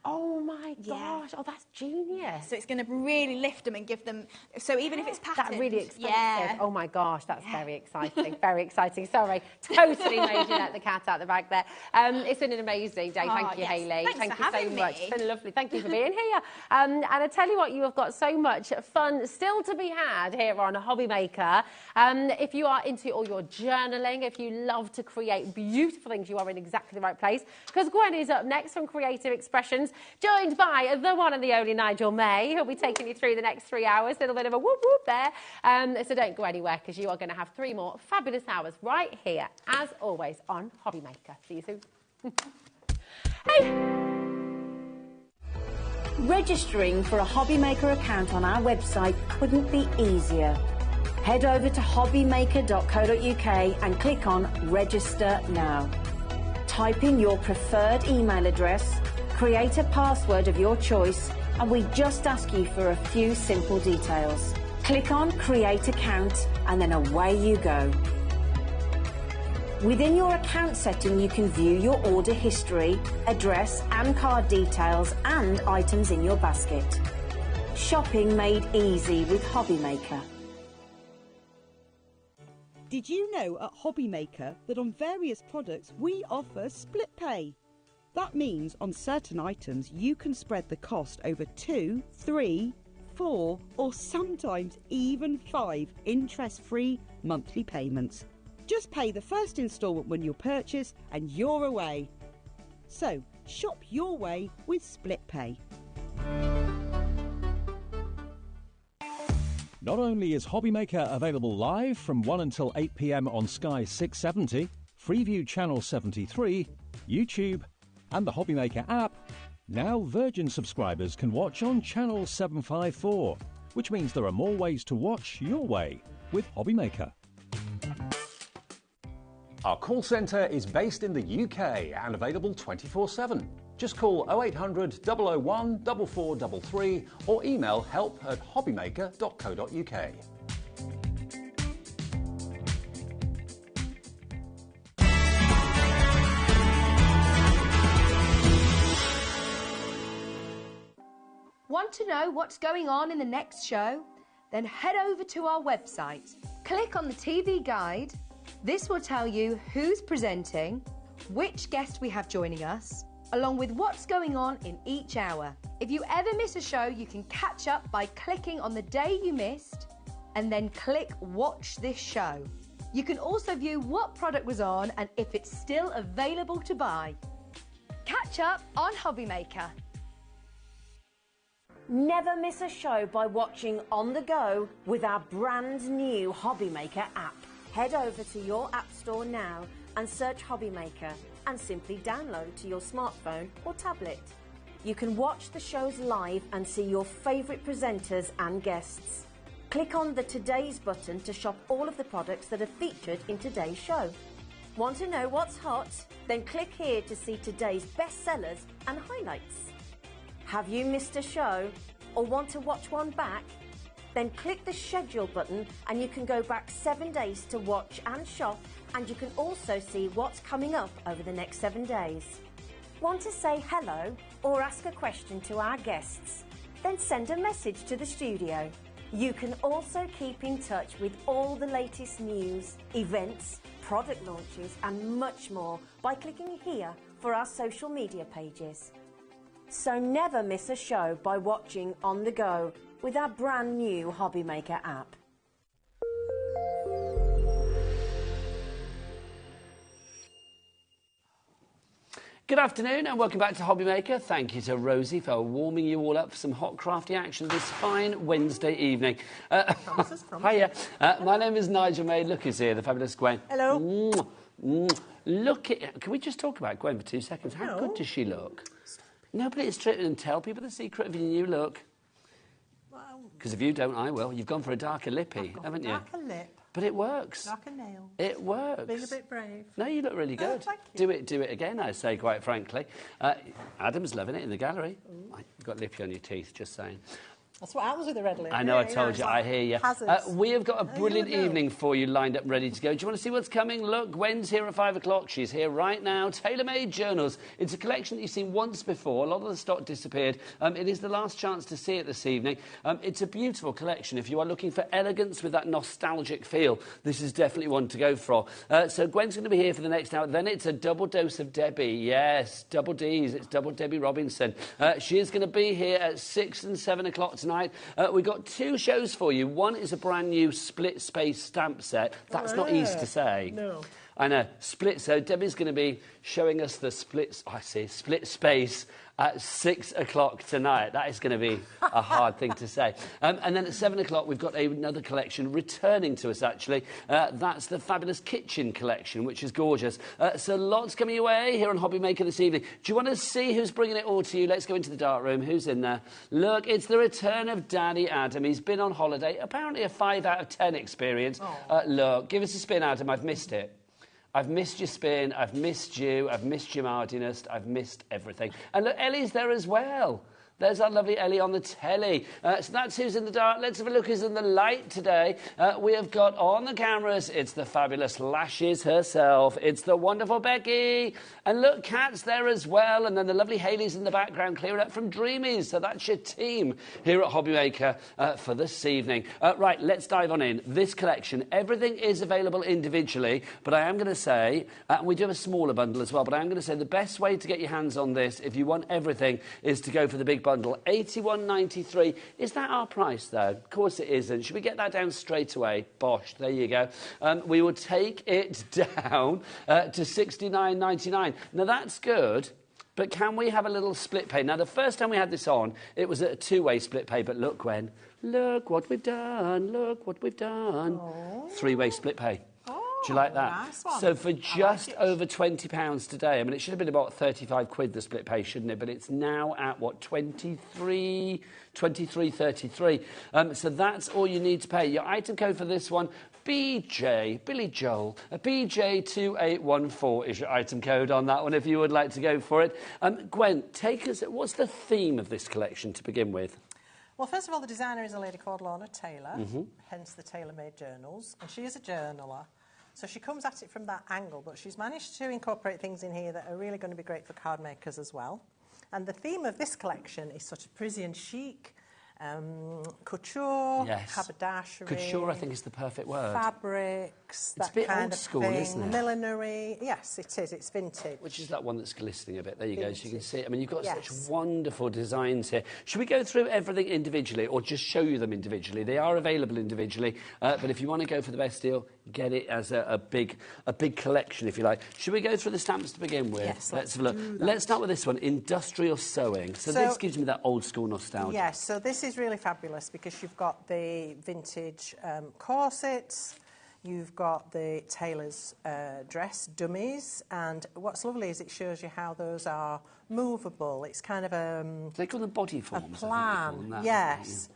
Oh, my gosh. Oh, that's genius. So it's going to really lift them and give them... So even if it's patterned... That's really expensive. Yeah. Oh, my gosh. That's very exciting. Very exciting. Sorry. Totally made you let the cat out the bag there. It's been an amazing day. Thank you, Hayley. Thanks Thank for you so having much. me. It's been lovely. Thank you for being here. And I tell you what, you have got so much fun still to be had here on HobbyMaker. If you are into all your journaling, if you love to create beautiful things, you are in exactly the right place, because Gwen is up next from Creative Expressions, joined by the one and the only Nigel May, who'll be taking you through the next 3 hours. A little bit of a whoop whoop there. So don't go anywhere, because you are going to have 3 more fabulous hours right here, as always, on HobbyMaker. See you soon. Hey! Registering for a HobbyMaker account on our website couldn't be easier. Head over to hobbymaker.co.uk and click on Register Now. Type in your preferred email address, create a password of your choice, and we just ask you for a few simple details. Click on Create Account and then away you go. Within your account setting, you can view your order history, address and card details and items in your basket. Shopping made easy with HobbyMaker. Did you know at HobbyMaker that on various products we offer split pay? That means on certain items you can spread the cost over 2, 3, 4 or sometimes even 5 interest-free monthly payments. Just pay the first instalment when you purchase and you're away. So, shop your way with Split Pay. Not only is HobbyMaker available live from 1 until 8 p.m. on Sky 670, Freeview Channel 73, YouTube and the HobbyMaker app, now Virgin subscribers can watch on Channel 754, which means there are more ways to watch your way with HobbyMaker. Our call centre is based in the UK and available 24/7. Just call 0800 001 4433 or email help@hobbymaker.co.uk. Want to know what's going on in the next show? Then head over to our website. Click on the TV guide. This will tell you who's presenting, which guest we have joining us, along with what's going on in each hour. If you ever miss a show, you can catch up by clicking on the day you missed and then click Watch This Show. You can also view what product was on and if it's still available to buy. Catch up on HobbyMaker. Never miss a show by watching on the go with our brand new HobbyMaker app. Head over to your app store now and search HobbyMaker and simply download to your smartphone or tablet. You can watch the shows live and see your favourite presenters and guests. Click on the Today's button to shop all of the products that are featured in today's show. Want to know what's hot? Then click here to see today's bestsellers and highlights. Have you missed a show or want to watch one back? Then click the schedule button and you can go back 7 days to watch and shop, and you can also see what's coming up over the next 7 days. Want to say hello or ask a question to our guests? Then send a message to the studio. You can also keep in touch with all the latest news, events, product launches and much more by clicking here for our social media pages. So never miss a show by watching on the go with our brand new HobbyMaker app. Good afternoon and welcome back to HobbyMaker. Thank you to Rosie for warming you all up for some hot crafty action this fine Wednesday evening. Hiya. My name is Nigel May. Look who's here, the fabulous Gwen. Hello. Look at... Can we just talk about Gwen for 2 seconds? How good does she look? No, but it's true. And tell people the secret of your new look. Because if you don't, I will. You've gone for a darker lippy, haven't you? Darker lip. But it works. Darker nail. It works. Being a bit brave. No, you look really good. Thank you. Do it again, I say, quite frankly. Adam's loving it in the gallery. You've got lippy on your teeth, just saying. That's what happens with the red lip. I know, I told you, I hear you. We have got a brilliant evening for you lined up, ready to go. Do you want to see what's coming? Look, Gwen's here at 5 o'clock. She's here right now. Tailor-made journals. It's a collection that you've seen once before. A lot of the stock disappeared. It is the last chance to see it this evening. It's a beautiful collection. If you are looking for elegance with that nostalgic feel, this is definitely one to go for. So Gwen's going to be here for the next hour. Then it's a double dose of Debbie. Yes, double Ds. It's double Debbie Robinson. She is going to be here at 6 and 7 o'clock tonight. tonight. We've got 2 shows for you. One is a brand new split space stamp set. That's not easy to say. No. I know. Split. So Debbie's going to be showing us the split space at 6 o'clock tonight. That is going to be a hard thing to say. And then at 7 o'clock, we've got another collection returning to us, actually. That's the fabulous kitchen collection, which is gorgeous. So lots coming away here on HobbyMaker this evening. Do you want to see who's bringing it all to you? Let's go into the dark room. Who's in there? Look, it's the return of Daddy Adam. He's been on holiday. Apparently a 5 out of 10 experience. Look, give us a spin, Adam. I've missed it. I've missed your spin, I've missed you, I've missed your Mardiness, I've missed everything. And look, Ellie's there as well. There's our lovely Ellie on the telly. So that's who's in the dark. Let's have a look who's in the light today. We have got on the cameras, it's the fabulous Lashes herself. It's the wonderful Becky. And look, Kat's there as well. And then the lovely Hayley's in the background, clearing up from Dreamies. So that's your team here at HobbyMaker for this evening. Right, let's dive on in. This collection, everything is available individually. But I am going to say, and we do have a smaller bundle as well, but I am going to say the best way to get your hands on this, if you want everything, is to go for the big bundle, £81.93. Is that our price, though? Of course it isn't. Should we get that down straight away? Bosh, there you go. We will take it down to £69.99. Now, that's good, but can we have a little split pay? Now, the first time we had this on, it was a 2-way split pay, but look, Gwen, look what we've done, look what we've done. 3-way split pay. Do you like that? Nice one. So for just over £20 today, I mean, it should have been about 35 quid, the split pay, shouldn't it? But it's now at, what, 23.33. So that's all you need to pay. Your item code for this one, BJ, Billy Joel, BJ2814 is your item code on that one if you would like to go for it. Gwen, take us, what's the theme of this collection to begin with? Well, first of all, the designer is a lady called Lorna Taylor, hence the tailor-made journals, and she is a journaler. So she comes at it from that angle, but she's managed to incorporate things in here that are really going to be great for card makers as well. And the theme of this collection is sort of Parisian chic, couture, haberdashery. Couture, I think, is the perfect word. Fabrics, it's that a bit kind old of school, thing. isn't it? Millinery. Yes, it is. It's vintage. Which is that one that's glistening a bit. There you Vintage. go, so you can see it. I mean, you've got Yes. such wonderful designs here. Should we go through everything individually or just show you them individually? They are available individually, but if you want to go for the best deal, get it as a big collection, if you like. Should we go through the stamps to begin with? Yes, let's have a look. Let's start with this one, Industrial Sewing. So this gives me that old school nostalgia. Yes, so this is really fabulous because you've got the vintage corsets, you've got the tailor's dress dummies, and what's lovely is it shows you how those are movable. It's kind of they call them body forms. A plan, yes.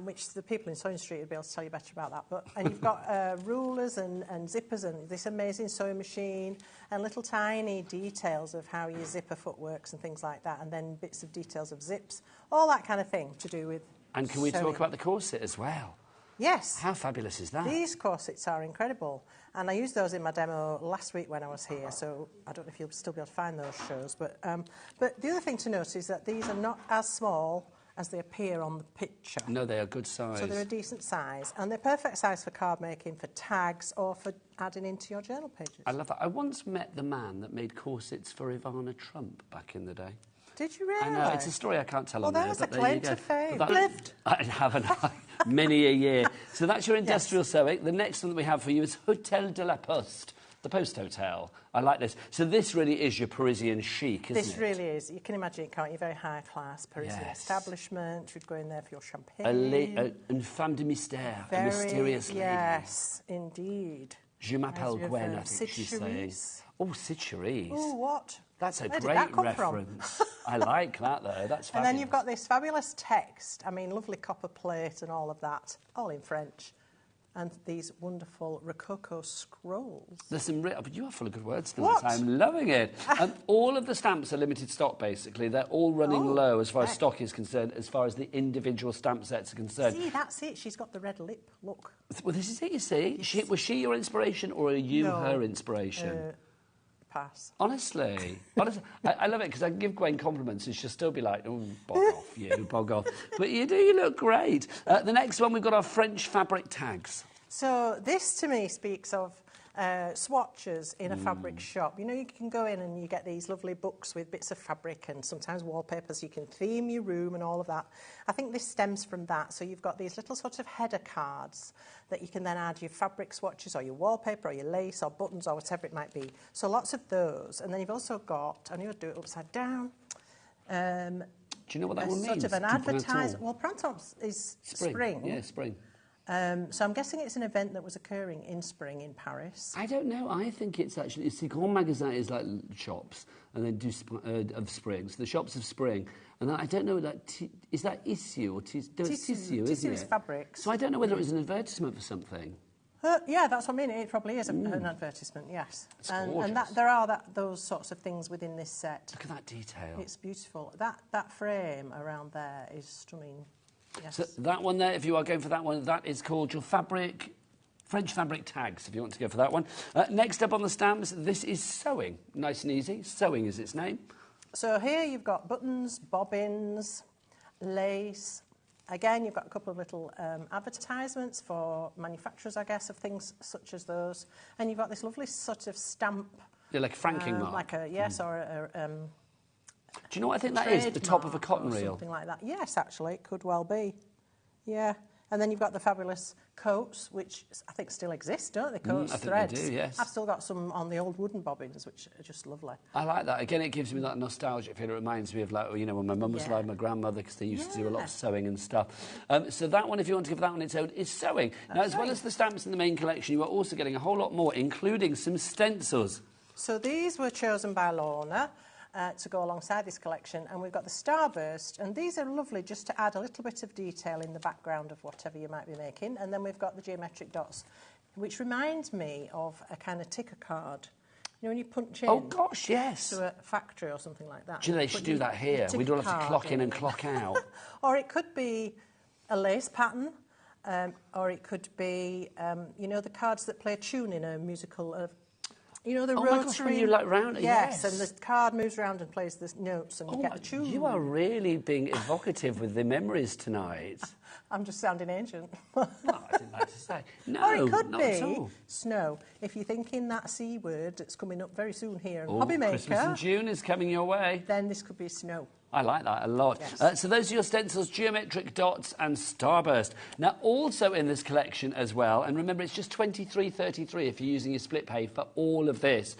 Which the people in Sewing Street would be able to tell you better about that. And you've got rulers and zippers and this amazing sewing machine and little tiny details of how your zipper foot works and things like that, and then bits of details of zips, all that kind of thing to do with And can we sewing. talk about the corset as well? Yes. How fabulous is that? These corsets are incredible. And I used those in my demo last week when I was here, so I don't know if you'll still be able to find those shows. But the other thing to note is that these are not as small as they appear on the picture. No, they are good size. So they're a decent size, and they're perfect size for card making, for tags, or for adding into your journal pages. I love that. I once met the man that made corsets for Ivana Trump back in the day. Did you really? I know, it's a story I can't tell on there. Well, But there's a claim to fame. Lived. I haven't. Many a year. So that's your industrial sewing. The next one that we have for you is Hôtel de la Poste, the Post Hotel. I like this. So this really is your Parisian chic, isn't it? This really is. You can imagine it, can't you? Very high class Parisian establishment. You'd go in there for your champagne. Une femme de mystère, a Very, mysterious lady. Yes, indeed. Je m'appelle As Gwen, with, I think she's saying. Oh, Cicheries. Oh, what? That's a Where did great that come reference. from? I like that, though. That's fabulous. And then you've got this fabulous text. I mean, lovely copper plate and all of that, all in French. And these wonderful Rococo scrolls. There's some but you are full of good words tonight. What? I'm loving it. And all of the stamps are limited stock, basically. They're all running low as far as stock is concerned, as far as the individual stamp sets are concerned. See, that's it. She's got the red lip. Look. Well, this is it, you see. Was she your inspiration, or are you her inspiration? Pass. Honestly, I love it because I can give Gwen compliments and she'll still be like, oh, bog off, you, bog off. But you look great. The next one, we've got our French fabric tags. So this, to me, speaks of swatches in a fabric shop. You know, you can go in and you get these lovely books with bits of fabric and sometimes wallpapers. You can theme your room and all of that. I think this stems from that. So you've got these little sort of header cards that you can then add your fabric swatches or your wallpaper or your lace or buttons or whatever it might be. So lots of those. And then you've also got, I'm going to do it upside down. Do you know what that one means? Sort of an advertisement. Well, Printemps is spring. Yeah, spring. So I'm guessing it's an event that was occurring in spring in Paris. I don't know. I think it's actually... It's the Grand Magasin is like shops, and then of spring. So the shops of spring. And I don't know, is that issue or tissue, isn't it? Tissue is fabric. So I don't know whether it was an advertisement for something. Yeah, that's what I mean. It probably is an advertisement, yes. And there are those sorts of things within this set. Look at that detail. It's beautiful. That frame around there is stunning. Yes. So that one there, if you are going for that one, that is called your fabric, French fabric tags, if you want to go for that one. Next up on the stamps, this is sewing. Nice and easy. Sewing is its name. So here you've got buttons, bobbins, lace. Again, you've got a couple of little advertisements for manufacturers, I guess, of things such as those. And you've got this lovely sort of stamp. Yeah, like a franking mark. Like a, yes, or a... Do you know what I think that is? The top of a cotton reel. Something like that. Yes, actually, it could well be. Yeah. And then you've got the fabulous coats, which I think still exist, don't they? Coats, I think threads. they do, yes. I've still got some on the old wooden bobbins, which are just lovely. I like that. Again, it gives me that nostalgic feel. It reminds me of, like, you know, when my mum was alive, my grandmother, because they used to do a lot of sewing and stuff. So that one, if you want to give that one its own, is sewing. Now, as well as the stamps in the main collection, you are also getting a whole lot more, including some stencils. So these were chosen by Lorna to go alongside this collection, and we've got the Starburst, and these are lovely just to add a little bit of detail in the background of whatever you might be making. And then we've got the geometric dots, which reminds me of a kind of ticker card. You know, when you punch in... Oh, gosh, yes. ...to a factory or something like that. Do you know, they should do that here. We don't have to clock in and clock out. Or it could be a lace pattern, or it could be, you know, the cards that play a tune in a musical... You know, the rotary... my gosh, when you like round it, yes, and the card moves around and plays the notes and you get the tune. You are really being evocative with the memories tonight. I'm just sounding ancient. Well, I didn't like to say. No, or it could not be at all. snow. If you're thinking that C word that's coming up very soon here in Oh, HobbyMaker... Christmas in June is coming your way. Then this could be snow. I like that a lot. Yes. So those are your stencils, geometric dots and starburst. Now, also in this collection as well, and remember, it's just $23.33 if you're using your split pay for all of this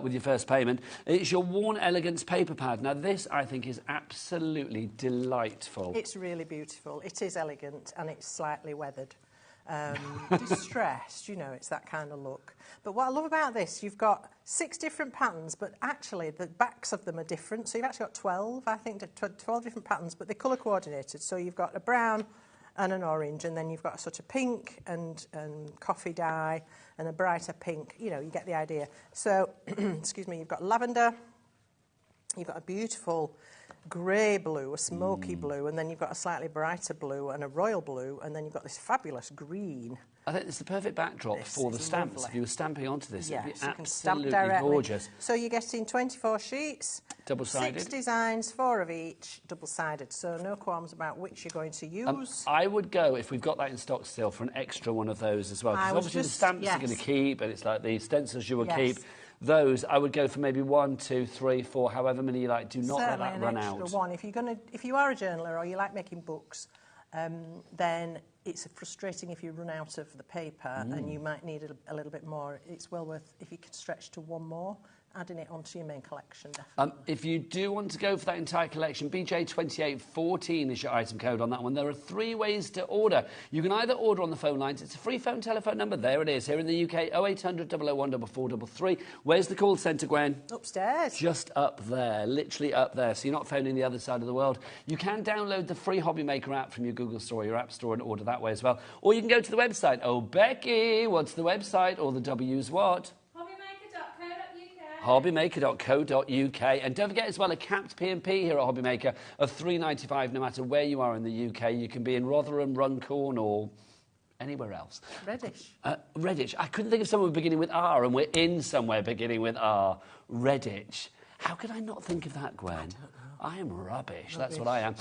with your first payment. It's your worn Elegance paper pad. Now, this, I think, is absolutely delightful. It's really beautiful. It is elegant and it's slightly weathered. Distressed, you know, it's that kind of look. But what I love about this, you've got 6 different patterns, but actually the backs of them are different. So you've actually got 12, I think, 12 different patterns, but they're colour coordinated. So you've got a brown and an orange, and then you've got a sort of pink and coffee dye and a brighter pink. You know, you get the idea. So, excuse me, you've got lavender, you've got a beautiful grey blue, a smoky blue, and then you've got a slightly brighter blue and a royal blue, and then you've got this fabulous green. I think it's the perfect backdrop for the stamps. Lovely. If you were stamping onto this, yes, it'd be you can stamp absolutely directly. gorgeous. So you're getting 24 sheets, double-sided, 6 designs, 4 of each, double-sided. So no qualms about which you're going to use. I would go, if we've got that in stock still, for an extra one of those as well. Because obviously the stamps are going to keep, and it's like the stencils you will keep. Those, I would go for maybe 1, 2, 3, 4, however many you like. Do not let that run out. One. If you are a journaler or you like making books, then it's frustrating if you run out of the paper and you might need a little bit more. It's well worth, if you can stretch to 1 more, adding it onto your main collection, definitely. If you do want to go for that entire collection, BJ2814 is your item code on that one. There are 3 ways to order. You can either order on the phone lines. It's a free phone telephone number. There it is, here in the UK, 0800 001 4433. Where's the call centre, Gwen? Upstairs. Just up there, literally up there. So you're not phoning the other side of the world. You can download the free HobbyMaker app from your Google Store, your App Store, and order that way as well. Or you can go to the website. Oh, Becky, what's the website? Or the W's what? HobbyMaker.co.uk. And don't forget as well a capped P&P here at HobbyMaker of $3.95 no matter where you are in the UK. You can be in Rotherham, Runcorn or anywhere else. Redditch. Redditch. I couldn't think of someone beginning with R, and we're in somewhere beginning with R. Redditch. How could I not think of that, Gwen? I am rubbish. That's what I am.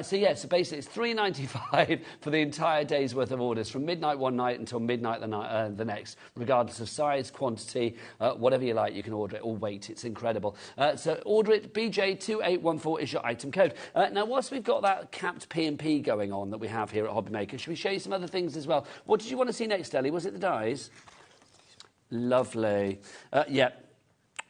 So basically it's $3.95 for the entire day's worth of orders from midnight one night until midnight the next, regardless of size, quantity, whatever you like, you can order it, or weight. It's incredible. So order it. BJ2814 is your item code. Now, whilst we've got that capped P&P going on that we have here at HobbyMaker, should we show you some other things as well? What did you want to see next, Ellie? Was it the dies? Lovely.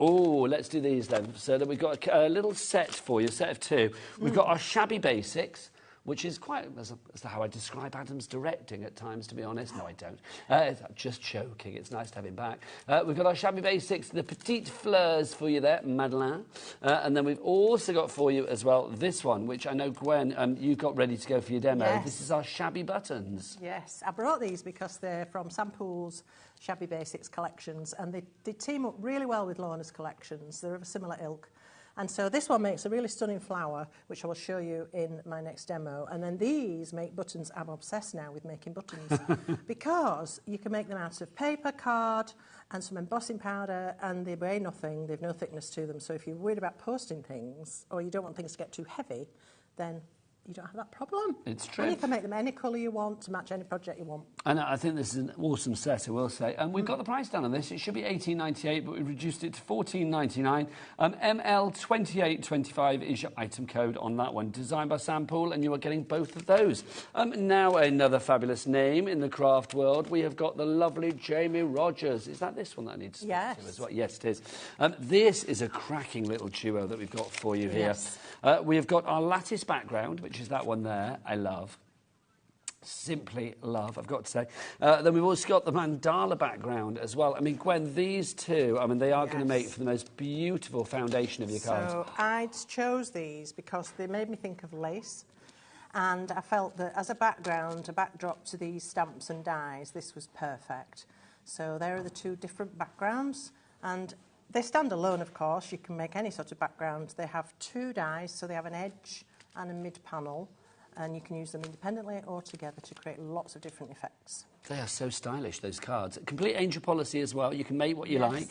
Oh, let's do these then. So that we've got a little set for you, a set of two. We've got our shabby basics, which is quite, that's how I describe Adam's directing at times, to be honest. No, I don't. I'm just joking. It's nice to have him back. We've got our shabby basics, the petite fleurs for you there, Madeleine. And then we've also got for you as well this one, which I know, Gwen, you've got ready to go for your demo. Yes. This is our shabby buttons. Yes, I brought these because they're from Sampool's Shabby Basics collections, and they team up really well with Lorna's collections. They're of a similar ilk. And so this one makes a really stunning flower, which I will show you in my next demo. And then these make buttons. I'm obsessed now with making buttons because you can make them out of paper, card, and some embossing powder, and they weigh nothing. They've no thickness to them. So if you're worried about posting things, or you don't want things to get too heavy, then you don't have that problem. It's true. And you can make them any colour you want to match any project you want. And I think this is an awesome set, I will say. And we've got the price down on this. It should be $18.98, but we've reduced it to $14.99. ML2825 is your item code on that one. Designed by Sampool, and you are getting both of those. Now another fabulous name in the craft world. We have got the lovely Jamie Rogers. Is that this one that I need to speak to as well? Yes, it is. This is a cracking little duo that we've got for you here. Yes. We have got our lattice background, which is that one there. I love. Simply love, I've got to say. Then we've also got the mandala background as well. I mean, Gwen, these two, I mean, they are going to make for the most beautiful foundation of your cards. So I chose these because they made me think of lace. And I felt that as a background, a backdrop to these stamps and dies, this was perfect. So there are the two different backgrounds. And they stand alone, of course. You can make any sort of background. They have two dies, so they have an edge and a mid-panel. And you can use them independently or together to create lots of different effects. They are so stylish, those cards. Complete angel policy as well. You can make what you like.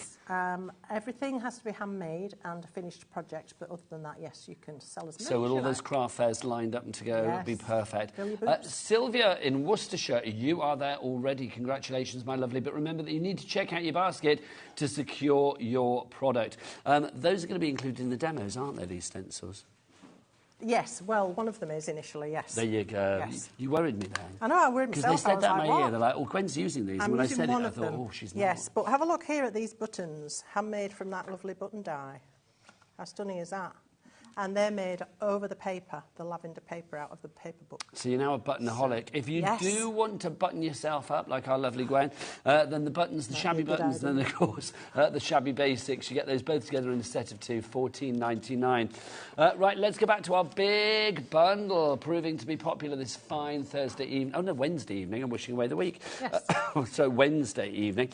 Everything has to be handmade and a finished project, but other than that, yes, you can sell as much. So with all those craft fairs lined up and to go, it would be perfect. Fill your boots. Sylvia in Worcestershire, you are there already. Congratulations, my lovely. But remember that you need to check out your basket to secure your product. Those are going to be included in the demos, aren't they, these stencils? Yes, well, one of them is initially, yes. There you go. Yes. You worried me then. I know, I worried myself. Because they said that in my ear. What? They're like, oh, Gwen's using these. And when I said it, I thought, oh, she's not. Yes, but have a look here at these buttons, handmade from that lovely button die. How stunning is that? And they're made over the paper, the lavender paper out of the paper book. So you're now a buttonaholic. If you do want to button yourself up, like our lovely Gwen, then the buttons, the shabby buttons, then, of course, the shabby basics. You get those both together in a set of two, $14.99. Right, let's go back to our big bundle, proving to be popular this fine Thursday evening. Oh, no, Wednesday evening. I'm wishing away the week. Yes. So Wednesday evening.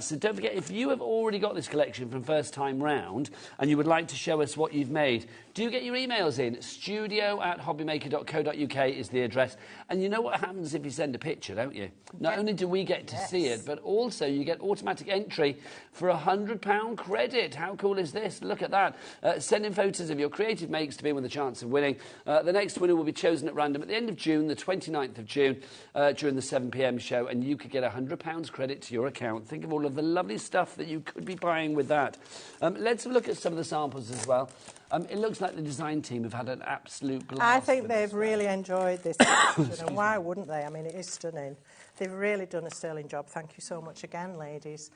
So don't forget, if you have already got this collection from first time round and you would like to show us what you've made, do get your emails in. studio@hobbymaker.co.uk is the address. And you know what happens if you send a picture, don't you? Not only do we get to see it, but also you get automatic entry for £100 credit. How cool is this? Look at that. Send in photos of your creative makes to be with a chance of winning. The next winner will be chosen at random at the end of June, the 29th of June, during the 7 p.m. show, and you could get £100 credit to your account. Think of all of the lovely stuff that you could be buying with that. Let's have a look at some of the samples as well. It looks like the design team have had an absolute blast. I think they've really enjoyed this collection, and why wouldn't they? I mean, it is stunning. They've really done a sterling job. Thank you so much again, ladies.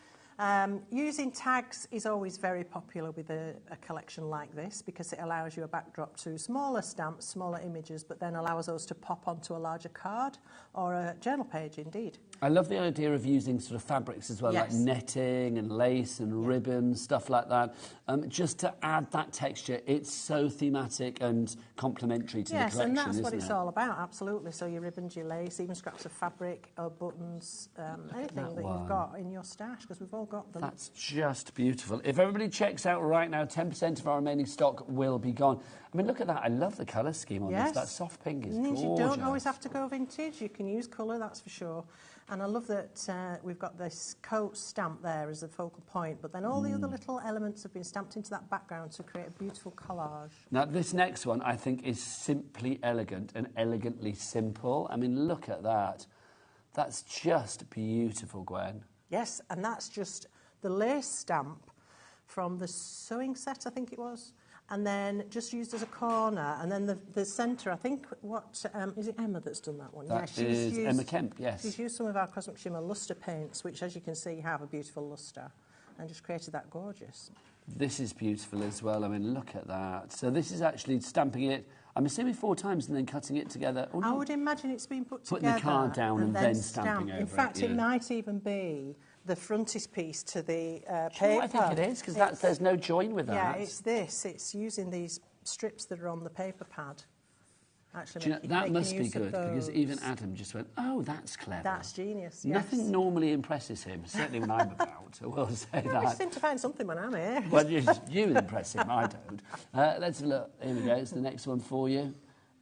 Using tags is always very popular with a collection like this because it allows you a backdrop to smaller stamps, smaller images, but then allows those to pop onto a larger card or a journal page, indeed. I love the idea of using sort of fabrics as well, like netting and lace and ribbon, stuff like that, just to add that texture. It's so thematic and complementary to the collection, and that's isn't what it's it? all about, absolutely. So your ribbons, your lace, even scraps of fabric or buttons, anything that you've got in your stash, because we've all got them. That's just beautiful. If everybody checks out right now, 10% of our remaining stock will be gone. I mean, look at that. I love the colour scheme on this. That soft pink is gorgeous. You don't always have to go vintage. You can use colour, that's for sure. And I love that we've got this coat stamp there as a focal point, but then all the other little elements have been stamped into that background to create a beautiful collage. Now, this next one, I think, is simply elegant and elegantly simple. I mean, look at that. That's just beautiful, Gwen. Yes, and that's just the lace stamp from the sewing set, I think it was, and then just used as a corner, and then the centre, I think, is it Emma that's done that one? That is used, Emma Kemp, yes. She's used some of our Cosmic Shimmer lustre paints, which, as you can see, have a beautiful lustre, and just created that gorgeous. This is beautiful as well. I mean, look at that. So this is actually stamping it, I'm assuming 4 times and then cutting it together. Oh, no. I would imagine it's been put Putting together. the card down and then stamping over it. In fact, it yeah. might even be the frontispiece to the paper. Do you know what I think it is? Because there's no join with that. Yeah, it's this. It's using these strips that are on the paper pad. Actually, do you know, that must be good, because even Adam just went, oh, that's clever. That's genius, yes. Nothing normally impresses him, certainly when I'm about, I will say that. I seem to find something when I'm here. Well, you impress him, I don't. Let's have a look. Here we go, it's the next one for you.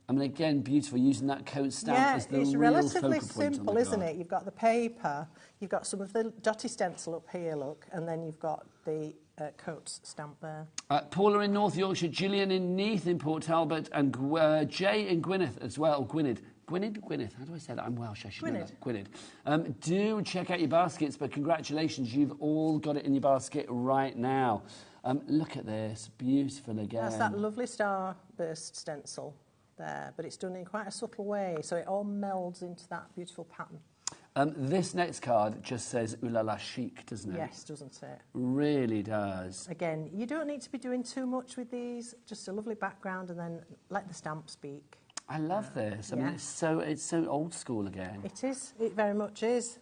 I mean, again, beautiful, using that coat stamp as the real focal point. Yeah, it's relatively simple, simple, isn't it? You've got the paper, you've got some of the dotty stencil up here, look, and then you've got the coat stamp there. Paula in North Yorkshire, Gillian in Neath in Port Talbot, and Jay in Gwynedd as well. Gwynedd, how do I say that? I'm Welsh, I should know that. Gwynedd. Do check out your baskets, but congratulations, you've all got it in your basket right now. Look at this, beautiful again. That's that lovely starburst stencil there, but it's done in quite a subtle way, so it all melds into that beautiful pattern. This next card just says ooh la la chic, doesn't it? Yes, doesn't it? Really does. Again, you don't need to be doing too much with these, just a lovely background and then let the stamp speak. I love this. I mean, it's so old school again. It is. It very much is.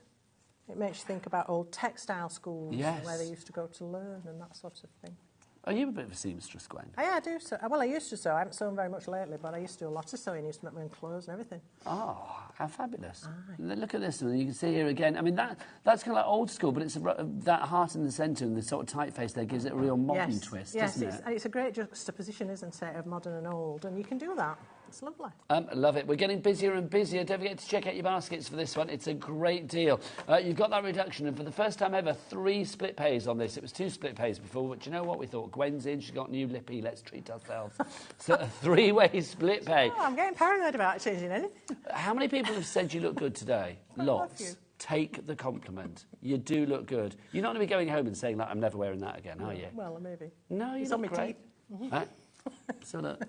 It makes you think about old textile schools where they used to go to learn and that sort of thing. Are you a bit of a seamstress, Gwen? Yeah, I do. Well, I used to sew. I haven't sewn very much lately, but I used to do a lot of sewing. I used to make my own clothes and everything. Oh, how fabulous. Look at this one. You can see here again. I mean, that's kind of like old school, but it's that heart in the centre and the sort of typeface there gives it a real modern twist, doesn't it? It's a great juxtaposition, isn't it, of modern and old, and you can do that. It's lovely. Love it. We're getting busier and busier. Don't forget to check out your baskets for this one. It's a great deal. You've got that reduction, and for the first time ever, 3 split pays on this. It was 2 split pays before, but do you know what? We thought, Gwen's in, she's got new lippy, let's treat ourselves. So a 3-way split pay. Oh, I'm getting paranoid about changing anything. How many people have said you look good today? Lots. Take the compliment. You do look good. You're not going to be going home and saying, like, I'm never wearing that again, are you? Well, maybe. No, you it's look on my great. teeth. So look.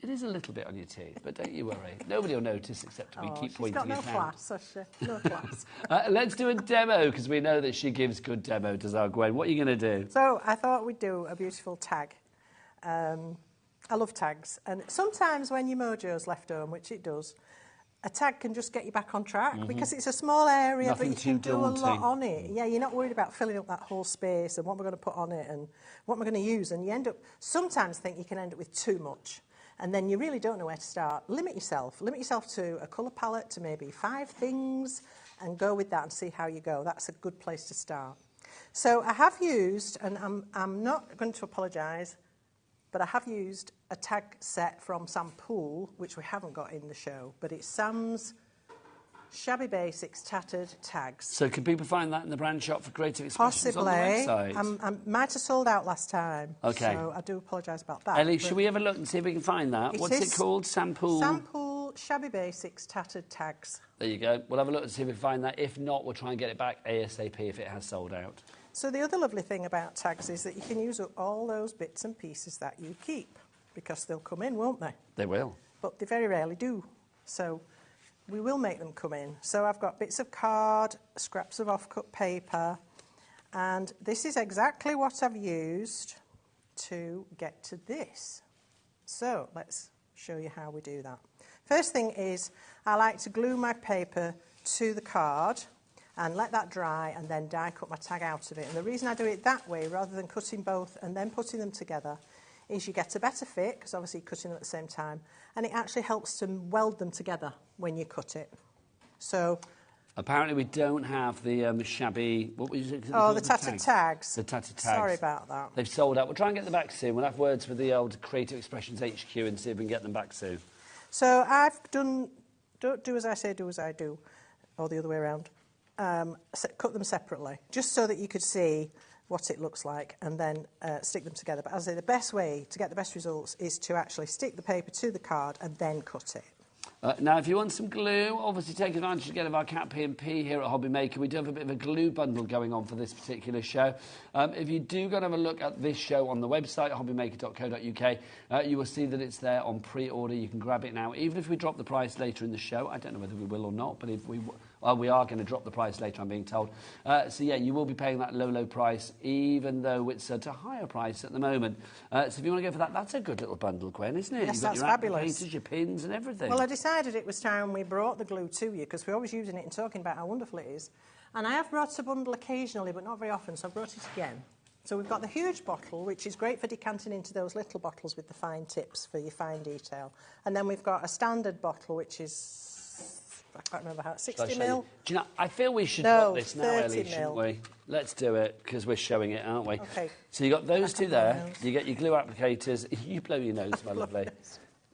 It is a little bit on your teeth, but don't you worry. Nobody will notice except we keep pointing it out. She's got no class, has she? No class. Let's do a demo, because we know that she gives good demo, does our Gwen. What are you going to do? So I thought we'd do a beautiful tag. I love tags. And sometimes when your mojo's left home, which it does, a tag can just get you back on track because it's a small area, but you can do a lot on it. Yeah, you're not worried about filling up that whole space and what we're going to put on it and what we're going to use. And you end up, sometimes think you can end up with too much. And then you really don't know where to start. Limit yourself to a colour palette, to maybe 5 things, and go with that and see how you go. That's a good place to start. So I have used, and I'm not going to apologise, but I have used a tag set from Sam Poole, which we haven't got in the show, but it's Sam's Shabby Basics Tattered Tags. So can people find that in the brand shop for Creative Expressions Possibly. on the website? I might have sold out last time, so I do apologise about that. Ellie, should we have a look and see if we can find that? What's it called? Sam Poole? Sam Poole Shabby Basics Tattered Tags. There you go. We'll have a look and see if we can find that. If not, we'll try and get it back ASAP if it has sold out. So the other lovely thing about tags is that you can use up all those bits and pieces that you keep, because they'll come in, won't they? They will. But they very rarely do. So we will make them come in. So I've got bits of card, scraps of off-cut paper, and this is exactly what I've used to get to this. So let's show you how we do that. First thing is I like to glue my paper to the card and let that dry and then die cut my tag out of it. And the reason I do it that way rather than cutting both and then putting them together is you get a better fit, because obviously you're cutting them at the same time, and it actually helps to weld them together when you cut it. So apparently we don't have the shabby... What was it? Oh, the tattered tags. The tattered tags. Sorry about that. They've sold out. We'll try and get them back soon. We'll have words with the old Creative Expressions HQ and see if we can get them back soon. So I've done... Don't do as I say, do as I do, or the other way around. cut them separately, just so that you could see what it looks like, and then stick them together. But as I say, the best way to get the best results is to actually stick the paper to the card and then cut it. Now, if you want some glue, obviously take advantage again of our Cat P&P here at HobbyMaker. We do have a bit of a glue bundle going on for this particular show. If you do go and have a look at this show on the website, hobbymaker.co.uk, you will see that it's there on pre-order. You can grab it now. Even if we drop the price later in the show, I don't know whether we will or not, but if we are going to drop the price later, I'm being told. So, yeah, you will be paying that low, low price, even though it's at a higher price at the moment. So if you want to go for that, that's a good little bundle, Gwen, isn't it? Yes, You've got that's your fabulous. applicators, your pins and everything. Well, I decided it was time we brought the glue to you, because we're always using it and talking about how wonderful it is. And I have brought a bundle occasionally, but not very often, so I brought it again. So we've got the huge bottle, which is great for decanting into those little bottles with the fine tips for your fine detail. And then we've got a standard bottle, which is, I can't remember how, 60 ml? Do you know, I feel we should drop this now, 30 Ellie, shouldn't we? Let's do it, because we're showing it, aren't we? Okay. So you've got those two there. You get your glue applicators. You blow your nose, my lovely.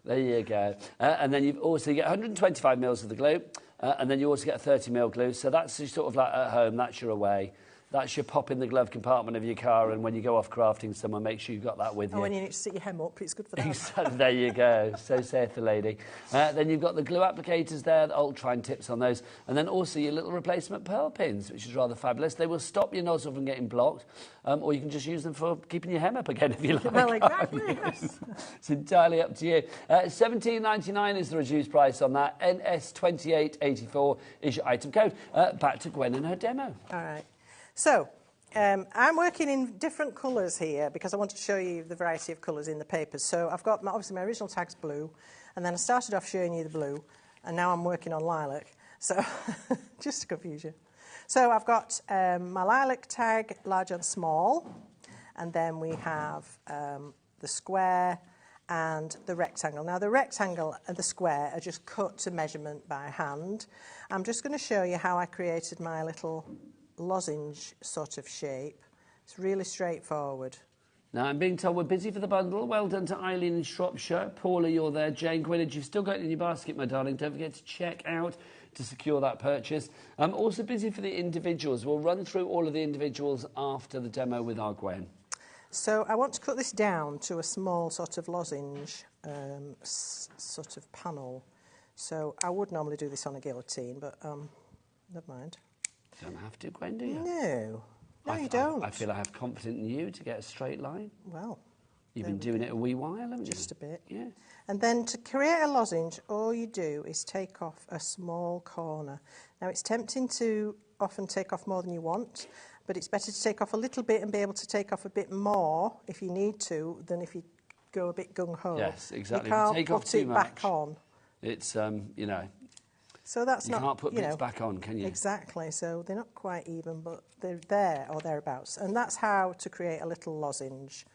There you go. And then you get 125 mils of the glue, and then you also get a 30 mil glue. So that's sort of like at home, that's your away. That's your pop in the glove compartment of your car, and when you go off crafting somewhere, make sure you've got that with you. Oh, when you need to sit your hem up, it's good for that. Exactly. There you go. So saith the lady. Then you've got the glue applicators there, the ultrine tips on those, and then also your little replacement pearl pins, which is rather fabulous. They will stop your nozzle from getting blocked, or you can just use them for keeping your hem up again if you like. Well, exactly, yes. It's entirely up to you. $17.99 is the reduced price on that. NS2884 is your item code. Back to Gwen and her demo. All right. So, I'm working in different colours here because I want to show you the variety of colours in the papers. So I've got, obviously, my original tag's blue, and then I started off showing you the blue, and now I'm working on lilac. So, just to confuse you. So I've got my lilac tag, large and small, and then we have the square and the rectangle. Now, the rectangle and the square are just cut to measurement by hand. I'm just going to show you how I created my little lozenge sort of shape. It's really straightforward. Now, I'm being told we're busy for the bundle. Well done to Eileen in Shropshire. Paula, you're there. Jane Gwynedd, you've still got it in your basket, my darling. Don't forget to check out to secure that purchase. I'm also busy for the individuals. We'll run through all of the individuals after the demo with our Gwen. So I want to cut this down to a small sort of lozenge sort of panel. So I would normally do this on a guillotine, but never mind. You don't have to, Gwen, do you? No, you don't. I feel I have confidence in you to get a straight line. Well, you've been doing it a wee while, haven't you? Just a bit. Yeah. And then to create a lozenge, all you do is take off a small corner. Now, it's tempting to often take off more than you want, but it's better to take off a little bit and be able to take off a bit more if you need to than if you go a bit gung-ho. Yes, exactly. You can't take off put too it much. back on. It's, you know... So that's you can't put bits back on, can you? Exactly. So they're not quite even, but they're there or thereabouts. And that's how to create a little lozenge.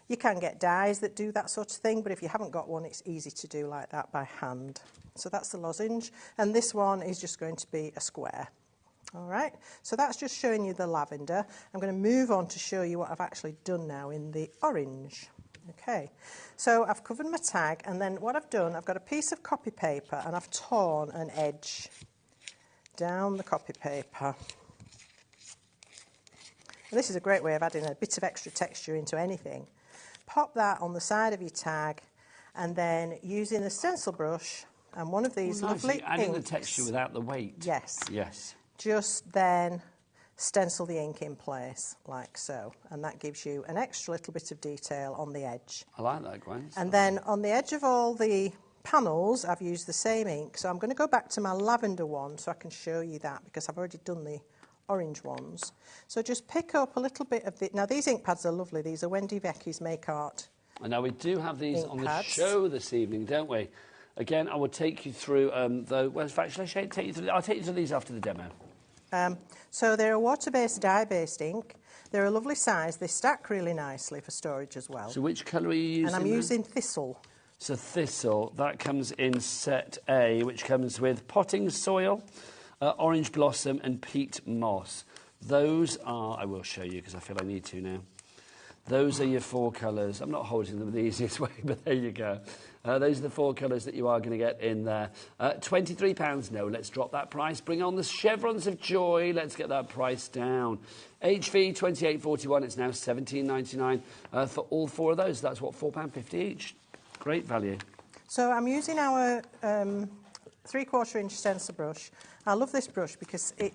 You can get dies that do that sort of thing, but if you haven't got one, it's easy to do like that by hand. So that's the lozenge. And this one is just going to be a square. All right. So that's just showing you the lavender. I'm going to move on to show you what I've actually done now in the orange. Okay, so I've covered my tag, and then what I've done, I've got a piece of copy paper and I've torn an edge down the copy paper. And this is a great way of adding a bit of extra texture into anything. Pop that on the side of your tag, and then using a stencil brush and one of these lovely adding inks, the texture without the weight. Yes. Yes. Just then stencil the ink in place, like so. And that gives you an extra little bit of detail on the edge. I like that, Gwen. And then on the edge of all the panels, I've used the same ink. So I'm going to go back to my lavender one so I can show you that, because I've already done the orange ones. So just pick up a little bit of the... Now, these ink pads are lovely. These are Wendy Vecchi's Make Art. And now we do have these on the show this evening, don't we? Again, I will take you through, well, in fact, I'll take you through these after the demo. So they're a water-based, dye-based ink. They're a lovely size. They stack really nicely for storage as well. So which colour are you using? And I'm using Thistle. So Thistle, that comes in set A, which comes with potting soil, orange blossom and peat moss. Those are, I will show you because I feel I need to now. Those are your four colours. I'm not holding them the easiest way, but there you go. Those are the 4 colours that you are going to get in there. £23. No, let's drop that price. Bring on the chevrons of joy. Let's get that price down. HV £28.41. It's now £17.99 for all 4 of those. That's what, £4.50 each. Great value. So I'm using our 3/4 inch stencil brush. I love this brush because it's...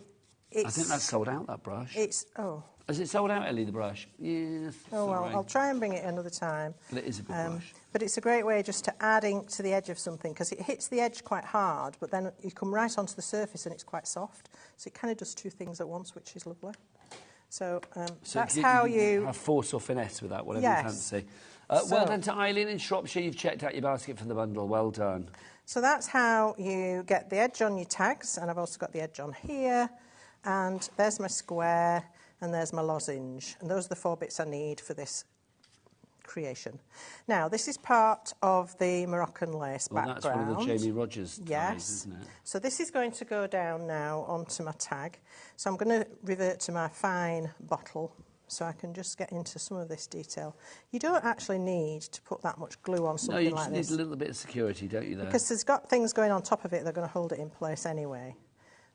I think that's sold out, that brush. Is it sold out, Ellie, the brush? Yes. Oh, well, sorry. I'll try and bring it another time. But it is a good brush. But it's a great way just to add ink to the edge of something, because it hits the edge quite hard, but then you come right onto the surface and it's quite soft. So it kind of does 2 things at once, which is lovely. So that's how you... have force or finesse with that, whatever you fancy. Well done to Eileen in Shropshire. You've checked out your basket for the bundle. Well done. So that's how you get the edge on your tags, and I've also got the edge on here. And there's my square, and there's my lozenge. And those are the 4 bits I need for this creation. Now, this is part of the Moroccan lace background. That's one of the Jamie Rogers ties, isn't it? So this is going to go down now onto my tag. So I'm going to revert to my fine bottle so I can just get into some of this detail. You don't actually need to put that much glue on something like this. No, you just need a little bit of security, don't you, there? Because there's got things going on top of it that are going to hold it in place anyway.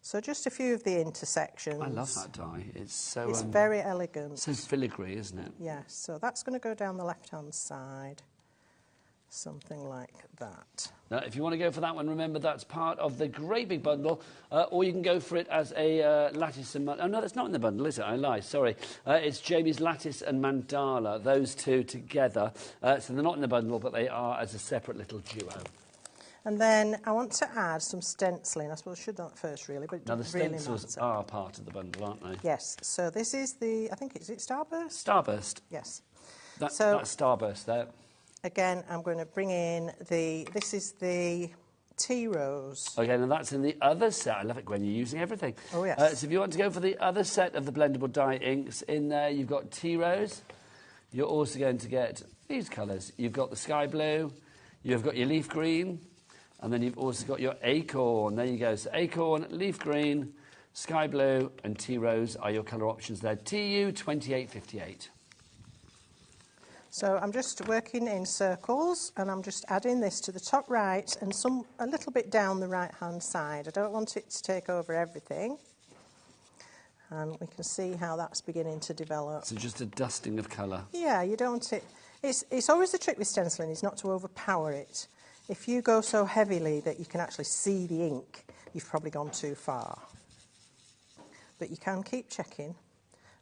So just a few of the intersections. I love that dye. It's so... It's very elegant. So filigree, isn't it? Yes, so that's going to go down the left-hand side. Something like that. Now, if you want to go for that one, remember that's part of the great big bundle, or you can go for it as a lattice and... Oh, no, that's not in the bundle, is it? I lie, sorry. It's Jamie's lattice and mandala, those 2 together. So they're not in the bundle, but they are as a separate little duo. And then I want to add some stenciling. I suppose I should do that first, really, but it doesn't really matter. Now, the stencils are part of the bundle, aren't they? Yes. So this is the... I think, is it Starburst? Starburst. Yes. That's Starburst there. Again, I'm going to bring in the... This is the tea rose. Okay, now that's in the other set. I love it, Gwen, you're using everything. Oh, yes. So if you want to go for the other set of the blendable dye inks, in there you've got tea rose. You're also going to get these colours. You've got the sky blue, you've got your leaf green, and then you've also got your acorn. There you go. So acorn, leaf green, sky blue, and tea rose are your colour options there. TU 2858. So I'm just working in circles, and I'm just adding this to the top right and a little bit down the right-hand side. I don't want it to take over everything. And we can see how that's beginning to develop. So just a dusting of colour. Yeah, you don't want it... It's always the trick with stenciling is not to overpower it. If you go so heavily that you can actually see the ink, you've probably gone too far. But you can keep checking,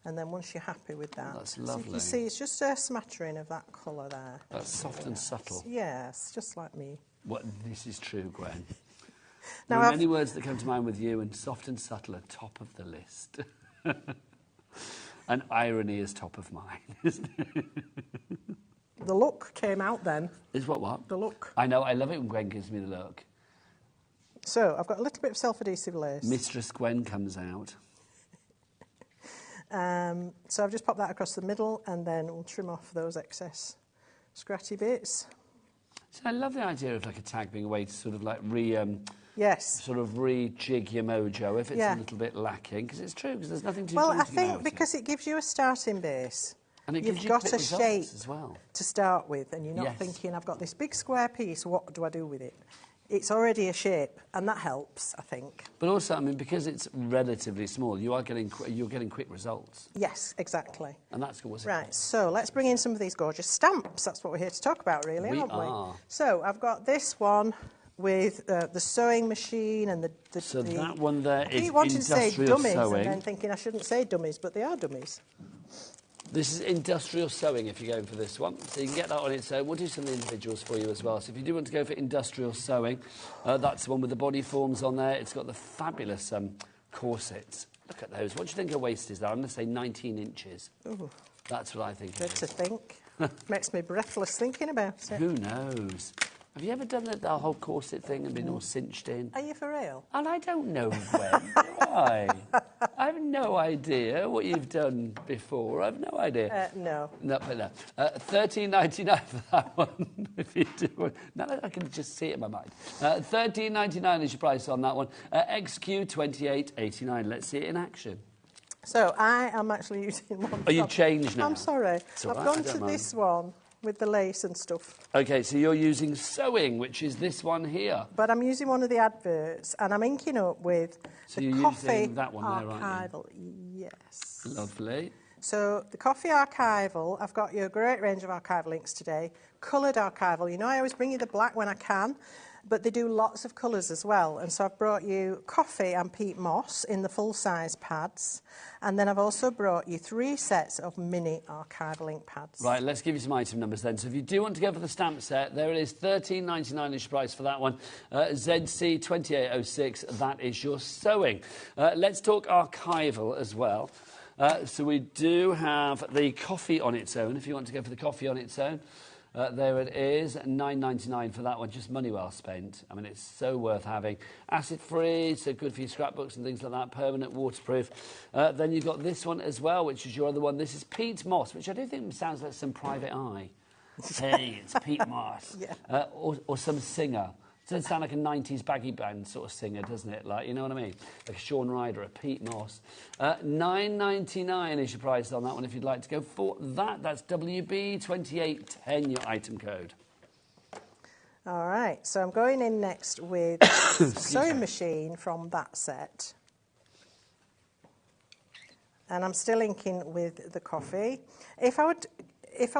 and then once you're happy with that... That's lovely. So you can see it's just a smattering of that colour there. That's soft and subtle. Yes, just like me. Well, this is true, Gwen. Now, there are many words that come to mind with you, and soft and subtle are top of the list. And irony is top of mine, isn't it? The look came out then. Is what? The look. I know, I love it when Gwen gives me the look. So, I've got a little bit of self-adhesive lace. Mistress Gwen comes out. So I've just popped that across the middle, and then we'll trim off those excess scratchy bits. So I love the idea of like a tag being a way to sort of like sort of rejig your mojo if it's a little bit lacking, because it's true, because there's nothing too Well, daunting I think about because it gives you a starting base. And You've got a shape as well to start with, and you're not thinking, I've got this big square piece, what do I do with it? It's already a shape, and that helps, I think. But also, I mean, because it's relatively small, you're getting quick results. Yes, exactly. And that's good. Right, so let's bring in some of these gorgeous stamps. That's what we're here to talk about, really, aren't we? So I've got this one with the sewing machine and the... So that one there is industrial sewing. I keep wanting to say dummies and then thinking I shouldn't say dummies, but they are dummies. This is industrial sewing if you're going for this one. So you can get that on its own. We'll do some of the individuals for you as well. So if you do want to go for industrial sewing, that's the one with the body forms on there. It's got the fabulous corsets. Look at those. What do you think her waist is there? I'm going to say 19 inches. Ooh. That's what I think. Good to think. Makes me breathless thinking about it. Who knows? Have you ever done the whole corset thing and been all cinched in? Are you for real? And I don't know when. I have no idea what you've done before. I have no idea. No. No, but no. $13.99 for that one. If you do, now I can just see it in my mind. $13.99 is your price on that one. XQ 28.89. Let's see it in action. So I am actually using one. Oh, you've changed now. I'm sorry. I've gone to this one with the lace and stuff. OK, so you're using sewing, which is this one here. But I'm using one of the adverts, and I'm inking up with the Coffee using that one there, aren't Archival. Yes. Lovely. So the Coffee Archival, I've got you a great range of archival inks today. Coloured archival. You know, I always bring you the black when I can, but they do lots of colours as well. And so I've brought you Coffee and Peat Moss in the full-size pads. And then I've also brought you 3 sets of mini archival ink pads. Right, let's give you some item numbers then. So if you do want to go for the stamp set, there it is, $13.99 is your price for that one. ZC2806, that is your sewing. Let's talk archival as well. So we do have the coffee on its own, if you want to go for the coffee on its own. There it is, $9.99 for that one, just money well spent. I mean, it's so worth having. Acid-free, so good for your scrapbooks and things like that, permanent, waterproof. Then you've got this one as well, which is your other one. This is Peat Moss, which I do think sounds like some private eye. Hey, it's Peat Moss. Yeah. Or some singer. It doesn't sound like a 90s baggy band sort of singer, doesn't it? Like, you know what I mean? Like a Shaun Ryder, a Peat Moss. $9.99 is your price on that one if you'd like to go for that. That's WB2810, your item code. All right, so I'm going in next with sewing machine from that set. And I'm still inking with the coffee. If I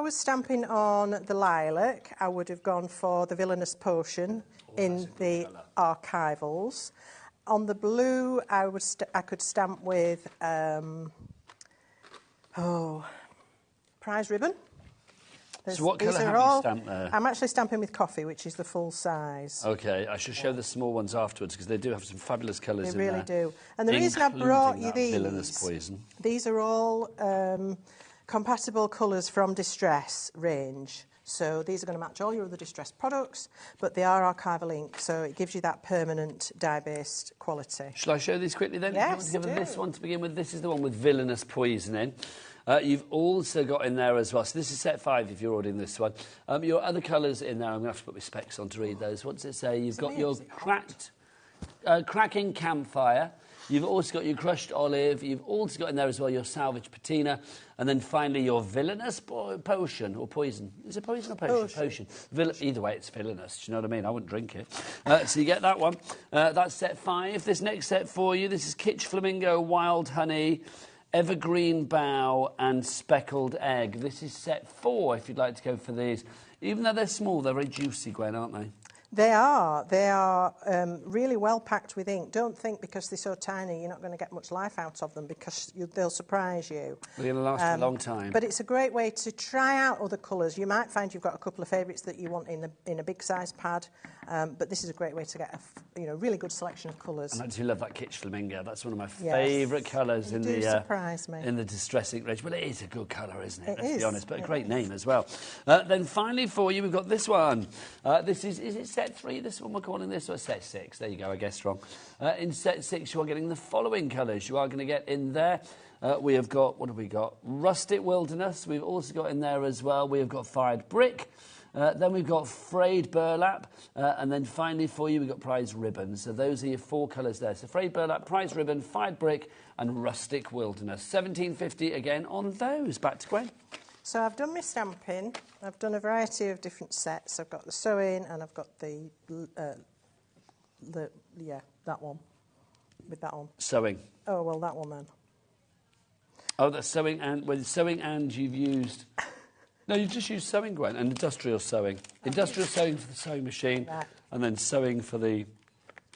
was stamping on the lilac, I would have gone for the Villainous Potion in the archivals. On the blue, I could stamp with prize ribbon. So what colour have you stamped there? I'm actually stamping with coffee, which is the full size. OK, I should show the small ones afterwards because they do have some fabulous colours in there. They really do. And the reason I brought you Villainous Poison. These are all compatible colours from Distress range. So these are going to match all your other Distress products, but they are archival ink, so it gives you that permanent dye-based quality. Shall I show these quickly then? Yes, give this one to begin with. This is the one with Villainous Poison in. You've also got in there as well, so this is set 5 if you're ordering this one. Your other colours in there, I'm going to have to put my specs on to read those. What's it say? You've got your cracking campfire. You've also got your crushed olive. You've also got in there as well your salvage patina. And then finally your villainous potion or poison. Is it poison or potion? Potion. Either way, it's villainous. Do you know what I mean? I wouldn't drink it. So you get that one. That's set 5. This next set for you, this is Kitsch Flamingo, Wild Honey, Evergreen Bough and Speckled Egg. This is set 4 if you'd like to go for these. Even though they're small, they're very juicy, Gwen, aren't they? They are really well packed with ink. Don't think because they're so tiny you're not going to get much life out of them, because they'll surprise you. They're going to last a long time. But it's a great way to try out other colours. You might find you've got a couple of favourites that you want in a big size pad, but this is a great way to get a really good selection of colours. And I do love that Kitsch Flamingo. That's one of my favourite colours in the Distress ink range. Well, it is a good colour, isn't it? Let's be honest, but a great name as well. Then finally for you, we've got this one. This is it set 3, this one we're calling this, or set 6? There you go, I guessed wrong. In set 6, you are getting the following colours. You are going to get in there, we have got, what have we got? Rustic Wilderness. We've also got in there as well, we have got Fired Brick. Then we've got Frayed Burlap, and then finally for you we've got Prize Ribbon. So those are your 4 colours there. So Frayed Burlap, Prize Ribbon, Fired Brick and Rustic Wilderness. $17.50 again on those. Back to Gwen. So I've done my stamping. I've done a variety of different sets. I've got the sewing and I've got the that one, with that on. Sewing. Oh, well, that one then. Oh, that's sewing and, with sewing and you've used... No, you just used sewing, Gwen, and industrial sewing. Industrial sewing for the sewing machine, right. And then sewing for the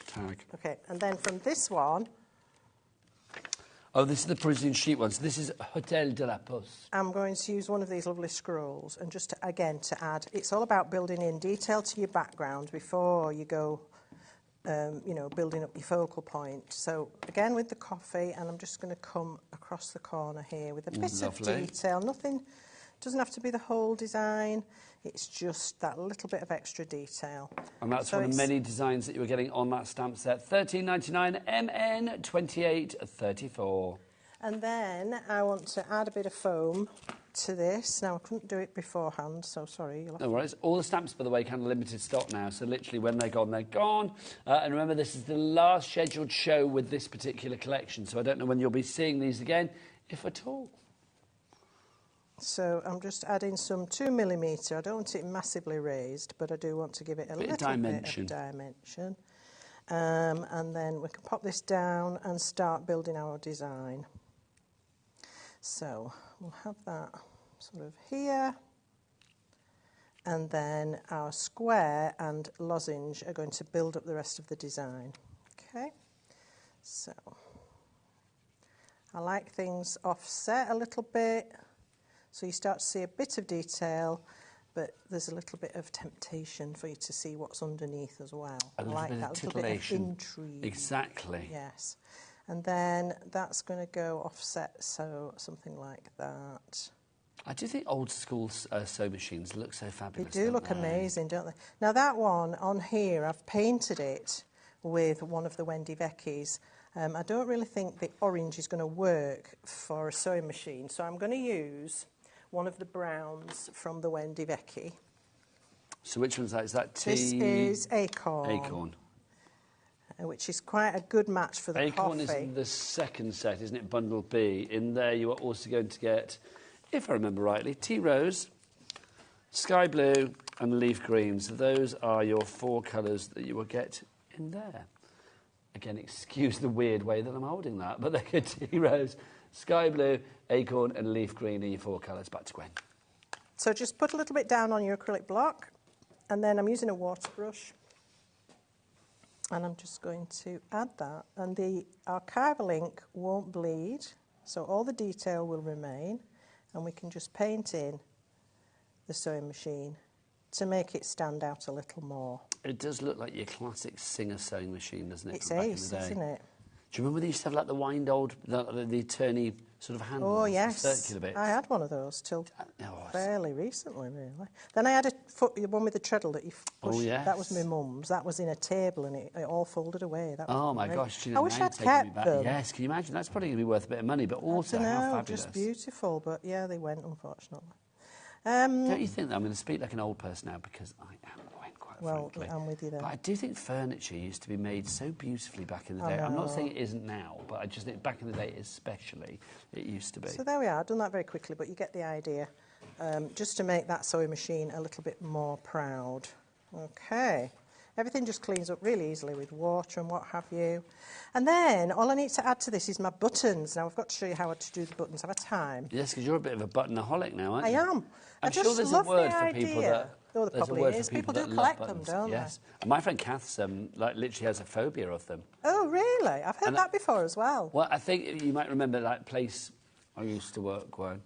tag. OK, and then from this one... Oh, this is the Parisian sheet one. So this is Hôtel de la Poste. I'm going to use one of these lovely scrolls, and just, again, to add... It's all about building in detail to your background before you go, building up your focal point. So, again, with the coffee, and I'm just going to come across the corner here with a bit of detail. Nothing... Doesn't have to be the whole design. It's just that little bit of extra detail. And that's one of many designs that you were getting on that stamp set. $13.99, MN 2834. And then I want to add a bit of foam to this. Now, I couldn't do it beforehand, so sorry. No worries. All the stamps, by the way, kind of limited stock now. So literally when they're gone, they're gone. And remember, this is the last scheduled show with this particular collection. So I don't know when you'll be seeing these again, if at all. So I'm just adding some 2mm. I don't want it massively raised, but I do want to give it a little bit of dimension. And then we can pop this down and start building our design. So we'll have that sort of here. And then our square and lozenge are going to build up the rest of the design. Okay, so I like things offset a little bit, so you start to see a bit of detail, but there's a little bit of temptation for you to see what's underneath as well. I like that little bit of intrigue. Exactly. Yes. And then that's going to go offset, so something like that. I do think old school sewing machines look so fabulous. They do look amazing, don't they? Now that one on here, I've painted it with one of the Wendy Vecchi's. I don't really think the orange is going to work for a sewing machine, so I'm going to use one of the browns from the Wendy Vecchi. So which one's that? Is that tea? This is Acorn. Acorn. Which is quite a good match for the Acorn coffee. is the second set, isn't it? Bundle B. In there you are also going to get, if I remember rightly, tea rose, sky blue and leaf green. So those are your 4 colours that you will get in there. Again, excuse the weird way that I'm holding that, but they're tea rose, sky blue, acorn and leaf green are your 4 colours. Back to Gwen. So just put a little bit down on your acrylic block, and then I'm using a water brush, and I'm just going to add that, and the archival ink won't bleed, so all the detail will remain, and we can just paint in the sewing machine to make it stand out a little more. It does look like your classic Singer sewing machine, doesn't it? It's ace, isn't it? Do you remember they used to have like the wind old, the turny sort of handles? Oh, yes. Circular bits. I had one of those till fairly recently, really. Then I had one with the treadle that you push. Oh, yes. That was my mum's. That was in a table and it all folded away. That was my great. gosh. I wish I'd kept them. Yes, can you imagine? That's probably going to be worth a bit of money, but also how fabulous. Just beautiful, but yeah, they went, unfortunately. Don't you think that I'm going to speak like an old person now because I am Gwen, quite frankly. I'm with you there. But I do think furniture used to be made so beautifully back in the day. I'm not saying it isn't now, but I just think back in the day especially, it used to be. So there we are. I've done that very quickly, but you get the idea. Just to make that sewing machine a little bit more proud. Okay. Everything just cleans up really easily with water and what have you. And then all I need to add to this is my buttons. Now I've got to show you how to do the buttons. Have a time. Yes, because you're a bit of a buttonaholic now, aren't you? I am. I'm sure there's a word for people that... Oh, there probably is. People do collect them, don't they? Yes. And my friend Kath's literally has a phobia of them. Oh, really? I've heard that before as well. Well, I think you might remember that place I used to work when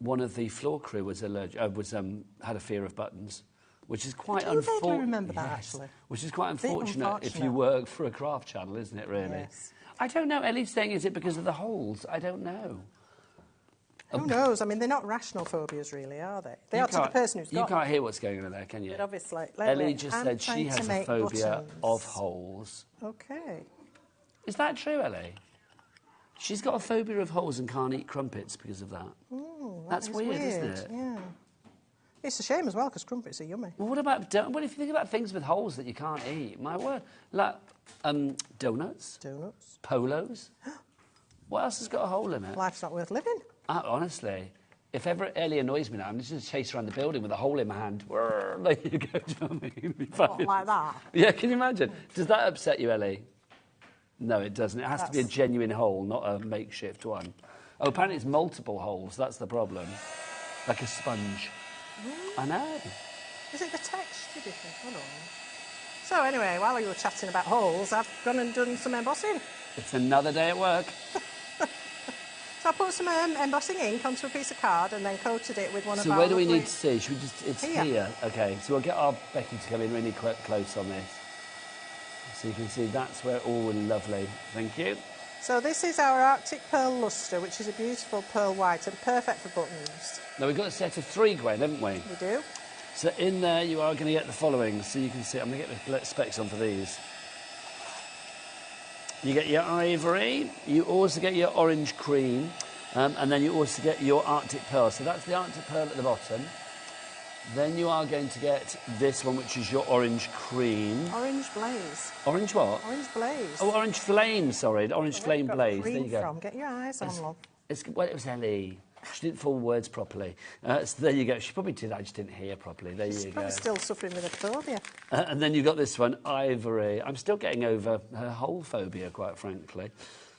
one of the floor crew was allergic, had a fear of buttons, which is quite unfortunate. I remember that, actually. Which is quite unfortunate if you work for a craft channel, isn't it, really? Yes. I don't know. Ellie's saying, is it because of the holes? I don't know. Who knows? I mean, they're not rational phobias, really, are they? They are to the person who's got them. You can't hear what's going on there, can you? But obviously... Ellie just said she has a phobia of holes. OK. Is that true, Ellie? She's got a phobia of holes and can't eat crumpets because of that. That's weird, isn't it? Yeah. It's a shame as well, because crumpets are yummy. Well, what if you think about things with holes that you can't eat? My word. Like, donuts. Donuts. Polos. What else has got a hole in it? Life's not worth living. Honestly, if ever Ellie annoys me now, I'm just going to chase around the building with a hole in my hand. There you go, do you know what I mean? Not like that. Yeah, can you imagine? Does that upset you, Ellie? No, it doesn't. It has to be a genuine hole, not a makeshift one. Oh, apparently it's multiple holes. That's the problem. Like a sponge. I know. Is it the texture, do you think? Hold on. So anyway, while you were chatting about holes, I've gone and done some embossing. It's another day at work. So I put some embossing ink onto a piece of card and then coated it with one of our... So where do we need to see? Should we just... It's here. OK, so we'll get our Becky to come in really close on this. So you can see that's where all really lovely. Thank you. So this is our Arctic Pearl Lustre, which is a beautiful pearl white and perfect for buttons. Now, we've got a set of 3, Gwen, haven't we? We do. So in there, you are going to get the following. So you can see... I'm going to get the specs on for these. You get your ivory. You also get your orange cream. And then you also get your Arctic Pearl. So that's the Arctic Pearl at the bottom. Then you are going to get this one, which is your orange cream. Orange blaze. Orange what? Orange blaze. Oh, orange flame, sorry. Orange flame blaze. There you go. Get your eyes on, love. Well, it was Ellie. She didn't form words properly. So there you go. She probably did. I just didn't hear properly. There She's you go. probably still suffering with a phobia. And then you've got this one, Ivory. I'm still getting over her whole phobia, quite frankly.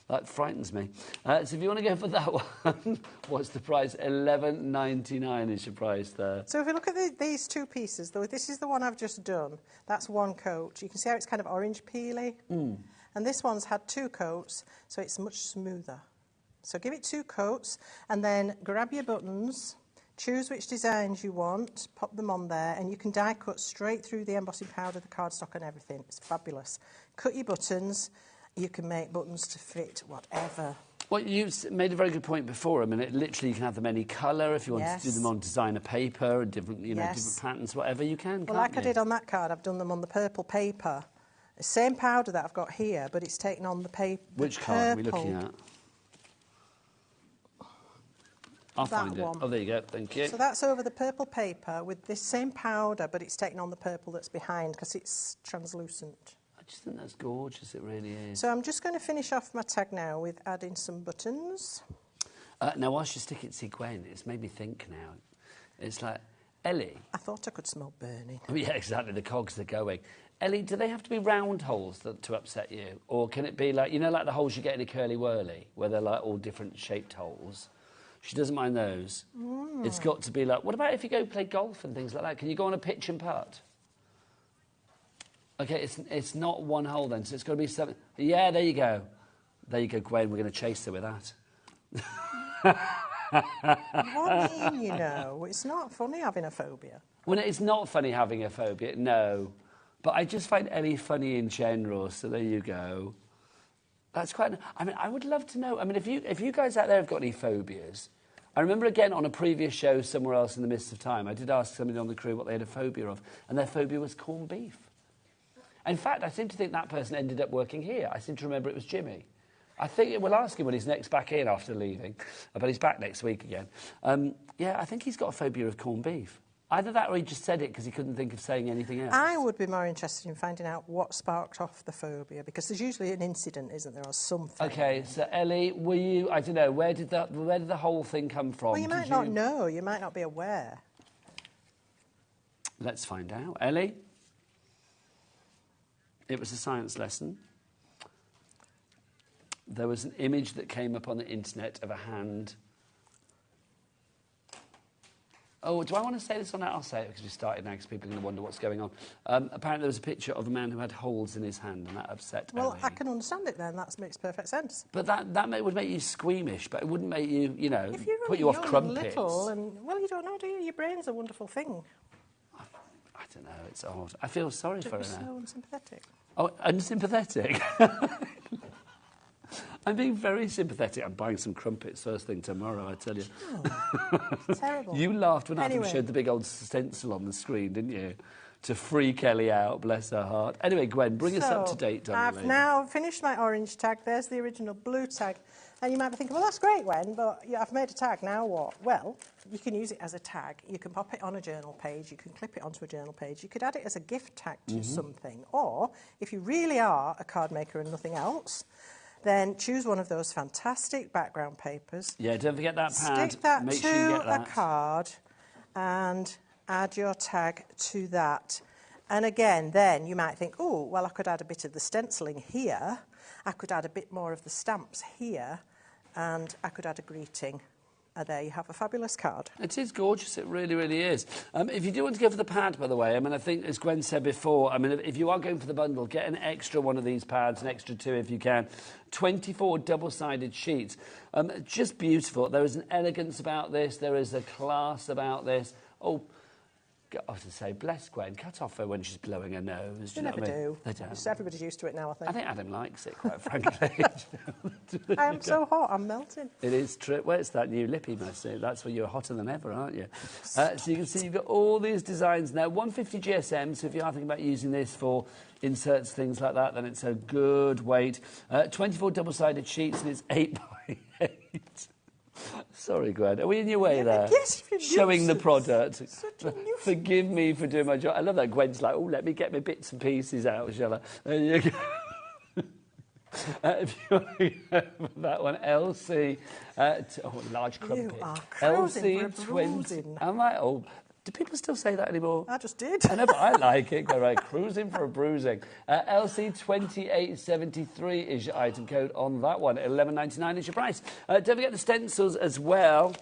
That frightens me. So if you want to go for that one, what's the price? $11.99 is your price there. So if we look at these two pieces, though, this is the one I've just done. That's one coat. You can see how it's kind of orange peely. And this one's had 2 coats, so it's much smoother. So give it 2 coats, and then grab your buttons, choose which designs you want, pop them on there, and you can die cut straight through the embossing powder, the cardstock and everything. It's fabulous. Cut your buttons. You can make buttons to fit whatever. Well, you made a very good point before. I mean, literally you can have them any colour if you want to do them on designer paper and different, different patterns, whatever you can. Well, like I did on that card, I've done them on the purple paper. The same powder that I've got here, but it's taken on the paper. Which card are we looking at? I'll find it. Oh, there you go. Thank you. So that's over the purple paper with this same powder, but it's taken on the purple that's behind because it's translucent. I just think that's gorgeous, it really is. So I'm just going to finish off my tag now with adding some buttons. Now, whilst you stick it, see, Gwen, it's made me think now. It's like, Ellie... I thought I could smell burning. Oh, yeah, exactly, the cogs are going. Ellie, do they have to be round holes to upset you? Or can it be like, like the holes you get in a curly whirly, where they're like all different shaped holes? She doesn't mind those. It's got to be like, what about if you go play golf and things like that? Can you go on a pitch and putt? OK, it's not one hole then, so it's got to be something... Yeah, there you go. There you go, Gwen. We're going to chase her with that. What do you mean, It's not funny having a phobia. Well, it's not funny having a phobia, no. But I just find Ellie funny in general, so there you go. That's quite... I mean, I would love to know... I mean, if you guys out there have got any phobias... I remember, again, on a previous show somewhere else in the midst of time, I did ask somebody on the crew what they had a phobia of, and their phobia was corned beef. In fact, I seem to think that person ended up working here. I seem to remember it was Jimmy. I think we'll ask him when he's next back in after leaving, but he's back next week again. Yeah, I think he's got a phobia of corned beef. Either that or he just said it because he couldn't think of saying anything else. I would be more interested in finding out what sparked off the phobia, because there's usually an incident, isn't there, or something. OK, so Ellie, were you... I don't know, where did the whole thing come from? Well, you might not know. You might not be aware. Let's find out. Ellie? It was a science lesson. There was an image that came up on the internet of a hand. Oh, do I want to say this or not? I'll say it because we started now because people are going to wonder what's going on. Apparently there was a picture of a man who had holes in his hand and that upset Well, Ellie. I can understand it then. That makes perfect sense. But that would make you squeamish, but it wouldn't make you, if you're put you off young crumpets. And well, you don't know, do you? Your brain's a wonderful thing. I don't know, it's odd. I feel sorry for her now. So unsympathetic. Oh, unsympathetic? I'm being very sympathetic. I'm buying some crumpets first thing tomorrow, I tell you. Oh, terrible. You laughed when Adam showed the big old stencil on the screen, didn't you? To freak Ellie out, bless her heart. Anyway, Gwen, bring us up to date, darling. I've now finished my orange tag. There's the original blue tag. And you might be thinking, well, that's great, Gwen, but I've made a tag, now what? Well, you can use it as a tag. You can pop it on a journal page. You can clip it onto a journal page. You could add it as a gift tag to something. Or, if you really are a card maker and nothing else, then choose one of those fantastic background papers. Yeah, don't forget that pad. Stick that Make to sure you get that. a card and add your tag to that. And again, then you might think, oh, well, I could add a bit of the stenciling here. I could add a bit more of the stamps here. And I could add a greeting. And there you have a fabulous card. It is gorgeous, it really, really is. If you do want to go for the pad, by the way, I mean, I think, as Gwen said before, I mean, if you are going for the bundle, get an extra one of these pads, an extra 2 if you can. 24 double-sided sheets. Just beautiful. There is an elegance about this. There is a class about this. Oh, I was going to say, bless Gwen, cut off her when she's blowing her nose. You never do. They don't. Everybody's used to it now, I think. I think Adam likes it, quite frankly. I am so hot, I'm melting. It is true. Well, it's that new lippy, must say. That's where you're hotter than ever, aren't you? So you can see you've got all these designs now. 150 GSM, so if you are thinking about using this for inserts, things like that, then it's a good weight. 24 double-sided sheets, and it's 8 by 8. Sorry, Gwen. Are we in your way there? Yes, showing the product. Forgive me for doing my job. I love that Gwen's like, oh, let me get my bits and pieces out, shall I? There you go. If you want to go for that one, LC, large crumpet. You are cruising for a LC20. bruising. Am I? Oh, do people still say that anymore? I just did. I know, but I like it. Go right, cruising for a bruising. LC2873 is your item code on that one. $11.99 is your price. Don't forget the stencils as well.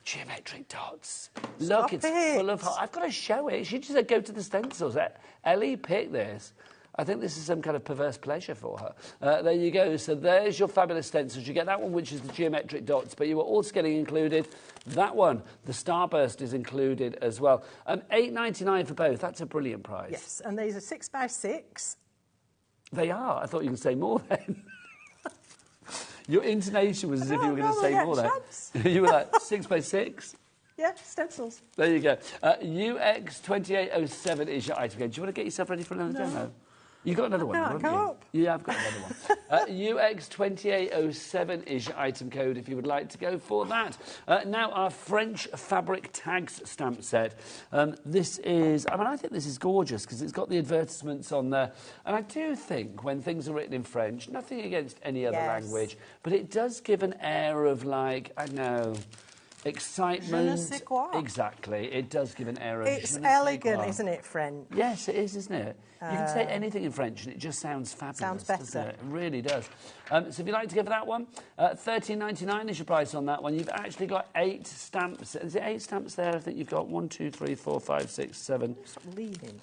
Geometric dots. Look, it's full of... I've got to show it. She just said go to the stencils. Ellie picked this. I think this is some kind of perverse pleasure for her. There you go. So there's your fabulous stencils. You get that one, which is the geometric dots, but you are also getting included that one. The Starburst is included as well. $8.99 for both. That's a brilliant price. Yes, and these are 6x6. They are. I thought you could say more then. Your intonation was as if you were going to say more then. You were like 6x6. Yeah, stencils. There you go. UX2807 is your item code. Do you want to get yourself ready for another demo? You got another one, haven't you? Yeah, I've got another one. UX2807 is your item code if you would like to go for that. Now, our French fabric tags stamp set. This is, I think this is gorgeous because it's got the advertisements on there. And I do think when things are written in French, nothing against any other language, but it does give an air of like, I don't know, excitement. Je ne sais quoi. Exactly. It does give an air of... It's elegant, isn't it, French? Yes, it is, isn't it? You can say anything in French and it just sounds fabulous. Sounds better. Doesn't it? It really does. So if you'd like to go for that one, $13.99 is your price on that one. You've actually got 8 stamps. Is it 8 stamps there? I think you've got 1, 2, 3, 4, 5, 6, 7. Stop leaning.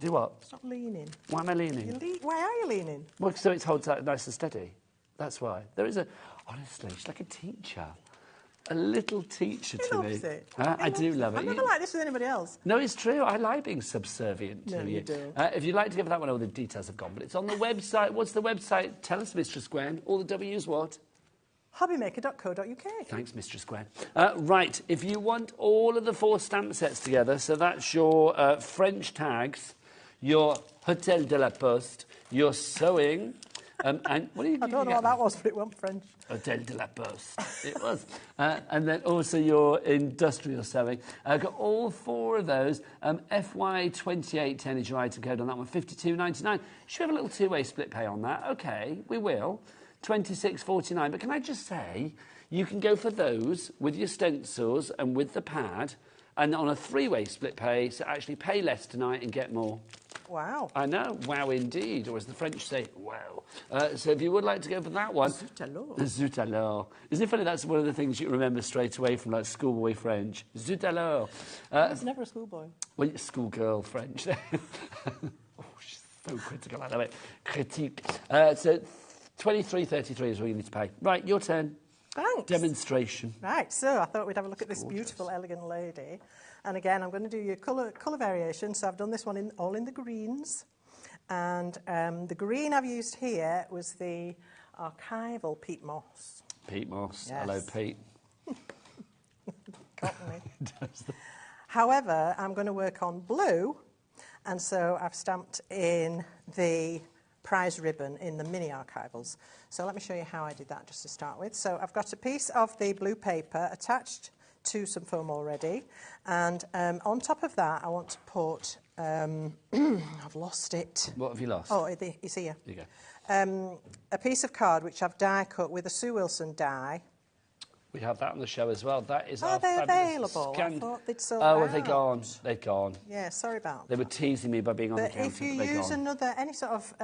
Do what? Stop leaning. Why am I leaning? Why are you leaning? Well, so it holds out nice and steady. That's why. There is a... Honestly, she's like a teacher. A little teacher to me. Loves it. I do love it. I've never liked this with anybody else. No, it's true. I like being subservient to you. You do. If you'd like to give that one, all the details have gone, but it's on the website. What's the website? Tell us, Mistress Gwen. All the W's what? HobbyMaker.co.uk. Thanks, Mistress Gwen. Right, if you want all of the 4 stamp sets together, so that's your French tags, your Hôtel de la Poste, your sewing... and what do you I don't know what that was, but it wasn't French. Hôtel de la Poste. It was. And then also your industrial sewing. I've got all 4 of those. FY2810 is your item code on that one. $52.99. Should we have a little 2-way split pay on that? OK, we will. $26.49. But can I just say, you can go for those with your stencils and with the pad, and on a 3-way split pay, so actually pay less tonight and get more. Wow. I know. Wow, indeed. Or as the French say, wow. So if you would like to go for that one... Zut alors. Zut alors. Isn't it funny? That's one of the things you remember straight away from, like, schoolboy French. Zut alors. I was never a schoolboy. Well, schoolgirl French. Oh, she's so critical. I love it. Critique. So $23.33 is what you need to pay. Right, your turn. Thanks. Demonstration. Right, so I thought we'd have a look at this beautiful, elegant lady. And again, I'm going to do your colour variation. So I've done this one all in the greens. And the green I've used here was the archival peat moss. Peat moss. Yes. Hello, Pete. Got me. However, I'm going to work on blue. And so I've stamped in the prize ribbon in the mini archivals. So let me show you how I did that just to start with. So I've got a piece of the blue paper attached to some foam already, and on top of that I want to put I've lost it. What have you lost? Oh, it's here. There you go. A piece of card which I've die cut with a Sue Wilson die. We have that on the show as well. That is Are they available? I thought they'd sold out. Oh, have they gone? They've gone. Yeah, sorry about They were teasing me by being on the that. counter. If you use any sort of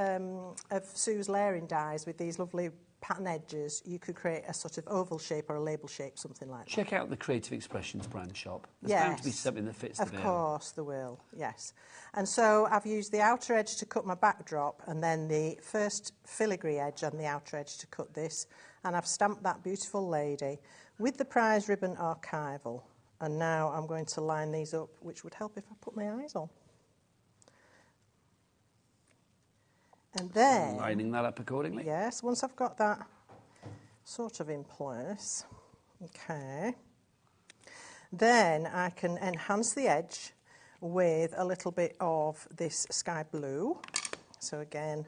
Sue's layering dies with these lovely pattern edges, you could create a sort of oval shape or a label shape, something like that. Check out the Creative Expressions brand shop. There's bound to be something that fits the bill. Of course there will, yes. And so I've used the outer edge to cut my backdrop, and then the first filigree edge on the outer edge to cut this, and I've stamped that beautiful lady with the prize ribbon archival. And now I'm going to line these up, which would help if I put my eyes on. And then... Lining that up accordingly? Yes, once I've got that sort of in place, okay, then I can enhance the edge with a little bit of this sky blue. So again,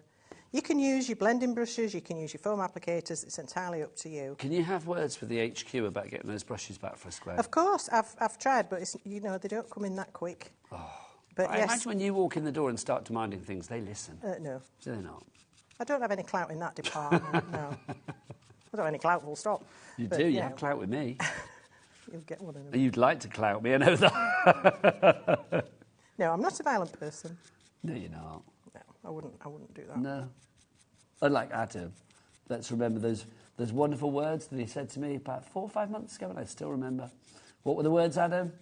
you can use your blending brushes, you can use your foam applicators, it's entirely up to you. Can you have words with the HQ about getting those brushes back for us, Gwen? Of course, I've tried, but it's, you know, they don't come in that quick. Oh. But I yes. imagine when you walk in the door and start demanding things, they listen. No. Do they not? I don't have any clout in that department, no. I don't have any clout, full stop. You do, you have clout with me. You'll get one in a You'd like to clout me, I know that. No, I'm not a violent person. No, you're not. No, I wouldn't do that. No. Unlike Adam, let's remember those wonderful words that he said to me about 4 or 5 months ago, and I still remember. What were the words, Adam?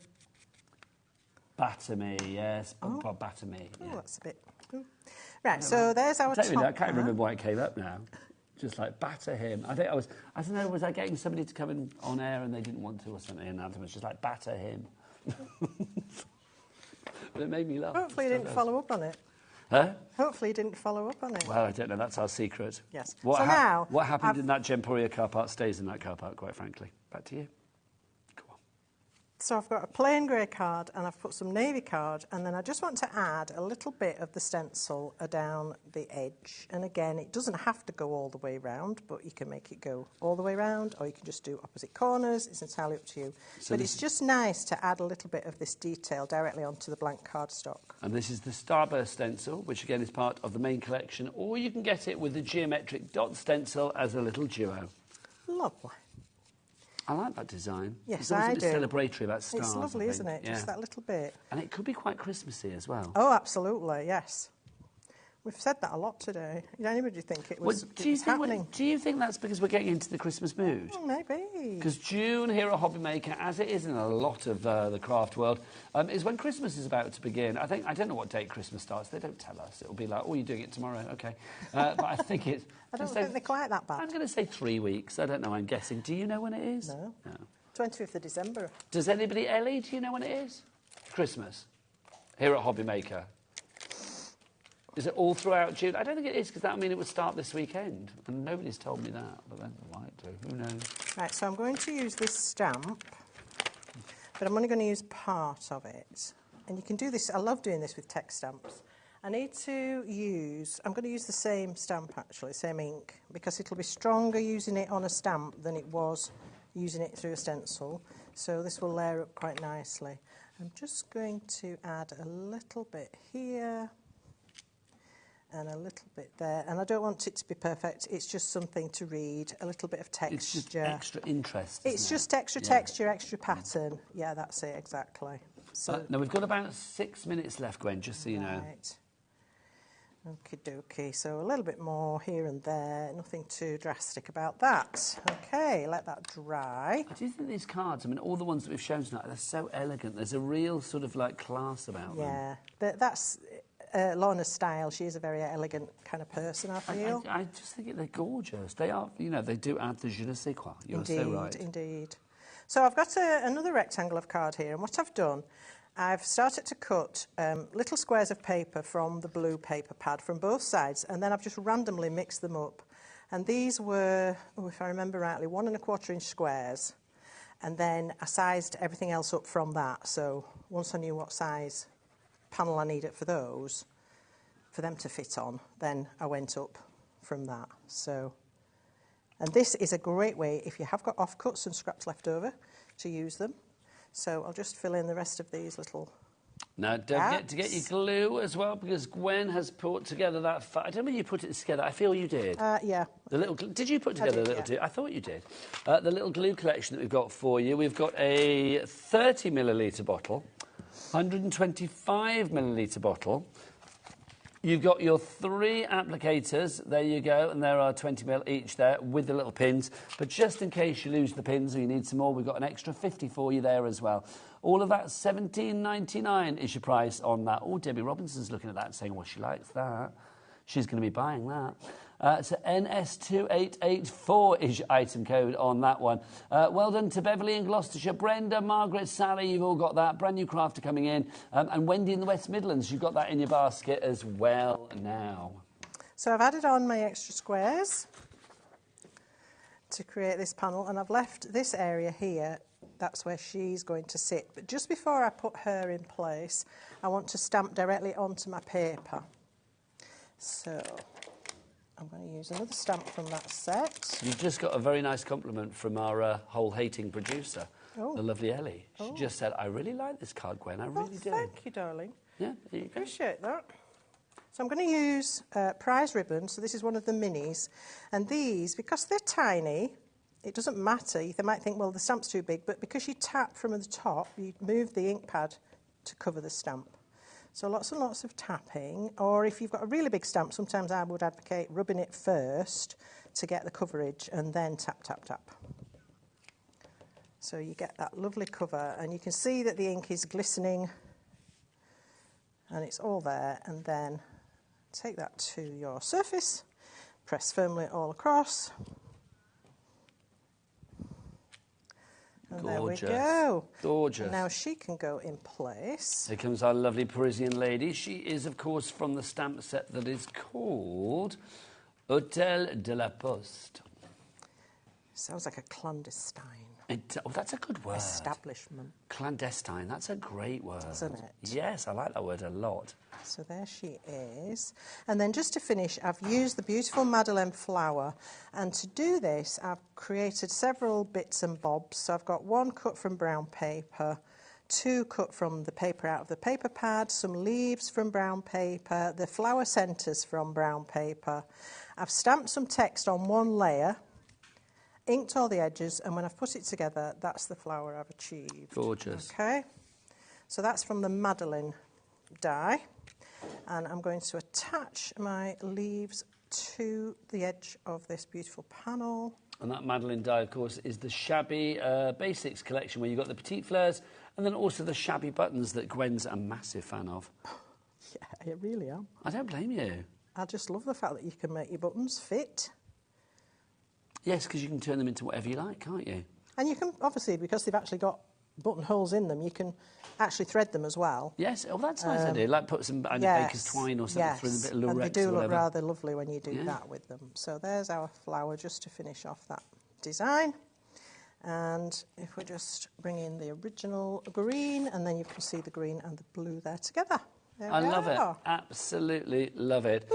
Batter me, yes. Batter me. Oh, yeah. that's a bit... Right, so there's our top. I can't remember why it came up now. Just like, batter him. I don't know, was I getting somebody to come in on air and they didn't want to or something, and Adam was just like, batter him. But it made me laugh. Hopefully you didn't follow up on it. Huh? Hopefully you didn't follow up on it. Well, I don't know, that's our secret. Yes. What So now... What happened in that Gemporia car park stays in that car park, quite frankly. Back to you. So I've got a plain grey card and I've put some navy card, and then I just want to add a little bit of the stencil down the edge. And again, it doesn't have to go all the way round, but you can make it go all the way round, or you can just do opposite corners. It's entirely up to you. So but it's just nice to add a little bit of this detail directly onto the blank cardstock. And this is the Starburst stencil, which again is part of the main collection, or you can get it with the geometric dot stencil as a little duo. Lovely. I like that design. Yes, I do. It's celebratory about stars. It's lovely, isn't it? Yeah. Just that little bit. And it could be quite Christmassy as well. Oh, absolutely, yes. We've said that a lot today. Did anybody think it was, happening? Do you think that's because we're getting into the Christmas mood? Oh, maybe. Because June here at HobbyMaker, as it is in a lot of the craft world, is when Christmas is about to begin. I don't know what date Christmas starts. They don't tell us. It'll be like, oh, you're doing it tomorrow, okay. But I think it's... I don't think they're quite that bad. I'm going to say 3 weeks. I don't know, I'm guessing. Do you know when it is? No. 25th of December. Does anybody, Ellie, do you know when it is? Christmas. Here at HobbyMaker. Is it all throughout June? I don't think it is, because that would mean it would start this weekend. And nobody's told me that, but they might do. Who knows? Right, so I'm going to use this stamp, but I'm only going to use part of it. And you can do this, I love doing this with text stamps. I need to use, I'm going to use the same stamp actually, same ink, because it'll be stronger using it on a stamp than it was using it through a stencil. So this will layer up quite nicely. I'm just going to add a little bit here and a little bit there. And I don't want it to be perfect, it's just something to read, a little bit of texture. It's just extra interest. It's just extra texture, extra pattern. Yeah, that's it, exactly. So now we've got about 6 minutes left, Gwen, just so you know. Okie dokie, so a little bit more here and there, nothing too drastic about that. Okay, let that dry. I do think these cards, I mean, all the ones that we've shown tonight, they're so elegant. There's a real sort of like class about them. Yeah, that's Lorna's style. She is a very elegant kind of person, I feel. I just think they're gorgeous. They are, you know, they do add the je ne sais quoi. You're so right. Indeed. So I've got another rectangle of card here, and what I've done, I've started to cut little squares of paper from the blue paper pad from both sides, and then I've just randomly mixed them up. And these were, if I remember rightly, 1 1/4 inch squares. And then I sized everything else up from that. So once I knew what size panel I needed for those, for them to fit on, then I went up from that. So, and this is a great way, if you have got offcuts and scraps left over, to use them. So I'll just fill in the rest of these little Now, don't forget to get your glue as well, because Gwen has put together that... I don't know when you put it together. I feel you did. Yeah. The little... Did you put together the little... I thought you did. The little glue collection that we've got for you. We've got a 30 millilitre bottle, 125 millilitre bottle. You've got your 3 applicators, there you go, and there are 20 ml each there with the little pins. But just in case you lose the pins or you need some more, we've got an extra 50 for you there as well. All of that, $17.99 is your price on that. Oh, Debbie Robinson's looking at that and saying, well, she likes that. She's going to be buying that. So NS2884 is your item code on that one. Well done to Beverly in Gloucestershire, Brenda, Margaret, Sally, you've all got that. Brand new crafter coming in. And Wendy in the West Midlands, you've got that in your basket as well now. So I've added on my extra squares to create this panel, and I've left this area here. That's where she's going to sit. But just before I put her in place, I want to stamp directly onto my paper. So I'm going to use another stamp from that set. You've just got a very nice compliment from our whole-hating producer, the lovely Ellie. She just said, I really like this card, Gwen, I really do. Thank you, darling. Yeah, there you go. Appreciate that. So I'm going to use prize ribbon. So this is one of the minis. And these, because they're tiny, it doesn't matter. They might think, well, the stamp's too big. But because you tap from the top, you move the ink pad to cover the stamp. So lots and lots of tapping. Or if you've got a really big stamp, sometimes I would advocate rubbing it first to get the coverage and then tap, tap, tap. So you get that lovely cover. And you can see that the ink is glistening. And it's all there. And then take that to your surface, press firmly all across. And gorgeous. There we go. Gorgeous. And now she can go in place. Here comes our lovely Parisian lady. She is, of course, from the stamp set that is called Hôtel de la Poste. Sounds like a clandestine. Oh, that's a good word. Establishment. Clandestine, that's a great word. Isn't it? Yes, I like that word a lot. So there she is. And then just to finish, I've used the beautiful Madeleine flower. And to do this, I've created several bits and bobs. So I've got one cut from brown paper, two cut from the paper out of the paper pad, some leaves from brown paper, the flower centres from brown paper. I've stamped some text on one layer, inked all the edges, and when I've put it together, that's the flower I've achieved. Gorgeous. Okay, so that's from the Madeleine die, and I'm going to attach my leaves to the edge of this beautiful panel. And that Madeleine die, of course, is the Shabby Basics collection, where you've got the petite fleurs and then also the shabby buttons that Gwen's a massive fan of. Yeah, I really am. I don't blame you. I just love the fact that you can make your buttons fit. Yes, because you can turn them into whatever you like, can't you? And you can, obviously, because they've actually got buttonholes in them, you can actually thread them as well. Yes, oh, that's a nice idea. Like put some baker's twine or something through a bit of lurex. And they do or look rather lovely when you do that with them. So there's our flower, just to finish off that design. And if we just bring in the original green, and then you can see the green and the blue there together. I love it. Absolutely love it.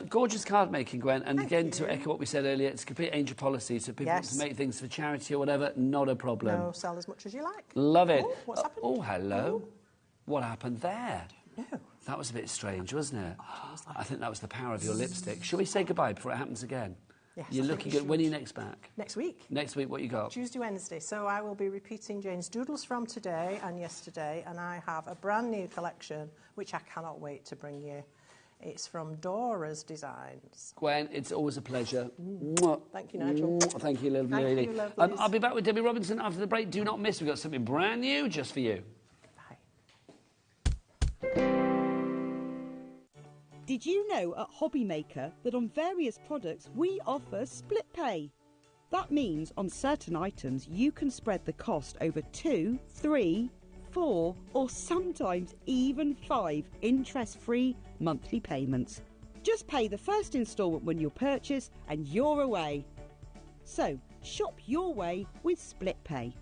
Gorgeous card making, Gwen. And again, to echo what we said earlier, it's complete angel policy. So if people want to make things for charity or whatever, not a problem. No, sell as much as you like. Love it. Oh, what's happened? Oh, hello. What happened there? No. That was a bit strange, wasn't it? I think that was the power of your lipstick. Shall we say goodbye before it happens again? Yes, You're looking good. When are you next back? Next week. Next week, what you got? Tuesday, Wednesday. So I will be repeating Jane's Doodles from today and yesterday, and I have a brand new collection, which I cannot wait to bring you. It's from Dora's Designs. Gwen, it's always a pleasure. Thank you, Nigel. Thank you, lovely lady. Thank you, lovelies. I'll be back with Debbie Robinson after the break. Do not miss. We've got something brand new just for you. Did you know at HobbyMaker that on various products we offer split pay? That means on certain items you can spread the cost over 2, 3, 4 or sometimes even 5 interest-free monthly payments. Just pay the first instalment when you purchase and you're away. So shop your way with split pay.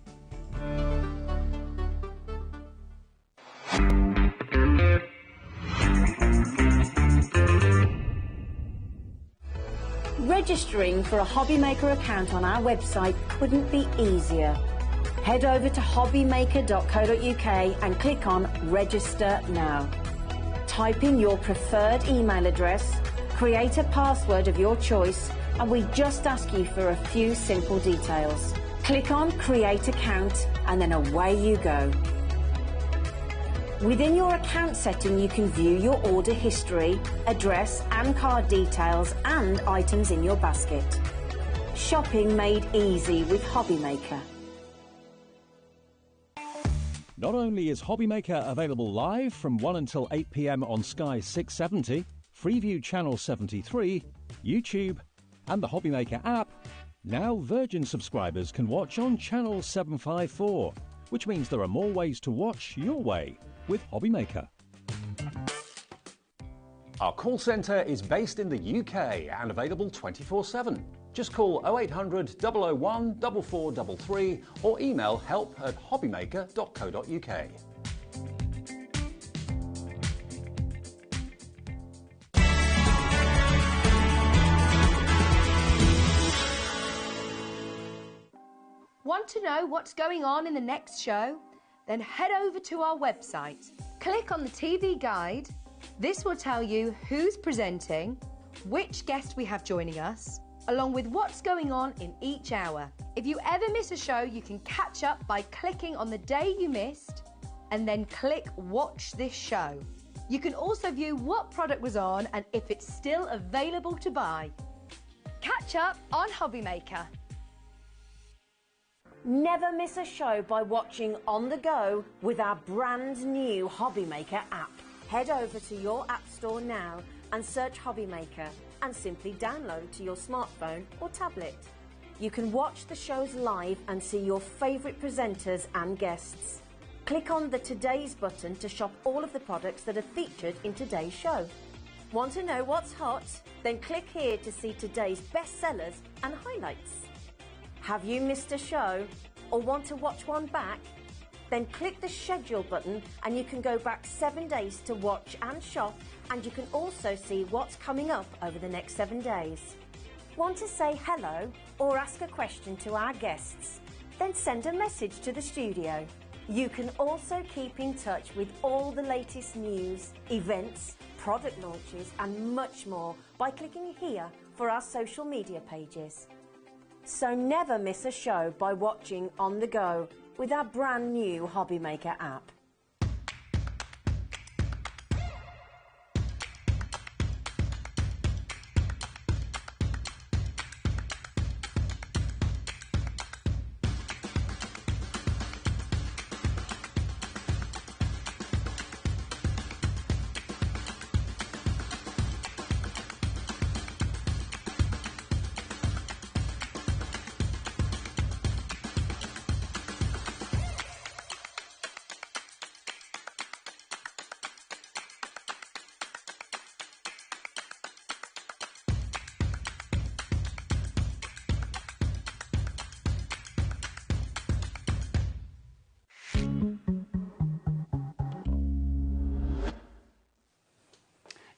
Registering for a HobbyMaker account on our website couldn't be easier. Head over to hobbymaker.co.uk and click on Register Now. Type in your preferred email address, create a password of your choice, and we just ask you for a few simple details. Click on Create Account and then away you go. Within your account setting, you can view your order history, address and card details and items in your basket. Shopping made easy with HobbyMaker. Not only is HobbyMaker available live from 1 until 8 p.m. on Sky 670, Freeview Channel 73, YouTube and the HobbyMaker app, now Virgin subscribers can watch on Channel 754, which means there are more ways to watch your way with HobbyMaker. Our call centre is based in the UK and available 24/7. Just call 0800 001 4433 or email help@hobbymaker.co.uk. Want to know what's going on in the next show? Then head over to our website. Click on the TV guide. This will tell you who's presenting, which guest we have joining us, along with what's going on in each hour. If you ever miss a show, you can catch up by clicking on the day you missed and then click Watch This Show. You can also view what product was on and if it's still available to buy. Catch up on HobbyMaker. Never miss a show by watching on the go with our brand new HobbyMaker app. Head over to your app store now and search HobbyMaker and simply download to your smartphone or tablet. You can watch the shows live and see your favourite presenters and guests. Click on the Today's button to shop all of the products that are featured in today's show. Want to know what's hot? Then click here to see today's bestsellers and highlights. Have you missed a show or want to watch one back? Then click the schedule button and you can go back 7 days to watch and shop, and you can also see what's coming up over the next 7 days. Want to say hello or ask a question to our guests? Then send a message to the studio. You can also keep in touch with all the latest news, events, product launches and much more by clicking here for our social media pages. So never miss a show by watching on the go with our brand new HobbyMaker app.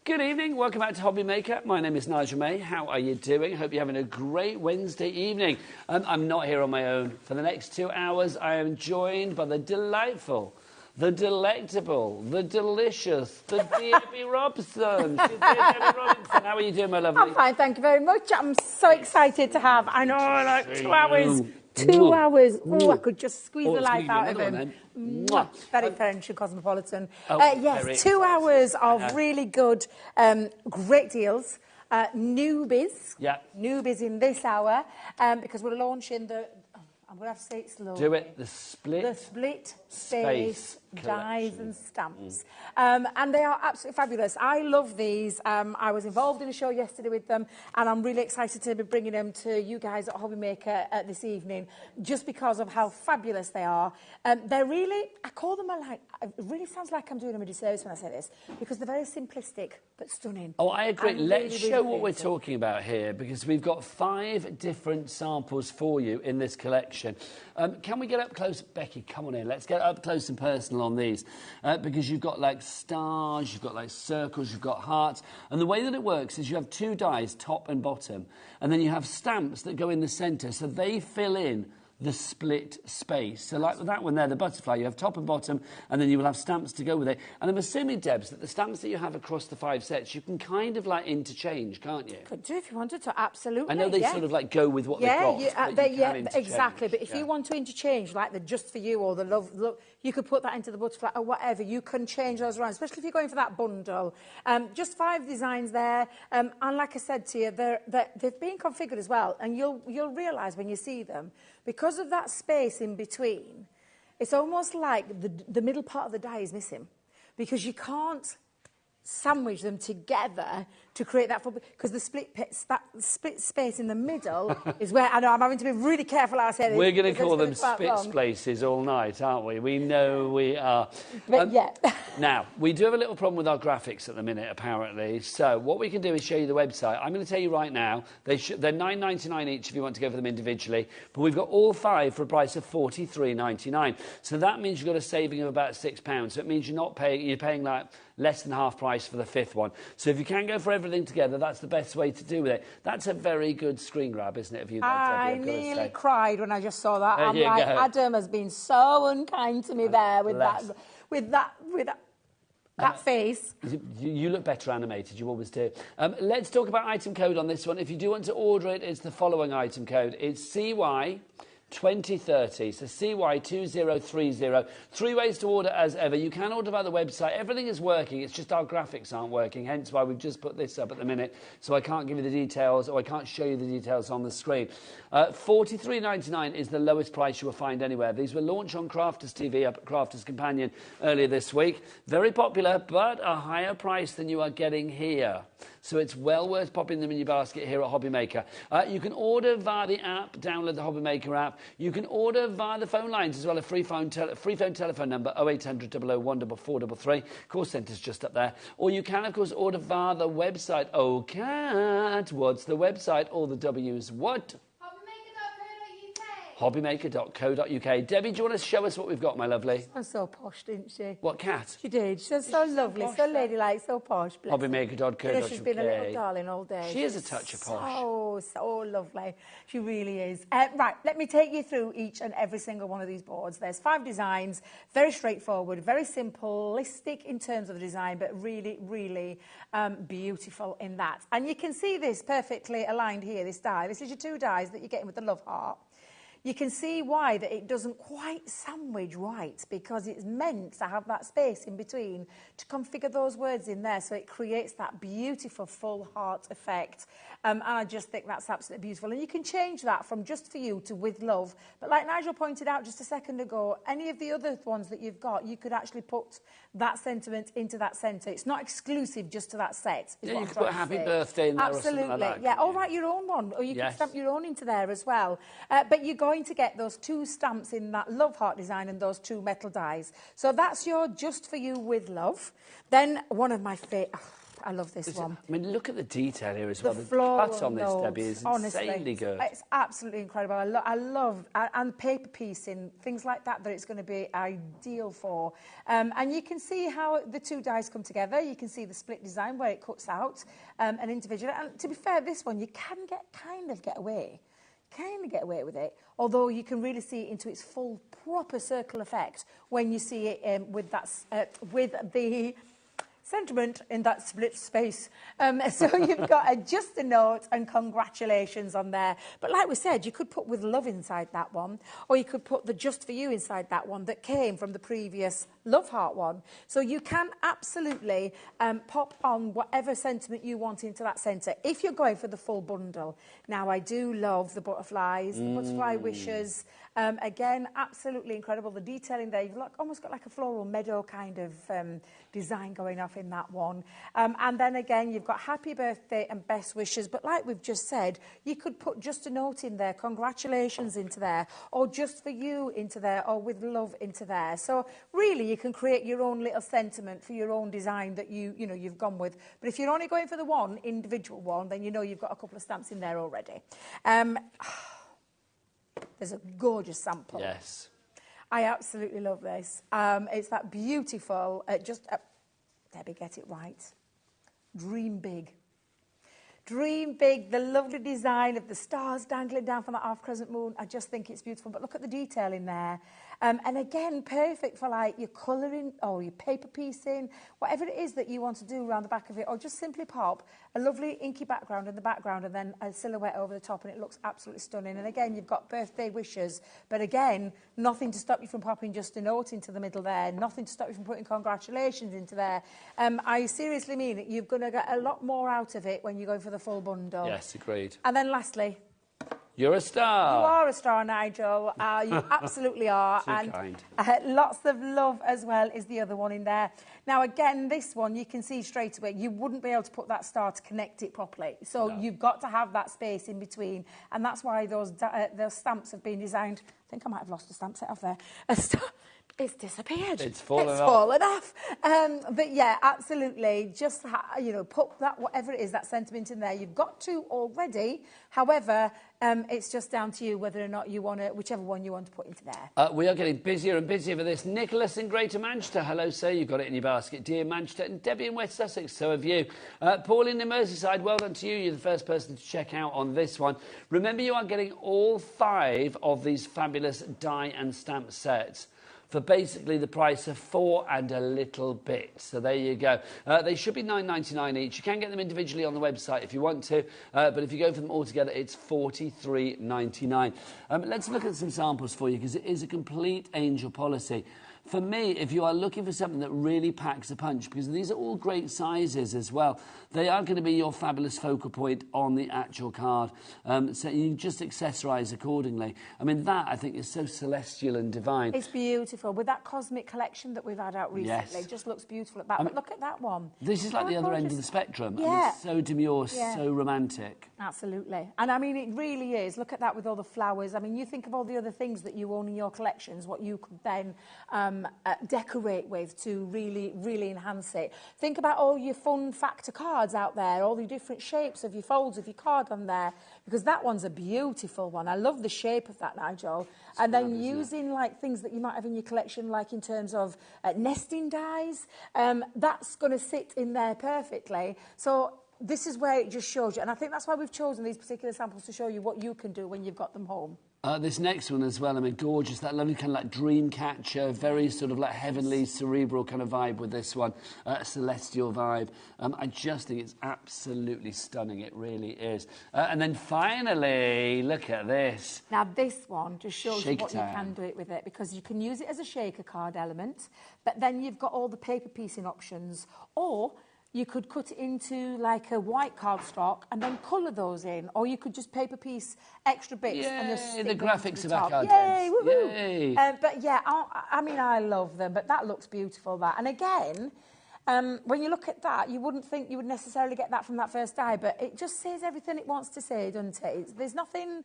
Good evening, welcome back to HobbyMaker. My name is Nigel May. How are you doing? Hope you're having a great Wednesday evening. I'm not here on my own. For the next 2 hours, I am joined by the delightful, the delectable, the delicious, the Debbie Robson. She's Debbie Robinson. How are you doing, my lovely? I'm fine, thank you very much. I'm so excited to have, I know, like 2 hours. 2 hours. Oh, I could just squeeze the life out of him. Very French and cosmopolitan. Yes, 2 hours of really good, great deals. Newbies. Yeah. Newbies in this hour, because we're launching the... I'm going to have to say it slowly. Do it. The split space dies and stamps. And they are absolutely fabulous. I love these. I was involved in a show yesterday with them, and I'm really excited to be bringing them to you guys at HobbyMaker this evening, just because of how fabulous they are. They're really, I call them it really sounds like I'm doing them a disservice when I say this, because they're very simplistic but stunning. Oh, I agree. Let's show what we're talking about here, because we've got 5 different samples for you in this collection. Can we get up close? Becky, come on in. Let's get up close and personal on these, because you've got like stars, you've got like circles, you've got hearts. And the way that it works is you have 2 dies, top and bottom, and then you have stamps that go in the centre, so they fill in the split space. So like that one there, the butterfly, you have top and bottom, and then you will have stamps to go with it. And I'm assuming, Debs, that the stamps that you have across the 5 sets, you can kind of like interchange, can't you? Could do if you wanted to, absolutely. I know they sort of like go with what they've got. Exactly. But if you want to interchange, like the just for you or the love, look, you could put that into the butterfly or whatever. You can change those around, especially if you're going for that bundle. Just 5 designs there, and like I said to you, they've been configured as well, and you'll realise when you see them, because of that space in between, it's almost like the middle part of the die is missing, because you can't sandwich them together to create that, because the split space in the middle is where, I know I'm having to be really careful how I say this. We're going to call them split spaces all night, aren't we? We know we are. But yeah. Now, we do have a little problem with our graphics at the minute, apparently. So what we can do is show you the website. I'm going to tell you right now, they're $9.99 each if you want to go for them individually, but we've got all 5 for a price of $43.99. So that means you've got a saving of about £6. So it means you're paying like less than half price for the 5th one. So if you can go for everything together, that's the best way to do with it. That's a very good screen grab, isn't it, of you, Debbie? I nearly cried when I just saw that. I'm like, Adam has been so unkind to me there with that. That face. You look better animated, you always do. Let's talk about item code on this one. If you do want to order it, it's the following item code. It's CY 2030, so CY2030. 3 ways to order as ever. You can order by the website. Everything is working. It's just our graphics aren't working, hence why we've just put this up at the minute. So I can't give you the details, or I can't show you the details on the screen. $43.99 is the lowest price you will find anywhere. These were launched on Crafters TV up at Crafters Companion earlier this week. Very popular, but a higher price than you are getting here. So it's well worth popping them in your basket here at HobbyMaker. You can order via the app, download the HobbyMaker app. You can order via the phone lines as well, a free phone telephone number, 0800 001 4433. Call centre's just up there. Or you can, of course, order via the website. Oh, cat, what's the website? All the W's, what? HobbyMaker.co.uk. Debbie, do you want to show us what we've got, my lovely? She's so posh, didn't she? What, cat? She did. She's so lovely, so ladylike, so posh. HobbyMaker.co.uk. She's been a little darling all day. She is a touch of posh. So lovely. She really is. Right, let me take you through each and every single one of these boards. There's 5 designs, very straightforward, very simplistic in terms of the design, but really, really beautiful in that. And you can see this perfectly aligned here, this die. This is your 2 dies that you're getting with the love heart. You can see why that it doesn't quite sandwich right, because it's meant to have that space in between to configure those words in there, so it creates that beautiful full heart effect. And I just think that's absolutely beautiful. And you can change that from just for you to with love. But like Nigel pointed out just a second ago, any of the other ones that you've got, you could actually put that sentiment into that centre. It's not exclusive just to that set. Yeah, you could put happy birthday in there. Absolutely. Or something like that. Yeah, or write your own one, or you can stamp your own into there as well. But you're going to get those 2 stamps in that love heart design and those 2 metal dies. So that's your just for you with love. Then one of my favourite... I love this one. I mean, look at the detail here as well. The cut on this, Debbie, is insanely good. It's absolutely incredible. I love and paper piecing, things like that it's going to be ideal for. And you can see how the 2 dies come together. You can see the split design where it cuts out an individual. And to be fair, this one, you can kind of get away with it, although you can really see it into its full proper circle effect when you see it with the sentiment in that split space. So you've got just a note and congratulations on there. But like we said, you could put with love inside that one, or you could put the just for you inside that one that came from the previous love heart one. So you can absolutely pop on whatever sentiment you want into that centre if you're going for the full bundle. Now, I do love the butterflies, the butterfly wishes. Again, absolutely incredible. The detailing there, you've almost got like a floral meadow kind of design going off in that one. And then again, you've got happy birthday and best wishes. But like we've just said, you could put just a note in there, congratulations into there, or just for you into there, or with love into there. So really, you can create your own little sentiment for your own design that you've gone with. But if you're only going for the one individual one, then you've got a couple of stamps in there already. There's a gorgeous sample. Yes. I absolutely love this. It's that beautiful, Debbie, get it right. Dream big. Dream big, the lovely design of the stars dangling down from that half-crescent moon. I just think it's beautiful. But look at the detail in there. And again, perfect for like your colouring or your paper piecing, whatever it is that you want to do around the back of it, or just simply pop a lovely inky background in the background and then a silhouette over the top, and it looks absolutely stunning. And again, you've got birthday wishes, but again, nothing to stop you from popping just a note into the middle there, nothing to stop you from putting congratulations into there. I seriously mean it. You're going to get a lot more out of it when you go for the full bundle. Yes, agreed. And then lastly, you're a star. You are a star, Nigel. You absolutely are. Too kind. Lots of love as well is the other one in there. Now, again, this one, you can see straight away, you wouldn't be able to put that star to connect it properly. So you've got to have that space in between. And that's why those stamps have been designed. I think I might have lost a stamp set off there. It's disappeared. It's fallen off. But yeah, absolutely. Just, put that, whatever it is, that sentiment in there. You've got to already. However, it's just down to you whether or not you want to, whichever one you want to put into there. We are getting busier and busier for this. Nicholas in Greater Manchester. Hello, sir. You've got it in your basket. Dear Manchester. And Debbie in West Sussex. So have you. Pauline in Merseyside. Well done to you. You're the first person to check out on this one. Remember, you are getting all 5 of these fabulous die and stamp sets for basically the price of 4 and a little bit. So there you go. They should be £9.99 each. You can get them individually on the website if you want to, but if you go for them all together, it's $43.99. Let's look at some samples for you, because it is a complete angel policy. For me, if you are looking for something that really packs a punch, because these are all great sizes as well, they are going to be your fabulous focal point on the actual card. So you just accessorise accordingly. I mean, that, I think, is so celestial and divine. It's beautiful. With that cosmic collection that we've had out recently, it just looks beautiful at that. But look at that one. This is like the other end of the spectrum. Yeah. I mean, so demure, so romantic. Absolutely. And I mean, it really is. Look at that with all the flowers. I mean, you think of all the other things that you own in your collections, what you could then decorate with to really, really enhance it. Think about all your fun factor cards out there, all the different shapes of your folds of your card on there, because that one's a beautiful one. I love the shape of that, Nigel. And then using like things that you might have in your collection, like in terms of nesting dies, that's going to sit in there perfectly. So this is where it just shows you. And I think that's why we've chosen these particular samples, to show you what you can do when you've got them home. This next one as well, I mean, gorgeous, that lovely kind of like dream catcher, very sort of like heavenly, cerebral kind of vibe with this one, celestial vibe. I just think it's absolutely stunning, it really is. And then finally, look at this. Now this one just shows you what you Shakedown. can do it with it, because you can use it as a shaker card element, but then you've got all the paper piecing options, or you could cut it into like a white cardstock and then colour those in, or you could just paper piece extra bits and just stick the them graphics to of the our top. card Yay, games. woohoo! Yay. But yeah, I mean, I love them, but that looks beautiful, that. And again, when you look at that, you wouldn't think you would necessarily get that from that first die, but it just says everything it wants to say, doesn't it? There's nothing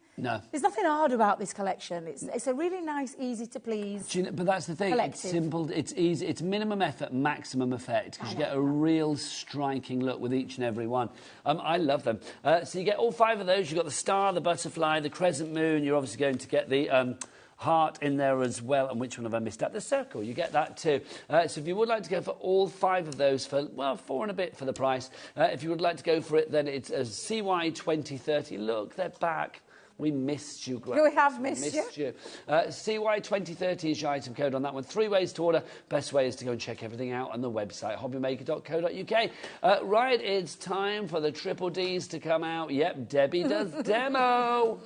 hard about this collection. It's a really nice, easy to please. But that's the thing, it's simple, it's easy, it's minimum effort, maximum effect, because you get a real striking look with each and every one. I love them. So you get all 5 of those. You've got the star, the butterfly, the crescent moon. You're obviously going to get the heart in there as well. And which one have I missed out? The circle, you get that too. So if you would like to go for all 5 of those for, well, 4 and a bit for the price. If you would like to go for it, then it's a CY 2030. Look, they're back. We missed you, Grace. We have missed you. CY 2030 is your item code on that one. 3 ways to order. Best way is to go and check everything out on the website, hobbymaker.co.uk. Right, it's time for the triple Ds to come out. Yep, Debbie does demo.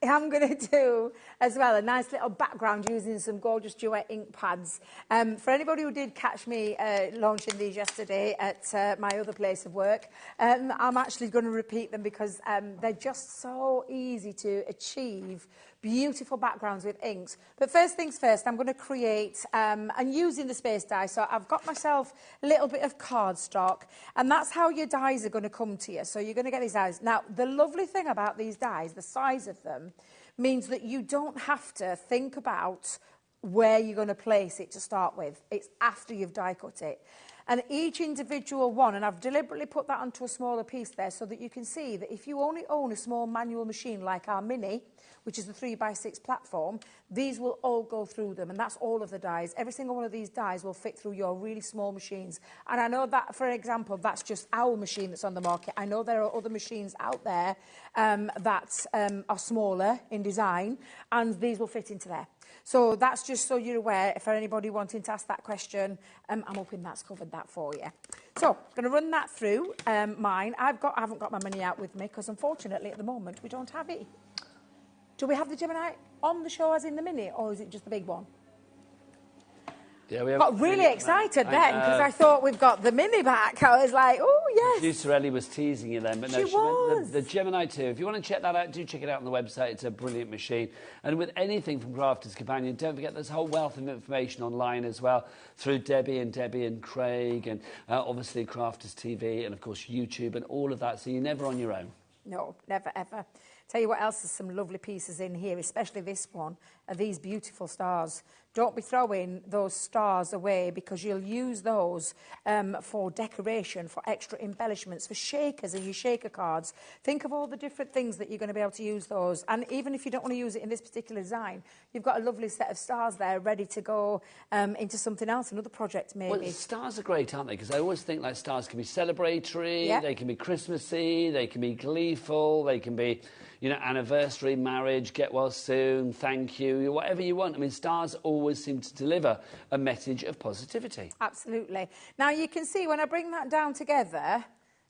I'm going to do, as well, a nice little background using some gorgeous duet ink pads. For anybody who did catch me launching these yesterday at my other place of work, I'm actually going to repeat them, because they're just so easy to achieve. Beautiful backgrounds with inks. But first things first, I'm going to create, and using the space die, so I've got myself a little bit of cardstock, and that's how your dies are going to come to you. So you're going to get these dies. Now, the lovely thing about these dies, the size of them, means that you don't have to think about where you're going to place it to start with. It's after you've die cut it. And each individual one, and I've deliberately put that onto a smaller piece there so that you can see that if you only own a small manual machine like our Mini, which is the 3x6 platform, these will all go through them, and that's all of the dies. Every single one of these dies will fit through your really small machines. And I know that, for example, that's just our machine that's on the market. I know there are other machines out there that are smaller in design, and these will fit into there. So that's just so you're aware, for anybody wanting to ask that question, I'm hoping that's covered that for you. So, I'm going to run that through mine. I haven't got my Mini out with me, because unfortunately at the moment we don't have it. Do we have the Gemini on the show as in the Mini, or is it just the big one? Yeah, we got really excited then, because I thought we've got the Mini back. I was like, oh, yes. Producer Ellie was teasing you then, but no, she meant the Gemini 2. If you want to check that out, do check it out on the website. It's a brilliant machine. And with anything from Crafter's Companion, don't forget there's a whole wealth of information online as well, through Debbie and Craig, and obviously Crafters TV, and of course YouTube, and all of that, so you're never on your own. No, never, ever. Tell you what else, there's some lovely pieces in here, especially this one, are these beautiful stars. Don't be throwing those stars away, because you'll use those for decoration, for extra embellishments, for shakers and your shaker cards. Think of all the different things that you're going to be able to use those. And even if you don't want to use it in this particular design, you've got a lovely set of stars there ready to go into something else, another project maybe. Well, stars are great, aren't they? Because I always think like stars can be celebratory, they can be Christmassy, they can be gleeful, they can be, you know, anniversary, marriage, get well soon, thank you, whatever you want. I mean, stars always seem to deliver a message of positivity. Absolutely. Now, you can see when I bring that down together,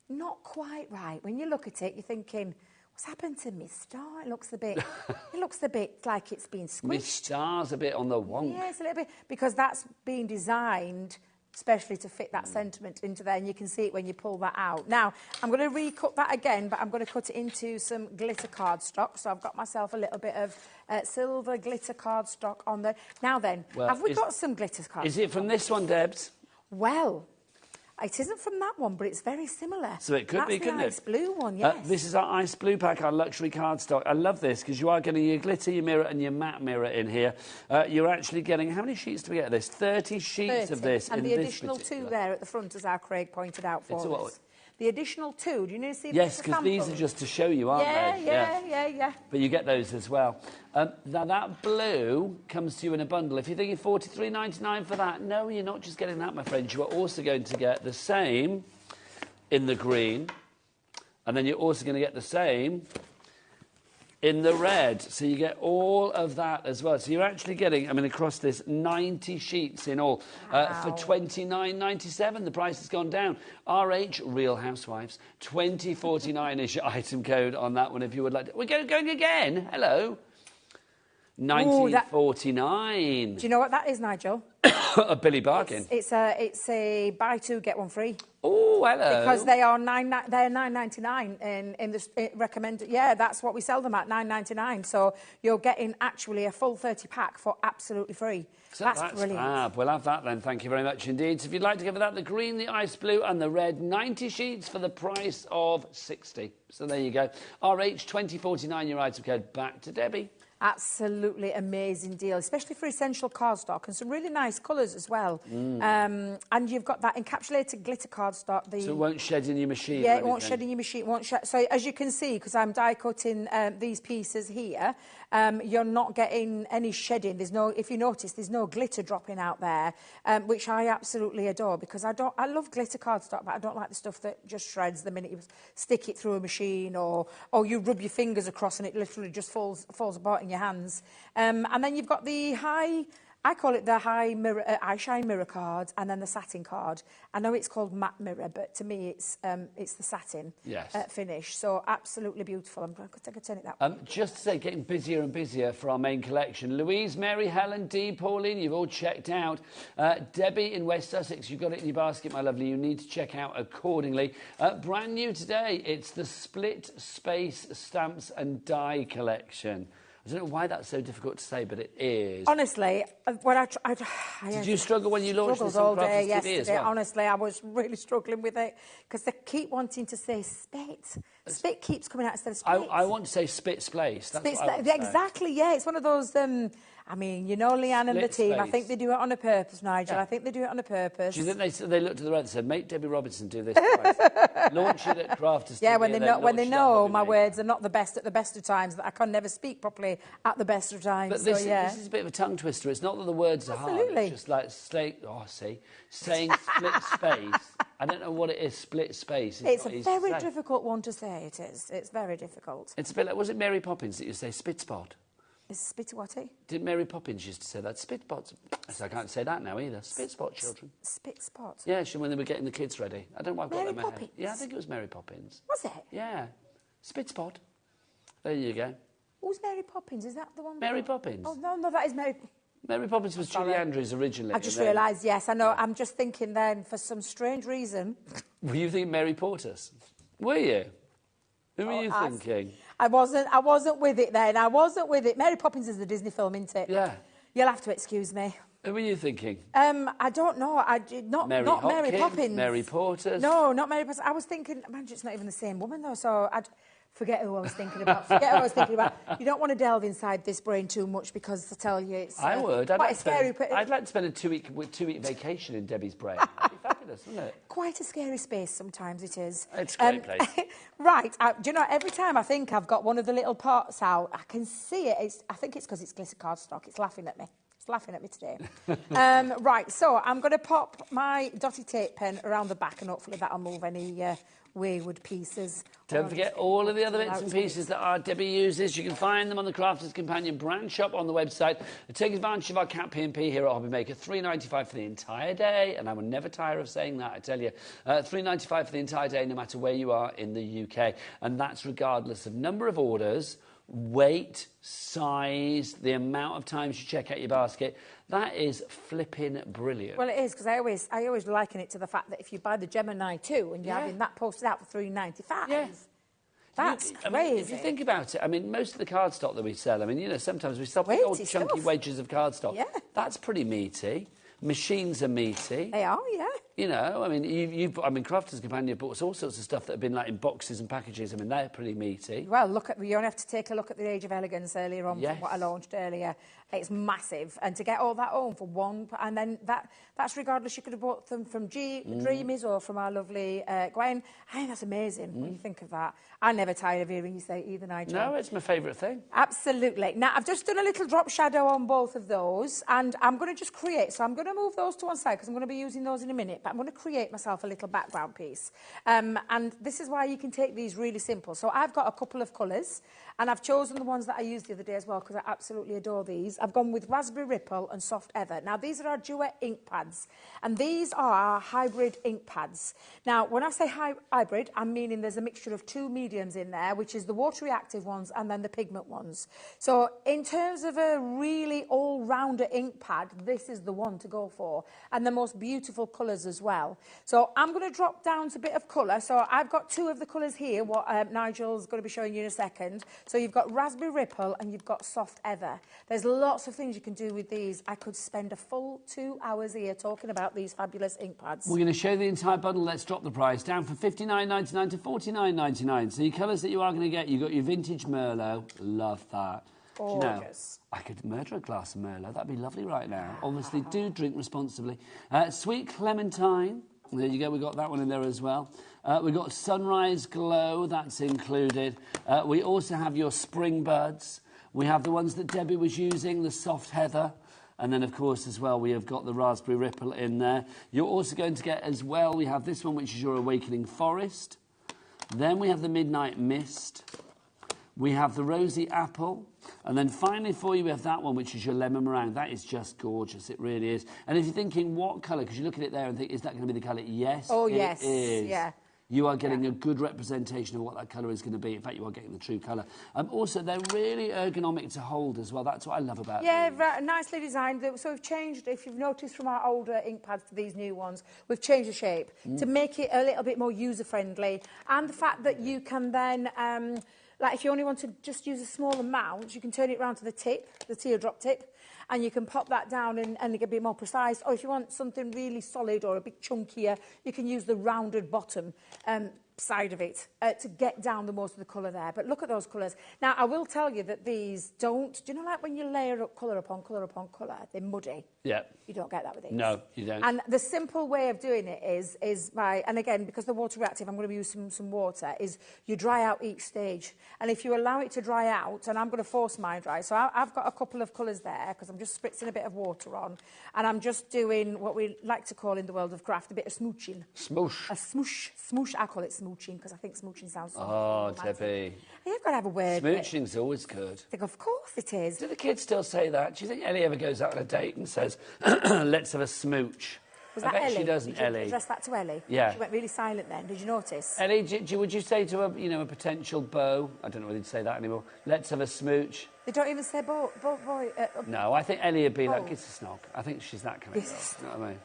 not quite right. When you look at it, you're thinking, what's happened to Miss Star? It looks a bit like it's been squished. Miss Star's a bit on the wonk. Yeah, it's a little bit, because that's been designed especially to fit that sentiment into there, and you can see it when you pull that out. Now, I'm going to recut that again, but I'm going to cut it into some glitter cardstock. So I've got myself a little bit of silver glitter cardstock on there. Now then, have we got some glitter cardstock? Is it from this one, Debs? Well, it isn't from that one, but it's very similar. So it could be, couldn't it? That's the ice blue one, yes. This is our ice blue pack, our luxury cardstock. I love this because you are getting your glitter, your mirror and your matte mirror in here. You're actually getting, how many sheets do we get of this? 30 sheets of this. And the additional 2 there at the front, as our Craig pointed out for us. The additional 2, do you need to see Yes, because these are just to show you, aren't they? Yeah. But you get those as well. Now, that blue comes to you in a bundle. If you're thinking $43.99 for that, no, you're not just getting that, my friends. You are also going to get the same in the green. And then you're also going to get the same in the red. So you get all of that as well. So you're actually getting, I mean, across this, 90 sheets in all for $29.97. The price has gone down. RH, Real Housewives, 2049 is your item code on that one if you would like to. We're going again. Hello. 1949. Do you know what that is, Nigel? A Billy Bargain. It's a buy 2 get 1 free. Oh, hello. Because they are $9.99 in the recommended. Yeah, that's what we sell them at, $9.99. So you're getting actually a full 30 pack for absolutely free. So that's brilliant. Fab. We'll have that then. Thank you very much indeed. So if you'd like to give that the green, the ice blue and the red, 90 sheets for the price of 60. So there you go. RH 2049, your item code. Back to Debbie. Absolutely amazing deal, especially for essential cardstock and some really nice colours as well. And you've got that encapsulated glitter cardstock. So it won't shed in your machine. Yeah, it won't shed in your machine. So as you can see, because I'm die cutting these pieces here, you're not getting any shedding. There's no, if you notice, there's no glitter dropping out there, which I absolutely adore because I love glitter cardstock, but I don't like the stuff that just shreds the minute you stick it through a machine or you rub your fingers across and it literally just falls apart in your hands. And then you've got the I call it the high mirror, eye shine mirror card, and then the satin card. I know it's called matte mirror, but to me it's the satin finish. So absolutely beautiful. I'm going to take a turn it that way. Just to say, getting busier and busier for our main collection. Louise, Mary, Helen, Dee, Pauline, you've all checked out. Debbie in West Sussex, you've got it in your basket, my lovely. You need to check out accordingly. Brand new today, it's the Split Space Stamps and Die collection. I don't know why that's so difficult to say, but it is. Honestly, when did you struggle when you launched this all on day Crafters TV as well? Honestly, I was really struggling with it because they keep wanting to say spit. Spit keeps coming out instead of split. I want to say spit splace. That's what I want to say. Exactly, yeah. It's one of those. I mean, you know, Leanne and the team. Space. I think they do it on a purpose, Nigel. Yeah. I think they do it on a purpose. Do you think they looked to the right and said, "Make Debbie Robinson do this"? Launch it at Crafters TV. Yeah, when they know my words are not the best at the best of times, that I can never speak properly at the best of times. But this is a bit of a tongue twister. It's not that the words are hard. It's just like saying split space. I don't know what it is. Split space. It's a very difficult one to say. It is. It's very difficult. It's a bit like, was it Mary Poppins that used to say spit spot? Is spit what? Did Mary Poppins used to say that? Spit spots. So I can't say that now either. Spit spot children. Spit spot? Yeah, when they were getting the kids ready. I don't know why I've got that in my head. Poppins? Yeah, I think it was Mary Poppins. Was it? Yeah. Spit spot. There you go. Who's Mary Poppins? Is that the one? Mary Poppins. Oh, no, that is Mary... Mary Poppins was Julie Andrews originally. I just realised, yes, I know. I'm just thinking then, for some strange reason... Were you thinking Mary Portas? Were you? Who were you thinking? I wasn't with it then. I wasn't with it. Mary Poppins is the Disney film, isn't it? Yeah. You'll have to excuse me. Who were you thinking? I don't know. Not Mary Poppins. Mary Portas. No, not Mary Poppins. I was thinking, man, it's not even the same woman though. So forget who I was thinking about. You don't want to delve inside this brain too much because I tell you, it's I would. quite scary. I'd like to spend a two-week vacation in Debbie's brain. That'd be fabulous, wouldn't it? Quite a scary space sometimes it is. It's a great place. Right. Do you know, every time I think I've got one of the little pots out, I can see it. I think it's because it's glitter cardstock. It's laughing at me. Laughing at me today. Right, so I'm going to pop my dotty tape pen around the back and hopefully that'll move any wayward pieces. Don't forget all of the other bits and pieces that our Debbie uses. You can find them on the Crafters Companion brand shop on the website. And take advantage of our Cat P&P here at HobbyMaker. $3.95 for the entire day. And I will never tire of saying that, I tell you. $3.95 for the entire day, no matter where you are in the UK. And that's regardless of number of orders, weight, size, the amount of times you check out your basket. That is flipping brilliant. Well, it is, because I always liken it to the fact that if you buy the Gemini 2 and you're having that posted out for $3.95, that's crazy. I mean, if you think about it, I mean, most of the cardstock that we sell, I mean, you know, sometimes we sell big old chunky wedges of cardstock. Yeah. That's pretty meaty. Machines are meaty. They are, yeah. You know, I mean, I mean, Crafters Companion bought all sorts of stuff that have been like in boxes and packages. I mean, they're pretty meaty. Well, you only have to take a look at the Age of Elegance earlier on from what I launched earlier. It's massive, and to get all that home for one, and then that's regardless. You could have bought them from Dreamies or from our lovely Gwen. I think that's amazing when you think of that. I never tire of hearing you say either, Nigel. No, it's my favourite thing. Absolutely. Now, I've just done a little drop shadow on both of those, and I'm going to just create. So I'm going to move those to one side because I'm going to be using those in a minute, but I'm going to create myself a little background piece. And this is why you can take these really simple. So I've got a couple of colours, and I've chosen the ones that I used the other day as well because I absolutely adore these. I've gone with Raspberry Ripple and Soft Heather. Now, these are our Duet ink pads, and these are our hybrid ink pads. Now, when I say hybrid, I'm meaning there's a mixture of two mediums in there, which is the water-reactive ones and then the pigment ones. So in terms of a really all-rounder ink pad, this is the one to go for, and the most beautiful colours as well. So I'm going to drop down to a bit of colour. So I've got two of the colours here, what Nigel's going to be showing you in a second. So you've got Raspberry Ripple and you've got Soft Heather. There's lots of things you can do with these. I could spend a full 2 hours here talking about these fabulous ink pads. We're going to show the entire bundle. Let's drop the price down from $59.99 to $49.99. So your colours that you are going to get, you've got your vintage Merlot. Love that. Gorgeous. You know, I could murder a glass of Merlot. That'd be lovely right now. Obviously, do drink responsibly. Sweet Clementine. There you go. We've got that one in there as well. We've got Sunrise Glow. That's included. We also have your Spring Buds. We have the ones that Debbie was using, the Soft Heather. And then, of course, as well, we have got the Raspberry Ripple in there. You're also going to get as well, we have this one, which is your Awakening Forest. Then we have the Midnight Mist. We have the Rosy Apple. And then finally for you, we have that one, which is your Lemon Meringue. That is just gorgeous. It really is. And if you're thinking what colour, because you look at it there and think, is that going to be the colour? Yes, yes. It is. Yeah. You are getting a good representation of what that colour is going to be. In fact, you are getting the true colour. Also, they're really ergonomic to hold as well. That's what I love about them. Yeah, nicely designed. So we've changed, if you've noticed from our older ink pads to these new ones, we've changed the shape to make it a little bit more user-friendly. And the fact that you can then... like if you only want to just use a small amount, you can turn it around to the tip, the teardrop tip, and you can pop that down and get a bit more precise. Or if you want something really solid or a bit chunkier, you can use the rounded bottom side of it to get down the most of the colour there. But look at those colours. Now, I will tell you that these don't... Do you know, like when you layer up colour upon colour upon colour, they're muddy? Yeah. You don't get that with these. No, you don't. And the simple way of doing it is by... And again, because they're water reactive, I'm going to use some water, is you dry out each stage. And if you allow it to dry out, and I'm going to force mine dry, so I've got a couple of colours there, because I'm just spritzing a bit of water on, and I'm just doing what we like to call in the world of craft a bit of smooching. Smoosh. A smoosh. Smoosh. I call it smooching, because I think smooching sounds so Debbie. You've got to have a word. Smooching's always good. I think, of course it is. Do the kids still say that? Do you think Ellie ever goes out on a date and says, let's have a smooch? Was I that bet Ellie? she doesn't, Did you Ellie. address that to Ellie? Yeah. She went really silent then. Did you notice? Ellie, would you say to a potential beau, I don't know whether you'd say that anymore, let's have a smooch? They don't even say boy. No, I think Ellie would be like, it's a snog. I think she's that kind of girl. You know what I mean?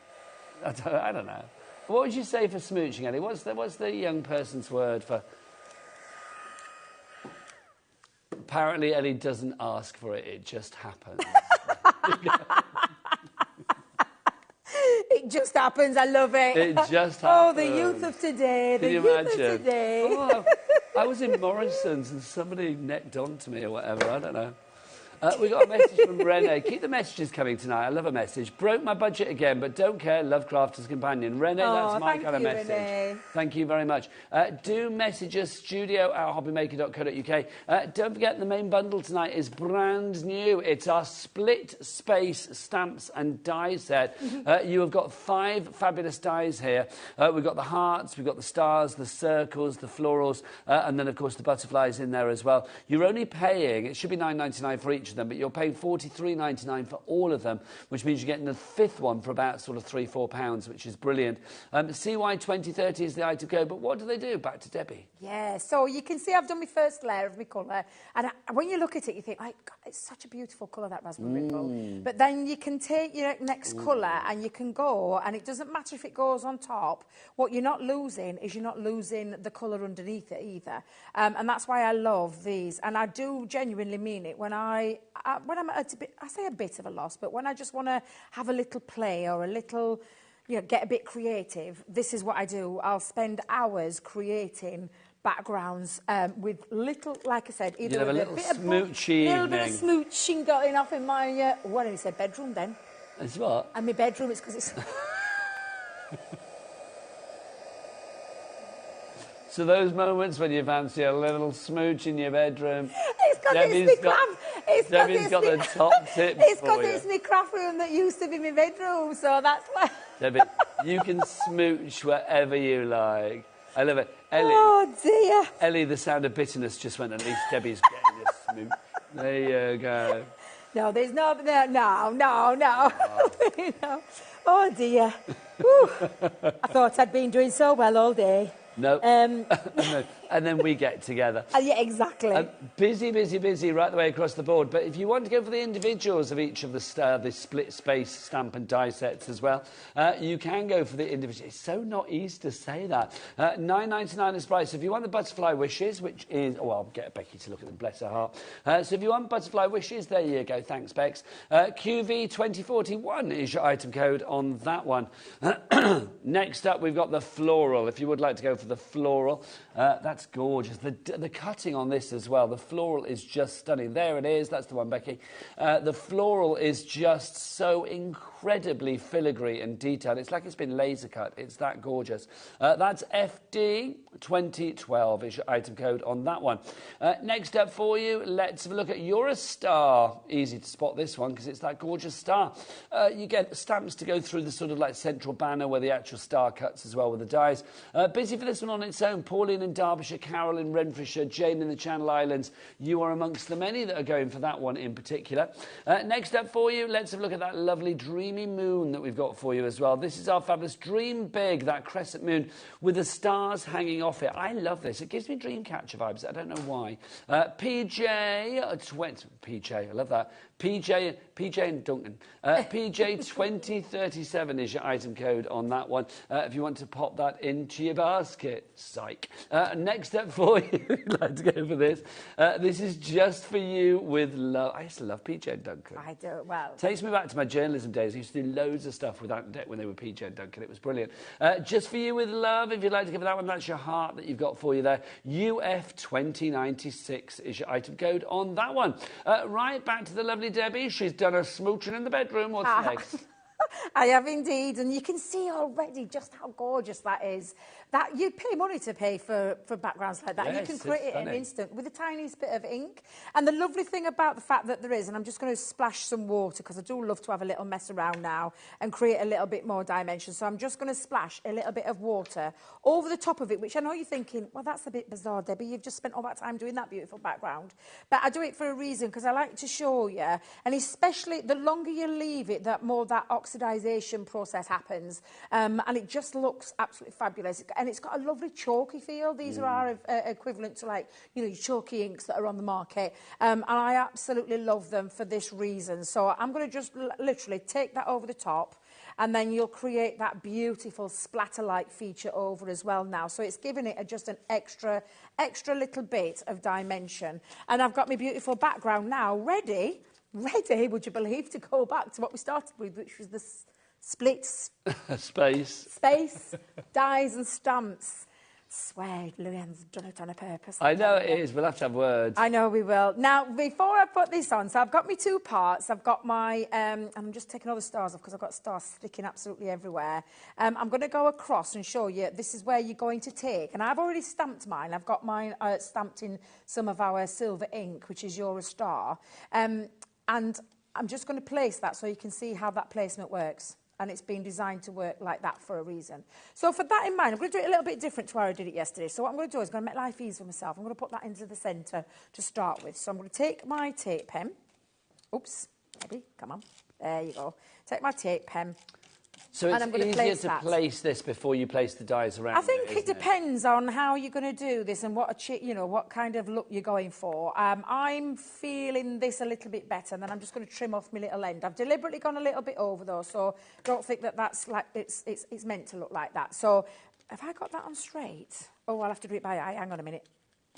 I don't know. What would you say for smooching, Ellie? What's the young person's word for... Apparently, Ellie doesn't ask for it, it just happens. It just happens, I love it. It just happens. Oh, the youth of today, Can the you youth imagine? of today. Oh, I was in Morrison's and somebody necked onto me or whatever, I don't know. We got a message from Renee. Keep the messages coming tonight. I love a message. Broke my budget again, but don't care. Love Crafter's Companion. Renee, that's my kind of message. Renee. Thank you very much. Do message us, studio@hobbymaker.co.uk. Don't forget the main bundle tonight is brand new. It's our split space stamps and die set. You have got 5 fabulous dies here. We've got the hearts, we've got the stars, the circles, the florals, and then, of course, the butterflies in there as well. You're only paying, it should be $9.99 for each of them, but you're paying $43.99 for all of them, which means you're getting the 5th one for about sort of £3-4, which is brilliant. CY 2030 is the item code, but what do they do? Back to Debbie. Yeah, so you can see I've done my first layer of my colour, and when you look at it, you think, oh, God, it's such a beautiful colour, that raspberry ripple. But then you can take your next colour and you can go, and it doesn't matter if it goes on top. What you're not losing is you're not losing the colour underneath it either. And that's why I love these. And I do genuinely mean it when I'm at a bit, I say a bit of a loss, but when I just want to have a little play or a little, you know, get a bit creative, this is what I do. I'll spend hours creating backgrounds with little, like I said, either a little smoochy little bit of smooching going off in my, what did he say, bedroom then? It's what? And my bedroom is because it's... So those moments when you fancy a little smooch in your bedroom. It's because it's my craft. Debbie's got the top tip. It's because it's my craft room that used to be my bedroom, so that's why. Debbie, you can smooch wherever you like. I love it. Ellie, oh dear. Ellie, the sound of bitterness just went. At least Debbie's getting a smooch. There you go. No, there's no. No. No. Oh dear. I thought I'd been doing so well all day. No. And then we get together. Yeah, exactly. Busy right the way across the board. But if you want to go for the individuals of each of the split space stamp and die sets as well, you can go for the individual. It's so not easy to say that. $9.99 is price. So if you want the butterfly wishes, which is... Oh, I'll get Becky to look at them, bless her heart. So if you want butterfly wishes, there you go. Thanks, Bex. QV 2041 is your item code on that one. Next up, we've got the floral. If you would like to go for the floral, that's gorgeous. The cutting on this as well, the floral is just stunning. There it is. That's the one, Becky. The floral is just so incredibly filigree and detailed. It's like it's been laser cut. It's that gorgeous. That's FD 2012 is your item code on that one. Next up for you, let's have a look at You're a Star. Easy to spot this one because it's that gorgeous star. You get stamps to go through the sort of like central banner where the actual star cuts as well with the dies. Busy for this one on its own. Pauline in Derbyshire, Carol in Renfrewshire, Jane in the Channel Islands. You are amongst the many that are going for that one in particular. Next up for you, let's have a look at that lovely dreamy moon that we've got for you as well. This is our fabulous Dream Big, that crescent moon with the stars hanging off it. I love this. It gives me Dreamcatcher vibes. I don't know why. PJ, I love that. PJ and Duncan. PJ 2037 is your item code on that one. If you want to pop that into your basket, psych. Next up for you, I'd like to go for this. This is Just For You with Love. I used to love PJ and Duncan. I do, well. Takes me back to my journalism days. I used to do loads of stuff without debt when they were PJ and Duncan. It was brilliant. Just For You with Love, if you'd like to give that one, that's your heart that you've got for you there. UF 2096 is your item code on that one. Right, back to the lovely Debbie. She's done a smooching in the bedroom. What's next? I have indeed, and you can see already just how gorgeous that is. That you'd pay money to pay for backgrounds like that. Yes, you can create it in an instant with the tiniest bit of ink. And the lovely thing about the fact that there is, and I'm just going to splash some water because I do love to have a little mess around now and create a little bit more dimension. So I'm just going to splash a little bit of water over the top of it, which I know you're thinking, well, that's a bit bizarre, Debbie. You've just spent all that time doing that beautiful background. But I do it for a reason because I like to show you, and especially the longer you leave it, that more that oxidization process happens, and it just looks absolutely fabulous. And it's got a lovely chalky feel. These are our equivalent to, like, you know, your chalky inks that are on the market, and I absolutely love them for this reason. So I'm going to just literally take that over the top, and then you'll create that beautiful splatter-like feature over as well now. So it's giving it just an extra little bit of dimension. And I've got my beautiful background now ready, would you believe, to go back to what we started with, which was the split space, dies and stamps. swear Luanne's done it on a purpose. I know it is. We'll have to have words. I know we will. Now, before I put this on, so I've got my 2 parts. I've got my, I'm just taking all the stars off because I've got stars sticking absolutely everywhere. I'm going to go across and show you, this is where you're going to take, and I've already stamped mine. I've got mine stamped in some of our silver ink, which is You're a Star. And I'm just going to place that so you can see how that placement works. And it's been designed to work like that for a reason. So for that in mind, I'm going to do it a little bit different to how I did it yesterday. So what I'm going to do is I'm going to make life easy for myself. I'm going to put that into the centre to start with. So I'm going to take my tape pen. Oops, maybe, come on. There you go. Take my tape pen. So it's easier to place this before you place the dies around. I think it depends on how you're going to do this and what what kind of look you're going for. I'm feeling this a little bit better, and then I'm just going to trim off my little end. I've deliberately gone a little bit over though, so don't think that that's like it's meant to look like that. So have I got that on straight? Oh, I'll have to do it by eye. Hang on a minute.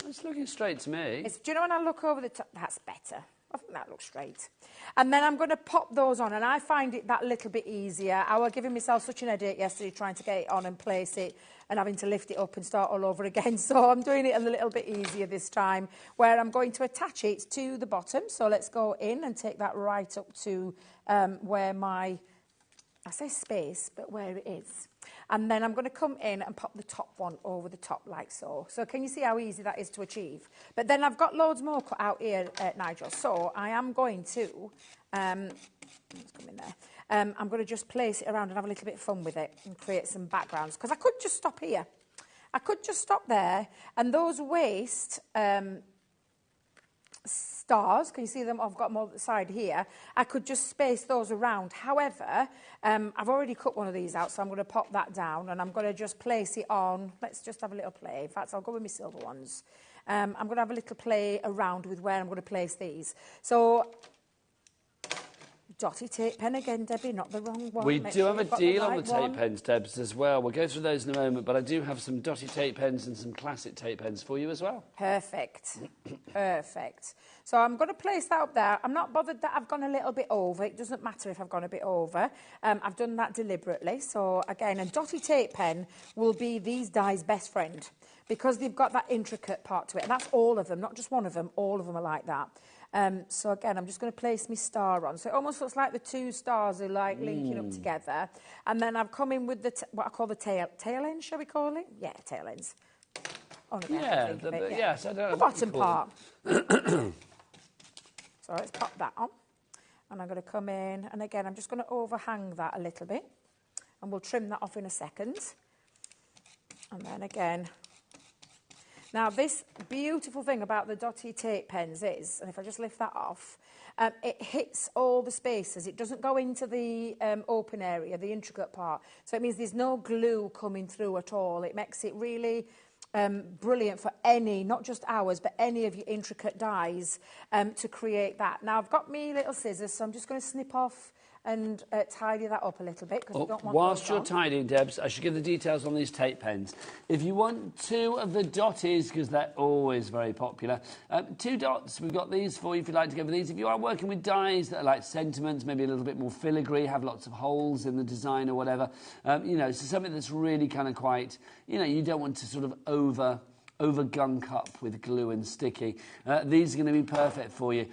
It's looking straight to me. Do you know when I look over the top? That's better. I think that looks straight. And then I'm going to pop those on, and I find it that little bit easier. I was giving myself such an headache yesterday trying to get it on and place it and having to lift it up and start all over again. So I'm doing it a little bit easier this time, where I'm going to attach it to the bottom. So let's go in and take that right up to where my, I say space, but where it is. And then I'm going to come in and pop the top one over the top like so. So can you see how easy that is to achieve? But then I've got loads more cut out here, Nigel. So I am going to, let's come in there. I'm going to just place it around and have a little bit of fun with it and create some backgrounds. Because I could just stop here. I could just stop there. And those waist stars, can you see them? I've got them on the side here. I could just space those around. However, I've already cut one of these out, so I'm going to pop that down and I'm going to just place it on. Let's just have a little play. In fact, I'll go with my silver ones. I'm going to have a little play around with where I'm going to place these. So, dotty tape pen again, Debbie, not the wrong one. We Make do sure have a you've got deal the on the right tape one. pens, Debs, as well. We'll go through those in a moment, but I do have some dotty tape pens and some classic tape pens for you as well. Perfect. Perfect. So I'm going to place that up there. I'm not bothered that I've gone a little bit over. It doesn't matter if I've gone a bit over. I've done that deliberately. So again, a dotty tape pen will be these dies' best friend because they've got that intricate part to it. And that's all of them, not just one of them. All of them are like that. So again, I'm just going to place my star on. So it almost looks like the 2 stars are like linking up together. And then I've come in with the what I call the tail ends, shall we call it? Yeah, tail ends. Oh, no, Yeah, yes, I don't know. The bottom part. So let's pop that on. And I'm going to come in. And again, I'm just going to overhang that a little bit. And we'll trim that off in a second. And then again... Now, this beautiful thing about the dotty tape pens is, and if I just lift that off, it hits all the spaces. It doesn't go into the open area, the intricate part. So it means there's no glue coming through at all. It makes it really brilliant for any, not just ours, but any of your intricate dies to create that. Now, I've got me little scissors, so I'm just going to snip off and tidy that up a little bit because I don't want whilst you're tidying, Debs, I should give the details on these tape pens. If you want 2 of the dotties, because they're always very popular, 2 dots, we've got these for you if you'd like to go for these. If you are working with dies that are like sentiments, maybe a little bit more filigree, have lots of holes in the design or whatever, you know, so something that's really kind of quite, you know, you don't want to sort of over gunk up with glue and sticky. These are going to be perfect for you.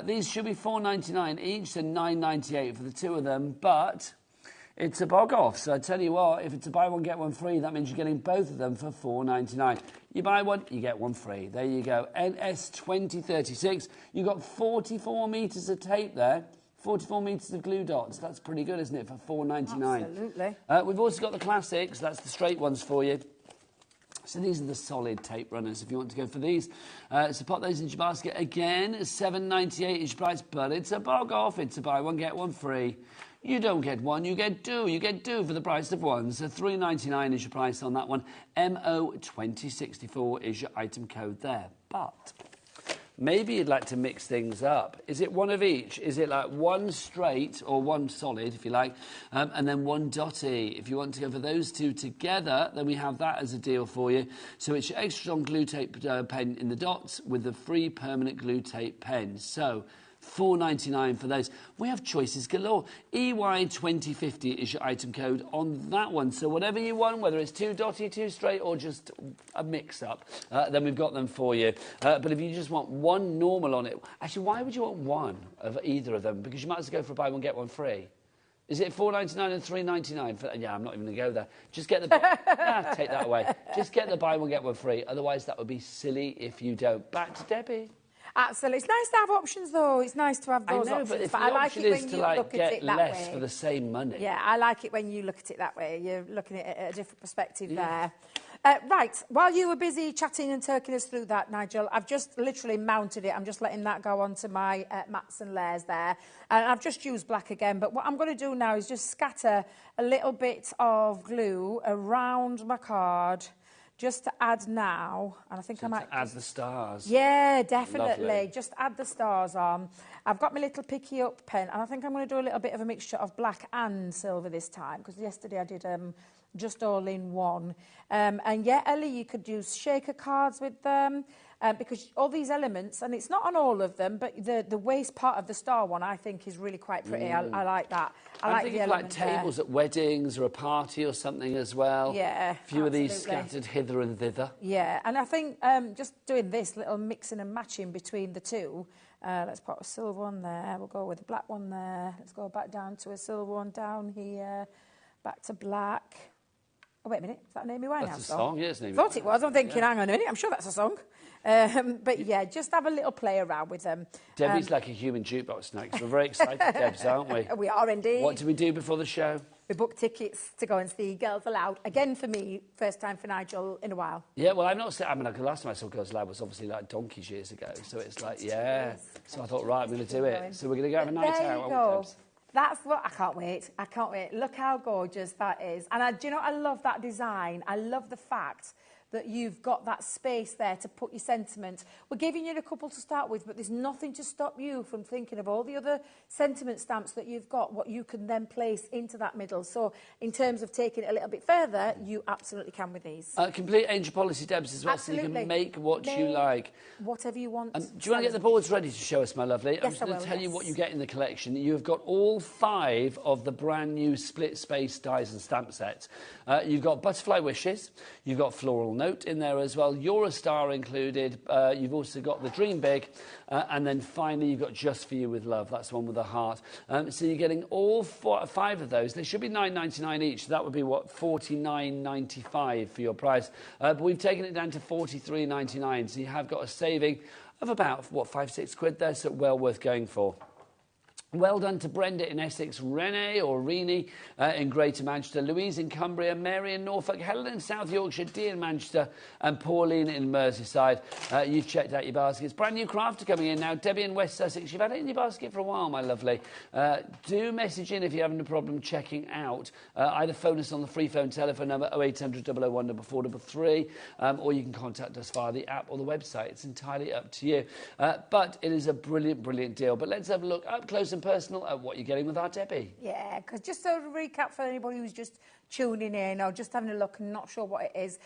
These should be $4.99 each, so $9.98 for the 2 of them, but it's a bog off. So I tell you what, if it's a buy one, get one free, that means you're getting both of them for $4.99. You buy one, you get one free. There you go. NS2036. You've got 44 metres of tape there. 44 metres of glue dots. That's pretty good, isn't it, for $4.99? Absolutely. We've also got the classics. That's the straight ones for you. So these are the solid tape runners if you want to go for these. So pop those into your basket. Again, $7.98 each price, but it's a bog off. It's a buy one, get one free. You don't get one, you get 2. You get 2 for the price of 1. So $3.99 is your price on that one. MO2064 is your item code there. But maybe you'd like to mix things up. Is it one of each? Is it like 1 straight or 1 solid, if you like, and then 1 dotty? If you want to go for those 2 together, then we have that as a deal for you. So it's your extra strong glue tape pen in the dots with the free permanent glue tape pen. So $4.99 for those. We have choices galore. EY2050 is your item code on that one. So whatever you want, whether it's too dotty, too straight, or just a mix-up, then we've got them for you. But if you just want one normal on it... Actually, why would you want one of either of them? Because you might as well go for a buy one, get one free. Is it $4.99 and $3.99? Yeah, I'm not even going to go there. Just get the... take that away. Just get the buy one, get one free. Otherwise, that would be silly if you don't. Back to Debbie. Absolutely. It's nice to have options, though. It's nice to have those options. But if the I like option it is when to you like look at get it that less way. for the same money. Yeah, I like it when you look at it that way. You're looking at it at a different perspective there. Right, while you were busy chatting and talking us through that, Nigel, I've just literally mounted it. I'm just letting that go onto my mats and layers there. And I've just used black again, but what I'm going to do now is just scatter a little bit of glue around my card, just to add now, and I think so I might... add the stars. Yeah, definitely. Lovely. Just add the stars on. I've got my little picky up pen, and I think I'm going to do a little bit of a mixture of black and silver this time, because yesterday I did just all in one. And yeah, Ellie, you could use shaker cards with them, because all these elements, and it's not on all of them, but the waist part of the star one, I think, is really quite pretty. I like that. I like the element like tables at weddings or a party or something as well. Yeah, a few of these scattered hither and thither. Yeah, and I think just doing this little mixing and matching between the two. Let's put a silver one there. We'll go with a black one there. Let's go back down to a silver one down here. Back to black. Oh, wait a minute. Is that an Amy Winehouse That's a song, yeah, it's an Amy Thought it was. I'm thinking, yeah. hang on a minute, I'm sure that's a song. But yeah, just have a little play around with them. Debbie's like a human jukebox snack. We're very excited, Debs, aren't we? We are indeed. What do we do before the show? We booked tickets to go and see Girls Aloud. Again, for me, first time for Nigel in a while. Yeah, well, I've not seen... I mean, the last time I saw Girls Aloud was obviously like donkeys years ago. So it's like, yeah. So I thought, right, I'm going to do it. So we're going to go have a night There out. you go. That's what... I can't wait. I can't wait. Look how gorgeous that is. And do you know, I love that design. I love the fact that you've got that space there to put your sentiment. We're giving you a couple to start with, but there's nothing to stop you from thinking of all the other sentiment stamps that you've got, what you can then place into that middle. So in terms of taking it a little bit further, you absolutely can with these. Complete angel policy, Debs, as well, Absolutely. so you can make what you like. Whatever you want. Do you want to get the boards ready to show us, my lovely? Yes, I'm just going to tell you what you get in the collection. You have got all 5 of the brand new split space dies and stamp sets. You've got Butterfly Wishes. You've got Floral Note in there as well. You're a Star included. You've also got the Dream Big. And then finally, you've got Just For You with Love. That's the one with the heart. So you're getting all 5 of those. They should be $9.99 each. So that would be, what, $49.95 for your price. But we've taken it down to $43.99. So you have got a saving of about, what, 5-6 quid there. So well worth going for. Well done to Brenda in Essex, Renee or Renee in Greater Manchester, Louise in Cumbria, Mary in Norfolk, Helen in South Yorkshire, Dee in Manchester and Pauline in Merseyside. You've checked out your baskets. Brand new crafter coming in now, Debbie in West Sussex. You've had it in your basket for a while, my lovely. Do message in if you're having a problem checking out. Either phone us on the free phone telephone number 0800 001 433 or you can contact us via the app or the website. It's entirely up to you. But it is a brilliant, brilliant deal. But let's have a look up close and personal at what you're getting with our Debbie. Yeah, because just so to recap for anybody who's just tuning in or just having a look and not sure what it is,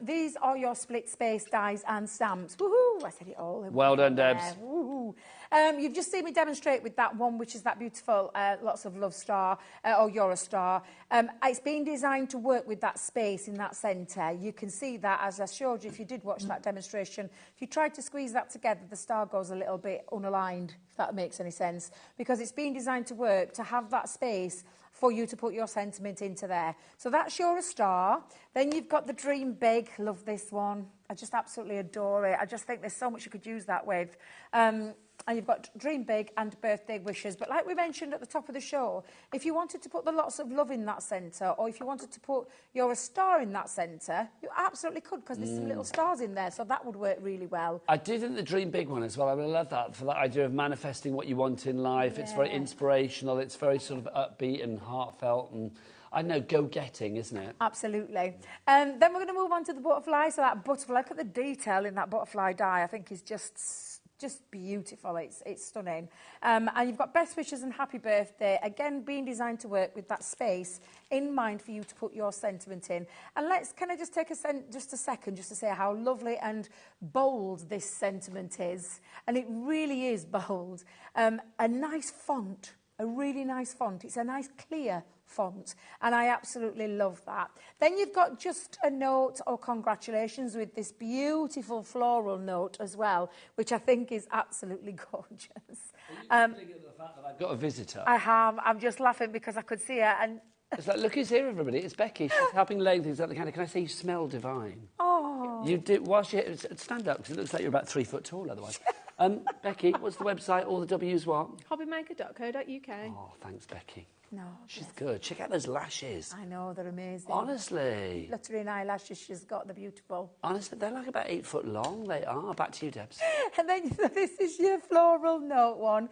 these are your split space dies and stamps. Woohoo! I said it all. Well done, Debs. Woohoo! You've just seen me demonstrate with that one, which is that beautiful Lots of Love star, or You're a Star. It's been designed to work with that space in that centre. You can see that, as I showed you, if you did watch that demonstration. If you tried to squeeze that together, the star goes a little bit unaligned, if that makes any sense, because it's been designed to work to have that space for you to put your sentiment into there. So that's You're a Star. Then you've got the Dream Big. Love this one. I just absolutely adore it. I just think there's so much you could use that with. And you've got Dream Big and Birthday Wishes. But like we mentioned at the top of the show, if you wanted to put the Lots of Love in that centre, or if you wanted to put You're a Star in that centre, you absolutely could, because there's some little stars in there, so that would work really well. I do think the Dream Big one as well. I really love that, for that idea of manifesting what you want in life. Yeah. It's very inspirational. It's very sort of upbeat and heartfelt and, I know, go-getting, isn't it? Absolutely. Then we're going to move on to the butterfly. So that butterfly, look at the detail in that butterfly die, I think is just just beautiful. It's stunning. And you've got best wishes and happy birthday, again being designed to work with that space in mind for you to put your sentiment in. And can I just take just a second just to say how lovely and bold this sentiment is. And it really is bold. A nice font, a really nice font. It's a nice clear font, and I absolutely love that. Then you've got just a note or congratulations with this beautiful floral note as well, which I think is absolutely gorgeous. Are you thinking of the fact that I've got a visitor? I have. I'm just laughing because I could see her, and it's like, look who's here, everybody. It's Becky. She's helping laying things out the counter. Can I say you smell divine? Oh. You do. Whilst you stand up, because it looks like you're about 3 foot tall otherwise. Becky, what's the website? All the W's what? HobbyMaker.co.uk. Oh, thanks, Becky. No. She's good. Check out those lashes. I know, they're amazing. Honestly. Glittering eyelashes she's got, they're beautiful. Honestly, they're like about 8 foot long. They are. Back to you, Debs. And then this is your floral note one,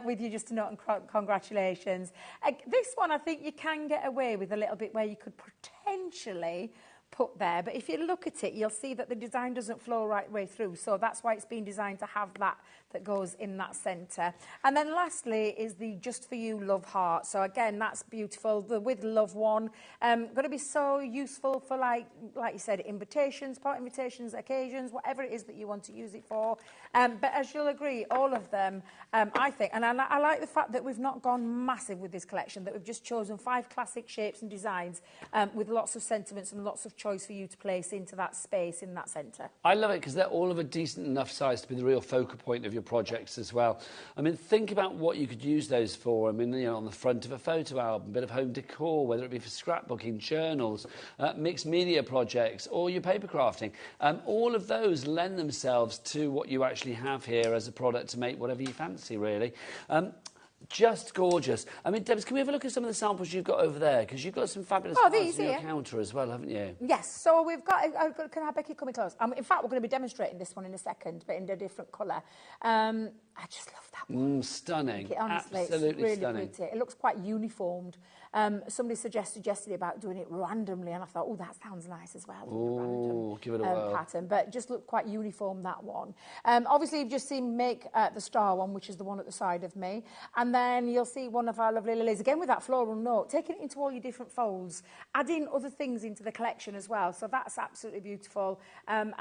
with you just a note and congratulations. This one, I think you can get away with a little bit where you could potentially put there, but if you look at it, you'll see that the design doesn't flow right way through, so that's why it's been designed to have that goes in that centre. And then lastly is the Just For You Love Heart. So again, that's beautiful. The With Love one, going to be so useful for, like you said, invitations, part invitations, occasions, whatever it is that you want to use it for. But as you'll agree, all of them, I think, and I like the fact that we've not gone massive with this collection, that we've just chosen 5 classic shapes and designs with lots of sentiments and lots of choice for you to place into that space in that centre. I love it because they're all of a decent enough size to be the real focal point of your projects as well. I mean, think about what you could use those for. I mean, you know, on the front of a photo album, a bit of home decor, whether it be for scrapbooking, journals, mixed media projects, or your paper crafting. All of those lend themselves to what you actually have here as a product to make whatever you fancy, really. Just gorgeous. I mean, Debs, can we have a look at some of the samples you've got over there? Because you've got some fabulous files on your counter as well, haven't you? Yes, so we've got... can I have Becky coming close? In fact, we're going to be demonstrating this one in a second, but in a different colour. I just love that one. Stunning. Honestly, absolutely it's really stunning. pretty. It looks quite uniformed. Somebody suggested yesterday about doing it randomly, and I thought, oh, that sounds nice as well. Oh, give it a whirl. Pattern, but just looked quite uniform, that one. Obviously, you've just seen Make the Star one, which is the one at the side of me. And then you'll see one of our lovely lilies, again with that floral note, taking it into all your different folds, adding other things into the collection as well. So that's absolutely beautiful. And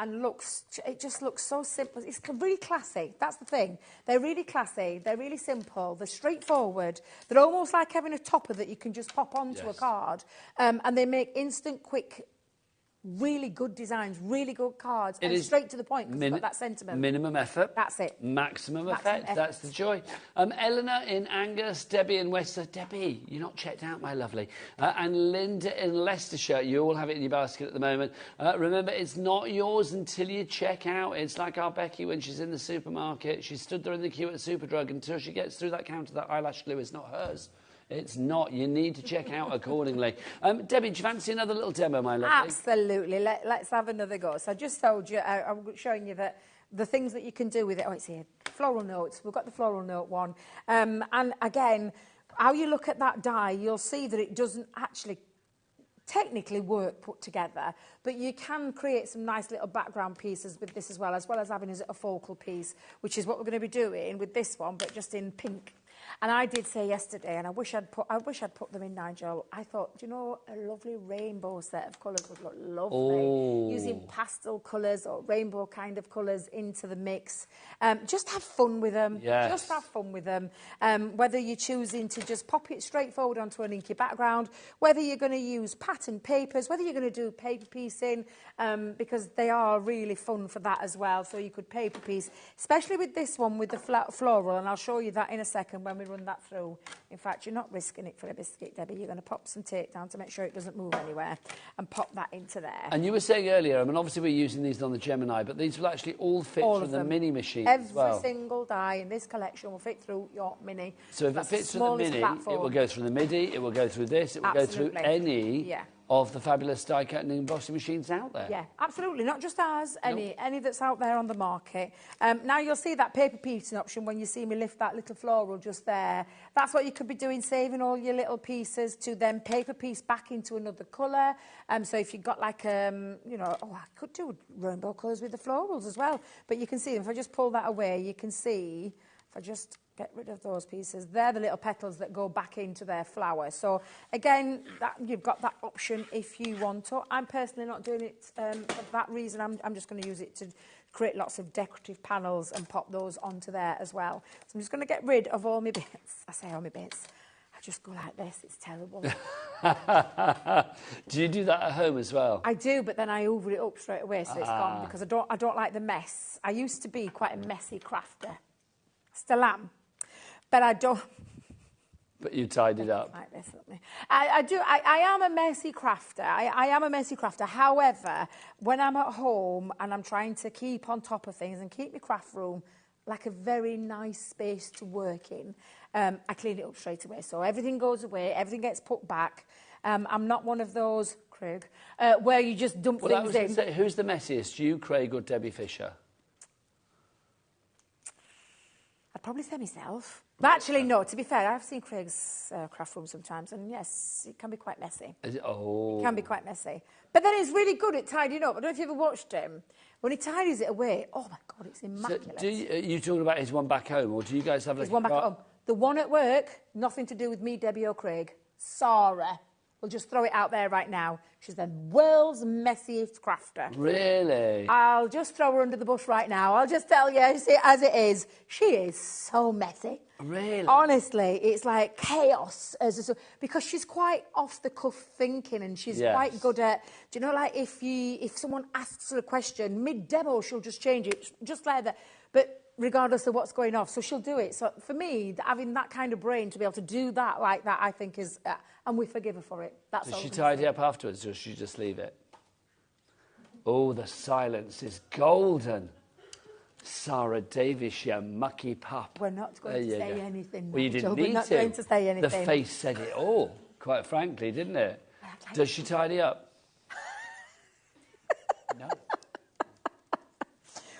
it just looks so simple. It's really classy. That's the thing. They're really classy. They're really simple. They're straightforward. They're almost like having a topper that you can just pop onto a card. And they make instant, quick, really good designs, really good cards, and straight to the point because it's got that sentiment. Minimum effort. That's it. Maximum effect. That's the joy. Eleanor in Angus, Debbie in Wester. Debbie, you're not checked out, my lovely. And Linda in Leicestershire. You all have it in your basket at the moment. Remember, it's not yours until you check out. It's like our Becky when she's in the supermarket. She stood there in the queue at Superdrug until she gets through that counter. That eyelash glue is not hers. It's not. You need to check out accordingly. Debbie, do you fancy another little demo, my lovely? Absolutely. Let's have another go. So I just told you, I'm showing you that the things that you can do with it. Oh, it's here. Floral notes. We've got the floral note one. And again, how you look at that die, you'll see that it doesn't actually technically work put together, but you can create some nice little background pieces with this as well as having a focal piece, which is what we're going to be doing with this one, but just in pink. And I did say yesterday, and I wish I'd put them in, Nigel. I thought, you know, a lovely rainbow set of colours would look lovely. Oh. Using pastel colours or rainbow kind of colours into the mix. Just have fun with them. Yes. Just have fun with them. Whether you're choosing to just pop it straight forward onto an inky background, whether you're going to use pattern papers, whether you're going to do paper piecing, because they are really fun for that as well. So you could paper piece, especially with this one with the floral, and I'll show you that in a second when we run that through. In fact, you're not risking it for a biscuit, Debbie. You're going to pop some tape down to make sure it doesn't move anywhere and pop that into there. And you were saying earlier, I mean, obviously we're using these on the Gemini, but these will actually all fit through the mini machine as well. Every single die in this collection will fit through your mini. So if it fits through the mini, it will go through the MIDI, it will go through this, it will go through any of the fabulous die cutting and embossing machines out there. Yeah, absolutely. Not just ours, any that's out there on the market. Now you'll see that paper piecing option when you see me lift that little floral just there. That's what you could be doing, saving all your little pieces to then paper piece back into another colour. So if you've got like, you know, I could do rainbow colours with the florals as well. But you can see, if I just pull that away, you can see, if I just get rid of those pieces, they're the little petals that go back into their flower. So again, you've got that option if you want to. I'm personally not doing it for that reason. I'm just going to use it to create lots of decorative panels and pop those onto there as well. So I'm just going to get rid of all my bits. I say all my bits. I just go like this. It's terrible. Do you do that at home as well? I do, but then I hoover it up straight away, so it's gone, because I don't like the mess. I used to be quite a messy crafter. Still am. But I don't... But you tied it up. Like this, look me. I am a messy crafter. I am a messy crafter. However, when I'm at home and I'm trying to keep on top of things and keep my craft room like a very nice space to work in, I clean it up straight away. So everything goes away, everything gets put back. I'm not one of those, Craig, where you just dump things in. Say, who's the messiest, you, Craig, or Debbie Fisher? I'd probably say myself. But actually, no, to be fair, I've seen Craig's craft room sometimes, and yes, it can be quite messy. Is it? Oh. It can be quite messy. But then he's really good at tidying up. I don't know if you ever watched him. When he tidies it away, oh my God, it's immaculate. So are you talking about his one back home, or do you guys have like... His one back at home. The one at work, nothing to do with me, Debbie or Craig. Sara. We'll just throw it out there right now. She's the world's messiest crafter. Really? I'll just throw her under the bus right now. I'll just tell you as it is. She is so messy. Really? Honestly, it's like chaos. Because she's quite off-the-cuff thinking, and she's quite good at... Do you know, like, if someone asks her a question, mid-demo, she'll just change it, just like that. But regardless of what's going off, so she'll do it. So for me, having that kind of brain to be able to do that like that, I think is... and we forgive her for it. That's Does she tidy up afterwards, or does she just leave it? Oh, the silence is golden. Sara Davies, you mucky pup. We're not going to say anything. Well, you didn't need to. We're not going to say anything. The face said it all, quite frankly, didn't it? Does she tidy up? No.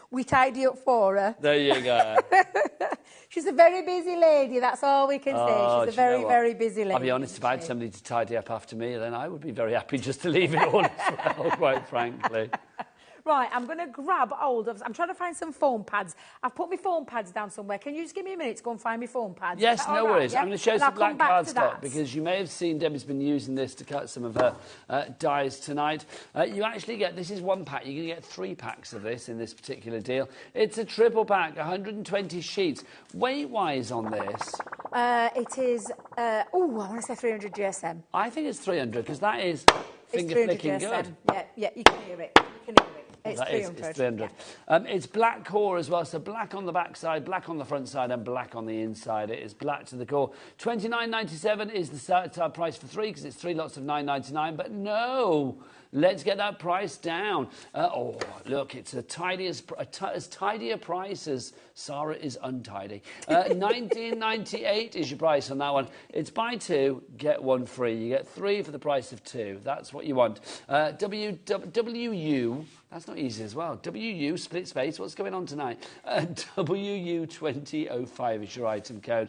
We tidy up for her. There you go. She's a very busy lady, that's all we can say. She's a very, very busy lady. I'll be honest, if I had somebody to tidy up after me, then I would be very happy just to leave it all as well, quite frankly. Right, I'm going to grab hold of... I'm trying to find some foam pads. I've put my foam pads down somewhere. Can you just give me a minute to go and find my foam pads? Yes, no worries. Yeah? I'm going to show some black cardstock, because you may have seen Debbie's been using this to cut some of her dies tonight. You actually get... This is one pack. You're going to get 3 packs of this in this particular deal. It's a triple pack, 120 sheets. Weight-wise on this... it is... I want to say 300 GSM. I think it's 300, because that is finger-flicking good. Yeah, you can hear it. It's 300. It's 300. Yeah. It's black core as well, so black on the back side, black on the front side, and black on the inside. It is black to the core. $29.97 is the start price for 3, because it's 3 lots of $9.99. But no, let's get that price down. Look, it's as tidy a price as Sara is untidy. $19.98 is your price on that one. It's buy 2, get 1 free. You get 3 for the price of 2. That's what you want. WU. That's not easy as well. WU, split space. What's going on tonight? WU2005 is your item code.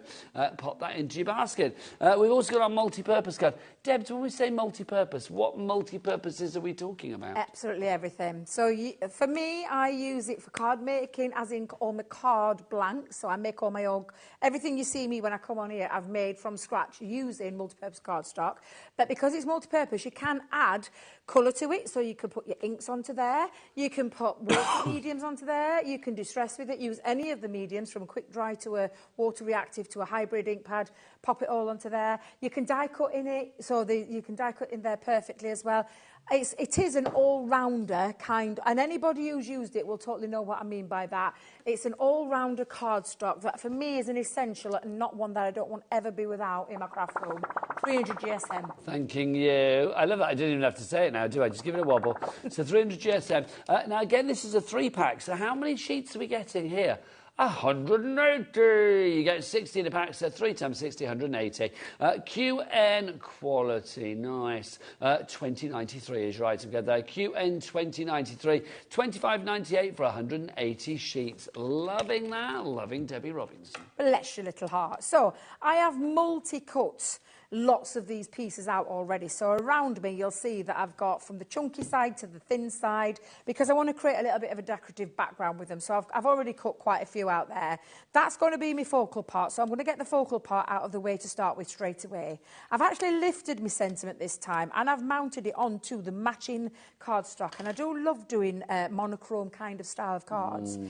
Pop that into your basket. We've also got our multi-purpose card. Debs, when we say multi-purpose, what multi-purposes are we talking about? Absolutely everything. So for me, I use it for card making, as in all my card blanks. So I make all my own... Everything you see me when I come on here, I've made from scratch using multi-purpose cardstock. But because it's multi-purpose, you can add colour to it. So you can put your inks onto there. You can put water mediums onto there. You can distress with it. Use any of the mediums, from a quick dry to a water reactive to a hybrid ink pad. Pop it all onto there. You can die cut in it, so you can die cut in there perfectly as well. It is an all-rounder kind, and anybody who's used it will totally know what I mean by that. It's an all-rounder cardstock that for me is an essential and not one that I don't want ever be without in my craft room. 300 GSM. Thanking you. I love that. I didn't even have to say it now, do I? Just give it a wobble. So 300 GSM. Now, again, this is a 3-pack. So how many sheets are we getting here? 180. You get 60 in a pack, so 3 times 60, 180. QN quality, nice. 2093 is your item code there. QN 2093, 25.98 for 180 sheets. Loving that. Loving Debbie Robinson. Bless your little heart. So I have multi-cut lots of these pieces out already. So around me, you'll see that I've got from the chunky side to the thin side, because I want to create a little bit of a decorative background with them. So I've already cut quite a few out there. That's going to be my focal part. So I'm going to get the focal part out of the way to start with straight away. I've actually lifted my sentiment this time, and I've mounted it onto the matching cardstock. And I do love doing monochrome kind of style of cards.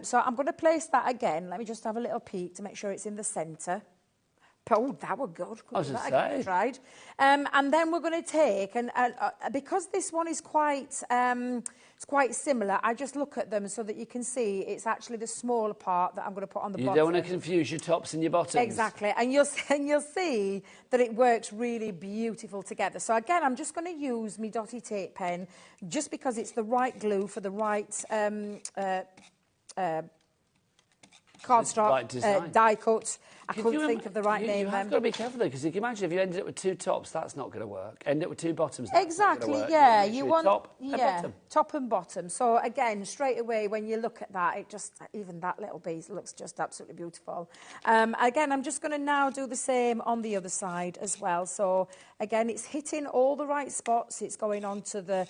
So I'm going to place that again. Let me just have a little peek to make sure it's in the centre. Oh, that was good. I was that going to say. tried. And then we're going to take, and because this one is quite similar, I just look at them so that you can see it's actually the smaller part that I'm going to put on the bottom. You don't want to confuse your tops and your bottoms. Exactly, and you'll see that it works really beautiful together. So again, I'm just going to use my dotty tape pen just because it's the right glue for the right cardstock, die cut. I couldn't think of the right name. You have got to be careful though, because you can imagine if you ended up with 2 tops, that's not going to work. End up with 2 bottoms. Exactly, yeah. You want top and bottom. Top and bottom. So again, straight away when you look at that, it just even that little piece looks just absolutely beautiful. Again, I'm just going to now do the same on the other side as well. So again, it's hitting all the right spots. It's going on to the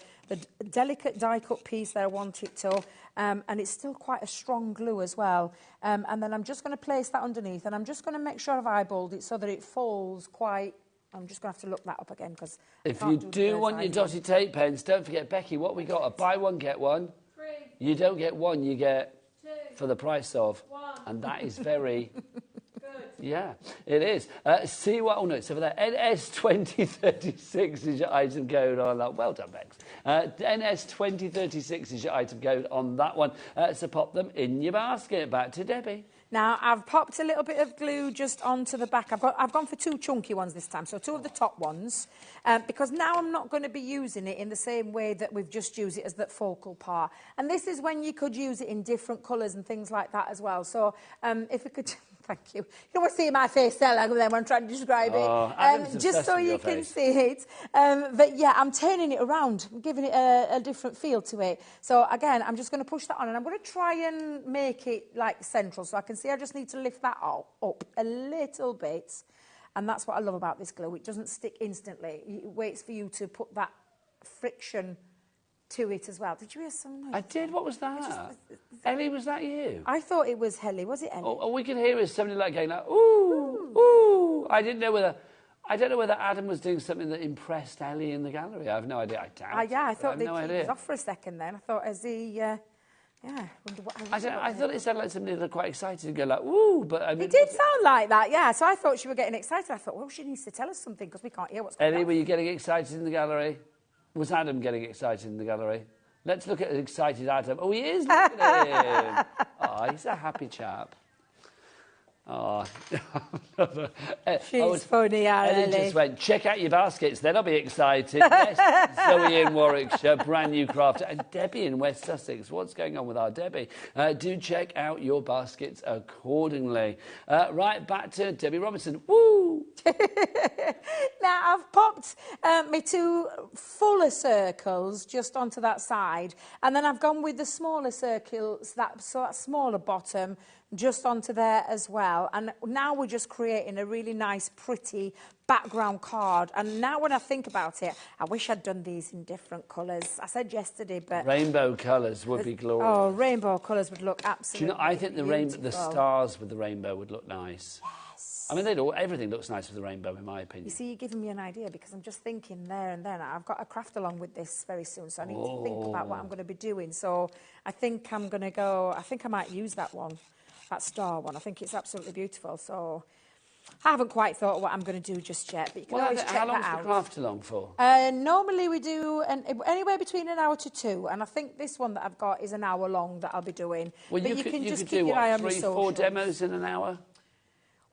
delicate die cut piece that I want it to. And it's still quite a strong glue as well. And then I'm just going to place that underneath, and I'm just going to make sure I've eyeballed it so that it falls quite. I'm just going to have to look that up again because if you do want your dotty tape pens, don't forget, Becky, what we got? A buy one get one. 3. You don't get one, you get 2 for the price of 1. And that is very Good. Yeah, it is. See what? Oh no, it's over there. NS2036 is your item code on that. Well done, Bex. NS2036 is your item code on that one. So pop them in your basket. Back to Debbie. Now, I've popped a little bit of glue just onto the back. I've gone for 2 chunky ones this time, so 2 of the top ones, because now I'm not going to be using it in the same way that we've just used it as that focal part. And this is when you could use it in different colours and things like that as well. So if we could... Thank you. You don't want to see my face there like when I'm trying to describe it. Just so you can see it. But yeah, I'm turning it around, giving it a different feel to it. So again, I'm just going to push that on, and I'm going to try and make it like central. So I can see I just need to lift that up a little bit. And that's what I love about this glue. It doesn't stick instantly. It waits for you to put that friction to it as well. Did you hear some noise? I did. What was that? Ellie, was that you? I thought it was Helly. Was it Ellie? Oh, we could hear somebody like going like, ooh, ooh. I don't know whether Adam was doing something that impressed Ellie in the gallery. I have no idea. I doubt. Yeah, I thought he was off for a second then. I thought, as he... yeah, wonder what I thought it sounded like somebody that was quite excited and go like, ooh, but I mean... It did sound like that, yeah. So I thought she was getting excited. I thought, well, she needs to tell us something because we can't hear what's going on. Ellie, were you getting excited in the gallery? Was Adam getting excited in the gallery? Let's look at an excited Adam. Oh, he is looking at him. Oh, he's a happy chap. Oh, she's funny, Ellie just went, check out your baskets, then I'll be excited. Yes, Zoe in Warwickshire, brand new crafter, and Debbie in West Sussex. What's going on with our Debbie? Do check out your baskets accordingly. Right, back to Debbie Robinson. Woo! Now, I've popped my 2 fuller circles just onto that side, and then I've gone with the smaller circles, that smaller bottom, just onto there as well. And now we're just creating a really nice, pretty background card. And now when I think about it, I wish I'd done these in different colours. I said yesterday, but... Rainbow colours would be glorious. Oh, rainbow colours would look absolutely Do you know, I think the stars with the rainbow would look nice. Yes. I mean, everything looks nice with the rainbow, in my opinion. You see, you're giving me an idea because I'm just thinking there and then. I've got a craft along with this very soon, so I need to think about what I'm going to be doing. So I think I'm going to go... I think I might use that one. That star one. I think it's absolutely beautiful. So I haven't quite thought what I'm going to do just yet, but you can always check that out. How long's the craft along for? Normally we do anywhere between an hour to 2, and I think this one that I've got is an hour long that I'll be doing. Well, but you can just could keep do your eye on my 3, socials. 4 demos in an hour?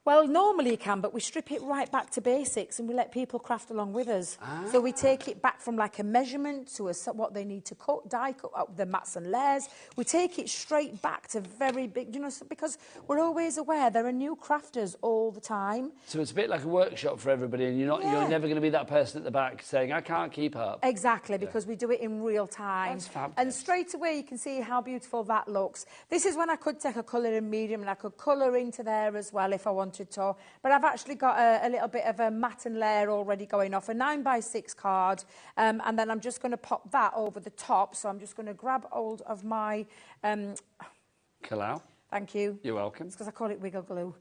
Well, normally you can, but we strip it right back to basics and we let people craft along with us. So we take it back from like a measurement to what they need to cut, die cut up the mats and layers. We take it straight back to very big, you know, because we're always aware there are new crafters all the time. So it's a bit like a workshop for everybody, and you're never going to be that person at the back saying, I can't keep up. Exactly, because we do it in real time. That's fabulous. And straight away you can see how beautiful that looks. This is when I could take a colour in medium and I could colour into there as well if I wanted to. But I've actually got a little bit of a matte and layer already going off, a 9x6 card, and then I'm just going to pop that over the top. So I'm just going to grab hold of my... Kalau. Thank you. You're welcome. It's because I call it wiggle glue.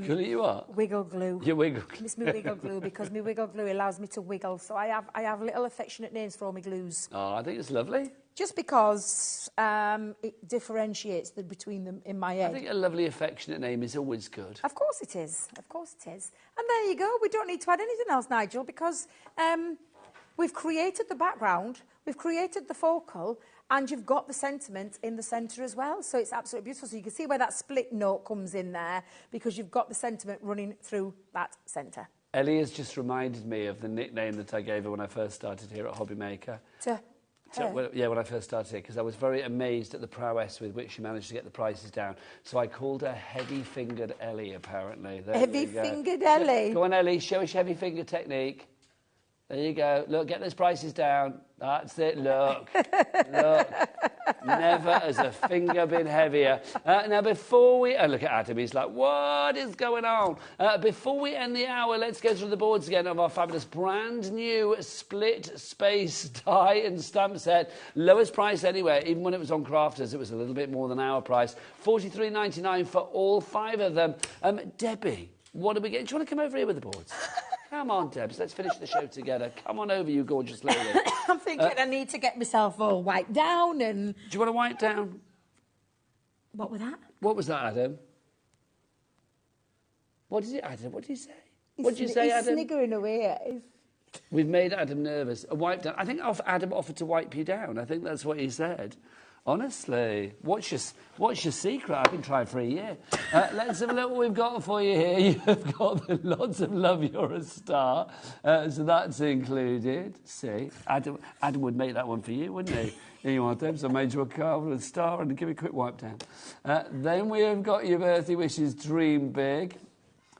You what? Wiggle glue. Your wiggle glue. It's my wiggle glue because my wiggle glue allows me to wiggle. So I have little affectionate names for all my glues. Oh, I think it's lovely. Just because it differentiates between them in my head. I think a lovely, affectionate name is always good. Of course it is. Of course it is. And there you go. We don't need to add anything else, Nigel, because we've created the background, we've created the focal, and you've got the sentiment in the centre as well. So it's absolutely beautiful. So you can see where that split note comes in there because you've got the sentiment running through that centre. Ellie has just reminded me of the nickname that I gave her when I first started here at HobbyMaker. When I first started here, because I was very amazed at the prowess with which she managed to get the prices down. So I called her Heavy-Fingered Ellie, apparently. Heavy-Fingered Ellie? Go on, Ellie, show us your heavy-finger technique. There you go. Look, get those prices down. That's it, look. Look. Never has a finger been heavier. Now, before we... look at Adam, he's like, what is going on? Before we end the hour, let's go through the boards again of our fabulous brand new split space die and stamp set. Lowest price anywhere. Even when it was on Crafters, it was a little bit more than our price. $43.99 for all 5 of them. Debbie, what do we get? Do you want to come over here with the boards? Come on, Debs, let's finish the show together. Come on over, you gorgeous lady. I'm thinking I need to get myself all wiped down and... Do you want to wipe down? What was that? What was that, Adam? What did it, Adam? What did he say? What did you say, Adam? He's sniggering away. We've made Adam nervous. A wipe down. I think Adam offered to wipe you down. I think that's what he said. Honestly, what's your secret? I've been trying for a year. Let's have a look what we've got for you here. You've got the lots of love, you're a star. So that's included. See, Adam would make that one for you, wouldn't he? Here you are, Debs. I made you a card with a star and give me a quick wipe down. Then we have got your birthday wishes, dream big.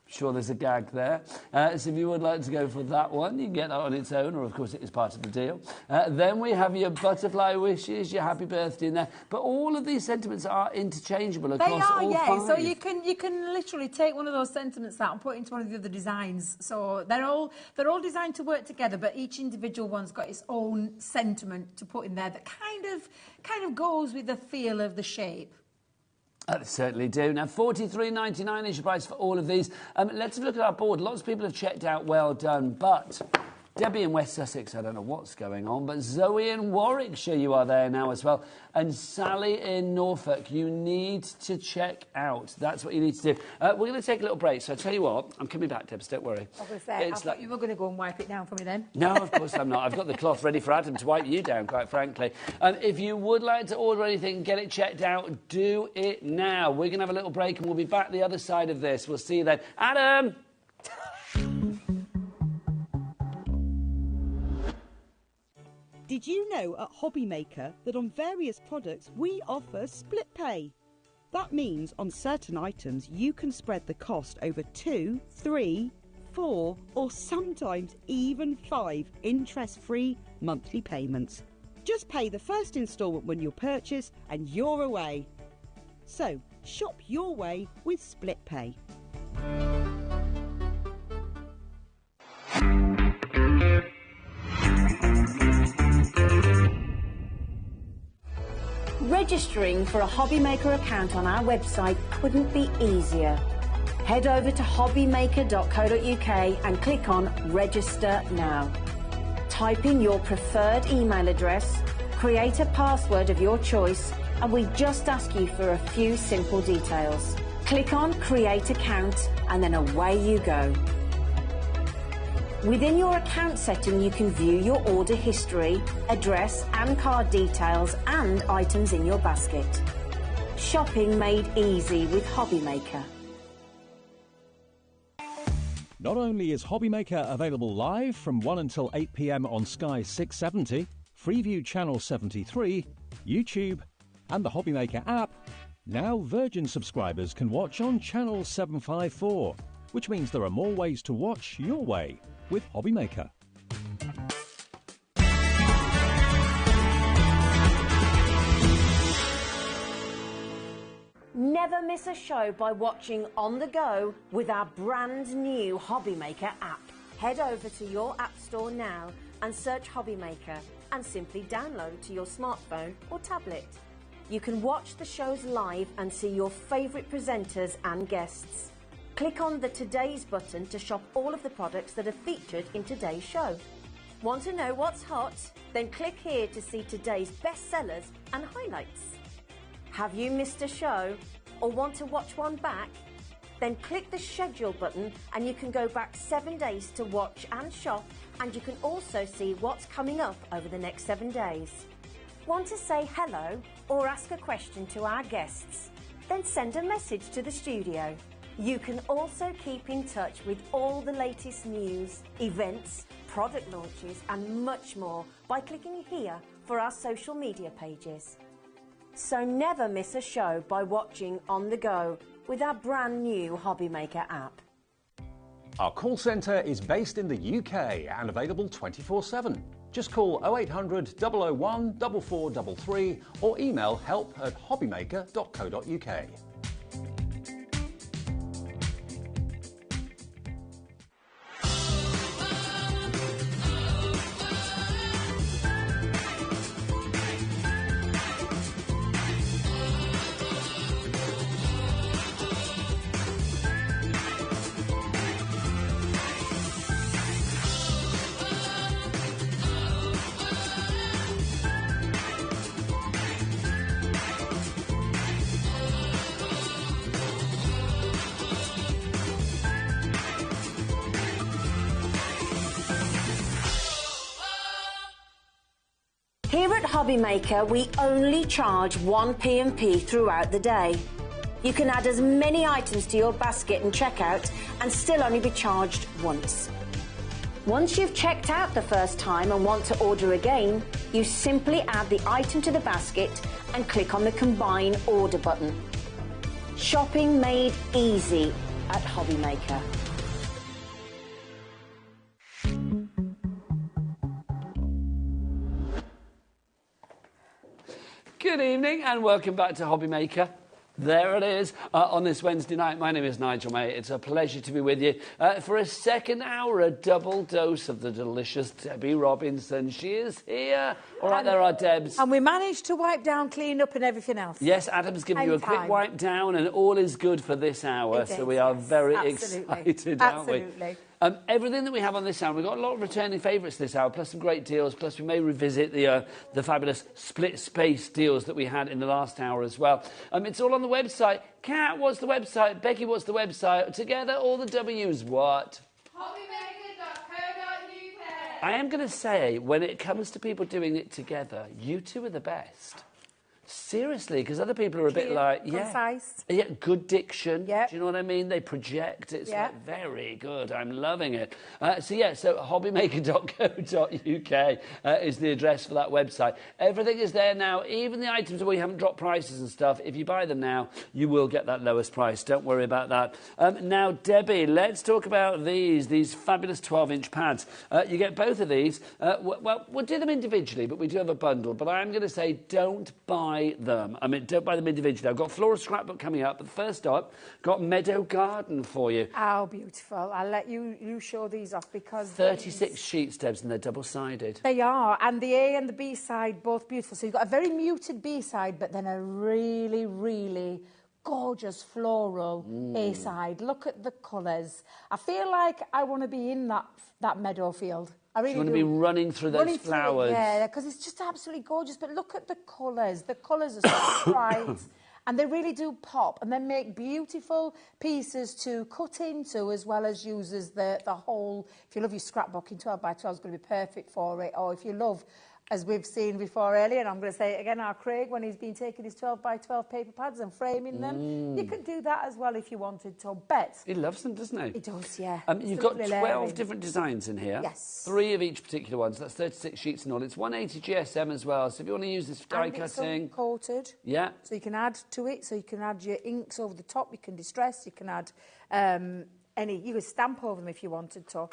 Sure, there's a gag there. So if you would like to go for that one, you can get that on its own, or of course it is part of the deal. Then we have your butterfly wishes, your happy birthday in there. But all of these sentiments are interchangeable across all 5. So you can literally take one of those sentiments out and put it into one of the other designs. So they're all designed to work together, but each individual one's got its own sentiment to put in there that kind of goes with the feel of the shape. They certainly do. Now, $43.99 is your price for all of these. Let's have a look at our board. Lots of people have checked out well done, but Debbie in West Sussex, I don't know what's going on, but Zoe in Warwickshire, you are there now as well. And Sally in Norfolk, you need to check out. That's what you need to do. We're going to take a little break, so I'll tell you what, I'm coming back, Debs, don't worry. I was going to say, I thought you were going to go and wipe it down for me then. No, of course I'm not. I've got the cloth ready for Adam to wipe you down, quite frankly. If you would like to order anything, get it checked out, do it now. We're going to have a little break and we'll be back the other side of this. We'll see you then. Adam! Did you know at HobbyMaker that on various products we offer split pay? That means on certain items you can spread the cost over 2, 3, 4 or sometimes even 5 interest-free monthly payments. Just pay the first instalment when you purchase and you're away. So shop your way with split pay. Registering for a HobbyMaker account on our website couldn't be easier. Head over to hobbymaker.co.uk and click on Register Now. Type in your preferred email address, create a password of your choice, and we just ask you for a few simple details. Click on Create Account and then away you go. Within your account setting, you can view your order history, address and card details and items in your basket. Shopping made easy with HobbyMaker. Not only is HobbyMaker available live from 1 until 8 p.m. on Sky 670, Freeview Channel 73, YouTube, and the HobbyMaker app, now Virgin subscribers can watch on Channel 754, which means there are more ways to watch your way with HobbyMaker. Never miss a show by watching on the go with our brand new HobbyMaker app. Head over to your app store now and search HobbyMaker and simply download to your smartphone or tablet. You can watch the shows live and see your favourite presenters and guests. Click on the Today's button to shop all of the products that are featured in today's show. Want to know what's hot? Then click here to see today's bestsellers and highlights. Have you missed a show or want to watch one back? Then click the schedule button and you can go back 7 days to watch and shop, and you can also see what's coming up over the next 7 days. Want to say hello or ask a question to our guests? Then send a message to the studio. You can also keep in touch with all the latest news, events, product launches and much more by clicking here for our social media pages. So never miss a show by watching on the go with our brand new HobbyMaker app. Our call centre is based in the UK and available 24/7. Just call 0800 001 4433 or email help@hobbymaker.co.uk. Here at HobbyMaker, we only charge one P&P throughout the day. You can add as many items to your basket and checkout and still only be charged once. Once you've checked out the first time and want to order again, you simply add the item to the basket and click on the Combine Order button. Shopping made easy at HobbyMaker. Good evening and welcome back to HobbyMaker. There it is on this Wednesday night. My name is Nigel May. It's a pleasure to be with you for a second hour, a double dose of the delicious Debbie Robinson. She is here. All right, there are Debs. And we managed to wipe down, clean up and everything else. Yes, Adam's given you a quick wipe down and all is good for this hour. So we are very excited, aren't we? Absolutely. Everything that we have on this hour, we've got a lot of returning favourites this hour, plus some great deals, plus we may revisit the fabulous split space deals that we had in the last hour as well. It's all on the website. Kat, what's the website? Becky, what's the website? Together, all the W's, what? HobbyMaker.co.uk. I am going to say, when it comes to people doing it together, you two are the best. Seriously, because other people are a bit like, concise. Yeah, good diction. Yep. Do you know what I mean? They project. It's like, very good. I'm loving it. So hobbymaker.co.uk is the address for that website. Everything is there now, even the items where we haven't dropped prices and stuff. If you buy them now, you will get that lowest price. Don't worry about that. Now, Debbie, let's talk about these fabulous 12-inch pads. You get both of these. We'll do them individually, but we do have a bundle. But I'm going to say don't buy them. I mean, don't buy them individually. I've got Floral Scrapbook coming up, but first up, got Meadow Garden for you. How beautiful. I'll let you show these off because... 36 sheets, Debs, and they're double-sided. They are, and the A and the B side, both beautiful. So you've got a very muted B side, but then a really, really gorgeous floral A side. Look at the colours. I feel like I want to be in that meadow field. I really do. You want to be running through those flowers. Yeah, because it's just absolutely gorgeous. But look at the colours. The colours are so bright. And they really do pop. And they make beautiful pieces to cut into as well as use as the whole... If you love your scrapbook in 12 by 12, it's going to be perfect for it. Or if you love as we've seen before earlier, and I'm going to say it again, our Craig, when he's been taking his 12 by 12 paper pads and framing them, you could do that as well if you wanted to. Bet. He loves them, doesn't he? He does, yeah. You've got 12 different designs in here. Yes. 3 of each particular one, so that's 36 sheets in all. It's 180 GSM as well, so if you want to use this for die cutting... It's coated. Yeah. So you can add to it, so you can add your inks over the top, you can distress, you can add you could stamp over them if you wanted to.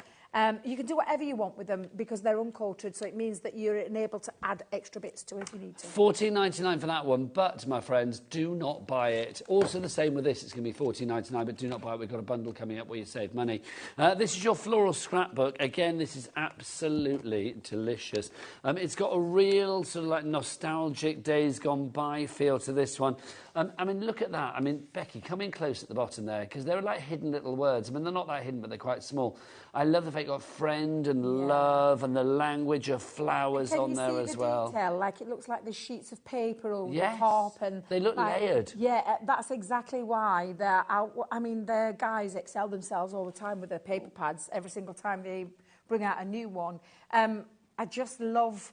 You can do whatever you want with them because they're uncoated, so it means that you're enabled to add extra bits to it if you need to. $14.99 for that one, but, my friends, do not buy it. Also the same with this, it's going to be $14.99, but do not buy it. We've got a bundle coming up where you save money. This is your floral scrapbook. Again, this is absolutely delicious. It's got a real sort of like nostalgic days gone by feel to this one. I mean, look at that. I mean, Becky, come in close at the bottom there, because they're like hidden little words. I mean, they're not that hidden, but they're quite small. I love the fact you've got friend and love and the language of flowers on there as well. Detail? Like, it looks like the sheets of paper over the top. And they look layered. Yeah, that's exactly why they're out. I mean, the guys excel themselves all the time with their paper pads. Every single time they bring out a new one. I just love...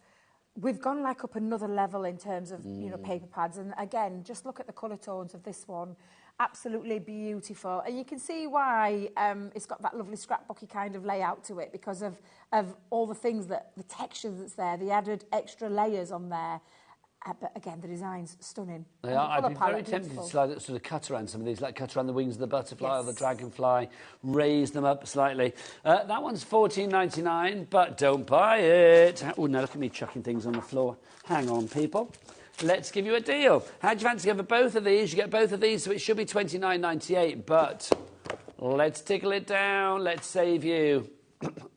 We've gone like up another level in terms of, you know, paper pads. And again, just look at the colour tones of this one. Absolutely beautiful. And you can see why it's got that lovely scrapbooky kind of layout to it because of all the things the textures that's there, the added extra layers on there. But again, the design's stunning. They are. I'd be very tempted to sort of cut around some of these, like cut around the wings of the butterfly or the dragonfly, raise them up slightly. That one's $14.99, but don't buy it. Oh, now look at me chucking things on the floor. Hang on, people. Let's give you a deal. How do you fancy going for both of these? You get both of these, so it should be $29.98, but let's tickle it down. Let's save you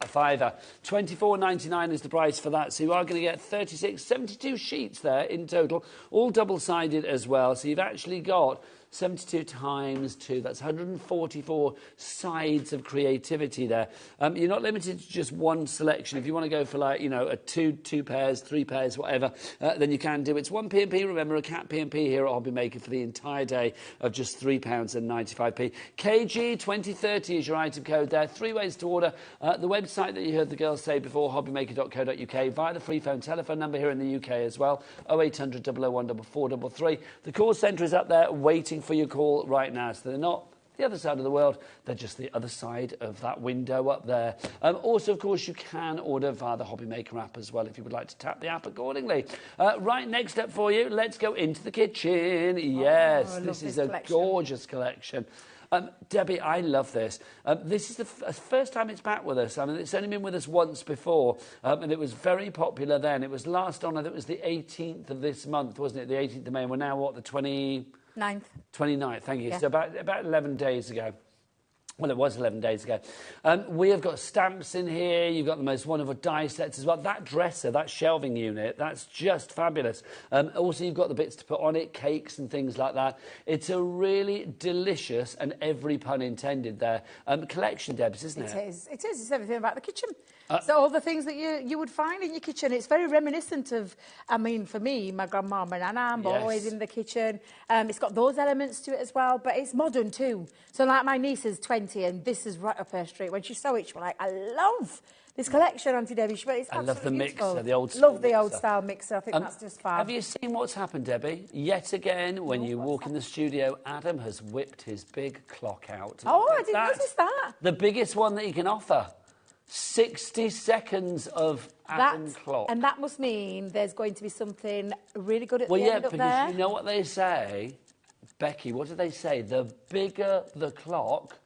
a fiver. $24.99 is the price for that. So you are going to get 72 sheets there in total, all double-sided as well. So you've actually got 72 times 2. That's 144 sides of creativity there. You're not limited to just one selection. If you want to go for, like, you know, two pairs, 3 pairs, whatever, then you can do. It's 1 P&P. Remember, a cat P&P here at HobbyMaker for the entire day of just £3.95. KG 2030 is your item code there. 3 ways to order. The website that you heard the girls say before, hobbymaker.co.uk, via the free phone telephone number here in the UK as well, 0800 001 4433. The call centre is up there waiting for your call right now, so they're not the other side of the world, they're just the other side of that window up there. Also, of course, you can order via the HobbyMaker app as well if you would like to tap the app accordingly. Right, next up for you, let's go into the kitchen. Yes, this is a gorgeous collection. Debbie, I love this. This is the first time it's back with us. I mean, it's only been with us once before, and it was very popular then. It was last on, I think it was the 18th of this month, wasn't it? The 18th of May, and we're now, what, the 29th, thank you. Yeah. So about 11 days ago. Well, it was 11 days ago. We have got stamps in here. You've got the most wonderful die sets as well. That dresser, that shelving unit, that's just fabulous. Also, you've got the bits to put on it, cakes and things like that. It's a really delicious, and every pun intended there, collection, Debs, isn't it? It is. It is. It's everything about the kitchen. So all the things that you would find in your kitchen. It's very reminiscent of, I mean, for me, my grandma and Nana, I'm always in the kitchen. It's got those elements to it as well, but it's modern too. So like my niece is 20 and this is right up her street. When she saw it, she was like, I love this collection, Auntie Debbie. I love the mixer, the old style. Love the old style mixer. I think that's just fab. Have you seen what's happened, Debbie? Yet again, when you walk in the studio, Adam has whipped his big clock out. Oh, I didn't notice that. The biggest one that he can offer. 60 seconds of Adam clock. And that must mean there's going to be something really good at the end up there. Well, yeah, because you know what they say, Becky, what do they say? The bigger the clock,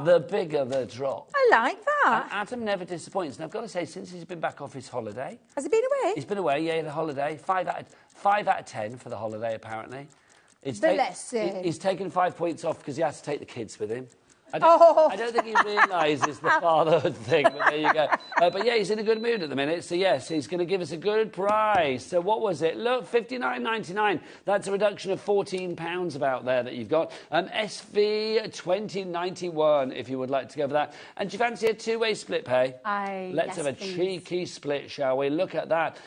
the bigger the drop. I like that. And Adam never disappoints. And I've got to say, since he's been back off his holiday... Has he been away? He's been away, yeah, he had a holiday. 5 out of 10 for the holiday, apparently. He's taken 5 points off because he has to take the kids with him. I don't think he realises the fatherhood thing, but there you go. But yeah, he's in a good mood at the minute, so yes, he's going to give us a good price. So what was it? Look, $59.99. That's a reduction of £14 about there that you've got. SV 2091, if you would like to go for that. And do you fancy a 2-way split pay? Let's have a cheeky split, shall we? Look at that.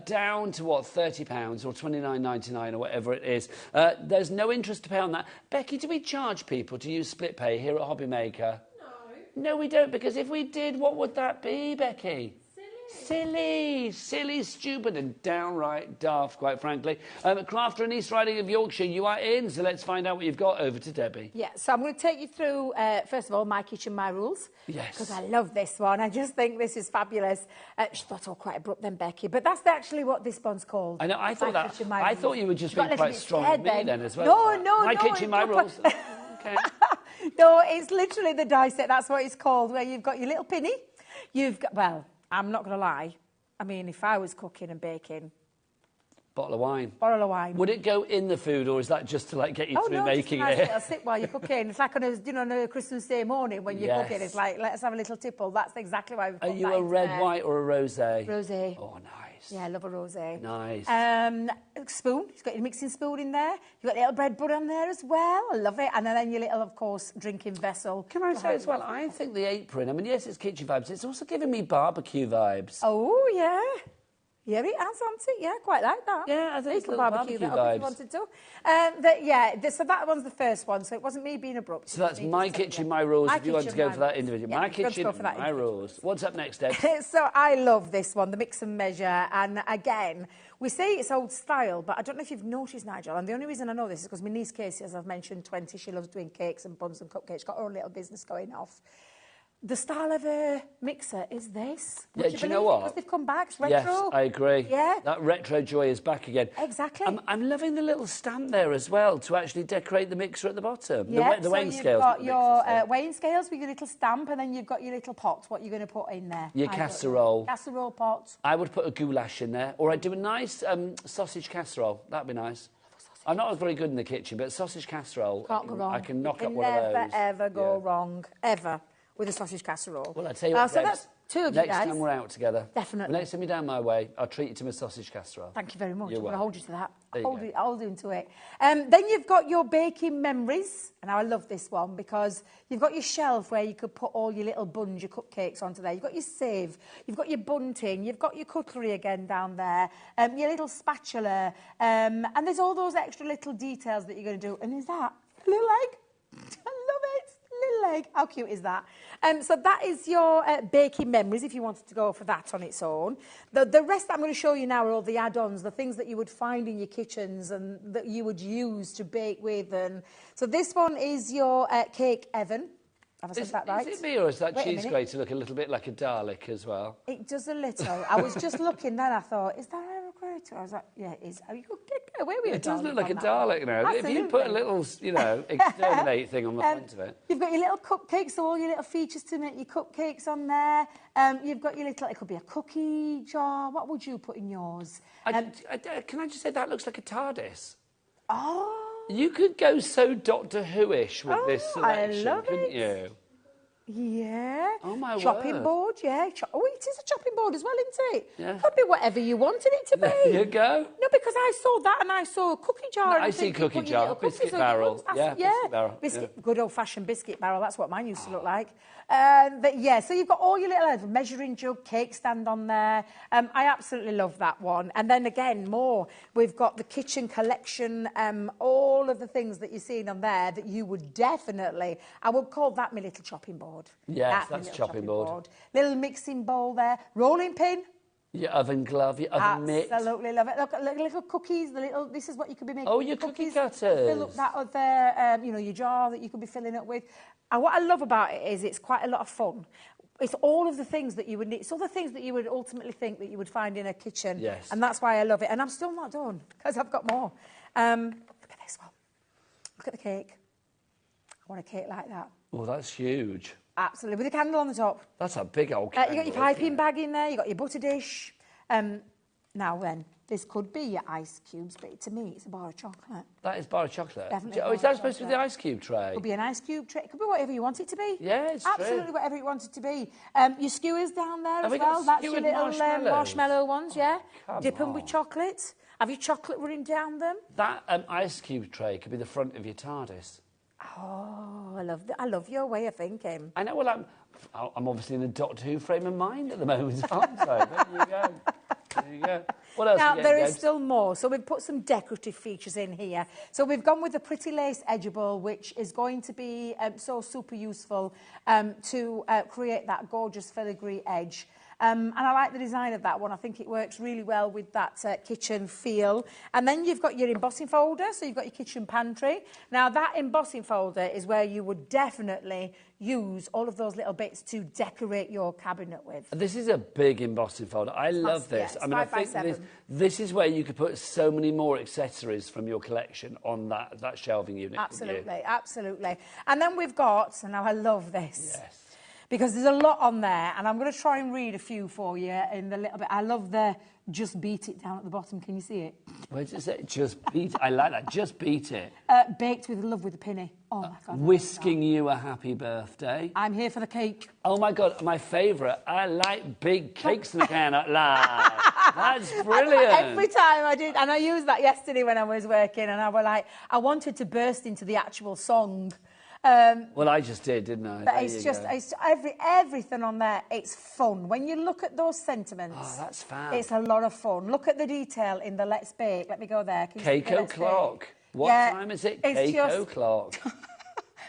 Down to, what, £30 or $29.99 or whatever it is. There's no interest to pay on that. Becky, do we charge people to use split pay here at HobbyMaker? No. No, we don't, because if we did, what would that be, Becky? Silly Silly, stupid and downright daft, quite frankly. Crafter and East Riding of Yorkshire, you are in, so let's find out what you've got. Over to Debbie. Yeah, so I'm going to take you through, first of all, My Kitchen, My Rules. Yes. Because I love this one. I just think this is fabulous. That's all quite abrupt then, Becky, but that's actually what this one's called. I know, I thought My Kitchen, My I Rules. thought you were just being You've got quite to strong let with it me be then as well. No, My Kitchen, My Rules. Okay. No, it's literally the die set. That's what it's called, where you've got your little pinny. You've got, well, I'm not going to lie. I mean, if I was cooking and baking... Bottle of wine. Bottle of wine. Would it go in the food, or is that just to, like, get you through making just a nice it? little sip while you're cooking. It's like on a, you know, on a Christmas Day morning when you're cooking. It's like, let's have a little tipple. That's exactly why we've got Are you a red, white, or a rosé? Rosé. Oh, nice. Yeah, I love a rosé. Nice. Spoon. You've got your mixing spoon in there. You've got a little bread butter on there as well. I love it. And then your little, of course, drinking vessel. Can I say as well, I think the apron, I mean, yes, it's kitchen vibes. It's also giving me barbecue vibes. Oh, yeah. Yeah, it has, hasn't it? Yeah, quite like that. Yeah, I think it's little barbecue that vibes. if you wanted to. So that one's the first one, so it wasn't me being abrupt. So that's My Kitchen, My Rules, if you want to go for that individual. Yeah, My Kitchen, My Rules. What's up next, Deb? So I love this one, the mix and measure. And again, we say it's old style, but I don't know if you've noticed, Nigel, and the only reason I know this is because my niece Casey, as I've mentioned, 20, she loves doing cakes and buns and cupcakes. She's got her own little business going off. The style of a mixer is this. Yeah, do you know what? Because they've come back, it's retro. Yes, I agree. Yeah. That retro joy is back again. Exactly. I'm loving the little stamp there as well to actually decorate the mixer at the bottom. Yeah, the weighing scales. You've got your weighing scales with your little stamp, and then you've got your little pot, what you're going to put in there. Your casserole. Casserole pot. I would put a goulash in there, or I'd do a nice sausage casserole. That'd be nice. I'm not very good in the kitchen, but sausage casserole, Can't go wrong. I can knock up You one of those. never, ever go wrong, ever, with a sausage casserole. Well, I'll tell you what, so that's two of you next guys. time we're out together. Definitely. The next time you're down my way, I'll treat you to my sausage casserole. Thank you very much. You're I'm going to welcome. hold you to that. There you go. Hold you into it. Then you've got your baking memories. And I love this one because you've got your shelf where you could put all your little buns, your cupcakes onto there. You've got your sieve. You've got your bunting. You've got your cutlery again down there. Your little spatula. And there's all those extra little details that you're going to do. And is that a little egg? I love it. Little egg. How cute is that? So that is your baking memories if you wanted to go for that on its own. The rest that I'm going to show you now are all the add-ons, the things that you would find in your kitchens and that you would use to bake with. And so this one is your cake oven. Have I said that right? Is it me, or is that Wait a cheese minute. grater look a little bit like a Dalek as well? It does a little. I was just looking then, I thought, is that a grater? I was like, yeah, it is. You could get away with It does look like a on that one. Dalek now. If you put a little, you know, exterminate thing on the front of it. You've got your little cupcakes, so all your little features to make your cupcakes on there. You've got your little, it could be a cookie jar. What would you put in yours? Can I just say that looks like a TARDIS? Oh. You could go so Doctor Who-ish with this selection, I love couldn't it. you? Yeah. Oh, my Chopping word. board, yeah. It is a chopping board as well, isn't it? Yeah. Could be whatever you wanted it to be. There you go. No, because I saw that and I saw a cookie jar. and I I'm see thinking, cookie put your jar, little cookies biscuit on your barrel. ones. That's- Yeah, biscuit barrel, Biscuit, good old-fashioned biscuit barrel. That's what mine used to look like. But yeah, so you've got all your little measuring jug, cake stand on there. I absolutely love that one. And then again, more. We've got the kitchen collection, all of the things that you're seeing on there that you would definitely, I would call that my little chopping board. Yes, my that's little chopping board. Little mixing bowl there. Rolling pin. Your oven glove, your oven mitt. Absolutely love it. Look, little cookies, this is what you could be making. Oh, your cookie cutters. Fill up that other, your jar that you could be filling up with. And what I love about it is it's quite a lot of fun. It's all of the things that you would need. It's all the things that you would ultimately think that you would find in a kitchen. Yes. And that's why I love it. And I'm still not done because I've got more. Look at this one. Look at the cake. I want a cake like that. Oh, that's huge. Absolutely. With a candle on the top. That's a big old You candle. got your piping bag in there, you got your butter dish. Now then, this could be your ice cubes, but to me, it's a bar of chocolate. That is bar of chocolate. Definitely Oh, is bar that of supposed to be chocolate. the ice cube tray? It could be an ice cube tray. It could be whatever you want it to be. Yeah, it's Absolutely true. whatever you want it to be. Your skewers down there Have as we got well. That's your skewered little marshmallows? marshmallow ones, yeah. Come Dip them with on. chocolate. Have your chocolate running down them. That ice cube tray could be the front of your TARDIS. Oh, I love your way of thinking. I know, well, I'm obviously in a Doctor Who frame of mind at the moment, aren't I? There you go. There you go. What else? Now, are we there getting, is Debs? still more. So we've put some decorative features in here. So we've gone with the Pretty Lace Edgeable, which is going to be so super useful to create that gorgeous filigree edge. And I like the design of that one. I think it works really well with that kitchen feel. And then you've got your embossing folder, so you've got your kitchen pantry. Now, that embossing folder is where you would definitely use all of those little bits to decorate your cabinet with. This is a big embossing folder. I love this. Yeah, I mean, I think this is where you could put so many more accessories from your collection on that shelving unit. Absolutely, absolutely. And then we've got, and now I love this. Yes. Because there's a lot on there, and I'm going to try and read a few for you in the little bit. I love the just beat it down at the bottom. Can you see it? Where does it say? Just beat it. I like that. Just beat it. Baked with love with a penny. Oh, my God. Whisking you a happy birthday. I'm here for the cake. Oh, my God. My favourite. I like big cakes in the can out loud. That's brilliant. Every time I did, and I used that yesterday when I was working, and I was like, I wanted to burst into the actual song. Well, I just did, didn't I? But it's just everything on there. It's fun. When you look at those sentiments, oh, that's fab. It's a lot of fun. Look at the detail in the Let's Bake. Let me go there. Cake o'clock. What time is it? Cake o'clock.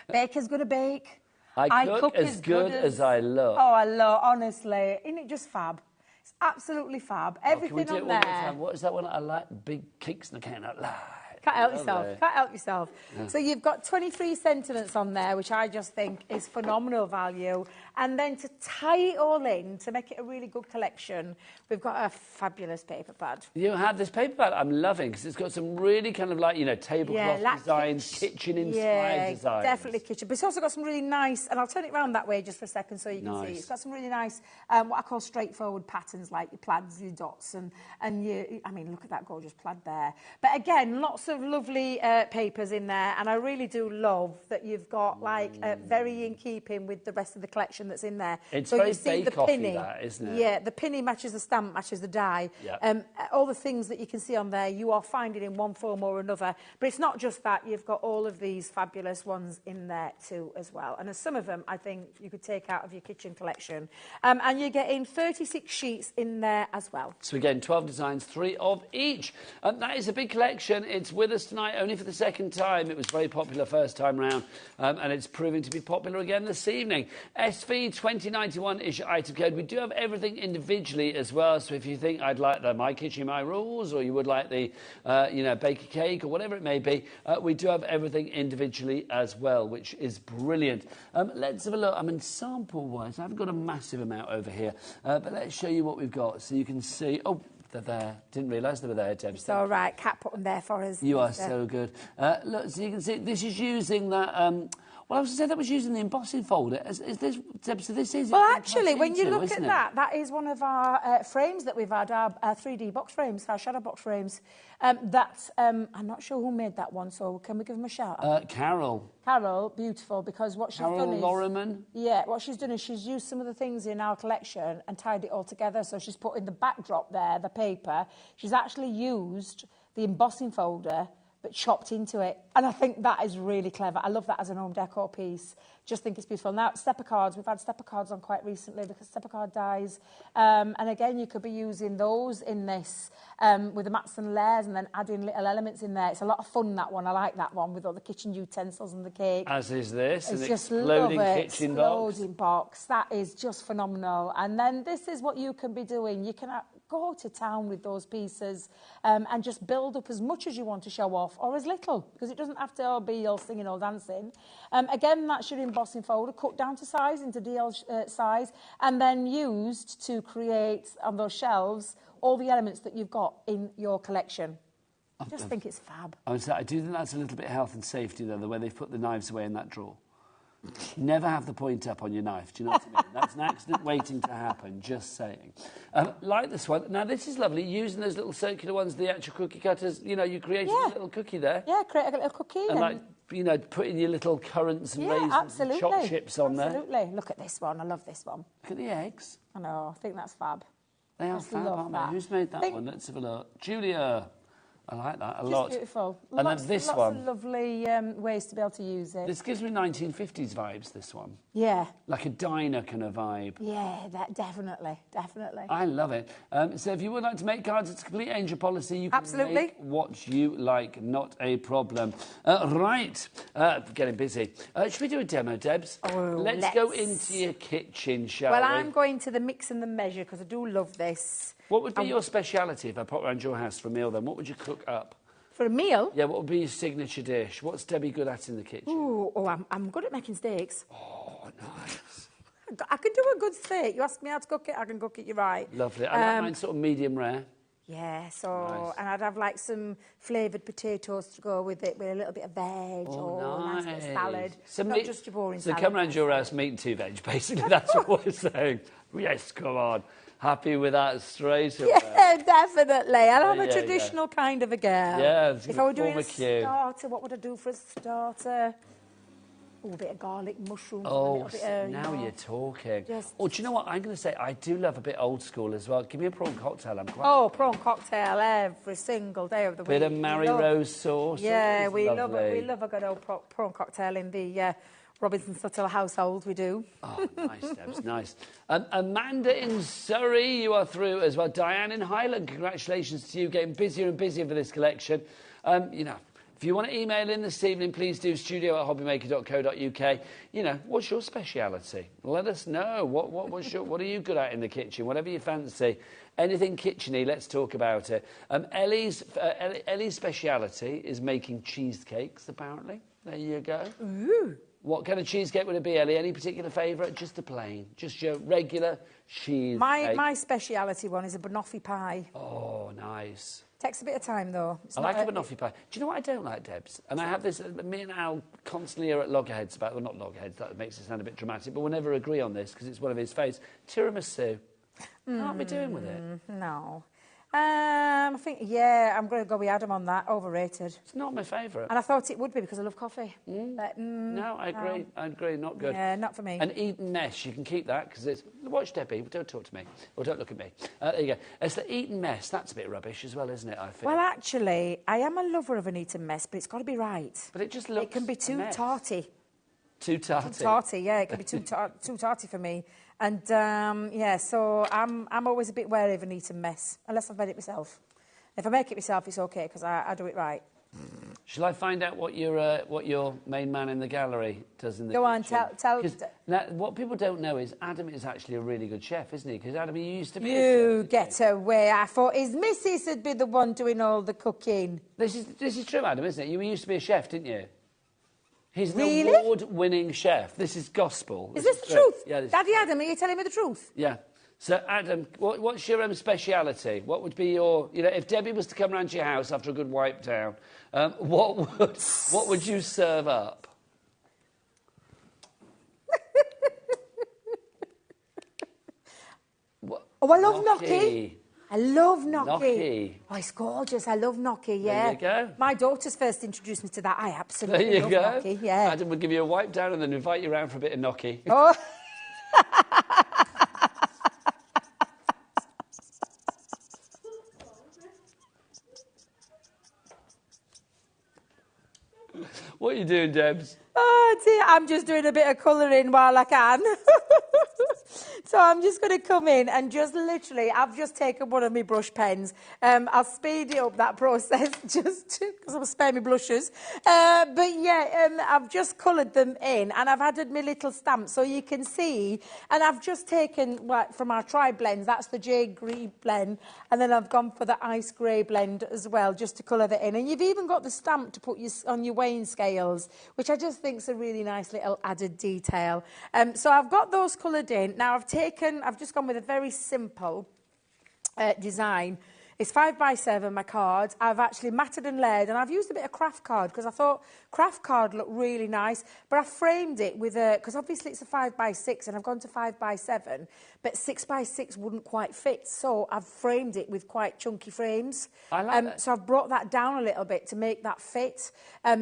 Baker's gonna bake. I cook as good as I look. Oh, I love. Honestly, isn't it just fab? It's absolutely fab. Everything on there. What is that one? I like big cakes in the can out loud. Can't help yourself. Can't help yourself. Yeah. So you've got 23 sentiments on there, which I just think is phenomenal value. And then to tie it all in, to make it a really good collection, we've got a fabulous paper pad. You have this paper pad I'm loving because it's got some really kind of like, you know, tablecloth designs, kitchen-inspired designs. Definitely kitchen. But it's also got some really nice, and I'll turn it around that way just for a second so you can see. It's got some really nice, what I call straightforward patterns, like your plaids, your dots, and your, I mean, look at that gorgeous plaid there. But again, lots of lovely papers in there, and I really do love that you've got like very in keeping with the rest of the collection that's in there. It's so very you see the pinny, that, isn't it? Yeah, the pinny matches the stamp, matches the die. Yep. All the things that you can see on there, you are finding in one form or another. But it's not just that; you've got all of these fabulous ones in there too, as well. And some of them, I think, you could take out of your kitchen collection. And you're getting 36 sheets in there as well. So we're getting 12 designs, 3 of each. That is a big collection. It's with us tonight only for the second time. It was very popular first time round, and it's proving to be popular again this evening. SV 2091 is your item code. We do have everything individually as well, so if you think I'd like the My Kitchen, My Rules, or you would like the, you know, bake a cake, or whatever it may be, we do have everything individually as well, which is brilliant. Let's have a look. I mean, sample-wise, I haven't got a massive amount over here, but let's show you what we've got so you can see. Oh, they're there. Didn't realise they were there, Deb. It's all right. Cat put them there for us. You are so good. Look, so you can see this is using that. Well, I was going to say that was using the embossing folder. Is this, Deb? So this is. Well, actually, when you look at that, that is one of our frames that we've had, our 3D box frames, our shadow box frames. I'm not sure who made that one, so can we give them a shout out? Carol. Carol, beautiful, because what she's done is... Loriman? Yeah, what she's done is she's used some of the things in our collection and tied it all together. So she's put in the backdrop there, the paper. She's actually used the embossing folder but chopped into it. And I think that is really clever. I love that as an home decor piece. Just think it's beautiful. Now, stepper cards. We've had stepper cards on quite recently because stepper card dies. And again, you could be using those in this with the mats and layers and then adding little elements in there. It's a lot of fun, that one. I like that one with all the kitchen utensils and the cake. As is this, it's an just exploding kitchen box. Exploding box. That is just phenomenal. And then this is what you can be doing. You can go to town with those pieces and just build up as much as you want to show off or as little, because it doesn't have to all be all singing or dancing. Again, that's your embossing folder, cut down to size into DL size, and then used to create on those shelves all the elements that you've got in your collection. I just think it's fab. I do think that's a little bit health and safety, though, the way they've put the knives away in that drawer. Never have the point up on your knife, do you know what I mean? That's an accident waiting to happen, just saying. Like this one. Now, this is lovely, using those little circular ones, the actual cookie cutters. You know, you created a little cookie there. Yeah, create a little cookie. And like, you know, putting your little currants and raisins and chopped chips on there. Absolutely. Look at this one. I love this one. Look at the eggs. I know. I think that's fab. They are fab, aren't they? Who's made that one? Let's have a look. Julia. I like that a Just lot. beautiful. And Lots, then this lots one. of lovely ways to be able to use it. This gives me 1950s vibes, this one. Yeah. Like a diner kind of vibe. Yeah, that definitely. I love it. So if you would like to make cards, it's a complete angel policy. You can Absolutely. make what you like, not a problem. Right, getting busy. Should we do a demo, Debs? Let's go into your kitchen, shall we? Well, I'm going to the mix and the measure because I do love this. What would be your speciality if I pop round your house for a meal then? What would you cook up? For a meal? Yeah, what would be your signature dish? What's Debbie good at in the kitchen? I'm good at making steaks. Oh, nice. I can do a good steak. You ask me how to cook it, I can cook it, you're right. Lovely. I like mine sort of medium rare. Yeah, so, Nice. and I'd have like some flavoured potatoes to go with it, with a little bit of veg or a nice bit of salad. So Not just your boring so salad. come round your house, meat and 2 veg, basically. That's what we're saying. Yes, come on. Happy with that straight away. Yeah, definitely. And I'm a yeah, traditional kind of a girl. Yeah, If I were doing a barbecue. starter, what would I do for a starter? Oh, a bit of garlic, mushrooms. a Oh, little bit of, now you know, you're talking. just- Oh, do you know what? I'm going to say I do love a bit old school as well. Give me a prawn cocktail. I'm quite... Oh, prawn cocktail every single day of the week. Bit of Mary We love- Rose sauce. Yeah, Always we lovely. love a good old prawn cocktail in the Robinson Suttle household, we do. Oh, nice, Debs, nice. Amanda in Surrey, you are through as well. Diane in Highland, congratulations to you, getting busier and busier for this collection. You know, if you want to email in this evening, please do studio@hobbymaker.co.uk. You know, what's your speciality? Let us know. What are you good at in the kitchen? Whatever you fancy. Anything kitcheny, let's talk about it. Ellie's speciality is making cheesecakes, apparently. There you go. Ooh. What kind of cheesecake would it be, Ellie? Any particular favourite? Just a plain, just your regular cheesecake. My speciality one is a banoffee pie. Oh, nice. Takes a bit of time though. I like a banoffee pie. Do you know what I don't like, Debs? And I have this, me and Al constantly are at loggerheads about, well, not loggerheads, that makes it sound a bit dramatic, but we'll never agree on this because it's one of his favourites. Tiramisu. Can't be doing with it. No. I think, yeah, I'm going to go with Adam on that. Overrated. It's not my favourite. And I thought it would be because I love coffee. But, No, I agree. I agree. Not good. Yeah, not for me. And Eton Mess, you can keep that because it's... Watch Debbie. Don't talk to me. Or don't look at me. There you go. It's the Eton Mess. That's a bit rubbish as well, isn't it, I feel? Well, actually, I am a lover of an Eton mess, but it's got to be right. But it just looks It can be too tarty. Too tarty. Too tarty, yeah. It can be too tarty for me. And, yeah, so I'm always a bit wary of an Eton mess, unless I've made it myself. If I make it myself, it's OK, because I do it right. Shall I find out what your main man in the gallery does in the Go on, kitchen? tell... Now, what people don't know is Adam is actually a really good chef, isn't he? Because Adam, you used to be You a chef. get away. I thought his missus would be the one doing all the cooking. This is true, Adam, isn't it? You used to be a chef, didn't you? He's an Really? award-winning chef. This is gospel. Is this the true. truth? Yeah. Daddy Adam, are you telling me the truth? Yeah. So, Adam, what's your speciality? What would be your... You know, if Debbie was to come round to your house after a good wipe down, what would you serve up? Oh, I love gnocchi. I love gnocchi. Gnocchi. Oh, it's gorgeous. I love gnocchi, yeah. There you go. My daughter's first introduced me to that. I There absolutely you love go. gnocchi, yeah. Adam would give you a wipe down and then invite you round for a bit of gnocchi. Oh. What are you doing, Debs? Oh, dear. I'm just doing a bit of colouring while I can. So I'm just going to come in and just literally, I've just taken one of my brush pens. I'll speed it up, that process, just because I'll spare me blushes. But yeah, I've just coloured them in and I've added my little stamp so you can see. And I've just taken, from our tri-blends, that's the jade green blend. And then I've gone for the ice grey blend as well, just to colour that in. And you've even got the stamp to put on your weighing scales, which I just think is a really nice little added detail. So I've got those coloured in. Now I've just gone with a very simple design. It's 5x7, my card. I've actually matted and layered, and I've used a bit of craft card because I thought craft card looked really nice, but I framed it with a, because obviously it's a 5x6 and I've gone to 5x7, but 6x6 wouldn't quite fit, so I've framed it with quite chunky frames. I like that. So I've brought that down a little bit to make that fit.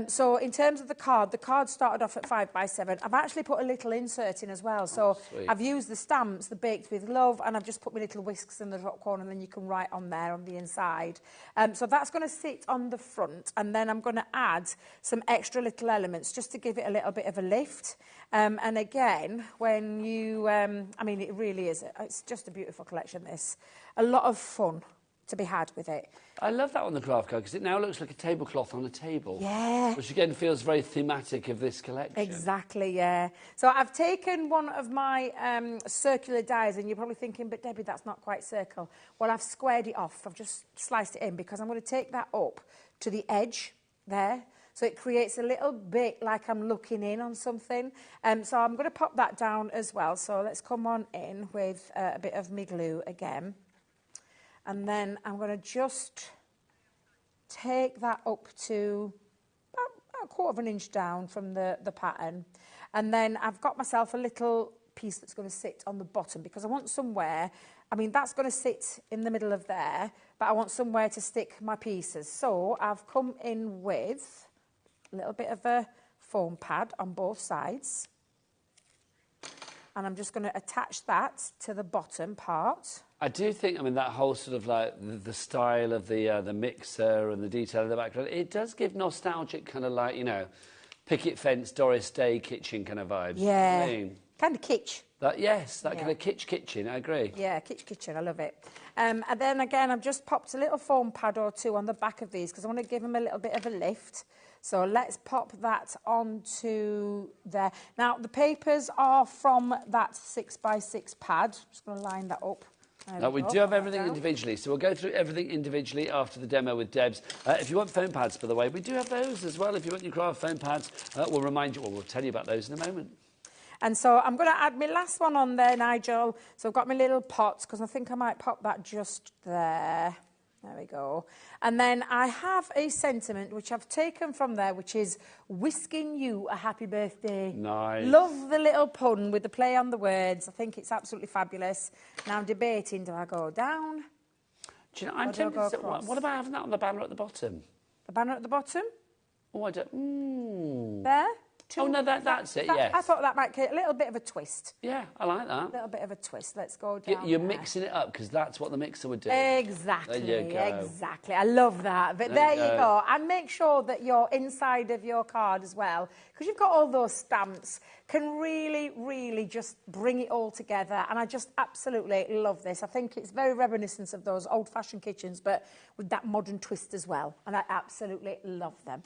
So in terms of the card started off at 5x7. I've actually put a little insert in as well, so I've used the stamps, the Baked with Love, and I've just put my little whisks in the top corner, and then you can write on there on the inside. So that's going to sit on the front, and then I'm going to add some extra little elements just to give it a little bit of a lift. And again, when you, I mean, it really is, it's just a beautiful collection, this. A lot of fun to be had with it. I love that on the craft card because it now looks like a tablecloth on a table. Yeah. Which again feels very thematic of this collection. Exactly, yeah. So I've taken one of my circular dies, and you're probably thinking, but Debbie, that's not quite circle. Well, I've squared it off. I've just sliced it in because I'm going to take that up to the edge there. So it creates a little bit like I'm looking in on something. So I'm going to pop that down as well. So let's come on in with a bit of my glue again. And then I'm going to just take that up to about a quarter of an inch down from the pattern. And then I've got myself a little piece that's going to sit on the bottom because I want somewhere, I mean, that's going to sit in the middle of there, but I want somewhere to stick my pieces. So I've come in with a little bit of a foam pad on both sides. And I'm just going to attach that to the bottom part. I do think, I mean, that whole sort of like the style of the mixer and the detail in the background, it does give nostalgic kind of like, you know, picket fence, Doris Day kitchen kind of vibes. Yeah, I mean, kind of kitsch. Yes, that kind of kitchen, I agree. Yeah, kitchen, I love it. And then again, I've just popped a little foam pad or two on the back of these because I want to give them a little bit of a lift. So let's pop that onto there. Now, the papers are from that 6x6 pad. I'm just going to line that up. Now, we do have everything individually, so we'll go through everything individually after the demo with Debs. If you want foam pads, by the way, we do have those as well. If you want your craft foam pads, we'll remind you, or we'll tell you about those in a moment. And so I'm going to add my last one on there, Nigel. So I've got my little pot, because I think I might pop that just there. There we go. And then I have a sentiment, which I've taken from there, which is wishing you a happy birthday. Nice. Love the little pun with the play on the words. I think it's absolutely fabulous. Now I'm debating, do I go down? Do you know, I'm tempted to, what about having that on the banner at the bottom? The banner at the bottom? Oh, I don't... There? Oh, no, that's it, yes. I thought that might get a little bit of a twist. Yeah, I like that. A little bit of a twist. Let's go down You're mixing it up, because that's what the mixer would do. Exactly, there you go. Exactly. I love that. But there you go. And make sure that your inside of your card as well, because you've got all those stamps, can really, really just bring it all together. And I just absolutely love this. I think it's very reminiscent of those old-fashioned kitchens, but with that modern twist as well. And I absolutely love them.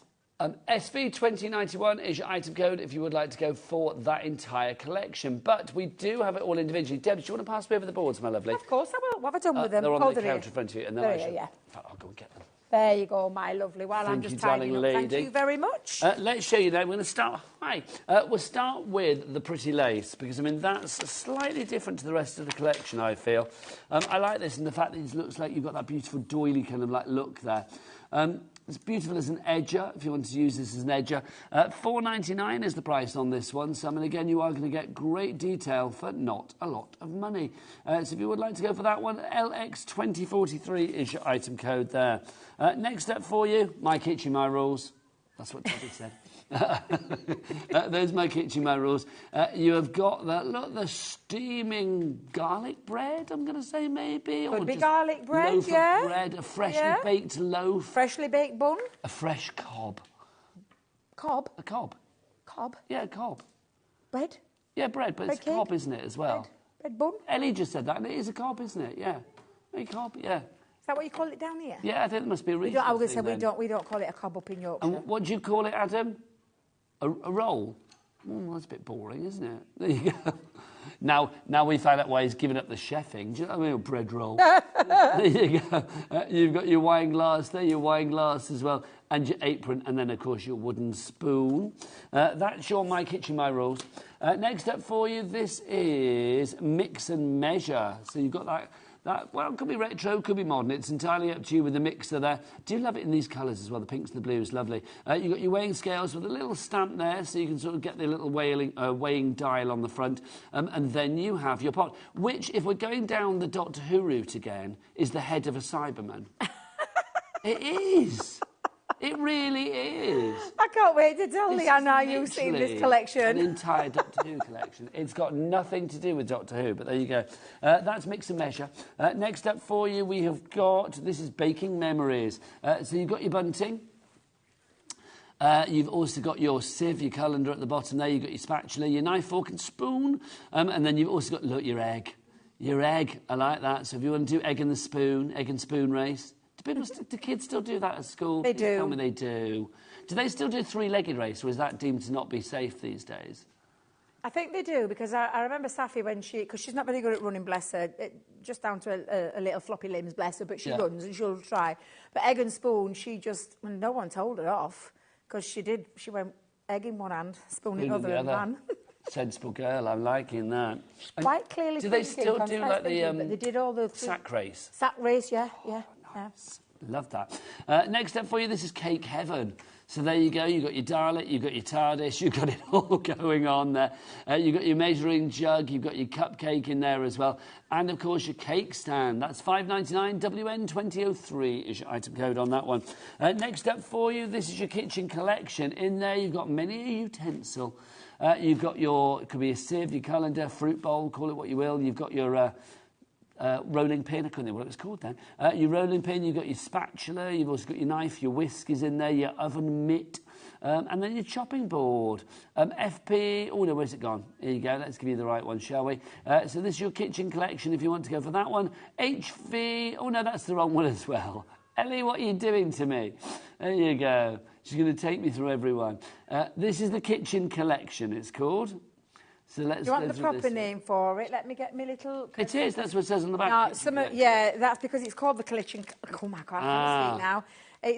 SV2091 is your item code if you would like to go for that entire collection. But we do have it all individually. Deb, do you want to pass me over the boards, my lovely? Of course I will. What have I done with them? They're on the counter in front of you. And then there I shall, yeah. In fact, I'll go and get them. There you go, my lovely. While I'm just tidying up. Thank you very much. Let's show you now. We're going to start... Hi. We'll start with the pretty lace, because, I mean, that's slightly different to the rest of the collection, I feel. I like this, and the fact that it looks like you've got that beautiful doily kind of like look there. It's beautiful as an edger, if you want to use this as an edger. $4.99 is the price on this one. So, I mean, again, you are going to get great detail for not a lot of money. So if you would like to go for that one, LX2043 is your item code there. Next up for you, My Kitchen, My Rules. That's what Debbie said. There's My Kitchen, My Rules. You have got the steaming garlic bread, I'm going to say, maybe. Could or be just garlic bread, loaf yeah. of bread, a freshly baked loaf. Freshly baked bun. A fresh cob. Cob? A cob. Cob? Yeah, a cob. Bread? Yeah, bread, but bread it's a cob, isn't it, as well? Bread bun? Ellie just said that, and it is a cob, isn't it? Yeah. A cob, yeah. Is that what you call it down here? Yeah, I think there must be a reason. I was going to say we don't call it a cob up in Yorkshire. And what do you call it, Adam? A roll? Oh, that's a bit boring, isn't it? There you go. Now we found out why he's given up the chefing. Do you know what I mean? A bread roll. There you go. You've got your wine glass there, your wine glass as well, and your apron, and then, of course, your wooden spoon. That's your My Kitchen, My Rules. Next up for you, this is Mix and Measure. So you've got Well, it could be retro, could be modern. It's entirely up to you with the mixer there. Do love it in these colours as well, the pinks and the blues, lovely. You've got your weighing scales with a little stamp there, so you can sort of get the little weighing dial on the front. And then you have your pot, which, if we're going down the Doctor Who route again, is the head of a Cyberman. It is. It really is. I can't wait to tell Leanne how you've seen this collection. An entire Doctor Who collection. It's got nothing to do with Doctor Who, but there you go. That's Mix and Measure. Next up for you, we have got, this is Baking Memories. So you've got your bunting. You've also got your sieve, your colander at the bottom there. You've got your spatula, your knife, fork and spoon. And then you've also got, look, your egg. Your egg, I like that. So if you want to do egg and spoon race. Do kids still do that at school? They do. Tell me they do. Do they still do three-legged race, or is that deemed to not be safe these days? I think they do, because I remember Safi when because she's not very good at running, bless her, just down to a little floppy limbs, bless her, but she runs and she'll try. But egg and spoon, no one told her off, because she went egg in one hand, spoon in the other hand. Sensible girl, I'm liking that. Quite clearly. Do they still do like the they did all the sack race? Sack race, yeah. Nice. Love that. Next up for you, this is Cake Heaven. So there you go. You've got your Dalek, you've got your TARDIS, you've got it all going on there. You've got your measuring jug, you've got your cupcake in there as well. And, of course, your cake stand. That's $5.99. WN2003 is your item code on that one. Next up for you, this is your kitchen collection. In there, you've got many a utensil. You've got it could be a sieve, your colander, fruit bowl, call it what you will. You've got your rolling pin, I couldn't think what it was called then. Your rolling pin, you've got your spatula, you've also got your knife, your whisk is in there, your oven mitt, and then your chopping board. FP, oh no, where's it gone? Here you go, let's give you the right one, shall we? So this is your kitchen collection if you want to go for that one. HV, oh no, that's the wrong one as well. Ellie, what are you doing to me? There you go. She's going to take me through everyone. This is the kitchen collection, it's called. So let's. Do you want the proper name for it? Let me get me little. It is. That's what it says on the back. That's because it's called the collection. Oh my God, I can't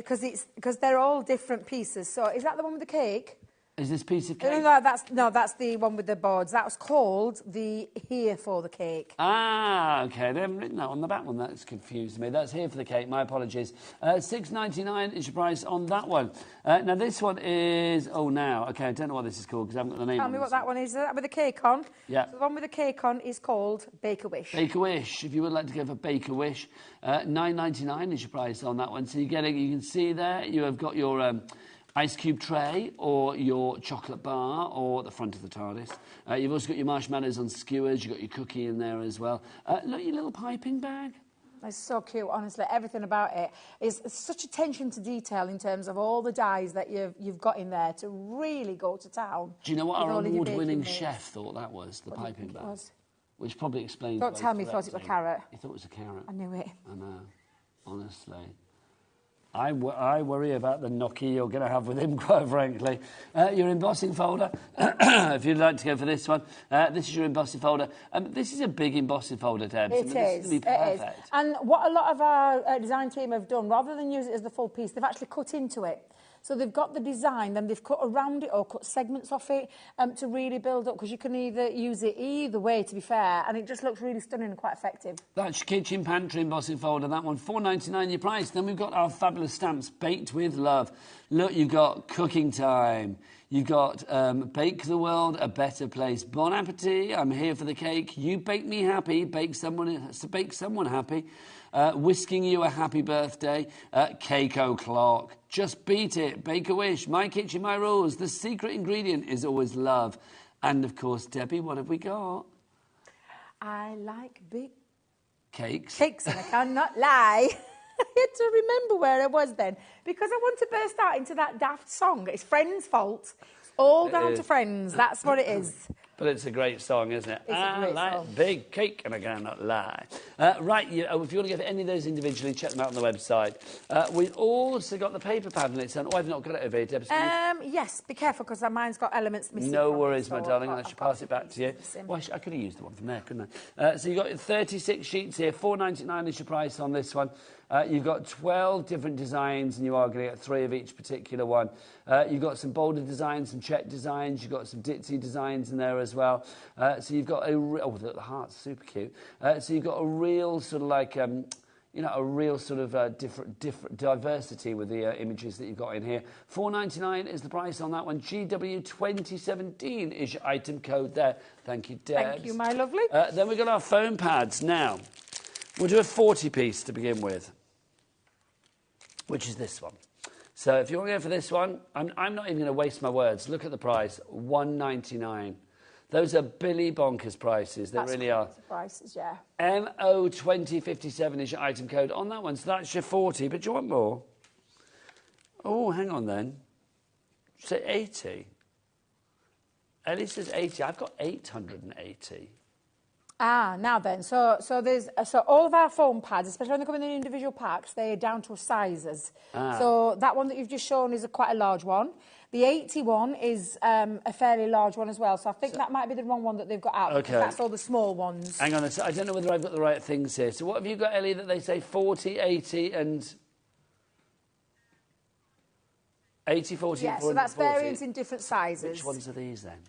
speak now. Because they're all different pieces. So is that the one with the cake? Is this piece of cake? No, that's the one with the boards. That was called the Here for the Cake. Ah, OK. They haven't written that on the back one. That's confused me. That's Here for the Cake. My apologies. $6.99 is your price on that one. Now, this one is... Oh, now. OK, I don't know what this is called because I haven't got the name. Tell me what that one is. Is that with the cake on? Yeah. So the one with the cake on is called Bake a Wish. Bake a Wish. If you would like to go for Bake a Wish, $9.99 is your price on that one. So you can see there, you have got your... ice cube tray or your chocolate bar or the front of the TARDIS. You've also got your marshmallows on skewers. You've got your cookie in there as well. Look, your little piping bag. It's so cute, honestly. Everything about it is such attention to detail in terms of all the dyes that you've got in there to really go to town. Do you know what our award-winning chef thought that was, the piping bag? Was? Which probably explains... Don't tell me he thought it was carrot. He thought it was a carrot. I knew it. I know, honestly. I worry about the knocky you're going to have with him, quite frankly. Your embossing folder, if you'd like to go for this one. This is your embossing folder. This is a big embossing folder, Deb. It is. It is. And what a lot of our design team have done, rather than use it as the full piece, they've actually cut into it. So they've got the design, then they've cut around it or cut segments off it to really build up, because you can either use it either way, to be fair, and it just looks really stunning and quite effective. That's your kitchen pantry embossing folder, that one, $4.99 your price. Then we've got our fabulous stamps, Baked with Love. Look, you've got Cooking Time. You've got Bake the World a Better Place. Bon appetit, I'm here for the cake. You bake me happy, bake someone happy. Whisking you a happy birthday. Cake o'clock. Just beat it. Bake a wish. My kitchen, my rules. The secret ingredient is always love. And, of course, Debbie, what have we got? I like big... Cakes. Cakes, and I cannot lie. I had to remember where I was then, because I want to burst out into that daft song. It's Friends' fault. It's all down to Friends. That's what it is. But it's a great song, isn't it? It's a great song. Big cake, and I cannot lie. Right, if you want to get any of those individually, check them out on the website. We've also got the paper pad, and it's... Oh, I've not got it over here, Deb. Yes, be careful, because mine's got elements missing. No worries, my darling. I should pass it back to you. Well, I could have used the one from there, couldn't I? So you've got 36 sheets here. $4.99 is your price on this one. You've got 12 different designs, and you are going to get 3 of each particular one. You've got some bolder designs, some check designs. You've got some ditzy designs in there as well. So you've got the heart's super cute. So you've got a real sort of like, a real sort of different diversity with the images that you've got in here. $4.99 is the price on that one. GW2017 is your item code there. Thank you, Debs. Thank you, my lovely. Then we've got our foam pads. Now, we'll do a 40-piece to begin with, which is this one. So if you want to go for this one, I'm not even going to waste my words. Look at the price, $1.99. Those are Billy Bonkers prices. They really are. Prices, yeah. MO2057 is your item code on that one. So that's your 40. But do you want more? Oh, hang on then. Say 80. Ellie says 80. I've got 880. Ah, now then, so all of our foam pads, especially when they come in individual packs, they're down to sizes. So that one that you've just shown is quite a large one. The 81 is a fairly large one as well, so I think that might be the wrong one that they've got out, because that's all the small ones. Hang on, I don't know whether I've got the right things here. So what have you got, Ellie, that they say 40, 80 and... 80, 40, yeah, 40, so that's 40. variants in different sizes. Which ones are these then?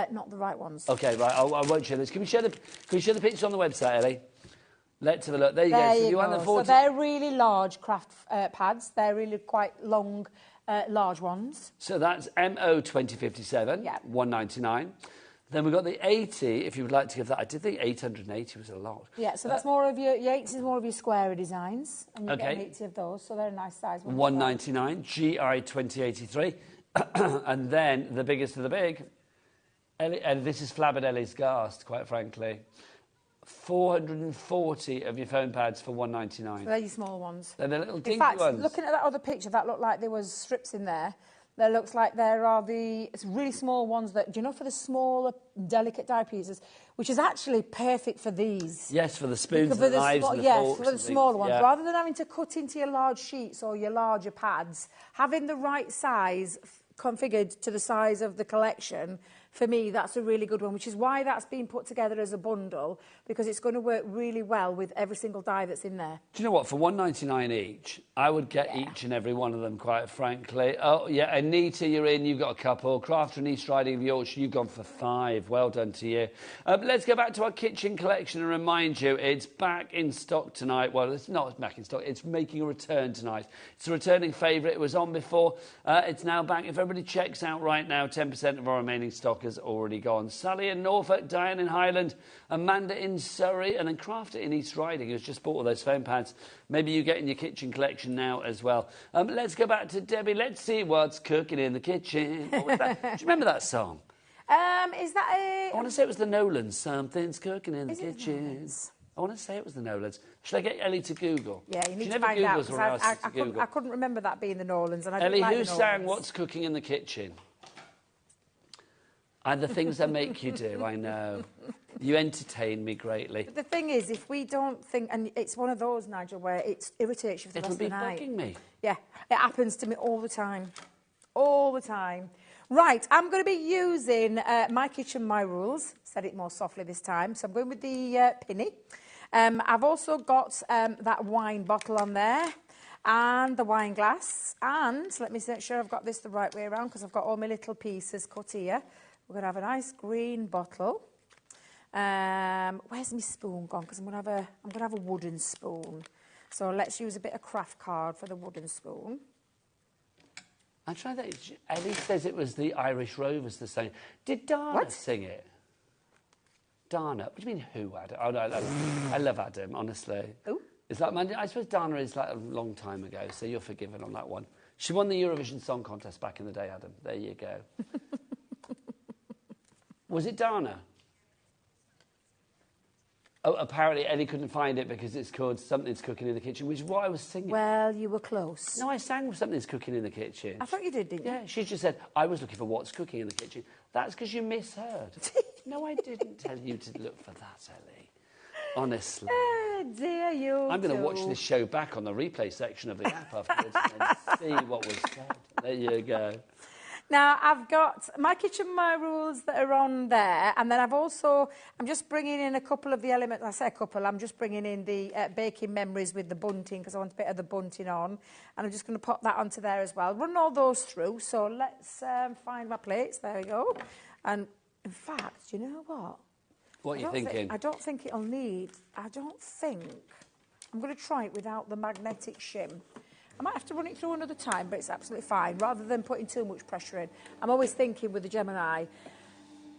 Not the right ones. OK, right, I won't show this. Can we show the picture on the website, Ellie? Let's have a look. There you go. So you want the 40... So they're really large craft pads. They're really quite long, large ones. So that's MO2057, yeah. $1.99. Then we've got the 80, if you would like to give that. I did think 880 was a lot. Yeah, so that's more of your 80 is more of your square designs. And you get 80 of those, so they're a nice size. $1.99, GI2083. And then the biggest of the big, and this is Flabbered Ellie's Ghast, quite frankly. 440 of your foam pads for $1.99. So they're your small ones. They're the little dinky ones. In fact, looking at that other picture, that looked like there was strips in there. There looks like there are the really small ones that, do you know, for the smaller, delicate die pieces, which is actually perfect for these. Yes, for the spoons and the knives and the forks. Yes, for the smaller ones. Yeah. Rather than having to cut into your large sheets or your larger pads, having the right size configured to the size of the collection, for me, that's a really good one, which is why that's been put together as a bundle, because it's going to work really well with every single die that's in there. Do you know what? For $1.99 each, I would get each and every one of them, quite frankly. Oh, yeah, Anita, you're in. You've got a couple. Crafter and East Riding of Yorkshire, you've gone for 5. Well done to you. Let's go back to our kitchen collection and remind you it's back in stock tonight. Well, it's not back in stock. It's making a return tonight. It's a returning favourite. It was on before. It's now back. If everybody checks out right now, 10% of our remaining stock has already gone. Sally in Norfolk, Diane in Highland, Amanda in Surrey, and then Crafter in East Riding, who's just bought all those foam pads. Maybe you get in your kitchen collection now as well. Let's go back to Debbie. Let's see what's cooking in the kitchen. What was that? Do you remember that song? Is that a... I want to say it was the Nolans. Something's cooking in the kitchen. I want to say it was the Nolans. Should I get Ellie to Google? Yeah, you need she to never find Googles out. I couldn't remember that being the Nolans. And Ellie, like who sang What's Cooking in the Kitchen? And the things I make you do, I know. You entertain me greatly. But the thing is, if we don't think... And it's one of those, Nigel, where it irritates you for the rest of the night. It'll be bugging me. Yeah, it happens to me all the time. All the time. Right, I'm going to be using My Kitchen, My Rules. Said it more softly this time. So I'm going with the Pinny. I've also got that wine bottle on there. And the wine glass. And let me make sure I've got this the right way around, because I've got all my little pieces cut here. We're going to have a nice green bottle. Where's my spoon gone? Because I'm going to have a wooden spoon. So let's use a bit of craft card for the wooden spoon. I'm trying to... Ellie says it was the Irish Rovers that sang it. Did Dana sing it? Dana? What do you mean who, Adam? Oh, no, I love Adam, honestly. Who? It's like I suppose Dana is like a long time ago, so you're forgiven on that one. She won the Eurovision Song Contest back in the day, Adam. There you go. Was it Dana? Oh, apparently Ellie couldn't find it because it's called Something's Cooking in the Kitchen, which is what I was singing. Well, you were close. No, I sang Something's Cooking in the Kitchen. I thought you did, didn't you? Yeah, she just said, I was looking for What's Cooking in the Kitchen. That's because you misheard. No, I didn't tell you to look for that, Ellie. Honestly. Dear you. I'm going to watch this show back on the replay section of the app afterwards and see what was said. There you go. Now, I've got my kitchen, my rules that are on there, and then I'm just bringing in a couple of the elements. I say a couple, I'm just bringing in the baking memories with the bunting, because I want a bit of the bunting on, and I'm just going to pop that onto there as well. Run all those through, so let's find my plates. There we go. And in fact, you know what? What are you thinking? I don't think I'm going to try it without the magnetic shim. I might have to run it through another time, but it's absolutely fine, rather than putting too much pressure in. I'm always thinking with the Gemini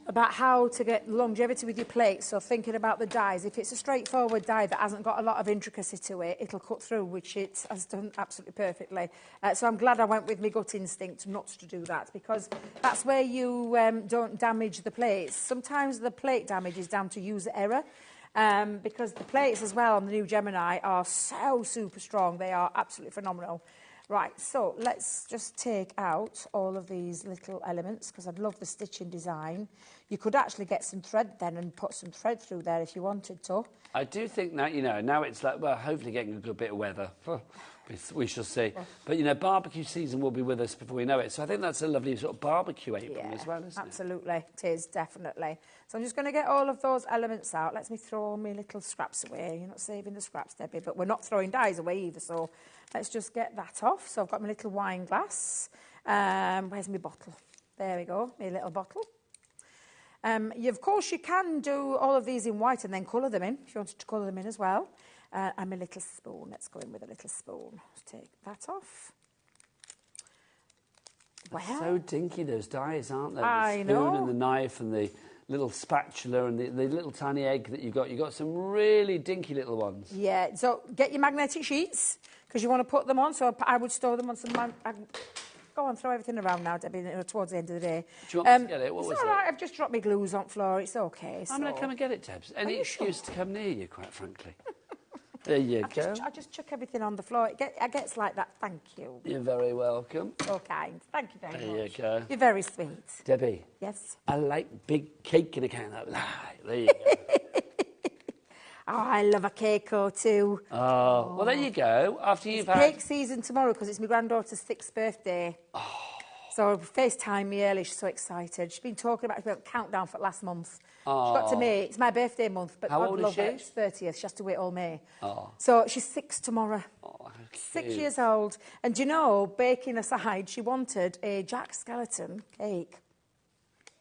about how to get longevity with your plates, so thinking about the dies. If it's a straightforward die that hasn't got a lot of intricacy to it, it'll cut through, which it has done absolutely perfectly. So I'm glad I went with my gut instinct not to do that, because that's where you don't damage the plates. Sometimes the plate damage is down to user error. Because the plates as well on the new Gemini are so super strong. They are absolutely phenomenal. Right, so let's just take out all of these little elements, because I'd love the stitching design. You could actually get some thread then and put some thread through there if you wanted to. I do think now, now it's like, well, hopefully getting a good bit of weather. We shall see. But, barbecue season will be with us before we know it. So I think that's a lovely sort of barbecue apron as well, isn't it? Absolutely, it is, definitely. So I'm just going to get all of those elements out. Let me throw my little scraps away. You're not saving the scraps, Debbie, but we're not throwing dies away either, so let's just get that off. So I've got my little wine glass. Where's my bottle? There we go, my little bottle. Of course, you can do all of these in white and then colour them in, if you wanted to colour them in as well. And my little spoon. Let's go in with a little spoon. Let's take that off. Well, so dinky, those dies, aren't they? I the spoon know. and the knife and the little spatula and the little tiny egg that you've got. You've got some really dinky little ones. Yeah, so get your magnetic sheets, because you want to put them on. So I would store them on some... Go on, throw everything around now, Debbie, towards the end of the day. Do you want me to get it? What was all right, I've just dropped my glues on the floor. It's okay. I'm going to come and get it, Debs. Any excuse to come near you, quite frankly. There you go. I just chuck everything on the floor. It gets like that. Thank you. You're very welcome. So kind. Thank you very much. There you go. You're very sweet. Debbie. Yes? I like big cake in a can of light. There you go. Oh, I love a cake or two. Oh, well, there you go. After you've had... cake season tomorrow, because it's my granddaughter's 6th birthday. Oh. So FaceTime me early. She's so excited. She's been talking about a countdown for last month. Oh. She got to May. It's my birthday month, but how old is she? It's 30th. She has to wait all May. Oh. So she's 6 tomorrow. Oh, 6 years old. And do you know, baking aside, she wanted a Jack Skellington cake.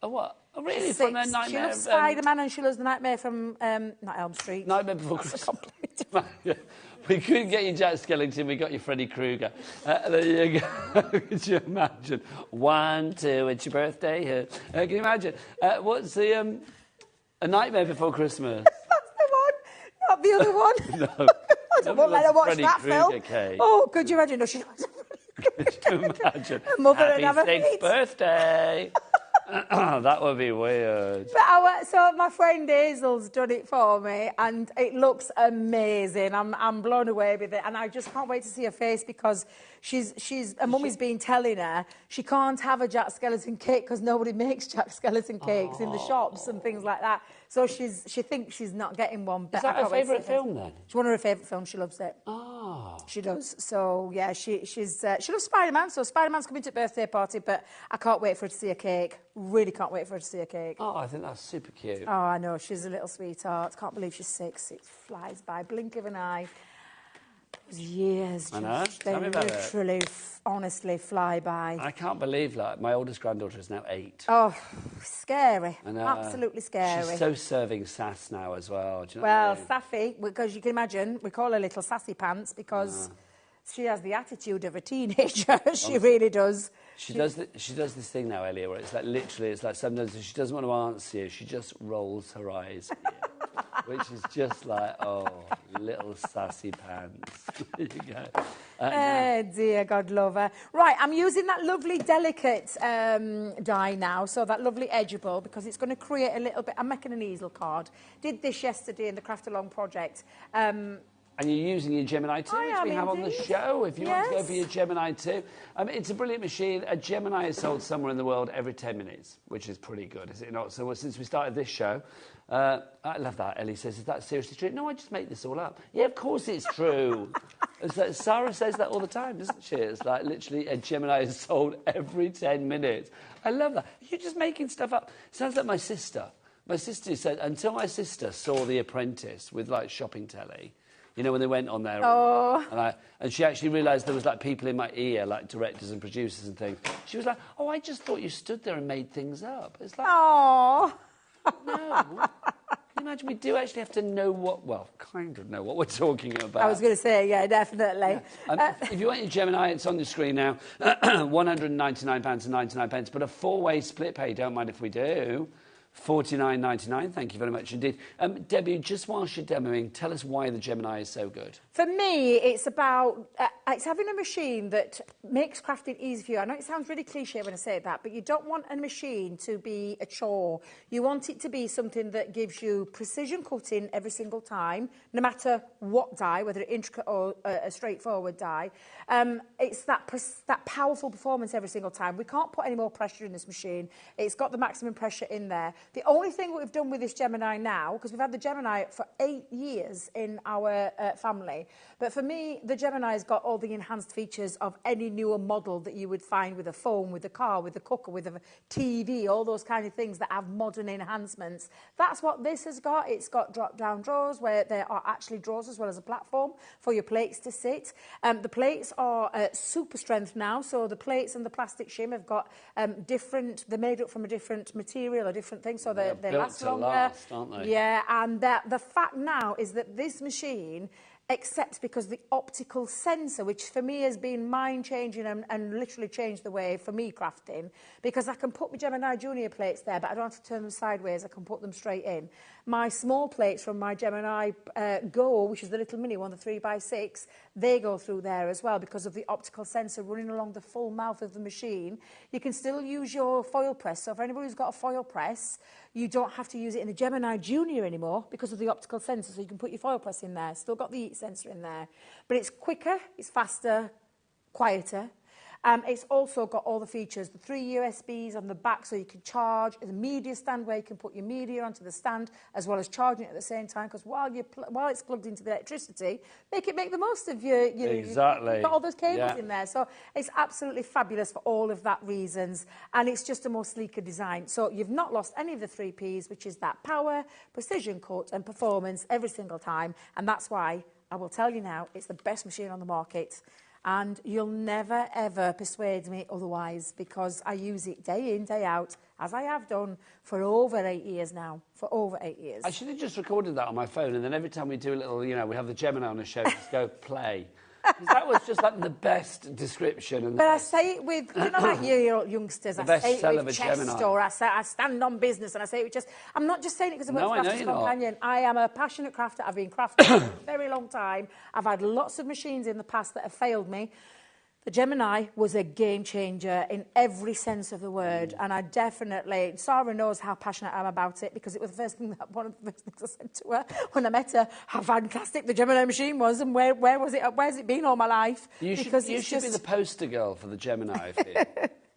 A what? Oh, really? She's from 6. a Nightmare... She loves Spider-Man and she loves the Nightmare from not Elm Street. Nightmare Before Christmas. We couldn't get you Jack Skellington, we got you Freddy Krueger. There you go. Could you imagine? 1, 2, it's your birthday. Can you imagine? What's the... A Nightmare Before Christmas? That's the one, not the other one. No. I won't let her watch Freddy that Krueger film. Cake. Oh, could you imagine? No, she Could you imagine? Mother Happy and have a 6th feet. birthday. That would be weird. But so my friend Hazel's done it for me, and it looks amazing. I'm blown away with it, and I just can't wait to see her face, because her mummy's been telling her she can't have a Jack Skellington cake because nobody makes Jack Skellington cakes in the shops and things like that. So she thinks she's not getting one. But Is that her favourite film then? It's one of her favourite films. She loves it. Oh. She does. So yeah, she loves Spider-Man. So Spider-Man's coming to a birthday party, but I can't wait for her to see a cake. Really can't wait for her to see a cake. Oh, I think that's super cute. Oh, I know. She's a little sweetheart. Can't believe she's 6. It flies by. Blink of an eye. Years. I know. They Tell me about literally, honestly, fly by. I can't believe, like, my oldest granddaughter is now 8. Oh, scary. I know. Absolutely scary. She's so serving sass now as well. Do you know Well, what I mean? Sassy, because you can imagine, we call her Little Sassy Pants because she has the attitude of a teenager. She really does. She does this thing now, Ellie, where it's like literally, it's like sometimes if she doesn't want to answer you, she just rolls her eyes at you, which is just like, oh, little sassy pants. There you go. Oh dear, God love her. Right, I'm using that lovely delicate die now, so that lovely edgeable, because it's going to create a little bit. I'm making an easel card. Did this yesterday in the Craft Along project. And you're using your Gemini 2, which we have on the show, if you want to go for your Gemini 2. It's a brilliant machine. A Gemini is sold somewhere in the world every 10 minutes, which is pretty good, is it not? So since we started this show, I love that. Ellie says, is that seriously true? No, I just make this all up. Yeah, of course it's true. It's like, Sara says that all the time, doesn't she? It's like literally a Gemini is sold every 10 minutes. I love that. You're just making stuff up. Sounds like my sister. My sister said, until my sister saw The Apprentice with, like, shopping telly, you know, when they went on there. Oh. And she actually realised there was, like, people in my ear, like directors and producers and things. She was like, oh, I just thought you stood there and made things up. It's like... Oh. No. Can you imagine we do actually have to know kind of know what we're talking about. I was going to say, yeah, definitely. Yeah. If you want your Gemini, it's on the screen now. £199.99, but a 4-way split pay, don't mind if we do. $49.99, thank you very much indeed. Debbie, just whilst you're demoing, tell us why the Gemini is so good. For me, it's about it's having a machine that makes crafting easy for you. I know it sounds really cliche when I say that, but you don't want a machine to be a chore. You want it to be something that gives you precision cutting every single time, no matter what die, whether it's intricate or a straightforward die. It's that powerful performance every single time. We can't put any more pressure in this machine. It's got the maximum pressure in there. The only thing we've done with this Gemini now, because we've had the Gemini for 8 years in our family, but for me, the Gemini's got all the enhanced features of any newer model that you would find with a phone, with a car, with a cooker, with a TV, all those kind of things that have modern enhancements. That's what this has got. It's got drop-down drawers where there are actually drawers as well as a platform for your plates to sit. The plates are super strength now, so the plates and the plastic shim have got different, they're made up from a different material, a different thing, so they last longer. Last, aren't they? Yeah, and the fact now is that this machine accepts, because the optical sensor, which for me has been mind-changing and literally changed the way for me crafting, because I can put my Gemini Junior plates there, but I don't have to turn them sideways, I can put them straight in. My small plates from my Gemini Go, which is the little mini one, the 3x6, they go through there as well because of the optical sensor running along the full mouth of the machine. You can still use your foil press, so for anybody who's got a foil press, you don't have to use it in the Gemini Junior anymore because of the optical sensor, so you can put your foil press in there. Still got the heat sensor in there. But it's quicker, it's faster, quieter. It's also got all the features, the 3 USBs on the back so you can charge, the media stand where you can put your media onto the stand as well as charging it at the same time, because while it's plugged into the electricity, make the most of your exactly. You've got all those cables in there. So it's absolutely fabulous for all of that reasons, and it's just a more sleeker design. So you've not lost any of the 3 Ps, which is that power, precision cut and performance every single time, and that's why I will tell you now, it's the best machine on the market. And you'll never, ever persuade me otherwise, because I use it day in, day out, as I have done for over 8 years now. For over 8 years. I should have just recorded that on my phone, and then every time we do a little, you know, we have the Gemini on the show, just go play. That was just like the best description. But I say it with, you know, like you youngsters, I say it with chest, or I stand on business and I say it with chest. I'm not just saying it because I'm a crafter's companion. I am a passionate crafter. I've been crafting for a very long time. I've had lots of machines in the past that have failed me. The Gemini was a game changer in every sense of the word, and I definitely, Sara knows how passionate I am about it, because it was one of the first things I said to her when I met her, how fantastic the Gemini machine was, and where's it been all my life? You should be the poster girl for the Gemini, I feel.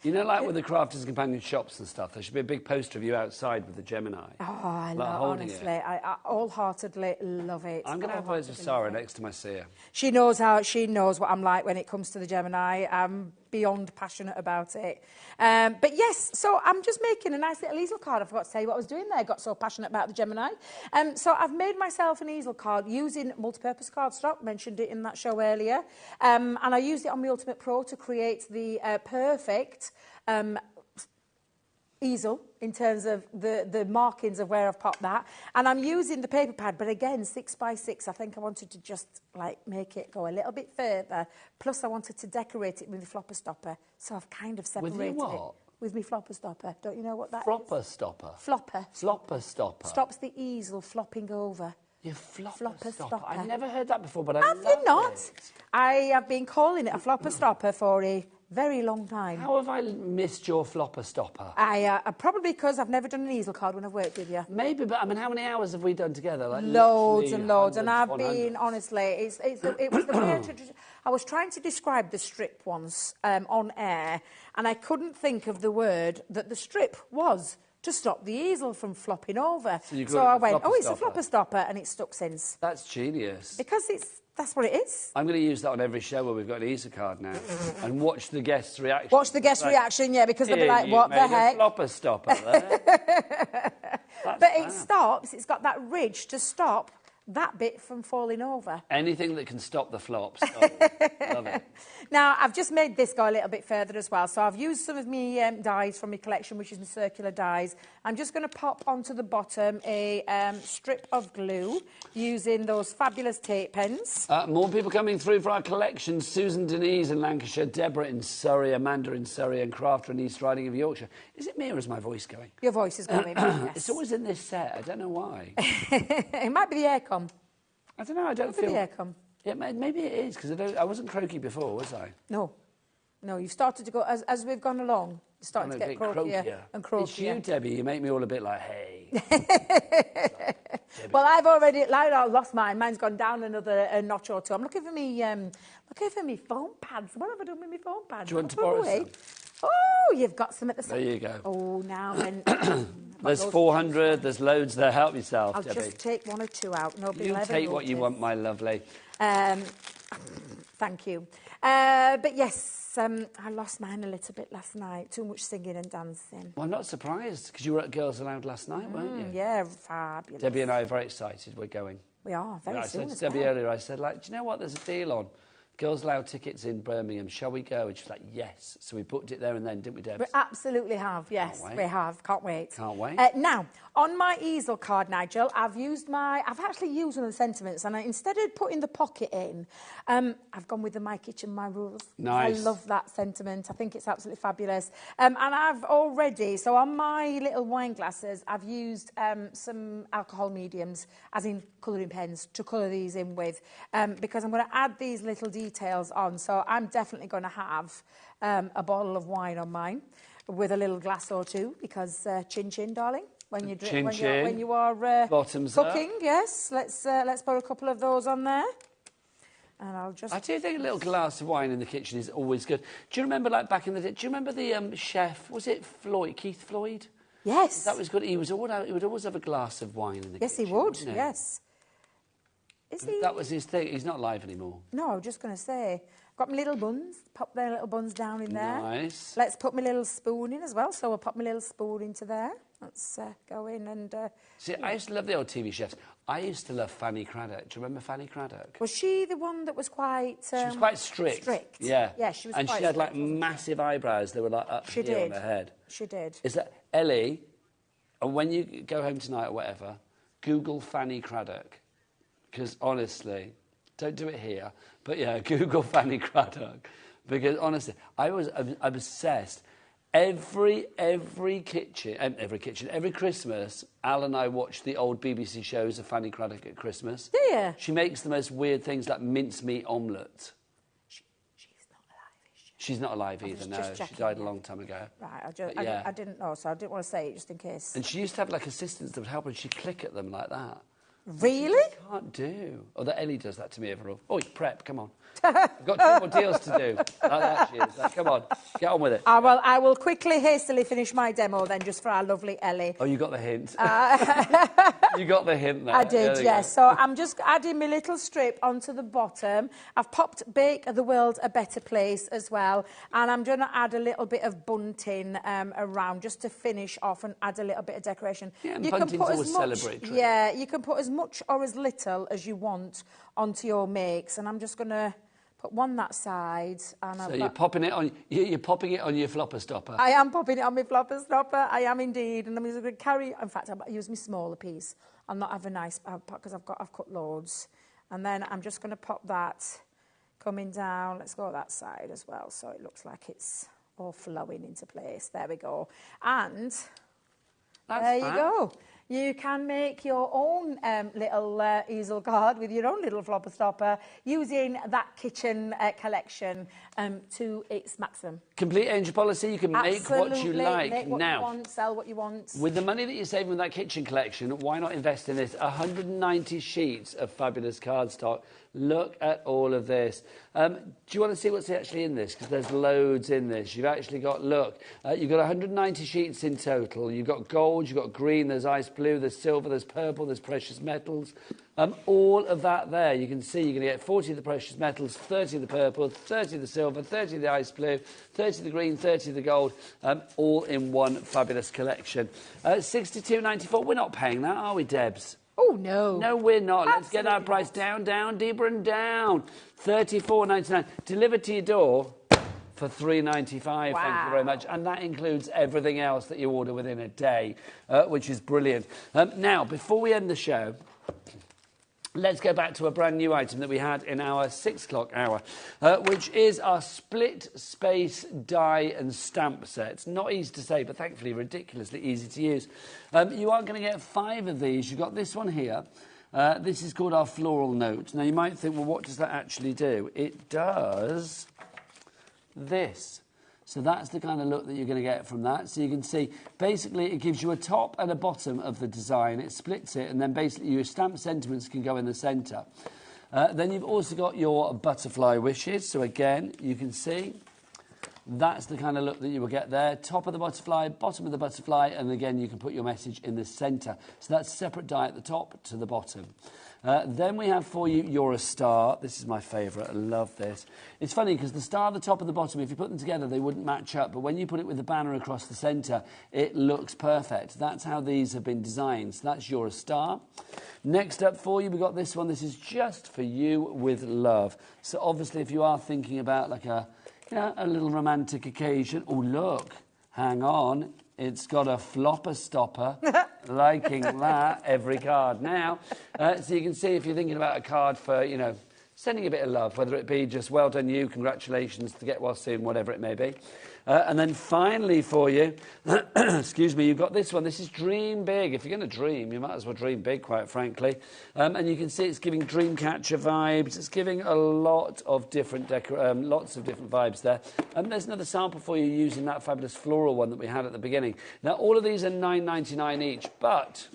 You know, like with the Crafters Companion shops and stuff, there should be a big poster of you outside with the Gemini. Oh, I love it, honestly. I wholeheartedly love it. I'm going to have words with Sara next time I see her. She knows what I'm like when it comes to the Gemini. I'm beyond passionate about it. But yes, so I'm just making a nice little easel card. I forgot to tell you what I was doing there. I got so passionate about the Gemini. So I've made myself an easel card using multi-purpose cardstock. Mentioned it in that show earlier. And I used it on my Ultimate Pro to create the perfect easel in terms of the markings of where I've popped that, and I'm using the paper pad, but again 6x6. I think I wanted to just like make it go a little bit further, plus I wanted to decorate it with the flopper stopper, so I've kind of separated with what? With me flopper stopper. Don't you know what that Flopper is? stopper? Flopper. Flopper stopper. Stops the easel flopping over. Your flopper stopper. stopper. I've never heard that before, but I have love you not? It. I have been calling it a flopper stopper for a very long time. How have I missed your flopper stopper? Probably because I've never done an easel card when I've worked with you. Maybe, but I mean, how many hours have we done together? Like loads and loads, and I've 100s. been, honestly, it was the way I was trying to describe the strip once on air, and I couldn't think of the word that the strip was to stop the easel from flopping over. So I went, oh, it's a stopper. flopper stopper, and it's stuck since. That's genius. Because that's what it is. I'm going to use that on every show where we've got an easel card now and watch the guests' reaction. Watch the guest reaction, yeah, because they'll be like, what the heck? Flopper stopper there. But it stops, it's got that ridge to stop that bit from falling over. Anything that can stop the flops. Love it. Now, I've just made this go a little bit further as well. So I've used some of my dies from my collection, which is my circular dies. I'm just going to pop onto the bottom a strip of glue using those fabulous tape pens. More people coming through for our collection. Susan Denise in Lancashire, Deborah in Surrey, Amanda in Surrey, and Crafter in East Riding of Yorkshire. Is it me or is my voice going? Your voice is going, yes. It's always in this set. I don't know why. It might be the aircon. I don't know. I don't feel... the aircon. Yeah, maybe it is, because I wasn't croaky before, was I? No. No, you've started to go, as we've gone along, you're starting to get croakier and croakier. It's you, Debbie. You make me all a bit like, hey. Well, I've already lost mine. Mine's gone down another notch or two. I'm looking for me foam pads. What have I done with my foam pads? Do you want to borrow some? Oh, you've got some at the There you go. Oh, now then. There's 400. There's loads there. Help yourself, I'll Debbie. just take one or two out. Nobody You take what you want, my lovely. Thank you. But yes, I lost mine a little bit last night. Too much singing and dancing. Well, I'm not surprised, because you were at Girls Aloud last night, weren't you? Yeah, fabulous. Debbie and I are very excited. We're going. We are, very soon. I said to Debbie earlier, I said, like, do you know what? There's a deal on. Girls Aloud tickets in Birmingham. Shall we go? And she was like, yes. So we booked it there and then, didn't we, Deb? We absolutely have, yes. Can't wait. We have. Can't wait. Can't wait. Now, on my easel card, Nigel, I've actually used one of the sentiments, and instead of putting the pocket in, I've gone with the My Kitchen, My Rules. Nice. I love that sentiment. I think it's absolutely fabulous. And I've already, so on my little wine glasses, I've used some alcohol mediums, as in colouring pens, to colour these in with, because I'm going to add these little details on. So I'm definitely going to have a bottle of wine on mine with a little glass or two, because chin chin, darling. When you are Bottoms cooking, up. yes. Let's put a couple of those on there. And I'll just... I do think a little glass of wine in the kitchen is always good. Do you remember, like, back in the day, do you remember the chef, was it Floyd, Keith Floyd? Yes. That was good. He would always have a glass of wine in the kitchen. Yes, he would, wouldn't he? yes. Is he? That was his thing. He's not live anymore. No, I was just going to say, got my little buns, pop their little buns down in there. Nice. Let's put my little spoon in as well, so we'll pop my little spoon into there. Let's go in and... See, I used to love the old TV chefs. I used to love Fanny Craddock. Do you remember Fanny Craddock? Was she the one that was quite... she was quite strict. Strict. Yeah. Yeah, she was and quite she had, like, strict, massive eyebrows that were, like, up She here did. on her head. She did. Is that Ellie, and when you go home tonight or whatever, Google Fanny Craddock. Because, honestly, don't do it here, but, yeah, Google Fanny Craddock. Because, honestly, I was obsessed. Every Christmas, Al and I watch the old BBC shows of Fanny Craddock at Christmas. Do you? She makes the most weird things, like mincemeat omelette. She's not alive, is she? She's not alive either, no. She died a long time ago. Right, I didn't know, so I didn't want to say it just in case. And she used to have, like, assistants that would help her, and she'd click at them like that. Really? I can't do. Oh, that Ellie does that to me every... Oh, prep, come on. I've got 2 more deals to do. Like that she is. Like, come on, get on with it. I will quickly, hastily finish my demo then, just for our lovely Ellie. Oh, you got the hint. You got the hint there. I did, yes. So I'm just adding my little strip onto the bottom. I've popped Bake the World a Better Place as well. And I'm going to add a little bit of bunting around, just to finish off and add a little bit of decoration. Yeah, and bunting's always celebratory. Yeah, you can put as much or as little as you want onto your makes. And I'm just going to... put one that side, and so you're popping it on. You're popping it on your flopper stopper. I am popping it on my flopper stopper. I am indeed, and I'm just going to carry. In fact, I'll use my smaller piece. I'll not have a nice because I've cut loads, and then I'm just going to pop that coming down. Let's go that side as well, so it looks like it's all flowing into place. There we go, and there you go. You can make your own little easel card with your own little flopper stopper using that kitchen collection to its maximum. Complete angel policy. You can make what you like. Make what now, you want, sell what you want. With the money that you're saving with that kitchen collection, why not invest in this? 190 sheets of fabulous cardstock. Look at all of this. Do you want to see what's actually in this? Because there's loads in this. You've actually got, look, you've got 190 sheets in total. You've got gold, you've got green, there's ice blue, there's silver, there's purple, there's precious metals. All of that there, you can see you're going to get 40 of the precious metals, 30 of the purple, 30 of the silver, 30 of the ice blue, 30 of the green, 30 of the gold, all in one fabulous collection. £62.94. We're not paying that, are we, Debs? Oh, no. No, we're not. Absolutely. Let's get our price down, down, deeper and down. $34.99. Delivered to your door for $3.95. Wow. Thank you very much. And that includes everything else that you order within a day, which is brilliant. Now, before we end the show, let's go back to a brand new item that we had in our 6 o'clock hour, which is our split space die and stamp sets. Not easy to say, but thankfully ridiculously easy to use. You are going to get 5 of these. You've got this one here. This is called our floral note. Now, you might think, well, what does that actually do? It does this. So that's the kind of look that you're going to get from that. So you can see, basically, it gives you a top and a bottom of the design. It splits it, and then basically your stamp sentiments can go in the centre. Then you've also got your butterfly wishes. So again, you can see that's the kind of look that you will get there. Top of the butterfly, bottom of the butterfly, and again, you can put your message in the centre. So that's a separate die at the top to the bottom. Then we have for you, You're a Star. This is my favourite. I love this. It's funny because the star at the top and the bottom, if you put them together, they wouldn't match up. But when you put it with the banner across the centre, it looks perfect. That's how these have been designed. So that's You're a Star. Next up for you, we've got this one. This is Just for You with Love. So obviously, if you are thinking about like a little romantic occasion. Oh, look. Hang on. It's got a flopper stopper. Liking that. Every card now. So you can see if you're thinking about a card for, sending a bit of love, whether it be just well done you, congratulations, to get well soon, whatever it may be. And then finally for you, excuse me, you've got this one. This is Dream Big. If you're going to dream, you might as well dream big, quite frankly. And you can see it's giving Dreamcatcher vibes. It's giving a lot of different lots of different vibes there. And there's another sample for you using that fabulous floral one that we had at the beginning. Now, all of these are $9.99 each, but,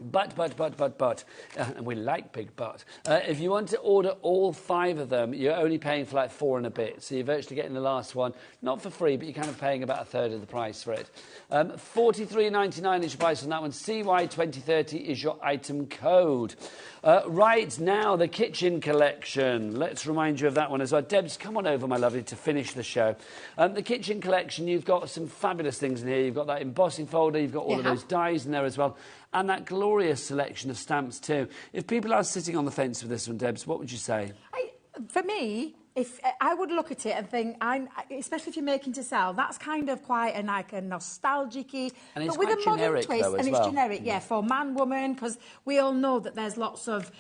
and we like big but, if you want to order all 5 of them, you're only paying for like 4 and a bit. So you're virtually getting the last one, not for free, but you're kind of paying about a third of the price for it. $43.99 is your price on that one. CY2030 is your item code. Right now, the kitchen collection. Let's remind you of that one as well. Debs, come on over, my lovely, to finish the show. The kitchen collection, you've got some fabulous things in here. You've got that embossing folder. You've got all of those dies in there as well. And that glorious selection of stamps too. If people are sitting on the fence with this one, Debs, what would you say? For me, if I would look at it and think, especially if you're making to sell, that's kind of quite a nostalgic-y, and it's but with a modern twist. Though, and it's generic, for man, woman, because we all know that there's lots of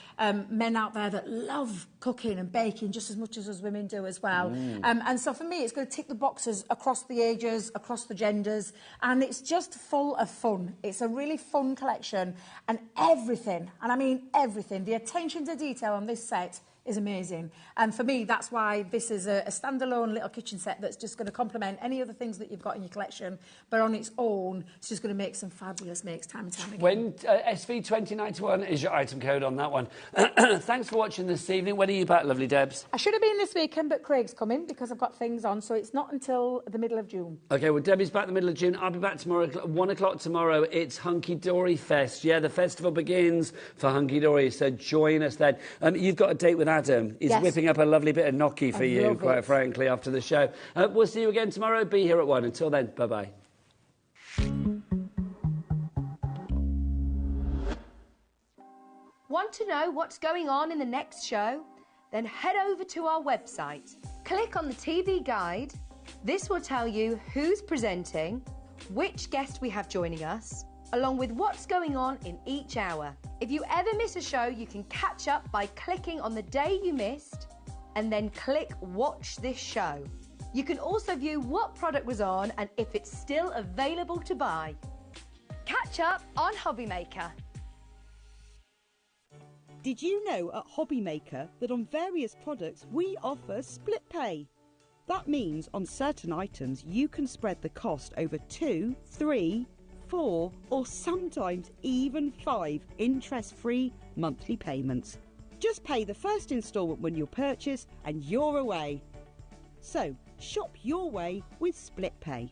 men out there that love cooking and baking just as much as us women do as well. And so for me, it's going to tick the boxes across the ages, across the genders, and it's just full of fun. It's a really fun collection, and everything, and I mean everything, the attention to detail on this set is amazing. And for me, that's why this is a standalone little kitchen set that's just going to complement any other things that you've got in your collection, but on its own, it's just going to make some fabulous makes time and time again. When SV2091 is your item code on that one. Thanks for watching this evening. When are you back, lovely Debs? I should have been this weekend, but Craig's coming because I've got things on, so it's not until the middle of June. OK, well, Debbie's back the middle of June. I'll be back tomorrow, 1 o'clock tomorrow. It's Hunky Dory Fest. Yeah, the festival begins for Hunky Dory, so join us then. You've got a date with Adam. He's whipping up a lovely bit of gnocchi for you, quite frankly, after the show. We'll see you again tomorrow. Be here at 1. Until then, bye-bye. Want to know what's going on in the next show? Then head over to our website. Click on the TV guide. This will tell you who's presenting, which guest we have joining us, along with what's going on in each hour. If you ever miss a show, you can catch up by clicking on the day you missed and then click Watch This Show. You can also view what product was on and if it's still available to buy. Catch up on HobbyMaker. Did you know at HobbyMaker that on various products we offer split pay? That means on certain items you can spread the cost over 2, 3, 4 or sometimes even 5 interest-free monthly payments. Just pay the first instalment when you purchase and you're away. So, shop your way with Split Pay.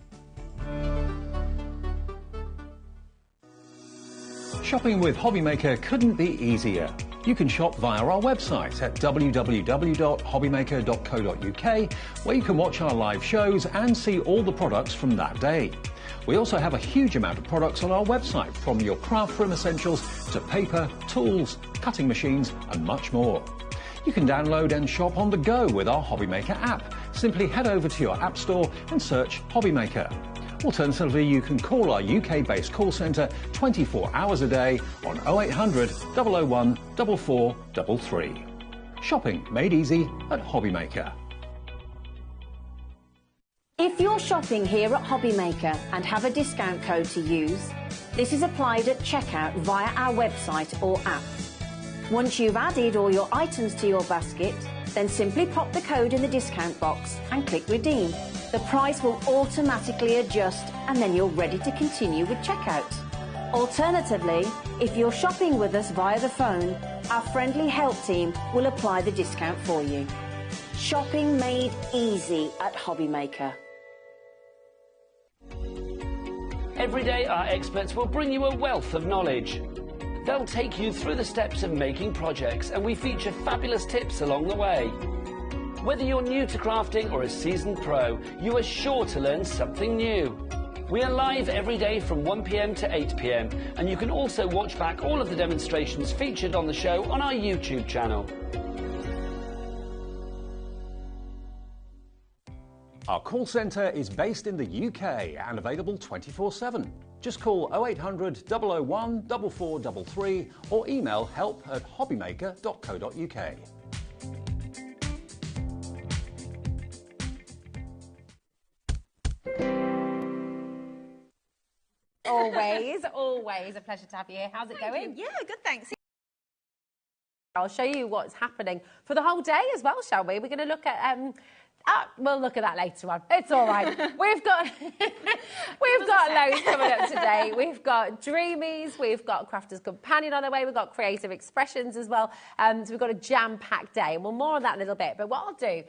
Shopping with HobbyMaker couldn't be easier. You can shop via our website at www.hobbymaker.co.uk, where you can watch our live shows and see all the products from that day. We also have a huge amount of products on our website, from your craft room essentials to paper, tools, cutting machines and much more. You can download and shop on the go with our HobbyMaker app. Simply head over to your app store and search HobbyMaker. Alternatively, you can call our UK-based call centre 24 hours a day on 0800 001 4433. Shopping made easy at HobbyMaker. If you're shopping here at HobbyMaker and have a discount code to use, this is applied at checkout via our website or app. Once you've added all your items to your basket, then simply pop the code in the discount box and click redeem. The price will automatically adjust and then you're ready to continue with checkout. Alternatively, if you're shopping with us via the phone, our friendly help team will apply the discount for you. Shopping made easy at HobbyMaker. Every day our experts will bring you a wealth of knowledge. They'll take you through the steps of making projects, and we feature fabulous tips along the way. Whether you're new to crafting or a seasoned pro, you are sure to learn something new. We are live every day from 1 p.m. to 8 p.m, and you can also watch back all of the demonstrations featured on the show on our YouTube channel. Our call centre is based in the UK and available 24/7. Just call 0800 001 4433 or email help@hobbymaker.co.uk. Always a pleasure to have you here. How's it going? Yeah, good, thanks. I'll show you what's happening for the whole day as well, shall we? We're going to look at we'll look at that later on. It's all right. We've got loads coming up today. We've got Dreamies, we've got Crafter's Companion on the way, we've got Creative Expressions as well. So we've got a jam-packed day, and we'll more on that in a little bit. But what I'll do is